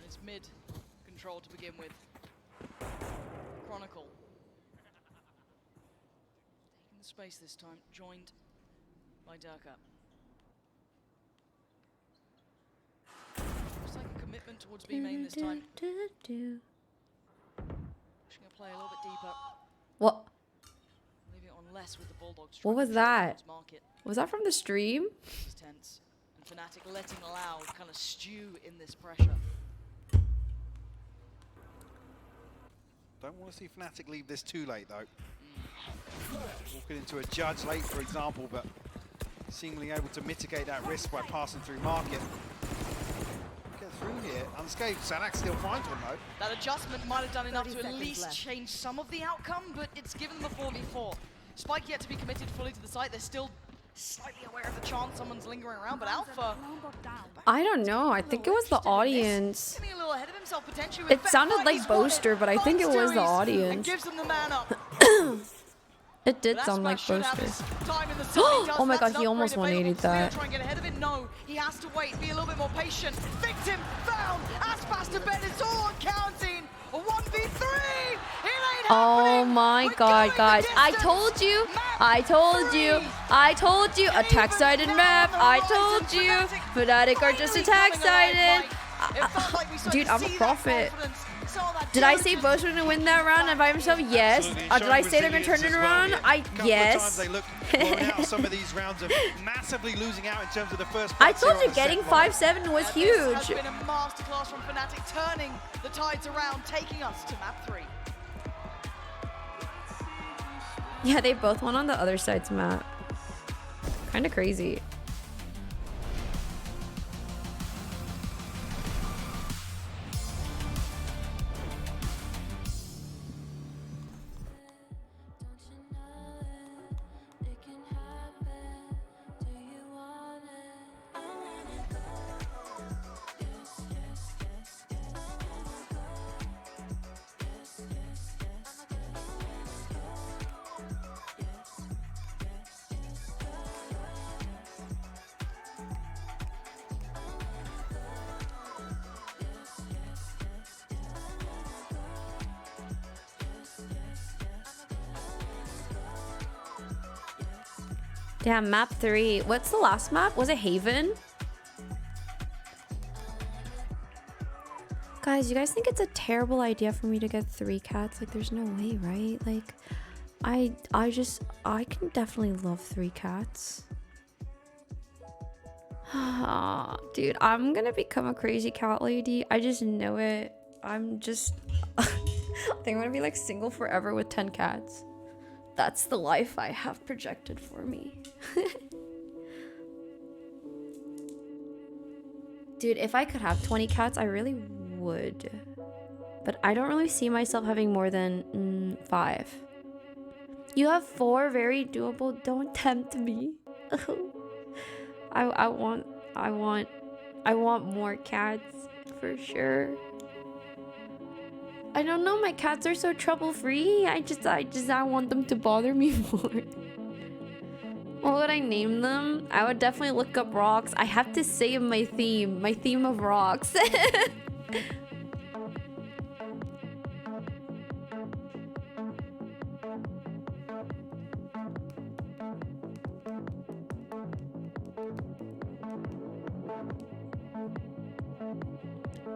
It's mid control to begin with. Chronicle. Taking the space this time, joined by Durka. Looks like a commitment towards B main this time. Pushing a play a little bit deeper. What? Leaving it on less with the Bulldogs. What was that? Was that from the stream? This is tense. And Fnatic letting Loud kind of stew in this pressure. Don't want to see Fnatic leave this too late, though. Walking into a judge late, for example, but seemingly able to mitigate that risk by passing through market. Get through here. Unscathed. Sanak still finds one, though. That adjustment might have done enough to at least change some of the outcome, but it's given them a 4v4. Spike yet to be committed fully to the site. They're still slightly aware of the chance someone's lingering around, but Alpha... I don't know. I think it was the audience. Getting a little ahead of himself potentially with It sounded like Boaster, but I think it was the and audience. gives them the man up. It did sound like Boaster. Oh my god, he almost 180'd that. Try and get ahead of it. No, he has to wait, be a little bit more patient. Victim found. Aspas to Ben. It's all on counting. A 1v3. Oh my god, guys. I told you. I told you. I told you. Attack-sided map. I told you. Fnatic are just attack-sided. Dude, I'm a prophet. Did I say Bo's going to win that round and by himself? Yes. Did I say they're going to turn it around? Yes. They look blowing out some of these rounds of massively losing out in terms of the first. I told you getting 5-7 was huge. This has been a masterclass from Fnatic, turning the tides around, taking us to map 3. Yeah, they both won on the other side's map. Kind of crazy. Damn, map 3. What's the last map? Was it Haven? Guys, you guys think it's a terrible idea for me to get 3 cats? Like, there's no way, right? Like, I can definitely love 3 cats. Dude, I'm gonna become a crazy cat lady. I just know it. I'm just... I think I'm gonna be like single forever with 10 cats. That's the life I have projected for me. Dude, if I could have 20 cats, I really would. But I don't really see myself having more than 5. You have 4, very doable. Don't tempt me. I want more cats for sure. I don't know, my cats are so trouble-free. I want them to bother me more. What would I name them? I would definitely look up rocks. I have to save my theme of rocks.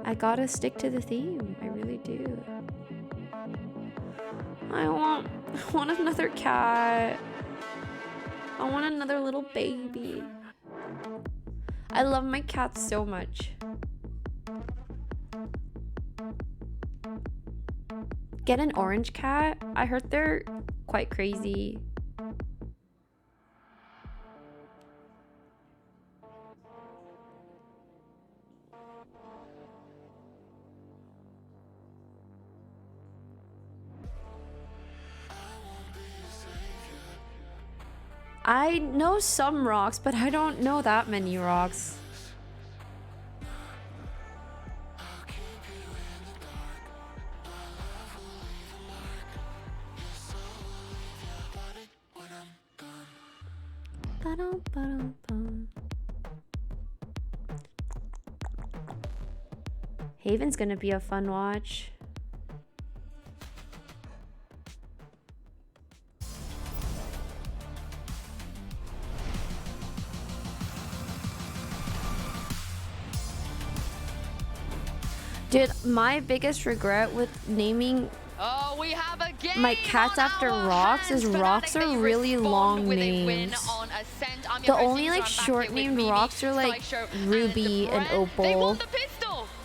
I gotta stick to the theme. I really do. I want another cat. I want another little baby. I love my cats so much. Get an orange cat? I heard they're quite crazy. I know some rocks, but I don't know that many rocks. Haven's gonna be a fun watch. Dude, my biggest regret with naming we have a game my cats after rocks is rocks are really long names. The only like short named rocks are like Ruby and Opal.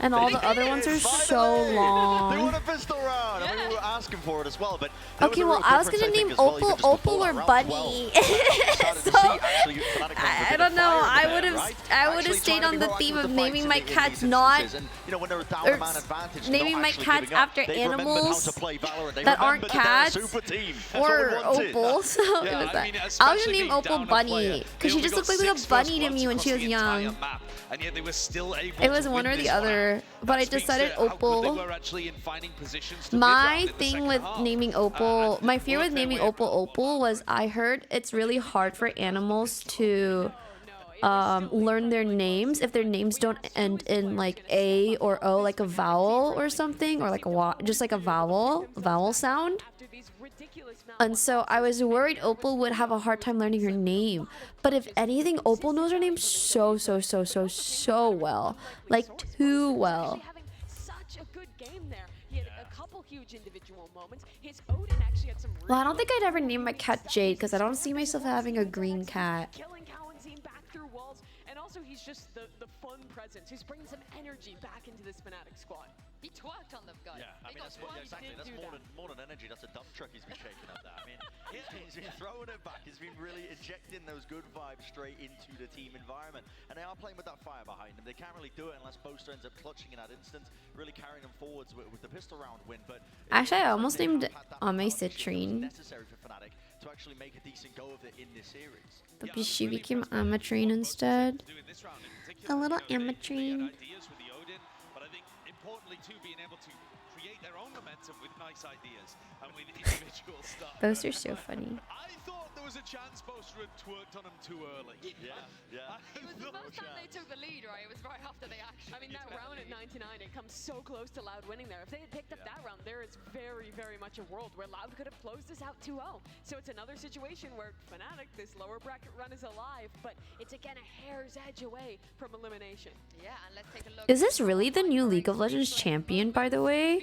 And all the other ones are so long. They want a pistol round, and we were asking for it as well. But okay, well, I was gonna name Opal or Bunny. So I don't know. I would have stayed on the theme of naming my cats not, or naming my cats after animals that aren't cats or Opal. So it was that. I was gonna name Opal Bunny because she just looked like a bunny to me when she was young. And yet they were still able it was one or the other, but I decided Opal. My thing with naming Opal, my fear with naming Opal was I heard it's really hard for animals to learn their names if their names don't end in like A or O, like a vowel or something, or like a just like a vowel sound. And so I was worried Opal would have a hard time learning her name. But if anything, Opal knows her name so well. Like, too well. Well, I don't think I'd ever name my cat Jade because I don't see myself having a green cat. And also, he's just the fun presence. He's bringing some energy back into this Fnatic squad. He twerked on them, guys. Yeah, I mean, that's exactly. That's more than energy. That's a dump truck he's been shaking up there. I mean, he's been throwing it back. He's been really injecting those good vibes straight into the team environment. And they are playing with that fire behind them. They can't really do it unless Boaster ends up clutching in that instance, really carrying them forwards with the pistol round win. But actually, I almost named my Citrine. Necessary for Fnatic to actually make a decent go of it in this series. But she became Amatrine instead. A little Amatrine. Importantly too, being able to create their own momentum with nice ideas and with individual stuff. Those are so funny. I thought there was a chance Boaster had twerked on him too early. Yeah. It was the first time they took the lead, right? It was right after they actually. I mean, that round at 99, it comes so close to Loud winning there. If they had picked up that round, there is very much a world where Loud could have closed this out 2-0. So it's another situation where Fnatic, this lower bracket run, is alive, but it's again a hair's edge away from elimination. Yeah, and let's take a look. Is this really the new League of Legends champion, by the way?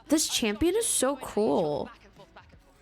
This champion is so cool.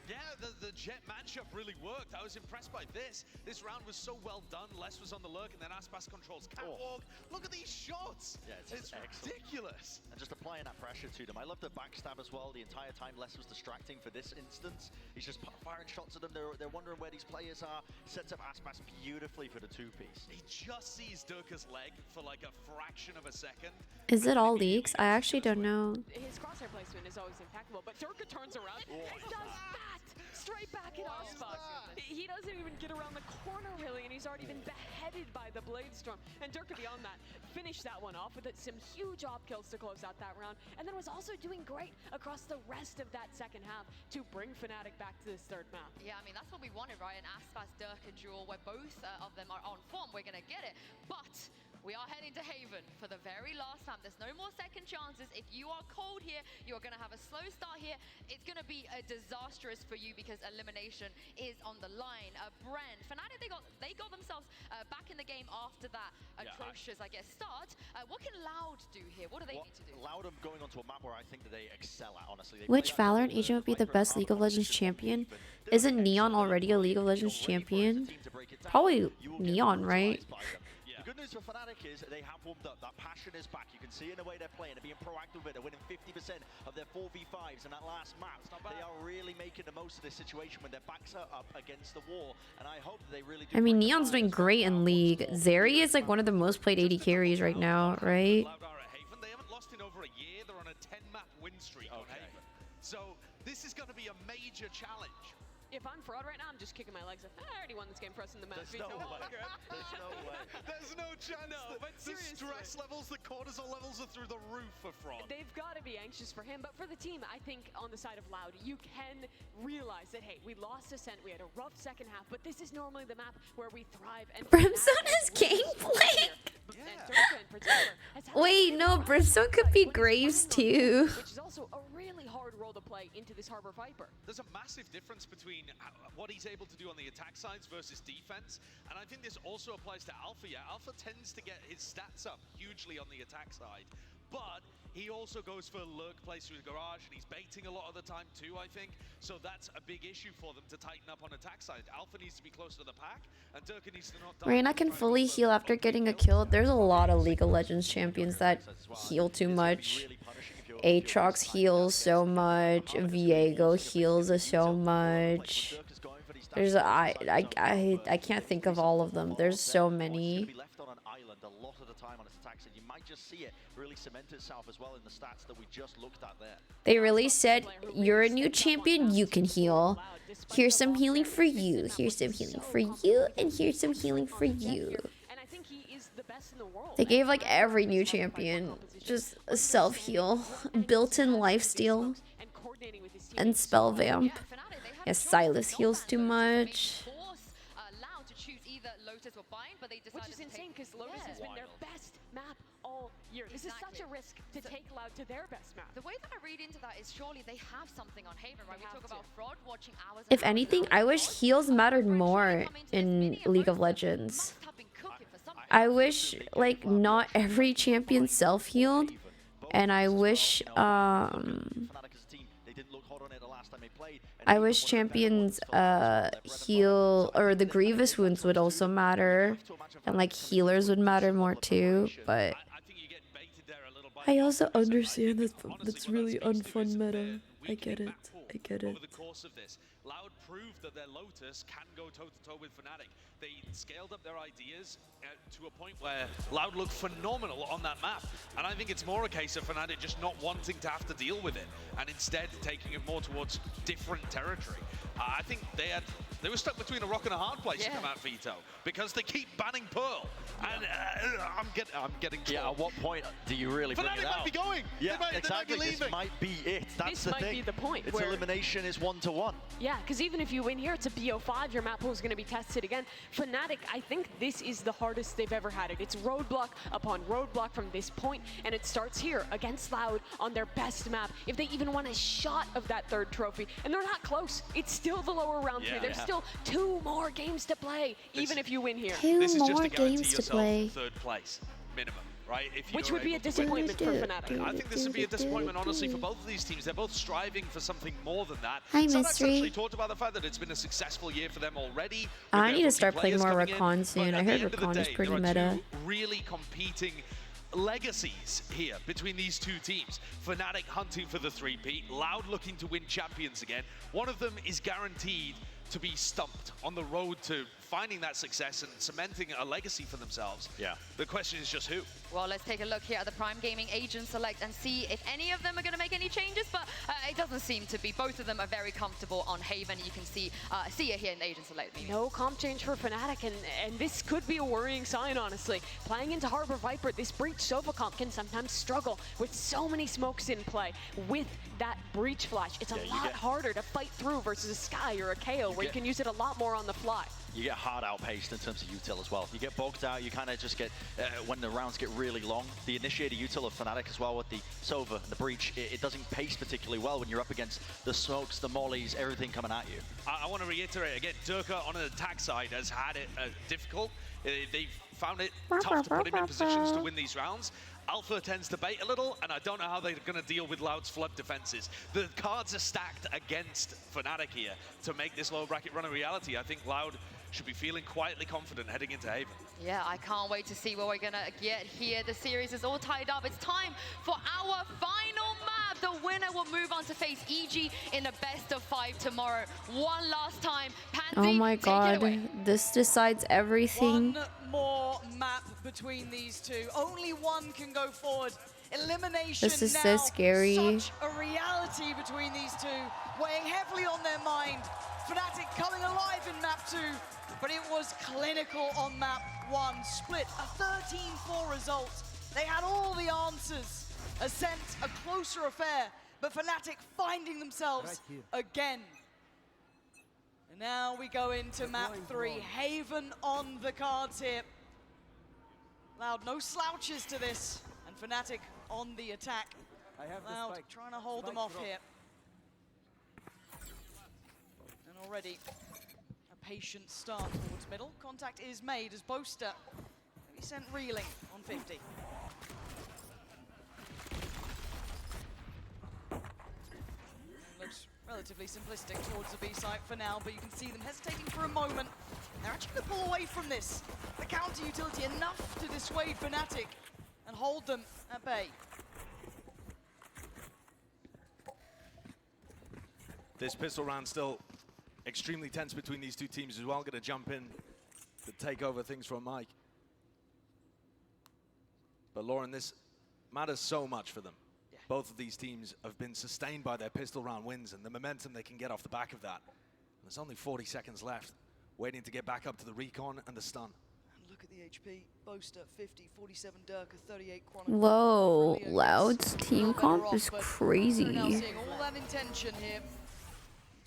Yeah, the Jet matchup really worked. I was impressed by this. This round was so well done. Les was on the lurk, and then Aspas controls catwalk. Look at these shots. Yeah, it's ridiculous. And just applying that pressure to them. I love the backstab as well. The entire time Les was distracting for this instance. He's just firing shots at them. They're wondering where these players are. Sets up Aspas beautifully for the two-piece. He just sees Durka's leg for like a fraction of a second. Is it all leaks? I actually don't know. His crosshair placement is always impeccable, but Durka turns around and does that straight back at Aspas. He doesn't even get around the corner really, and he's already been beheaded by the Blade Storm. And Durka, beyond that, finished that one off with some huge op kills to close out that round, and then was also doing great across the rest of that second half to bring Fnatic back to this third map. Yeah, I mean, that's what we wanted, right? An Aspas-Durka duel where both of them are on form. We're going to get it, but we are heading to Haven for the very last time. There's no more second chances. If you are cold here, you're going to have a slow start here. It's going to be disastrous for you because elimination is on the line. Bren, Fnatic, they got themselves back in the game after that atrocious, I guess, start. What can Loud do here? What do they need to do? Loud going onto a map where I think that they excel at, honestly. Which Valorant agent would be the best League of Legends champion? Isn't Neon already a League of Legends champion? Probably Neon, right? The good news for Fnatic is they have warmed up. That passion is back. You can see in the way they're playing. They're being proactive with it. They're winning 50% of their 4v5s in that last map. They are really making the most of this situation when their backs are up against the wall. And I hope that they really do. I mean, Neon's doing great in League. Zeri is like one of the most played AD carries right now, right? They haven't lost in over a year. They're on a 10-map win streak on Haven. So this is going to be a major challenge. if I'm Fraud right now, I'm just kicking my legs. I already won this game for us in the match. There's no way. There's no way. There's no chance. No, but the seriously. stress levels, the cortisol levels are through the roof for Fraud. They've got to be anxious for him, but for the team, I think on the side of Loud, you can realize that, hey, we lost Ascent, we had a rough second half, but this is normally the map where we thrive. And Brimstone is gameplay. Wait, no, Brimstone could be Graves too. Which is also a really hard role to play into this Harbor Viper. There's a massive difference between what he's able to do on the attack sides versus defense, and I think this also applies to Alpha. Yeah, Alpha tends to get his stats up hugely on the attack side, but he also goes for lurk plays through the garage, and he's baiting a lot of the time too, I think. So that's a big issue for them to tighten up on attack side. Alpha needs to be closer to the pack, and Durka needs to not die. Reyna can fully heal after getting a kill. There's a lot of League of Legends champions that heal too much. Aatrox heals so much. Viego heals so much. There's I can't think of all of them. There's so many. A lot of the time on its attacks, and you might just see it really cement itself as well in the stats that we just looked at there. They really said, you're a new champion, you can heal. Here's some healing for you. Here's some healing for you, and here's some healing for you. And I think he is the best in the world. They gave like every new champion just a self-heal, built-in lifesteal, and spell vamp. Yes, Silas heals too much. Which is insane because Lotus has been their best map all year. This is such a risk to take Loud to their best map. The way that I read into that is surely they have something on Haven, right? We talk about Fraud watching hours. If anything, I wish heals mattered more in League of Legends. I wish like not every champion self-healed, and I wish champions heal, or the Grievous wounds would also matter, and like healers would matter more too, but I also understand that that's really unfun meta. I get it. I get it. Over the course of this, Loud proved that their Lotus can go toe-to-toe with Fnatic. They scaled up their ideas to a point where Loud looked phenomenal on that map. And I think it's more a case of Fnatic just not wanting to have to deal with it, and instead taking it more towards different territory. I think they were stuck between a rock and a hard place to come out veto, because they keep banning Pearl. And I'm getting Yeah, at what point do you really bring it out? Might be going. Yeah, They exactly. might be leaving. This might be it. That's This the might thing. be the point Its where elimination is 1-to-1. Yeah, because even if you win here, it's a BO5, your map pool is going to be tested again. Fnatic, I think this is the hardest they've ever had it. It's roadblock upon roadblock from this point, and it starts here against Loud on their best map. If they even want a shot of that third trophy, and they're not close, it's still the lower round 3. There's still 2 more games to play, even if you win here. This is just to guarantee yourself third place, minimum. Right? Which would be a disappointment for Fnatic. I think this would be a disappointment, honestly, for both of these teams. They're both striving for something more than that. Hi, Sadak's Mystery. actually talked about the fact that it's been a successful year for them already. I need to start playing more Rakan soon. I heard Rakan is pretty meta. There are 2 really competing legacies here between these 2 teams. Fnatic hunting for the 3-peat, Loud looking to win champions again. One of them is guaranteed to be stumped on the road to finding that success and cementing a legacy for themselves. Yeah. The question is just who. Well, let's take a look here at the Prime Gaming agent select and see if any of them are going to make any changes, but it doesn't seem to be. Both of them are very comfortable on Haven. You can see it here in the agent select. No comp change for Fnatic, and this could be a worrying sign, honestly. Playing into Harbor Viper, this Breach Sova comp can sometimes struggle with so many smokes in play. With that Breach Flash, it's a lot harder to fight through versus a Sky or a KO, where you can use it a lot more on the fly. You get hard outpaced in terms of util as well. You get bogged out, you kind of just get, when the rounds get really long, the initiator util of Fnatic as well with the Sova and the Breach, it doesn't pace particularly well when you're up against the smokes, the mollies, everything coming at you. I want to reiterate again, Durka on an attack side has had it difficult. They've found it tough to put him in positions to win these rounds. Alpha tends to bait a little, and I don't know how they're going to deal with Loud's flood defenses. The cards are stacked against Fnatic here to make this lower bracket run a reality. I think Loud should be feeling quietly confident heading into Haven. Yeah, I can't wait to see what we're going to get here. The series is all tied up. It's time for our final map. The winner will move on to face EG in a best-of-5 tomorrow. One last time. Pansy, Oh my god, this decides everything. One more map between these 2. Only one can go forward. Elimination This is now. so scary. Such a reality between these 2, weighing heavily on their mind. Fnatic coming alive in map 2, but it was clinical on map 1. Split, a 13-4 result. They had all the answers. Ascent, a closer affair, but Fnatic finding themselves again. And now we go into map 3. Haven on the cards here. Loud, no slouches to this, and Fnatic on the attack. Loud trying to hold them off here. And already a patient start towards middle. Contact is made as Boaster maybe sent reeling on 50. Looks relatively simplistic towards the B site for now, but you can see them hesitating for a moment. They're actually going to pull away from this. The counter utility enough to dissuade Fnatic and hold them at bay. This pistol round still extremely tense between these two teams as well. Going to jump in to take over things from Mike. But Lauren, this matters so much for them. Yeah. Both of these teams have been sustained by their pistol round wins and the momentum they can get off the back of that. There's only 40 seconds left, waiting to get back up to the recon and the stun. And look at the HP. Boaster 50, 47 Durka, 38 Chronicle. Whoa, Loud's team comp is crazy. We're now seeing all that intention here.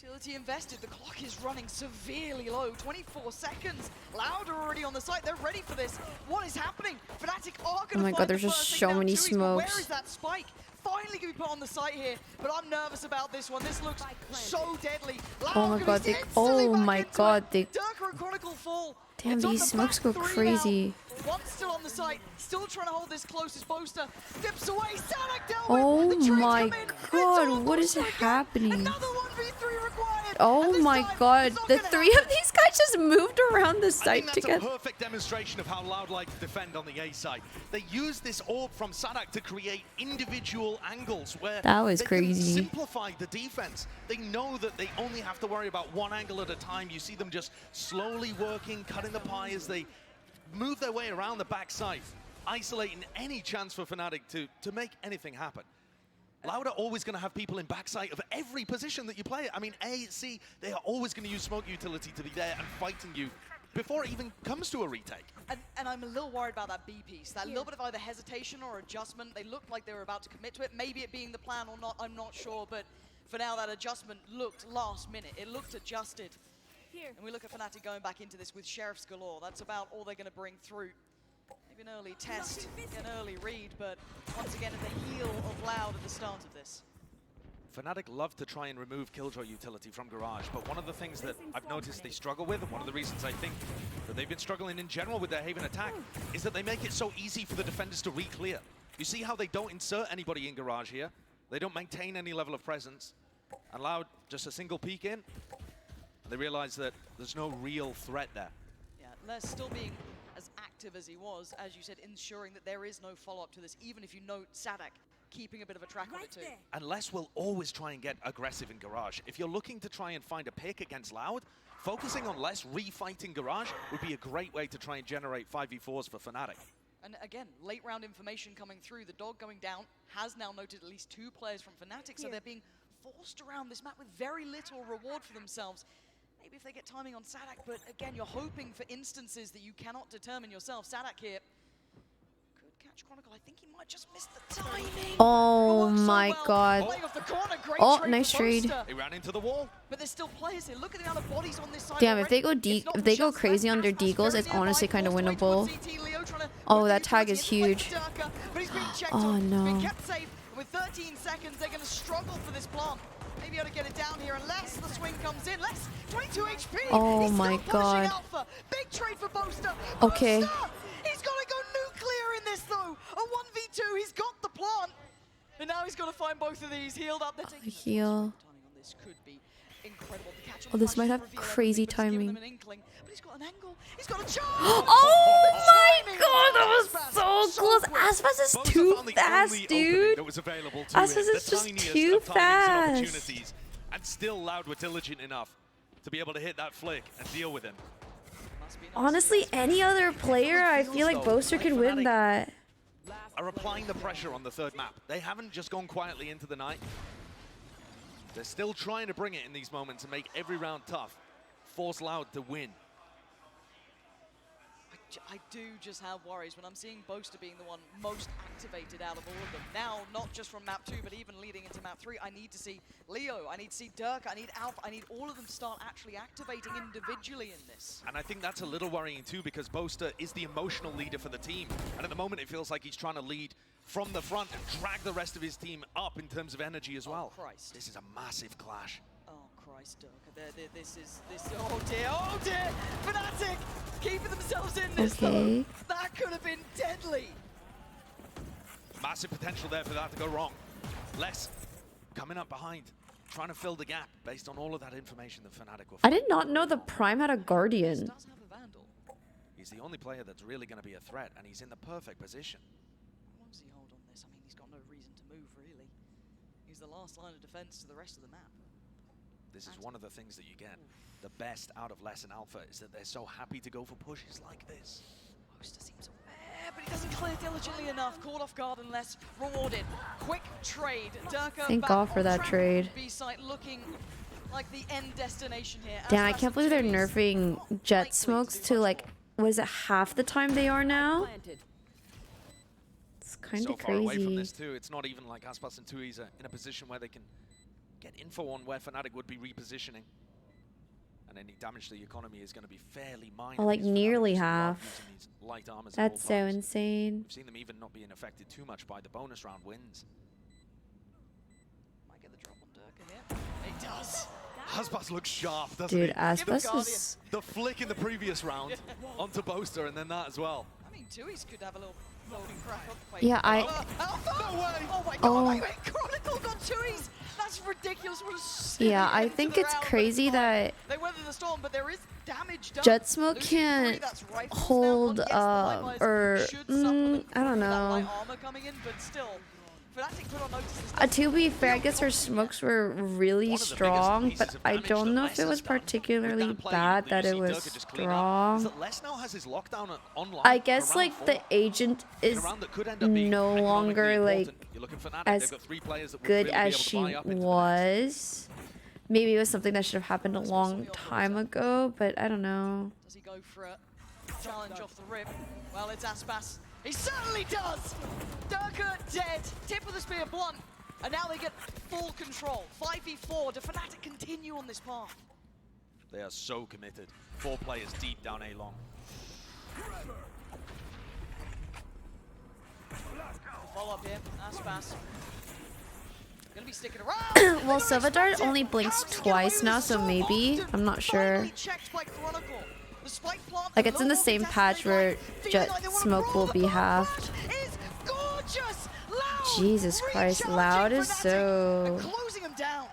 Utility invested, the clock is running severely low, 24 seconds. Loud are already on the site, they're ready for this. What is happening? Fnatic are going to Oh my god, there's just so many smokes. Where is that spike? Finally going to be put on the site here, but I'm nervous about this one. This looks so deadly. Loud Oh my god, they Durka and Chronicle fall. Damn, these smokes go crazy. One's still on the site, still trying to hold this close as Boaster dips away. Sadak dealt Oh with. The my god, what is happening? Another 1v3 required. Oh my god, the three of these guys just moved around the site that's together. a perfect demonstration of how Loud like to defend on the A side. They use this orb from Sadak to create individual angles where That was they crazy. can simplify the defense. They know that they only have to worry about one angle at a time. You see them just slowly working, cutting the pie as they move their way around the backside, isolating any chance for Fnatic to make anything happen. Loud are always going to have people in backside of every position that you play. I mean, A, C, they are always going to use smoke utility to be there and fighting you before it even comes to a retake. And I'm a little worried about that B piece. That little bit of either hesitation or adjustment. They looked like they were about to commit to it. Maybe it being the plan or not, I'm not sure. But for now, that adjustment looked last minute. It looked adjusted. And we look at Fnatic going back into this with Sheriffs galore. That's about all they're going to bring through. Maybe an early test, an early read, but once again at the heel of Loud at the start of this. Fnatic love to try and remove Killjoy utility from Garage, but one of the things that I've noticed they struggle with, and one of the reasons I think that they've been struggling in general with their Haven attack, is that they make it so easy for the defenders to re-clear. You see how they don't insert anybody in Garage here? They don't maintain any level of presence. And Loud, just a single peek in, they realize that there's no real threat there. Yeah, Les still being as active as he was, as you said, ensuring that there is no follow-up to this, even if you note Sadak keeping a bit of a track on it too. And Les will always try and get aggressive in Garage. If you're looking to try and find a pick against Loud, focusing on Les refighting Garage would be a great way to try and generate 5v4s for Fnatic. And again, late round information coming through. The dog going down has now noted at least 2 players from Fnatic, so they're being forced around this map with very little reward for themselves. Maybe if they get timing on Sadak, but again, you're hoping for instances that you cannot determine yourself. Sadak here could catch Chronicle. I think he might just miss the timing. Oh my god. Oh, nice trade. They ran into the wall. But there's still players here. Look at the other bodies on this side. Damn, if they go crazy on their deagles, it's honestly kind of winnable. Oh, that tag is huge. Oh no. With 13 seconds, they're going to struggle for this plant. Maybe able to get it down here unless the swing comes in. Less 22 HP. Oh He's my still god. Alpha. Big trade for Boaster. Okay. Boaster! He's got to go nuclear in this though. A 1v2. He's got the plant. And now he's got to find both of these healed up. Heal. This could be incredible. The catch on Oh, this might have crazy timing. but he's got an angle. He's got a charge. Oh my god, that was so close. Aspas is too fast, dude. Aspas is just too fast. And still Loud were diligent enough to be able to hit that flick and deal with him. Honestly, any other player, I feel like Boaster could win that. Are applying the pressure on the third map. They haven't just gone quietly into the night. They're still trying to bring it in these moments and make every round tough. force Loud to win. I do just have worries when I'm seeing Boaster being the one most activated out of all of them. Now, not just from map 2, but even leading into map 3, I need to see Leo, I need to see Dirk, I need Alpha, I need all of them start actually activating individually in this. And I think that's a little worrying too, because Boaster is the emotional leader for the team. And at the moment, it feels like he's trying to lead from the front and drag the rest of his team up in terms of energy as well. Christ. This is a massive clash. Oh, Christ, Dirk. This, oh dear, Fnatic keeping themselves in this though. That could have been deadly. Massive potential there for that to go wrong. Les coming up behind, trying to fill the gap based on all of that information that Fnatic were. I did not know the Prime had a Guardian. He's the only player that's really going to be a threat, and he's in the perfect position. How long does he hold on this? I mean, he's got no reason to move, really. He's the last line of defense to the rest of the map. This is one of the things that you get the best out of Les and Alpha, is that they're so happy to go for pushes like this. Boaster seems aware, but he doesn't clear diligently enough. Caught off guard and less rewarded. Quick trade. Durka Thank God for that trade. B-site looking like the end destination here. Damn, I can't believe they're nerfing jet smokes to like, was it half the time they are now? It's kind of So far away from crazy. this too. It's not even like Aspas and Tui's are in a position where they can get info on where Fnatic would be repositioning. And any damage to the economy is going to be fairly minor. Oh, like because Fnatic nearly just love half. using these light armors at That's all so times. insane. We've seen them even not being affected too much by the bonus round wins. Might get the drop on Durka here. It does. Aspas looks sharp, doesn't Dude, he? Aspas is... The flick in the previous round onto Boaster, and then that as well. I mean, Tui's could have a little loading crack up. Wait, Yeah, I... Alpha! No way! Oh my god, Oh. wait, Chronicle got Tui's! That's ridiculous. What a silly Yeah, I end to think the it's round, but crazy fine. that They weather the storm, but there is damage done. jet smoke Losing three, can't that's rifles now. hold, Yes, the light wires or... should supplement I don't that light know. armor coming in, but still, Fnatic put on notice. To be fair, I guess her smokes were really strong, but I don't know if it was particularly bad that it was strong. Les now has his lockdown online. I guess like the agent is no longer like as good as she was. Maybe it was something that should have happened a long time ago, but I don't know. Does he go for a challenge off the rip? Well, it's Aspas. He certainly does! Durka dead, tip of the spear blunt, and now they get full control. 5v4, do Fnatic continue on this path? They are so committed. 4 players deep down A long. Follow up here, Aspas. Gonna be sticking around. Well, Silvadart only blinks twice now, so maybe. I'm not sure. Checked by Chronicle. The spike plant, Like, it's in the same patch where jet smoke will be halved. is gorgeous. Loud. Jesus Christ, Loud is so Closing him down.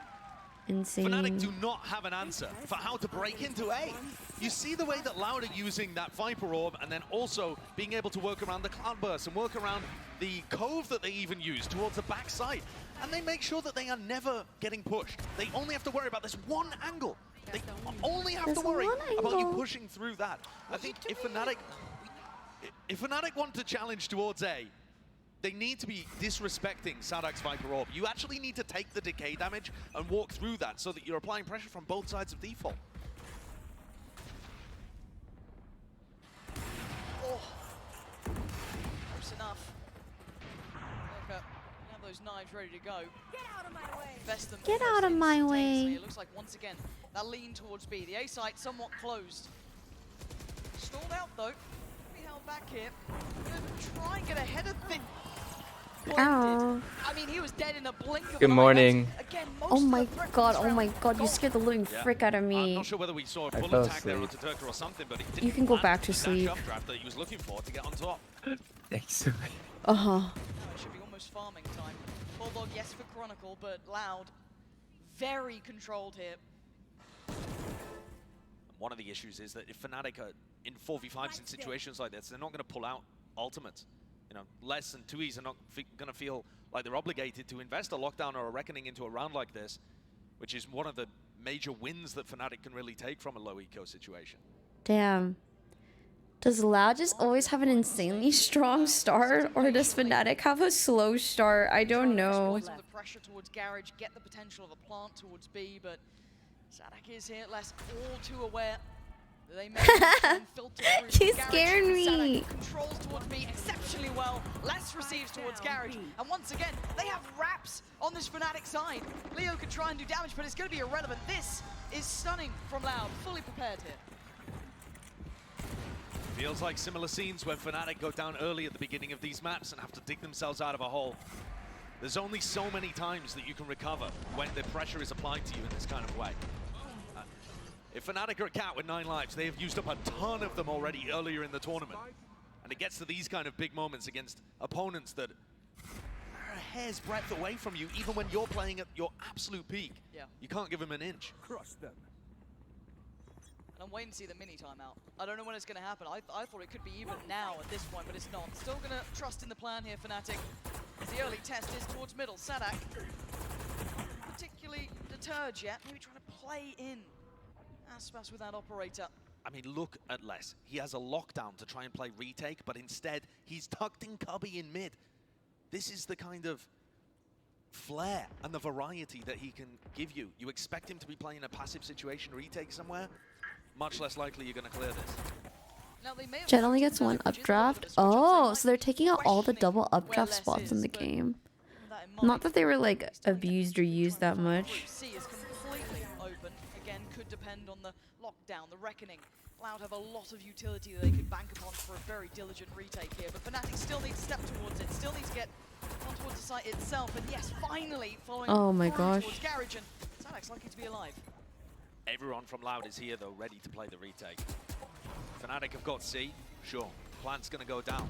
Fnatic insane. do not have an answer for how to break into A. You see the way that Loud are using that Viper Orb, and then also being able to work around the Cloudburst and work around the Cove that they even use towards the backside. And they make sure that they are never getting pushed. They only have to worry about this one angle. They only have to worry about you pushing through that. I think if Fnatic want to challenge towards A, they need to be disrespecting Sadak's Viper Orb. You actually need to take the decay damage and walk through that so that you're applying pressure from both sides of default. Oh. Close enough. Look up. You have those knives ready to go. Get out of my way. Best them Get out of my way. It looks like once again that lean towards B. The A site somewhat closed. Stalled out though. Be held back here. Gonna try and get ahead of things. Ow. I mean, he was dead in a blink of Good an eye. morning. Again, Oh my god, you scared the living frick out of I'm me. not sure whether we saw a I full fell attack there asleep. onto Turker or something, but it didn't You can go land back to that sleep. shove draft that he was looking for to get on top. Thanks. Uh-huh. Now it should be almost farming time. Bulldog, yes, for Chronicle, but Loud, very controlled here. One of the issues is that if Fnatic are in 4v5s in situations like this, they're not going to pull out ultimates. You know, Les and Tui's are not going to feel like they're obligated to invest a lockdown or a reckoning into a round like this, which is one of the major wins that Fnatic can really take from a low eco situation. Damn. Does Loud just always have an insanely strong start, or does Fnatic have a slow start? I don't know. Some of the pressure towards Garage, get the potential of a plant towards B, but Sadak is here, less all too aware. They may filter through. You scared me. Sadak controls towards me exceptionally well. Less receives towards Garage. And once again, they have wraps on this Fnatic side. Leo could try and do damage, but it's going to be irrelevant. This is stunning from Loud. Fully prepared here. Feels like similar scenes when Fnatic go down early at the beginning of these maps and have to dig themselves out of a hole. There's only so many times that you can recover when the pressure is applied to you in this kind of way. If Fnatic are a cat with 9 lives, they have used up a ton of them already earlier in the tournament. And it gets to these kind of big moments against opponents that are a hair's breadth away from you, even when you're playing at your absolute peak. Yeah. You can't give them an inch. Crush them. And I'm waiting to see the mini timeout. I don't know when it's going to happen. I thought it could be even now at this point, but it's not. Still going to trust in the plan here, Fnatic. As the early test is towards middle. Sadak, particularly deterred yet. Maybe trying to play in Aspas with that operator. I mean, look at Les. He has a lockdown to try and play retake, but instead, he's tucked in Cubby in mid. This is the kind of flair and the variety that he can give you. You expect him to be playing a passive situation retake somewhere, much less likely you're going to clear this. Now, they may have Jet only gets 1 updraft. Oh, so they're taking out all the double updraft spots in the game. Not that they were like abused or used that much. C is completely open. Again, could depend on the lockdown, the reckoning. Loud have a lot of utility that they could bank upon for a very diligent retake here, but Fnatic still needs to step towards it, still needs to get on towards the site itself, and yes, finally following towards Garage, and Sadak's lucky to be alive. Everyone from Loud is here, though, ready to play the retake. Fnatic have got C, sure. Plant's going to go down.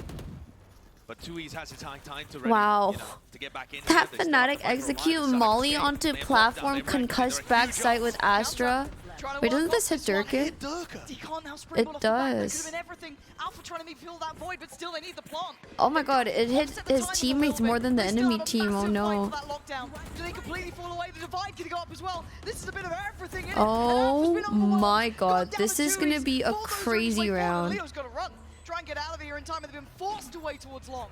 But 2E's has his high time to ready, Wow. you know, to get back in. That Fnatic execute Molly onto platform concussed backside with Astra. Wait, doesn't this hit Durkin? It does. Alpha trying to fill that void, but still they need the plant. Oh my god, it hit his teammates more than the enemy team. Oh no. Do they completely fall away? The divide can go up as well. This is a bit of everything in it. Oh my god, this is gonna be a crazy round. Leo's got to run. Try and get out of here in time, and they've been forced away towards long.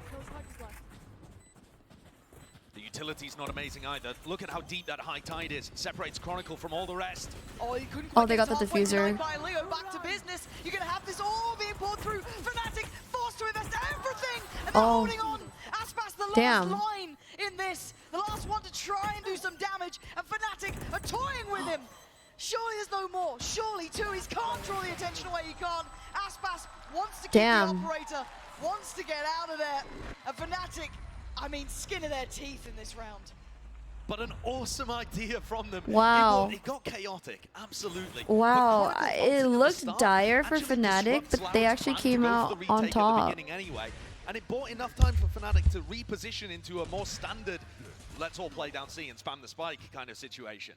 The utility's not amazing either. Look at how deep that high tide is. Separates Chronicle from all the rest. Oh, he couldn't Oh, they got the diffuser. by Leo, back to business. You're going to have this all being poured through. Fnatic forced to invest everything, and they're holding on. Aspas, the last line in this. The last one to try and do some damage, and Fnatic are toying with him. Surely there's no more. Surely 2E's can't draw the attention away. He can't. Aspas wants to keep the operator, wants to get out of there. And Fnatic, I mean, skin of their teeth in this round. But an awesome idea from them. Wow. It got chaotic, absolutely. Wow, it looked dire for Fnatic, but they actually came out on top. Anyway, and it bought enough time for Fnatic to reposition into a more standard, let's all play down C and spam the spike kind of situation.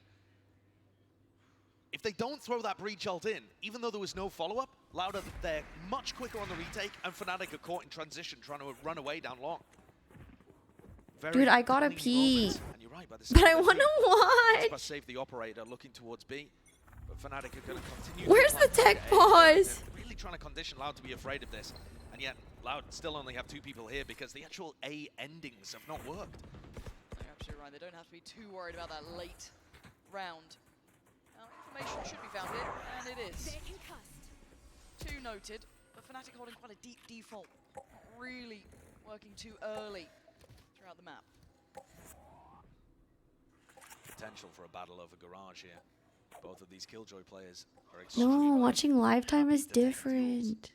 If they don't throw that breach ult in, even though there was no follow-up, Loud are there much quicker on the retake, and Fnatic are caught in transition trying to run away down long. Dude, I gotta pee. But I wanna watch. Aspas saved the operator, looking towards B, but Fnatic are going to continue. Where's the tech pause? They're really trying to condition Loud to be afraid of this, and yet Loud still only have 2 people here because the actual A endings have not worked. You're absolutely right. They don't have to be too worried about that late round. Information should be found here, and it is. 2 noted, but Fnatic holding quite a deep default. Not really working too early throughout the map. Potential for a battle over Garage here. Both of these Killjoy players are No, watching live time is different.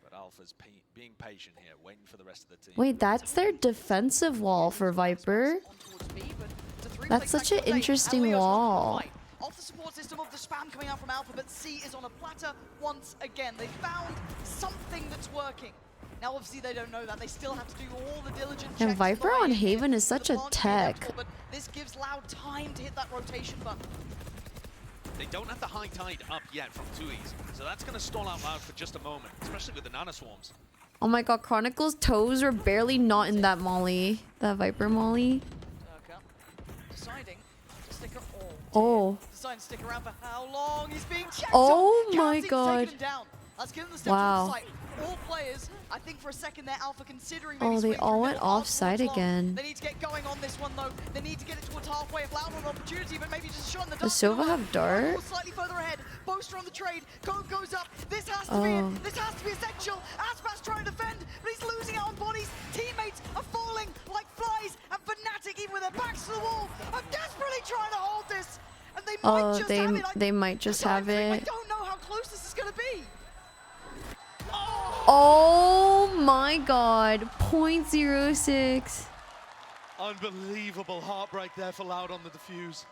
But Alpha's being patient here, waiting for the rest of the team. Wait, that's their defensive wall for Viper? That's such an interesting wall. Off the support system of the spam coming out from Alpha, but C is on a platter once again. They found something that's working. Now, obviously, they don't know that. They still have to do all the diligent checks. And Viper on Haven is such a tech. But this gives Loud time to hit that rotation button. They don't have the high tide up yet from 2E's, so that's going to stall out Loud for just a moment, especially with the nanoswarms. Oh my god, Chronicle's toes are barely not in that molly. That Viper molly. Deciding to stick around. Oh. Deciding to stick around for how long? He's being checked. Oh my god. Let's give him the step wow. to the site. all players, I think for a second there, Alpha considering Oh, maybe they swinging all through went middle, half offside towards long. again. They need to get going on this one though. They need to get it towards halfway. If Loud on opportunity, but maybe just a shot in the dark. Does Sova have dart? Slightly further ahead. Boaster on the trade. Code goes up. This has to be it. This has to be essential. Aspas trying to defend, but he's losing out on bodies. Teammates are falling like flies, and Fnatic, even with their backs to the wall, are desperately trying to hold this. And they might just have it. They might just have I it. don't know how close this is going to be. Oh my god, 0.06. Unbelievable heartbreak there for Loud on the defuse.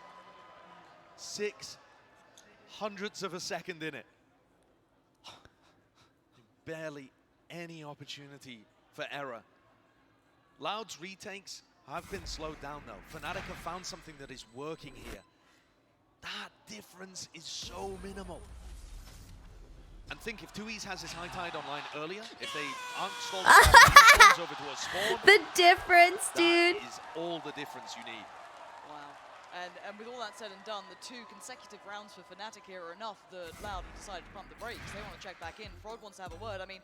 0.06 of a second in it. Barely any opportunity for error. Loud's retakes have been slowed down though. Fnatic have found something that is working here. That difference is so minimal. And think if 2E's has his high tide online earlier, if they aren't stalled over to a spawn, The difference, dude. that is all the difference you need. Wow. And with all that said and done, the 2 consecutive rounds for Fnatic here are enough that Loud have decided to pump the brakes. They want to check back in. Frog wants to have a word. I mean,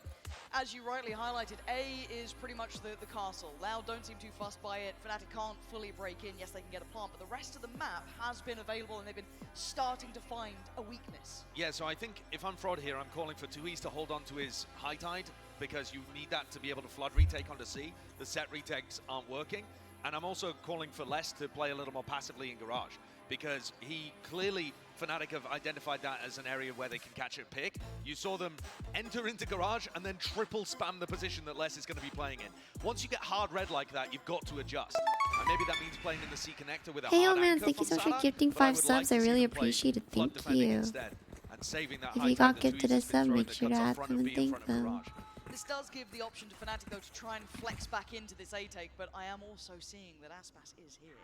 as you rightly highlighted, A is pretty much the castle. Loud don't seem too fussed by it. Fnatic can't fully break in. Yes, they can get a plant, but the rest of the map has been available and they've been starting to find a weakness. Yeah, so I think if I'm Fraud here, I'm calling for 2E's to hold on to his high tide because you need that to be able to flood retake onto C. The set retakes aren't working. And I'm also calling for Les to play a little more passively in Garage because he clearly, Fnatic have identified that as an area where they can catch a pick. You saw them enter into Garage and then triple spam the position that Les is going to be playing in. Once you get hard red like that, you've got to adjust. And maybe that means playing in the C connector with a Hey, hard oh man, anchor thank you from so much for Sada, gifting but 5 would like subs. to I see really them play appreciate it. flood Thank defending you. instead and saving that If high you tide got that gifted 2E's a has been sub, throwing make that sure to cuts off add front them of and B in thank front of them. Garage. This does give the option to Fnatic though to try and flex back into this A-take, but I am also seeing that Aspas is here.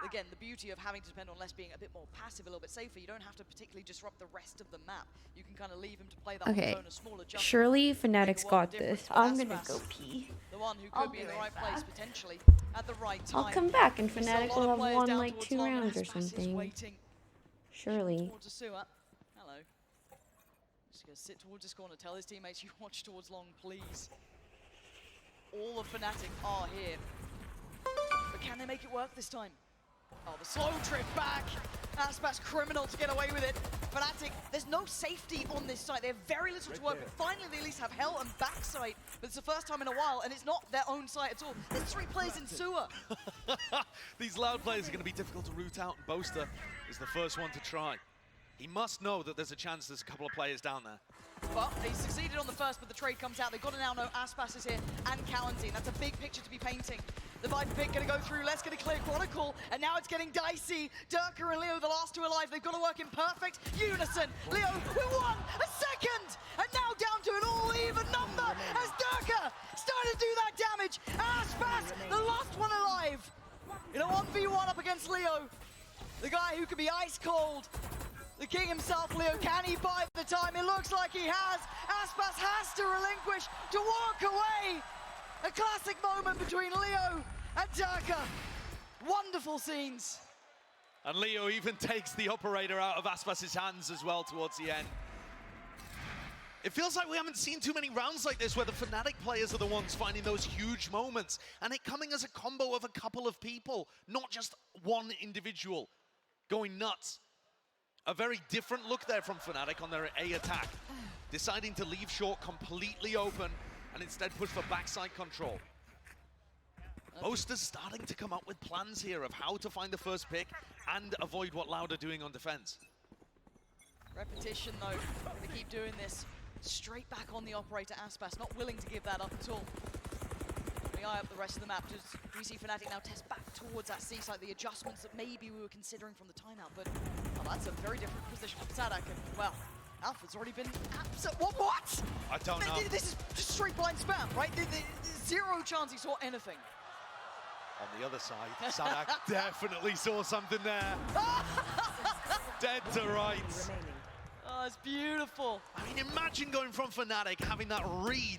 Again, the beauty of having to depend on Les being a bit more passive, a little bit safer, you don't have to particularly disrupt the rest of the map. You can kind of leave him to play that on his Okay, own, a small adjustment. surely Fnatic's Make a world got of difference this. for I'm gonna Aspas, go pee. The one who I'll could be in be the right right place back. potentially at the right time. I'll come back and There's a Fnatic lot will of have players won down like towards 2 long, and rounds or Aspas is something. waiting Surely. towards the sewer. Hello. Just gonna sit towards this corner, tell his teammates you watch towards long, please. All of Fnatic are here. But can they make it work this time? Oh, the slow trip back. Aspas criminal to get away with it. Fnatic, there's no safety on this site. They have very little to work with. Finally, they at least have hell and backside. But it's the first time in a while, and it's not their own site at all. There's 3 players in sewer. These Loud players are going to be difficult to root out, and Boaster is the first one to try. He must know that there's a chance there's a couple of players down there. But he succeeded on the first, but the trade comes out. They've got to now know Aspas is here and Calentine. That's a big picture to be painting. The Viper pick going to go through. Let's get a clear Chronicle, and now it's getting dicey. Durka and Leo, the last 2 alive. They've got to work in perfect unison. Leo with 1 second, and now down to an all-even number as Durka started to do that damage. Aspas, the last one alive. In a 1v1 up against Leo, the guy who can be ice cold. The king himself, Leo, can he buy the time? It looks like he has. Aspas has to relinquish, to walk away. A classic moment between Leo and Durka. Wonderful scenes. And Leo even takes the operator out of Aspas's hands as well towards the end. It feels like we haven't seen too many rounds like this where the Fnatic players are the ones finding those huge moments, and it coming as a combo of a couple of people, not just one individual going nuts. A very different look there from Fnatic on their A attack, deciding to leave short completely open and instead push for backside control. Boaster's starting to come up with plans here of how to find the first pick and avoid what Loud are doing on defense. Repetition though, they keep doing this. Straight back on the operator Aspas, not willing to give that up at all. We eye up the rest of the map. Do we see Fnatic now test back towards that C site, the adjustments that maybe we were considering from the timeout, but that's a very different position for Sadak, and well, Alpha's already been what? I don't know. This is just straight blind spam, right? Zero chance he saw anything. On the other side, Sadak definitely saw something there. Dead to rights. Oh, it's beautiful. I mean, imagine going from Fnatic, having that read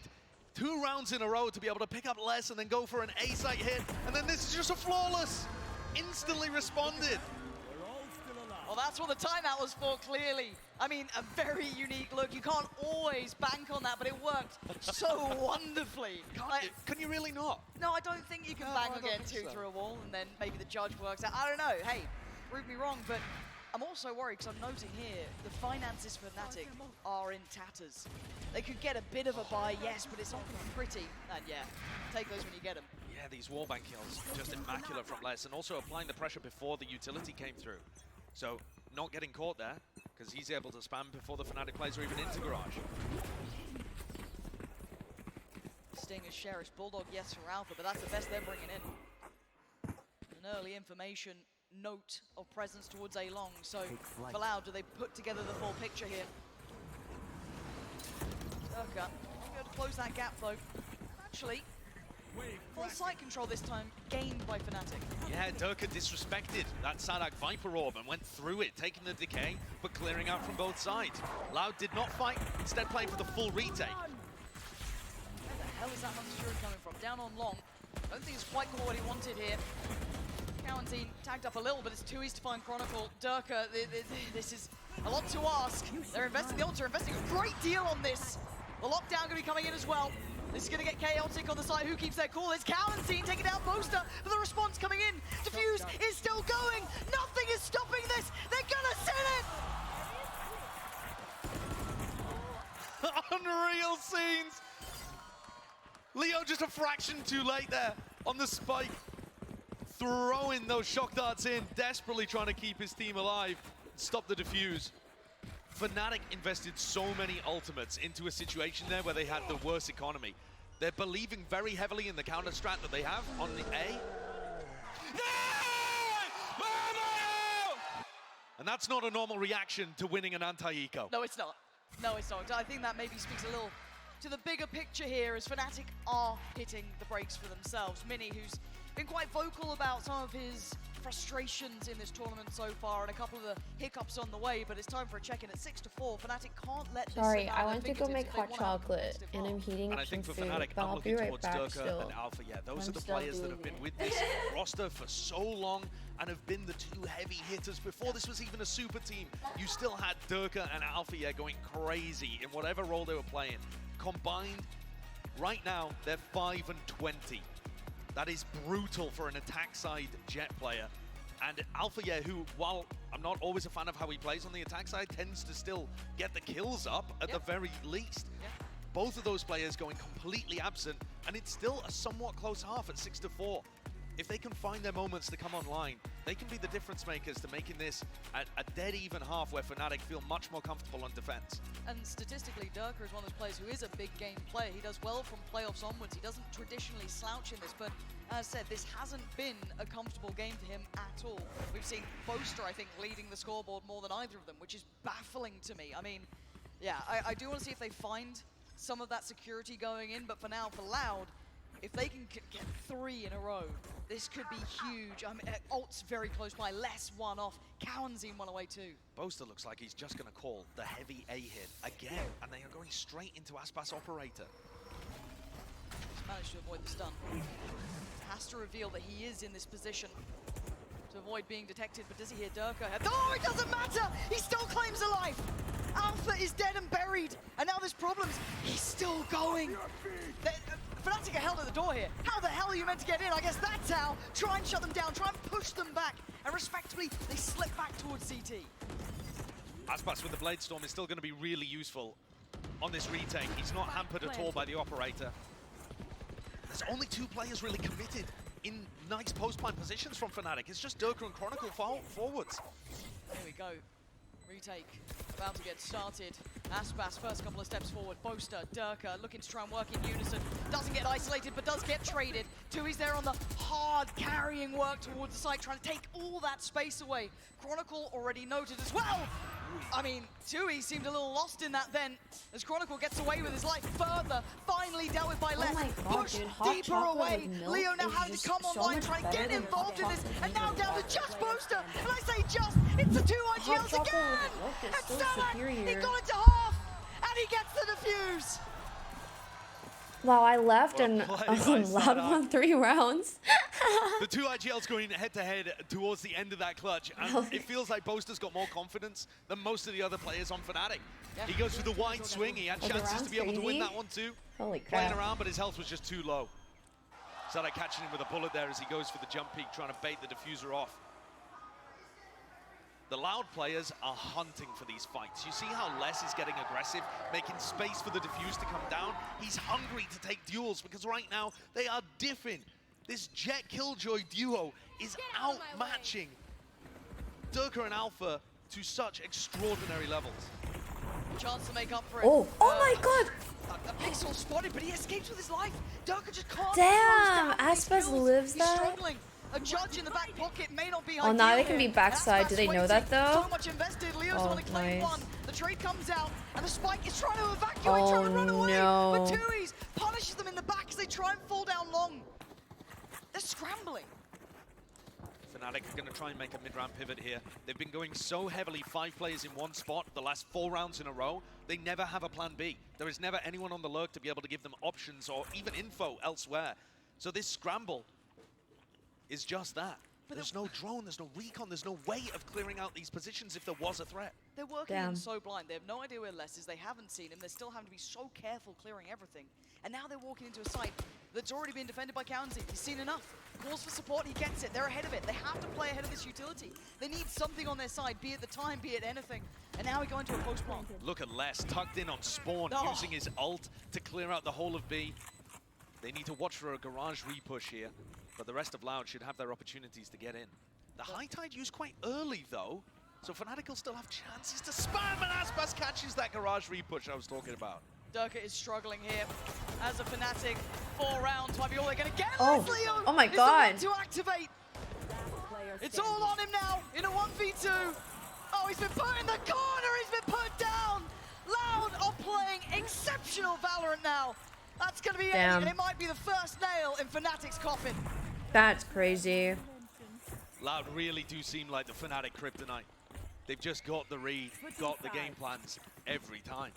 2 rounds in a row to be able to pick up less and then go for an A site hit, and then this is just a flawless, instantly responded. Well, that's what the timeout was for, clearly. I mean, a very unique look. You can't always bank on that, but it worked so wonderfully. Can you really not? No, I don't think you can bank on getting two through a wall, and then maybe the judge works out. I don't know. Hey, prove me wrong, but I'm also worried because I'm noting here the finances for Fnatic are in tatters. They could get a bit of a buy, yes, but it's not going to be pretty. And yeah, take those when you get them. Yeah, these wallbang kills, just immaculate from Les, and also applying the pressure before the utility came through. So, not getting caught there, because he's able to spam before the Fnatic players are even into Garage. Sting is Sheriff's Bulldog, yes, for Alpha, but that's the best they're bringing in. An early information note of presence towards A long, so for Loud, do they put together the full picture here? Durka, be able to close that gap though. Actually, full site control this time, gained by Fnatic. Yeah, Durka disrespected that Sadak Viper Orb and went through it, taking the decay, but clearing out from both sides. Loud did not fight, instead playing for the full retake. Where the hell is that Monster coming from? Down on long. Don't think it's quite caught what he wanted here. Quarantine tagged up a little, but it's too easy to find Chronicle. Durka, this is a lot to ask. They're investing, the Ultra are investing a great deal on this. The lockdown going to be coming in as well. This is going to get chaotic on the side. Who keeps their cool? It's Quarantine taking down Boaster, but the response coming in. Diffuse is still going. Nothing is stopping this. They're going to send it. Unreal scenes. Leo just a fraction too late there on the spike. Throwing those shock darts in, desperately trying to keep his team alive, stop the defuse. Fnatic invested so many ultimates into a situation there where they had the worst economy. They're believing very heavily in the counter strat that they have on the A. And that's not a normal reaction to winning an anti-eco. No, it's not. No, it's not. I think that maybe speaks a little to the bigger picture here as Fnatic are hitting the brakes for themselves. Mini, who's been quite vocal about some of his frustrations in this tournament so far and a couple of the hiccups on the way, but it's time for a check-in at 6-4. Fnatic can't let this Sorry, I went to go make hot chocolate and I'm heating up some food, but I'll be right back still. And Alpha, yeah, those are the players that have been with this roster for so long and have been the two heavy hitters. Before this was even a super team, you still had Durka and Alpha, yeah, going crazy in whatever role they were playing. Combined, right now, they're 5-20. That is brutal for an attack side Jet player. And Alpha, yeah, who, while I'm not always a fan of how he plays on the attack side, tends to still get the kills up at the very least. Both of those players going completely absent, and it's still a somewhat close half at 6-4. If they can find their moments to come online, they can be the difference makers to making this a dead even half where Fnatic feel much more comfortable on defense. And statistically, Durka is one of those players who is a big game player. He does well from playoffs onwards. He doesn't traditionally slouch in this, but as said, this hasn't been a comfortable game for him at all. We've seen Boaster, I think, leading the scoreboard more than either of them, which is baffling to me. I mean, yeah, I do want to see if they find some of that security going in, but for now, for Loud, if they can get 3 in a row, this could be huge. I mean, Alt's very close by, less one off. Cowanzine one away too. Boaster looks like he's just going to call the heavy A hit again, and they are going straight into Aspas Operator. He's managed to avoid the stun. Has to reveal that he is in this position to avoid being detected, but does he hear Durka? Oh, it doesn't matter! He still claims a life! Alpha is dead and buried, and now there's problems. He's still going. Fnatic are held at the door here. How the hell are you meant to get in? I guess that's how. Try and shut them down, try and push them back, and respectively, they slip back towards CT. Aspas with the Blade Storm is still going to be really useful on this retake. He's not hampered at all by the operator. There's only 2 players really committed in nice post-plant positions from Fnatic. It's just Durka and Chronicle forwards. Here we go. Retake, about to get started. Aspas, first couple of steps forward. Boaster, Durka, looking to try and work in unison. Doesn't get isolated, but does get traded. Tui's there on the hard carrying work towards the site, trying to take all that space away. Chronicle already noted as well. I mean, Tui seemed a little lost in that then, as Chronicle gets away with his life further, finally dealt with by Les. Push deeper away. Leo now having to come online, trying to get involved in this, and now down to just Boaster. And I say just, it's the 2 IGLs again! And Sadak, he got into half, and he gets the defuse. Wow, I left and Loud won 3 rounds. The two IGLs going head-to-head towards the end of that clutch, and it feels like Boaster's got more confidence than most of the other players on Fnatic. Yeah. He goes for the wide swing. He had chances to be able to win that one too. Holy Playing crap. around, but his health was just too low. Sadek catching him with a bullet there as he goes for the jump peek, trying to bait the diffuser off. The Loud players are hunting for these fights. You see how Les is getting aggressive, making space for the diffuse to come down. He's hungry to take duels because right now they are different. This Jet Killjoy duo is outmatching Durka and Alpha to such extraordinary levels. Chance to make up for it. Oh my god! A pixel spotted, but he escapes with his life. Durka just can't. Damn! Aspas lives He's that? struggling. A judge in the back pocket may not be Oh, now ideal they can be here. backside. Do they know that though? So much invested. Leo's Oh, only claimed nice. one. The trade comes out, and the Spike is trying to evacuate, trying to run away. no. But Tui's punishes them in the back as they try and fall down long. They're scrambling. Fnatic are going to try and make a mid-round pivot here. They've been going so heavily, 5 players in one spot the last 4 rounds in a row. They never have a plan B. There is never anyone on the lurk to be able to give them options or even info elsewhere. So this scramble is just that. There's no drone, there's no recon, there's no way of clearing out these positions if there was a threat. They're working in so blind. They have no idea where Les is. They haven't seen him. They're still having to be so careful clearing everything. And now they're walking into a site that's already been defended by County. He's seen enough. Calls for support, he gets it. They're ahead of it. They have to play ahead of this utility. They need something on their side, be it the time, be it anything. And now we go into a post bomb. Look at Les, tucked in on Spawn, using his ult to clear out the whole of B. They need to watch for a garage repush here, but the rest of Loud should have their opportunities to get in. The high tide used quite early though, so Fnatic will still have chances to spam, and Aspas catches that garage repush I was talking about. Durka is struggling here as a Fnatic. 4 rounds might be all they're going to get. Oh. Leo Oh my is the God. one to activate. It's all on him now in a 1v2. Oh, he's been put in the corner. He's been put down. Loud are playing exceptional Valorant now. That's going to be it, Damn. and it might be the first nail in Fnatic's coffin. That's crazy. Loud really do seem like the Fnatic kryptonite. They've just got the read, got the game plans every time.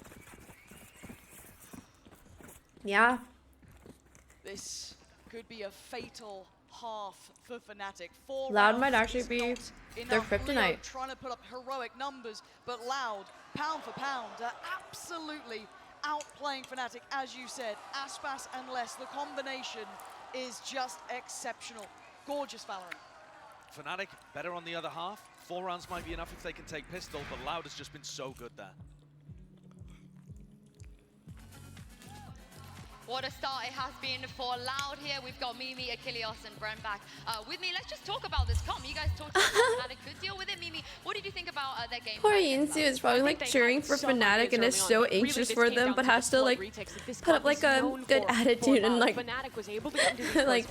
Yeah. This could be a fatal half for Fnatic. 4 Loud rounds might actually is be not their enough. Leo kryptonite. trying to put up heroic numbers, but Loud, pound for pound, are absolutely outplaying Fnatic. As you said, Aspas and Les, the combination is just exceptional. Gorgeous Valorant. Fnatic better on the other half. 4 rounds might be enough if they can take pistol, but Loud has just been so good there. What a start it has been for Loud here. We've got Mimi, Achilles, and Brent back with me. Let's just talk about this comp. You guys talked about Fnatic could deal with it. Mimi, what did you think about their game? Poor Yinsu is probably like cheering for Fnatic and is so anxious for them, but has to like put up like a good attitude and like like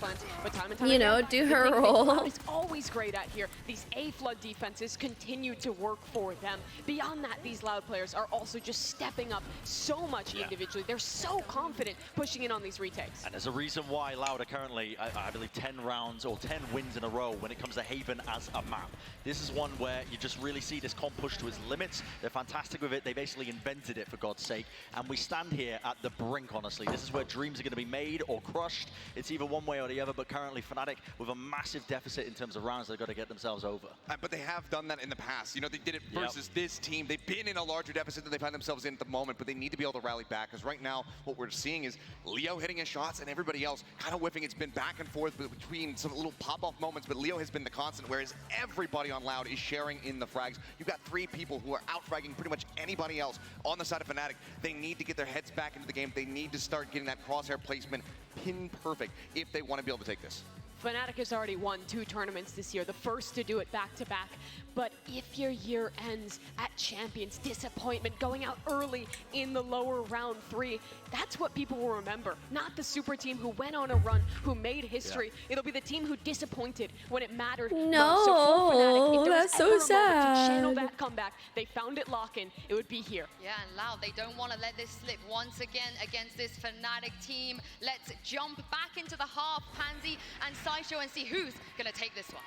you know, do her role. Is always great at here. These A flood defenses continue to work for them. Beyond that, these Loud players are also just stepping up so much individually. They're so confident pushing in on these retakes. And there's a reason why Loud are currently, I believe, 10 rounds or 10 wins in a row when it comes to Haven as a map. This is one where you just really see this comp push to its limits. They're fantastic with it. They basically invented it, for God's sake. And we stand here at the brink, honestly. This is where dreams are going to be made or crushed. It's either one way or the other, but currently Fnatic with a massive deficit in terms of rounds they've got to get themselves over. But they have done that in the past. You know, they did it versus this team. They've been in a larger deficit than they find themselves in at the moment, but they need to be able to rally back, because right now what we're seeing is Leo hitting his shots and everybody else kind of whiffing. It's been back and forth between some little pop-off moments, but Leo has been the constant, whereas everybody on Loud is sharing in the frags. You've got 3 people who are out-fragging pretty much anybody else on the side of Fnatic. They need to get their heads back into the game. They need to start getting that crosshair placement pin perfect if they want to be able to take this. Fnatic has already won 2 tournaments this year, the first to do it back-to-back. But if your year ends at Champions, disappointment, going out early in the lower round 3, that's what people will remember. Not the super team who went on a run, who made history. It'll be the team who disappointed when it mattered most. So for Fnatic, if there was that's so ever a moment to channel sad. that comeback, they found it lock-in, it would be here. Yeah, and Loud, they don't want to let this slip once again against this Fnatic team. Let's jump back into the half, Pansy and Sideshow, and see who's going to take this one.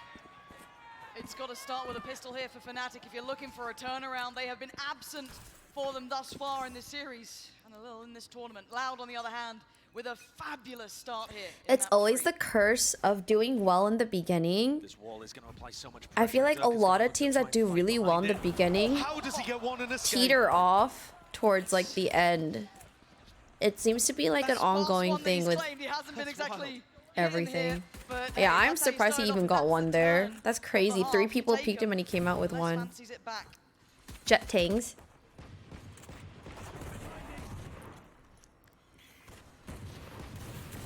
It's got to start with a pistol here for Fnatic. If you're looking for a turnaround, they have been absent for them thus far in this series and a little in this tournament. Loud, on the other hand, with a fabulous start here. It's always the curse of doing well in the beginning. This wall is going to apply so much I feel like a lot of teams that do really well in the beginning How does he get one in escape? teeter off towards like the end. It seems to be like an ongoing thing with He hasn't been exactly everything. but Yeah, hey, I'm that's how you surprised he start even off. got one there. That's crazy. half 3 to people take peeked him and he came out with Les one. fancies it back. Jet Tangs.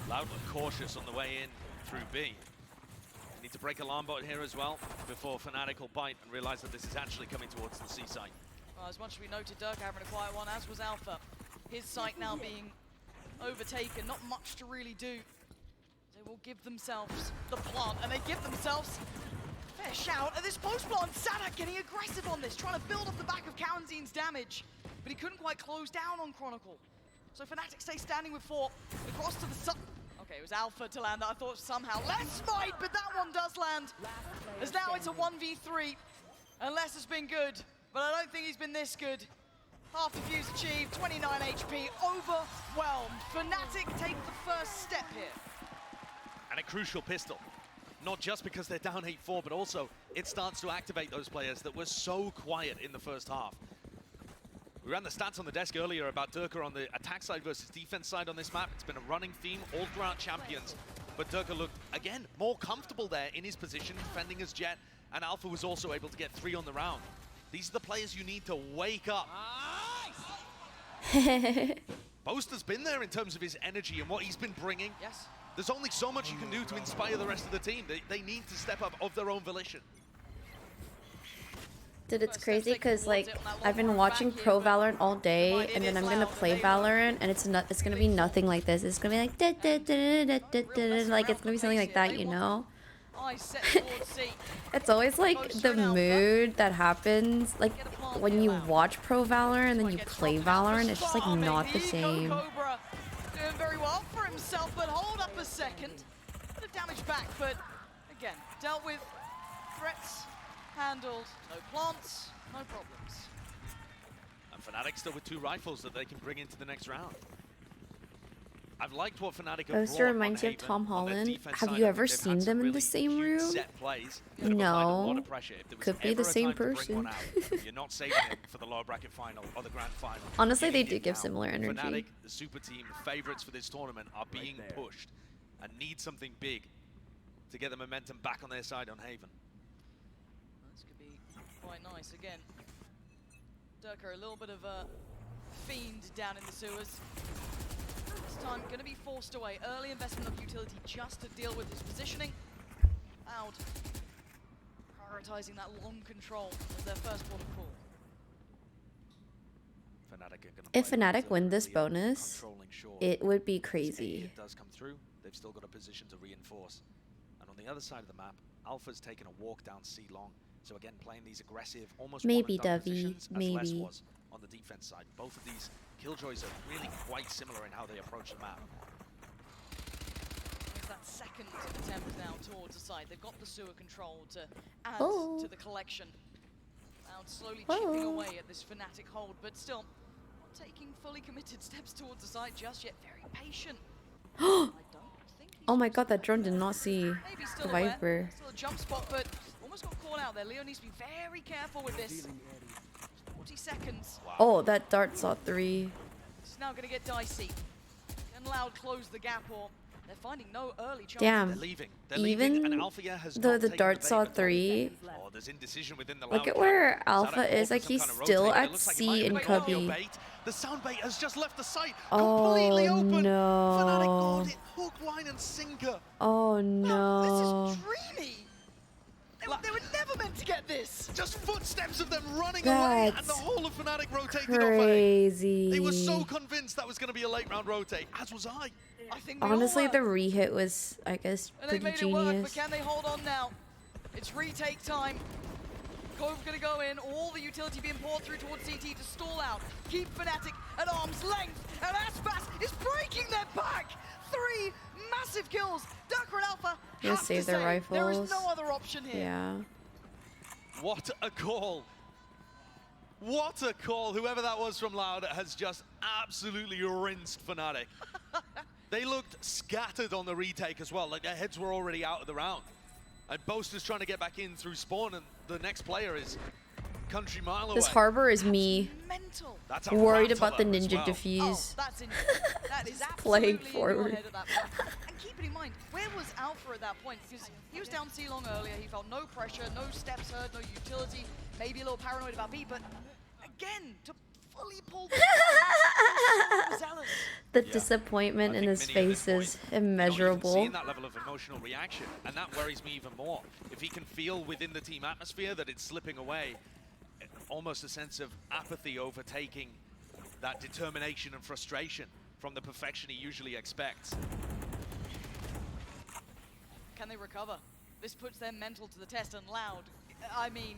Loud but cautious on the way in through B. Need to break alarm bot here as well before Fnatic will bite and realize that this is actually coming towards the C site. Well, as much as we noted Dirk having a quiet one, as was Alpha. His site now being overtaken, not much to really do. They will give themselves the plant, and they give themselves a fair shout at this post plant. Sadak getting aggressive on this, trying to build off the back of Karanzin's damage, but he couldn't quite close down on Chronicle. So Fnatic stay standing with 4, across to the sub. Okay, it was Alpha to land that I thought somehow. Let's fight, but that one does land. As now it's a 1v3, and Les has been good, but I don't think he's been this good. Half defuse achieved, 29 HP, overwhelmed. Fnatic take the first step here. And a crucial pistol. Not just because they're down 8-4, but also it starts to activate those players that were so quiet in the first half. We ran the stats on the desk earlier about Durka on the attack side versus defense side on this map. It's been a running theme all throughout Champions. But Durka looked, again, more comfortable there in his position, defending as Jet. And Alpha was also able to get 3 on the round. These are the players you need to wake up. Boaster's been there in terms of his energy and what he's been bringing. Yes. There's only so much you can do to inspire the rest of the team. They need to step up of their own volition. Dude, it's crazy because like I've been watching Pro Valorant all day, and then I'm gonna play Valorant, and it's gonna be nothing like this. It's gonna be like like it's gonna be something like that, you know? It's always like the mood that happens like when you watch Pro Valorant and then you play Valorant. It's just like not the same. Doing very well for himself, but hold up a second. Bit of damage back, but again, dealt with. Threats handled. No plants, no problems. And Fnatic still with 2 rifles that they can bring into the next round. I've liked what Fnatic have Boaster reminds you of Tom Holland. Have you ever seen them in the same room? No. Could be the same person. You're not saving him for the lower bracket final or the grand final. Honestly, they do give similar Fnatic, energy. the super team, the favorites for this tournament, are being pushed and need something big to get the momentum back on their side on Haven. This could be quite nice. Again, Durka, a little bit of a fiend down in the sewers. This time going to be forced away. Early investment of utility just to deal with his positioning. Out. Prioritizing that long control as their first port of call. If Fnatic win this bonus, it would be crazy. It does come through. They've still got a position to reinforce. And on the other side of the map, Alpha's taken a walk down C long. So again, playing these aggressive, almost Maybe one-and-done Devi, positions, as maybe. Les was on the defense side. Both of these Killjoys are really quite similar in how they approach the map. It's that second attempt now towards the side. They've got the sewer control to add to the collection. Now slowly chipping away at this Fnatic hold, but still not taking fully committed steps towards the side just yet. Very patient. Oh my god, that drone did not see Maybe the still aware. Viper. Still a jump spot, but almost got caught out there. Leo needs to be very careful with this. 40 seconds. Oh, that dart saw 3. It's now going to get dicey. Can Loud close the gap, or they're finding no early chance. Damn. They're leaving. Even and Alpha has though not the taken dart bait saw before. 3, Oh, there's indecision within the look Loud at camp. where Alpha Sadak is. Like some he's kind of still rotate. It at looks like C it in might be a Cubby. bait. The sound bait has just left the site. Completely Oh open. Fnatic no. got it. Hook, line, and sinker. Oh no. This is dreamy. They were never meant to get this. Just footsteps of them running away, and the That's whole of Fnatic rotated crazy. off A. They were so convinced that was going to be a late round rotate, as was I. think we all Honestly, were. the re-hit was, I guess, And they pretty made it work, but genius. can they hold on now? It's retake time. Cove gonna go in, all the utility being poured through towards CT to stall out. Keep Fnatic at arm's length, and Aspas is breaking their back! 3 massive kills. Durka and Alpha Gonna have save to their say, there is rifles. no other option here. Yeah. What a call. What a call. Whoever that was from Loud has just absolutely rinsed Fnatic. They looked scattered on the retake as well, like their heads were already out of the round. And Boaster's trying to get back in through spawn, and the next player is country mile away. This harbor is me That's worried about the ninja well. defuse. That's that is Playing absolutely in your forward. head at that point. And keep it in mind, where was Alpha at that point? Because he was down C-long earlier, he felt no pressure, no steps heard, no utility, maybe a little paranoid about B, but again, to fully pull the zealous. The disappointment in his face is immeasurable. Seeing that level of emotional reaction, and that worries me even more. If he can feel within the team atmosphere that it's slipping away, almost a sense of apathy overtaking that determination and frustration from the perfection he usually expects. Can they recover? This puts their mental to the test, and Loud, I mean,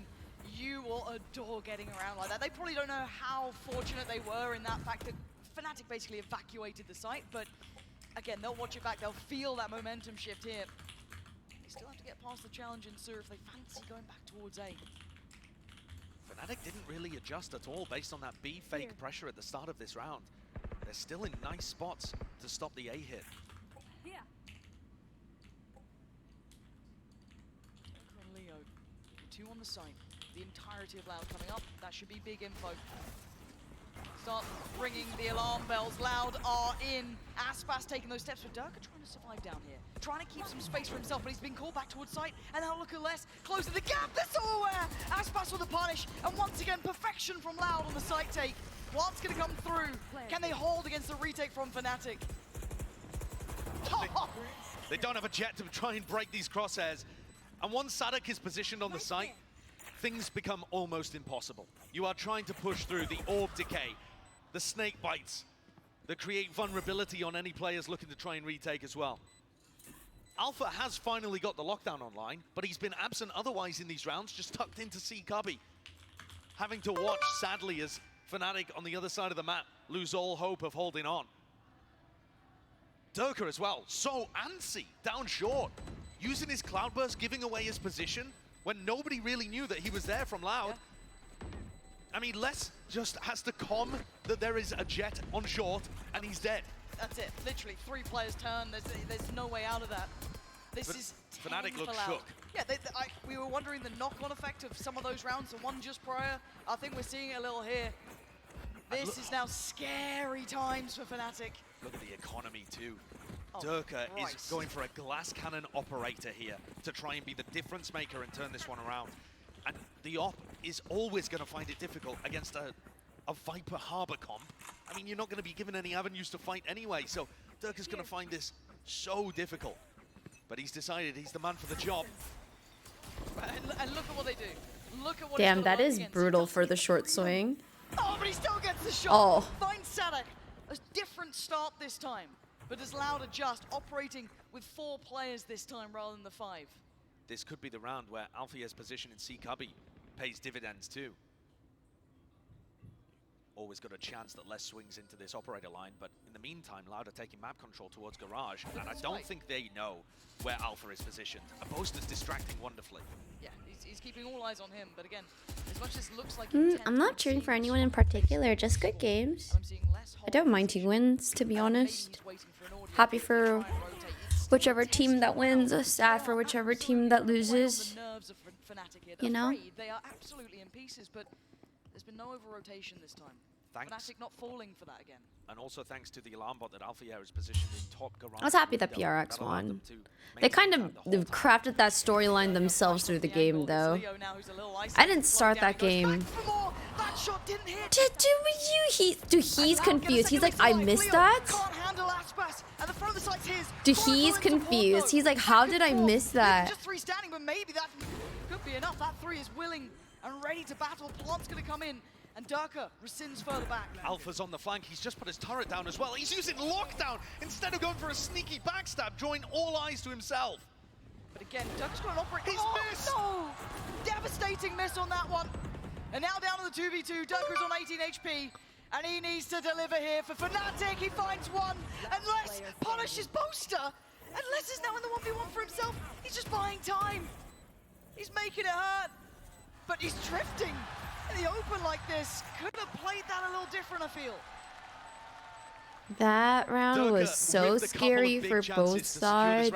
you will adore getting around like that. They probably don't know how fortunate they were in that fact that Fnatic basically evacuated the site, but again, they'll watch it back, they'll feel that momentum shift here. They still have to get past the challenge in Sur if they fancy going back towards A. Fnatic didn't really adjust at all based on that B fake pressure at the start of this round. They're still in nice spots to stop the A hit. Leo, 2 on the site. The entirety of Loud coming up. That should be big info. Start ringing the alarm bells. Loud are in. Aspas taking those steps, but Durka trying to survive down here. Trying to keep some space for himself, but he's been called back towards site. And now look at Les closing the gap. They're so aware. Aspas with the punish. And once again, perfection from Loud on the site take. What's going to come through? Can they hold against the retake from Fnatic? They don't have a jet to try and break these crosshairs. And once Sadek is positioned on the site, things become almost impossible. You are trying to push through the orb decay, the snake bites that create vulnerability on any players looking to try and retake as well. Alpha has finally got the lockdown online, but he's been absent otherwise in these rounds, just tucked into C Cubby. Having to watch, sadly, as Fnatic on the other side of the map lose all hope of holding on. Durka as well, so antsy, down short, using his Cloudburst, giving away his position when nobody really knew that he was there from Loud. Yeah. I mean, Les just has to comm that there is a jet on short, and he's dead. That's it, literally 3 players turn, there's no way out of that. This is Fnatic looks Loud. shook. Yeah, we were wondering the knock-on effect of some of those rounds, the one just prior. I think we're seeing it a little here. This is now scary times for Fnatic. Look at the economy too. Oh, Durka Christ. is going for a glass cannon operator here to try and be the difference maker and turn this one around. And the op is always going to find it difficult against a Viper Harbor comp. I mean, you're not going to be given any avenues to fight anyway, so Durka's going to find this so difficult. But he's decided he's the man for the job. And look at what they do. Look at what Damn, that is brutal for the short swing. Oh, but he still gets the shot. Oh. Finds Sadek. A different start this time. But does Loud adjust, operating with 4 players this time rather than the 5? This could be the round where Alfier's position in C Cubby pays dividends too. Always got a chance that Les swings into this operator line, but in the meantime, Loud are taking map control towards Garage, and I don't think they know where Alpha is positioned. A Boaster's distracting wonderfully. Yeah, he's keeping all eyes on him, but again, as much as it looks like I'm not cheering for anyone in particular, just good games. I don't mind team wins, to be honest. Happy for whichever team that wins, sad for whichever team that loses. You know? They are absolutely in pieces, but there's been no over-rotation this time. Thanks. Fnatic not falling for that again. And also thanks to the alarm bot that Alfier is positioned in top Garage. I was happy that PRX won. They kind of crafted that storyline themselves through the game, though. I didn't start that game. Dude, he's confused. He's like, I missed that? Dude, he's confused. He's like, how did I miss that? Just 3 standing, but maybe that could be enough. That 3 is willing and ready to battle. Plant's going to come in. And Durka rescinds further back. Alpha's on the flank. He's just put his turret down as well. He's using lockdown instead of going for a sneaky backstab, drawing all eyes to himself. But again, Durka's got an operator. He's missed! No! Devastating miss on that one. And now down to the 2v2. Durka's on 18 HP. And he needs to deliver here for Fnatic. He finds one. And Les punishes Boaster. And Les is now in the 1v1 for himself. He's just buying time. He's making it hurt. But he's drifting. In the open like this, could have played that a little different, I feel. That round was so scary for both sides,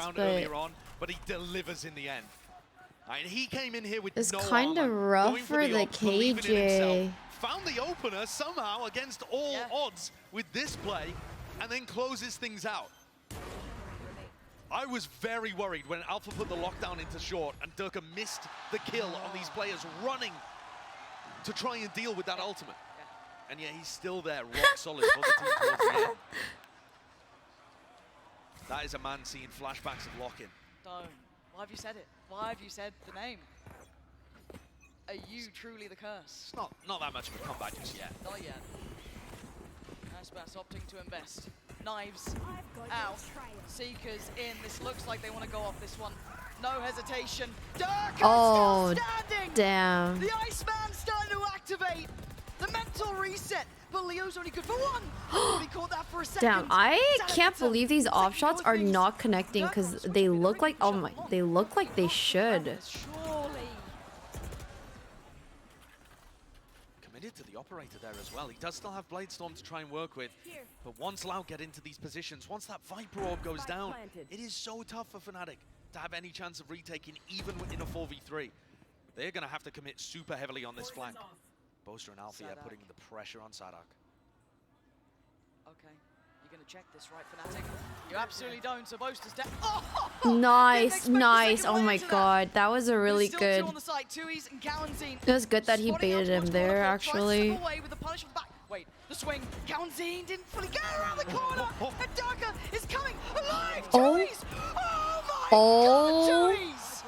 but he delivers in the end. And he came in here with it's no kind of armor, rough going for the odds, believing in himself, KJ. found the opener somehow against all odds with this play, and then closes things out. I was very worried when Alpha put the lockdown into short and Durka missed the kill on these players running to try and deal with that ultimate. And yet he's still there, rock solid for the team towards the end. That is a man seeing flashbacks of lock-in. Don't. Why have you said it? Why have you said the name? Are you truly the curse? It's not that much of a comeback just yet. Not yet. Aspas opting to invest. Knives out. Seekers in. This looks like they want to go off this one. No hesitation. Durka Oh, still standing. damn. The Iceman starting to activate. The mental reset. But Leo's only good for one. He caught that for a second. Damn, I can't believe these off shots are not connecting because they look like, oh my, they look like they should. Surely. Committed to the operator there as well. He does still have Blade Storm to try and work with. But once Loud get into these positions, once that Viper Orb goes down, it is so tough for Fnatic to have any chance of retaking even in a 4v3. They're going to have to commit super heavily on this flank. Boaster and Alfie are putting the pressure on Sadak. Okay, you're going to check this, right, Fnatic? You absolutely don't, so Boaster's dead. Oh! Nice, nice. Oh my god, that was a really Still good. two on the side, Tui's and Kalanzine. It was good that he baited him there, actually. Away with the punish from the back. Wait, the swing. Kalanzine didn't fully get around the corner. And Durka is coming alive. Tui's. Oh my god, Tui's.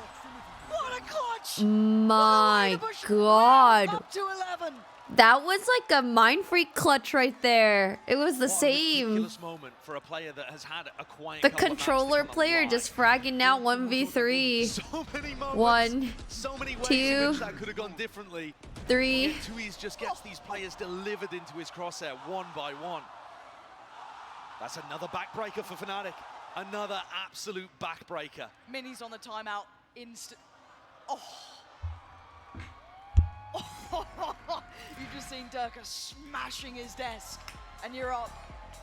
What a clutch. My god. Up to 11. That was like a mind freak clutch right there. It was the What a same. ridiculous moment for a player that has had a quiet The couple of matches controller to come player alive. just fragging now 1v3. So many moments, 1, so many ways 2, in which that could have gone differently. 3. Yet Tui's just gets these players delivered into his crosshair one by one. That's another backbreaker for Fnatic. Another absolute backbreaker. Mini's on the timeout. Instant. Oh. You've just seen Durka smashing his desk. And you're up.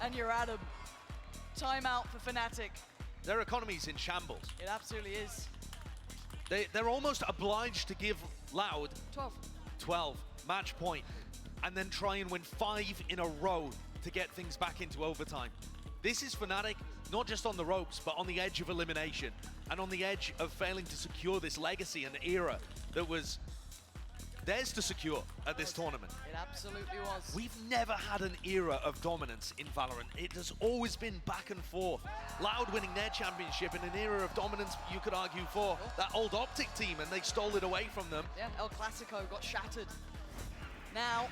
And you're at him. Timeout for Fnatic. Their economy's in shambles. It absolutely is. They're almost obliged to give Loud 12 match point and then try and win 5 in a row to get things back into overtime. This is Fnatic not just on the ropes, but on the edge of elimination and on the edge of failing to secure this legacy and era that was theirs to secure at this tournament. It absolutely was. We've never had an era of dominance in Valorant. It has always been back and forth. Loud winning their championship in an era of dominance, you could argue, for that old Optic team, and they stole it away from them. Yeah, El Clasico got shattered. Now,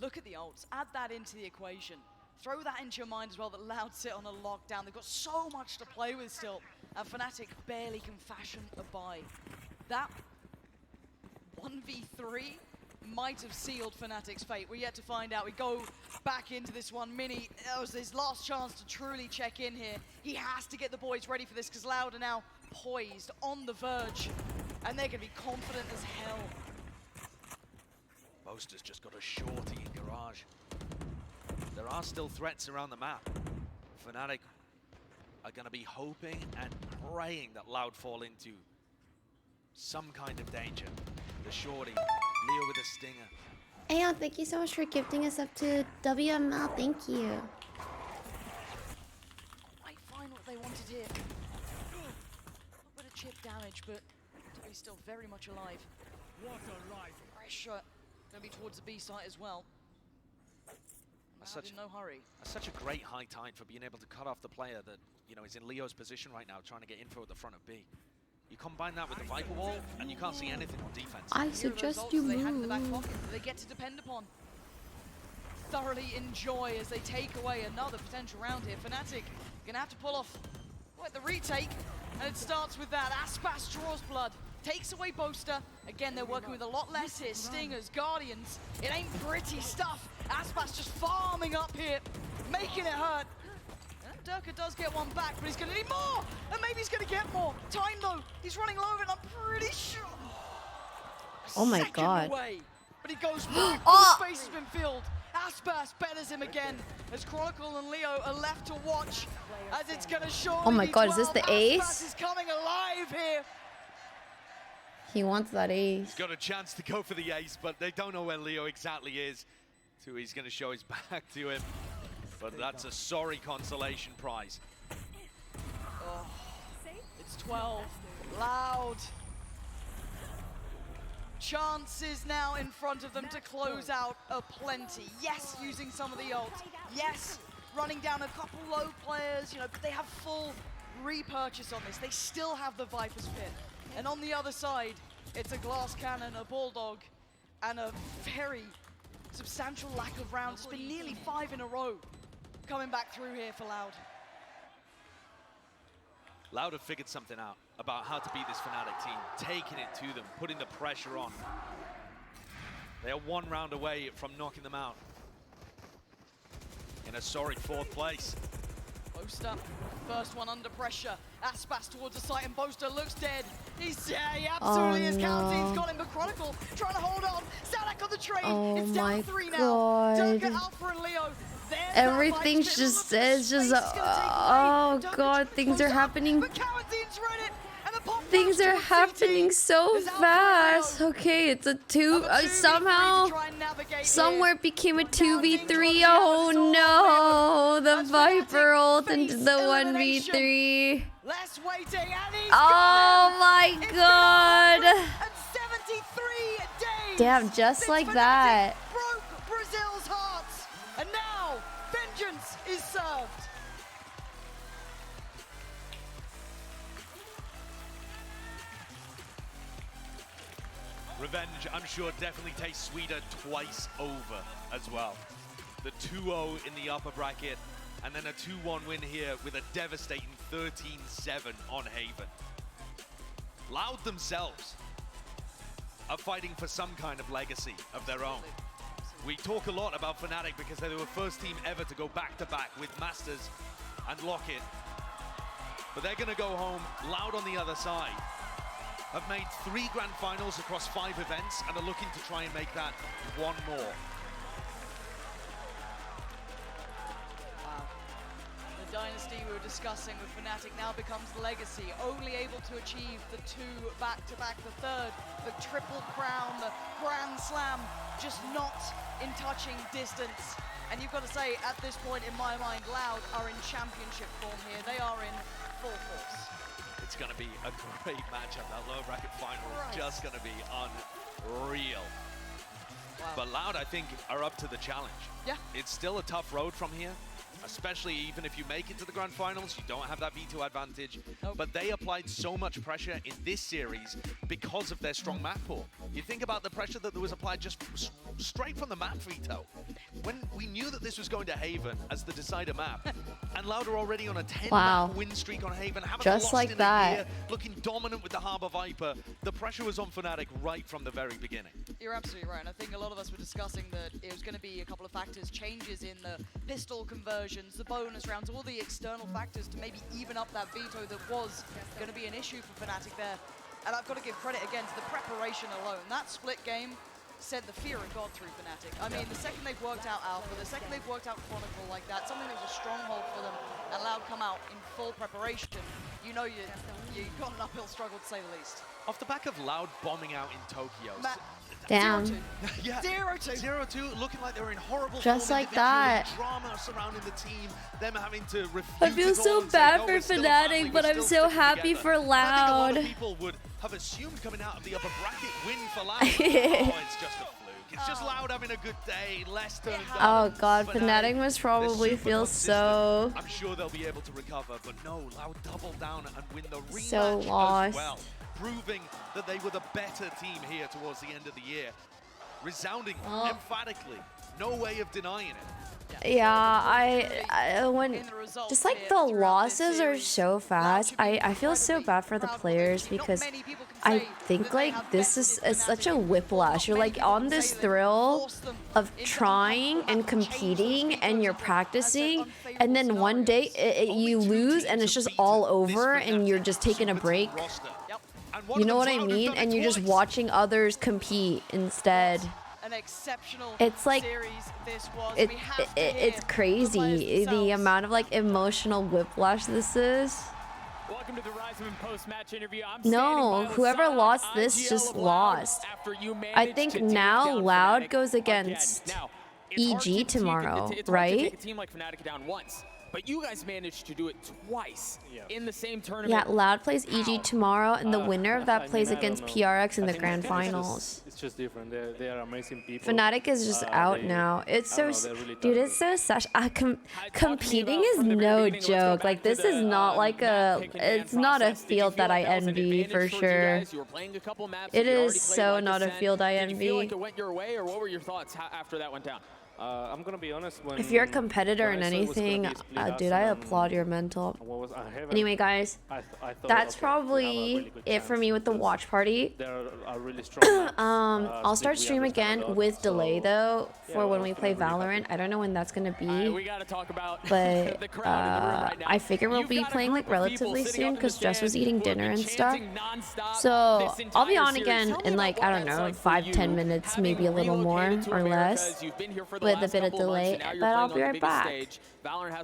look at the ults. Add that into the equation. Throw that into your mind as well, that Loud sit on a lockdown. They've got so much to play with still, and Fnatic barely can fashion a buy. That 1v3 might have sealed Fnatic's fate. We're yet to find out. We go back into this one. Mini, that was his last chance to truly check in here. He has to get the boys ready for this because Loud are now poised on the verge, and they're going to be confident as hell. Boaster's just got a shorty in Garage. There are still threats around the map. Fnatic are going to be hoping and praying that Loud fall into some kind of danger. The shorty, Leo with a stinger. Ayo, thank you so much for gifting us up to WML. Thank you. Might find what they wanted here. A bit of chip damage, but he's still very much alive. What a life. Pressure going to be towards the B site as well. That's in no hurry. That's such a great high tide for being able to cut off the player that, you know, is in Leo's position right now, trying to get info at the front of B. You combine that with the Viper Wall, and you can't see anything on defense. I suggest you they had in the back move. pocket that they get to depend upon. Thoroughly enjoy as they take away another potential round here. Fnatic gonna have to pull off the retake, and it starts with that. Aspas draws blood, takes away Boaster. Again, they're working with a lot less here. Stingers, Guardians, it ain't pretty stuff. Aspas just farming up here, making it hurt. And Durka does get one back, but he's gonna need more, and maybe he's gonna get more. Time though, he's running low, and I'm pretty sure. Oh my Second god. away, but he goes back. Oh! The space has been filled. Aspas betters him again as Chronicle and Leo are left to watch as it's going to show. Oh my god, is this the ace? Aspas is coming alive here. He wants that ace. He's got a chance to go for the ace, but they don't know where Leo exactly is. So he's going to show his back to him. But that's a sorry consolation prize. Oh, it's 12. Loud. Chances now in front of them to close out a plenty. Yes, using some of the ults. Yes, running down a couple low players, you know, but they have full repurchase on this. They still have the Viper's Pit. And on the other side, it's a glass cannon, a bulldog, and a very substantial lack of rounds. It's been nearly 5 in a row coming back through here for Loud. Loud have figured something out about how to beat this Fnatic team, taking it to them, putting the pressure on. They are 1 round away from knocking them out. In a sorry 4th place. Boaster, first one under pressure. Aspas towards the site and Boaster looks dead. He absolutely is. Calentine's got him, but Chronicle trying to hold on. Sadak on the trade. It's down 3 now. Duncan, Alpha and Leo. Everything's just, it's just, oh god, things are happening. Things are happening so fast. Okay, it's a 2, somehow, somewhere it became a 2v3. Oh no, the Viper ult into the 1v3. Oh my god. Damn, just like that. Broke Brazil's hearts, and now vengeance is served. Revenge, I'm sure, definitely tastes sweeter twice over as well. The 2-0 in the upper bracket, and then a 2-1 win here with a devastating 13-7 on Haven. Loud themselves are fighting for some kind of legacy of their own. We talk a lot about Fnatic because they were the first team ever to go back-to-back with Masters and Lockett. But they're going to go home. Loud on the other side have made 3 grand finals across 5 events and are looking to try and make that 1 more. Wow. The dynasty we were discussing with Fnatic now becomes legacy, only able to achieve the 2 back-to-back, the 3rd, the triple crown, the grand slam, just not in touching distance. And you've got to say, at this point in my mind, Loud are in championship form here. They are in full force. It's going to be a great matchup. That lower bracket final is just going to be unreal. Wow. But Loud, I think, are up to the challenge. Yeah. It's still a tough road from here, especially even if you make it to the grand finals, you don't have that veto advantage. Nope. But they applied so much pressure in this series because of their strong map pool. You think about the pressure that was applied just straight from the map veto. When we knew that this was going to Haven as the decider map, and Loud are already on a 10-map win streak on Haven, haven't just lost like in that. a year, looking dominant with the Harbor Viper. The pressure was on Fnatic right from the very beginning. You're absolutely right, and I think a lot of us were discussing that it was going to be a couple of factors, changes in the pistol conversions, the bonus rounds, all the external factors to maybe even up that veto that was going to be an issue for Fnatic there. And I've got to give credit again to the preparation alone. That split game sent the fear of God through Fnatic. I mean, the second they've worked out Alpha, the second they've worked out Chronicle like that, something that was a stronghold for them, and Loud come out in full preparation, you know you've got an uphill struggle to say the least. Off the back of Loud bombing out in Tokyo. Damn. 0-2. Yeah. 0-2. 0-2, looking like they were in horrible just form like that. Drama surrounding the team, them having to refuse. I feel so bad for Fnatic, but I'm so happy for Loud. I think a lot of people would have assumed coming out of the upper bracket win for Loud. Oh, it's just a fluke. It's just Loud having a good day. Less turns Oh god, Fnatic must probably feel so... I'm sure they'll be able to recover, but no, Loud doubled down and win the rematch so lost. as well, proving that they were the better team here towards the end of the year. Resounding emphatically, no way of denying it. Yeah, when just like the losses are so fast, I feel so bad for the players because I think like this is such a whiplash. You're like on this thrill of trying and competing and you're practicing, and then one day you lose and it's just all over and you're just taking a break. You know what I mean? And you're just watching others compete instead. an exceptional It's like series this was. it's crazy the amount of like emotional whiplash this is. Welcome to the Rise of post-match interview. No, whoever lost this just lost. I think now Loud goes against EG tomorrow, right? Take a team like Fnatic down once, but you guys managed to do it twice in the same tournament. Yeah, Loud plays EG tomorrow, and the winner of that plays against PRX in the grand finals. It's just different. They are amazing people. Fnatic is just out now. It's so, dude, it's so such. Competing is no joke. Like, this is not like it's not a field that I envy for sure. It is so not a field I envy. Did you feel like it went your way, or what were your thoughts after that went down? I'm gonna be honest. If you're a competitor in anything, dude, I applaud your mental. Anyway, guys, that's probably it for me with the watch party. I'll start stream again with delay though for when we play Valorant. I don't know when that's gonna be, we gotta talk about but I figure we'll be playing like relatively soon because Jess was eating dinner and stuff. So I'll be on again in like, I don't know, 5-10 minutes, maybe a little more or less, with a bit of delay, but I'll be right back.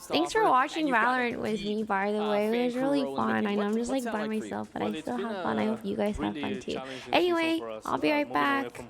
Thanks for watching Valorant with me, by the way. It was really fun. I know I'm just like by myself, but I still have fun. I hope you guys have fun too. Anyway, I'll be right back.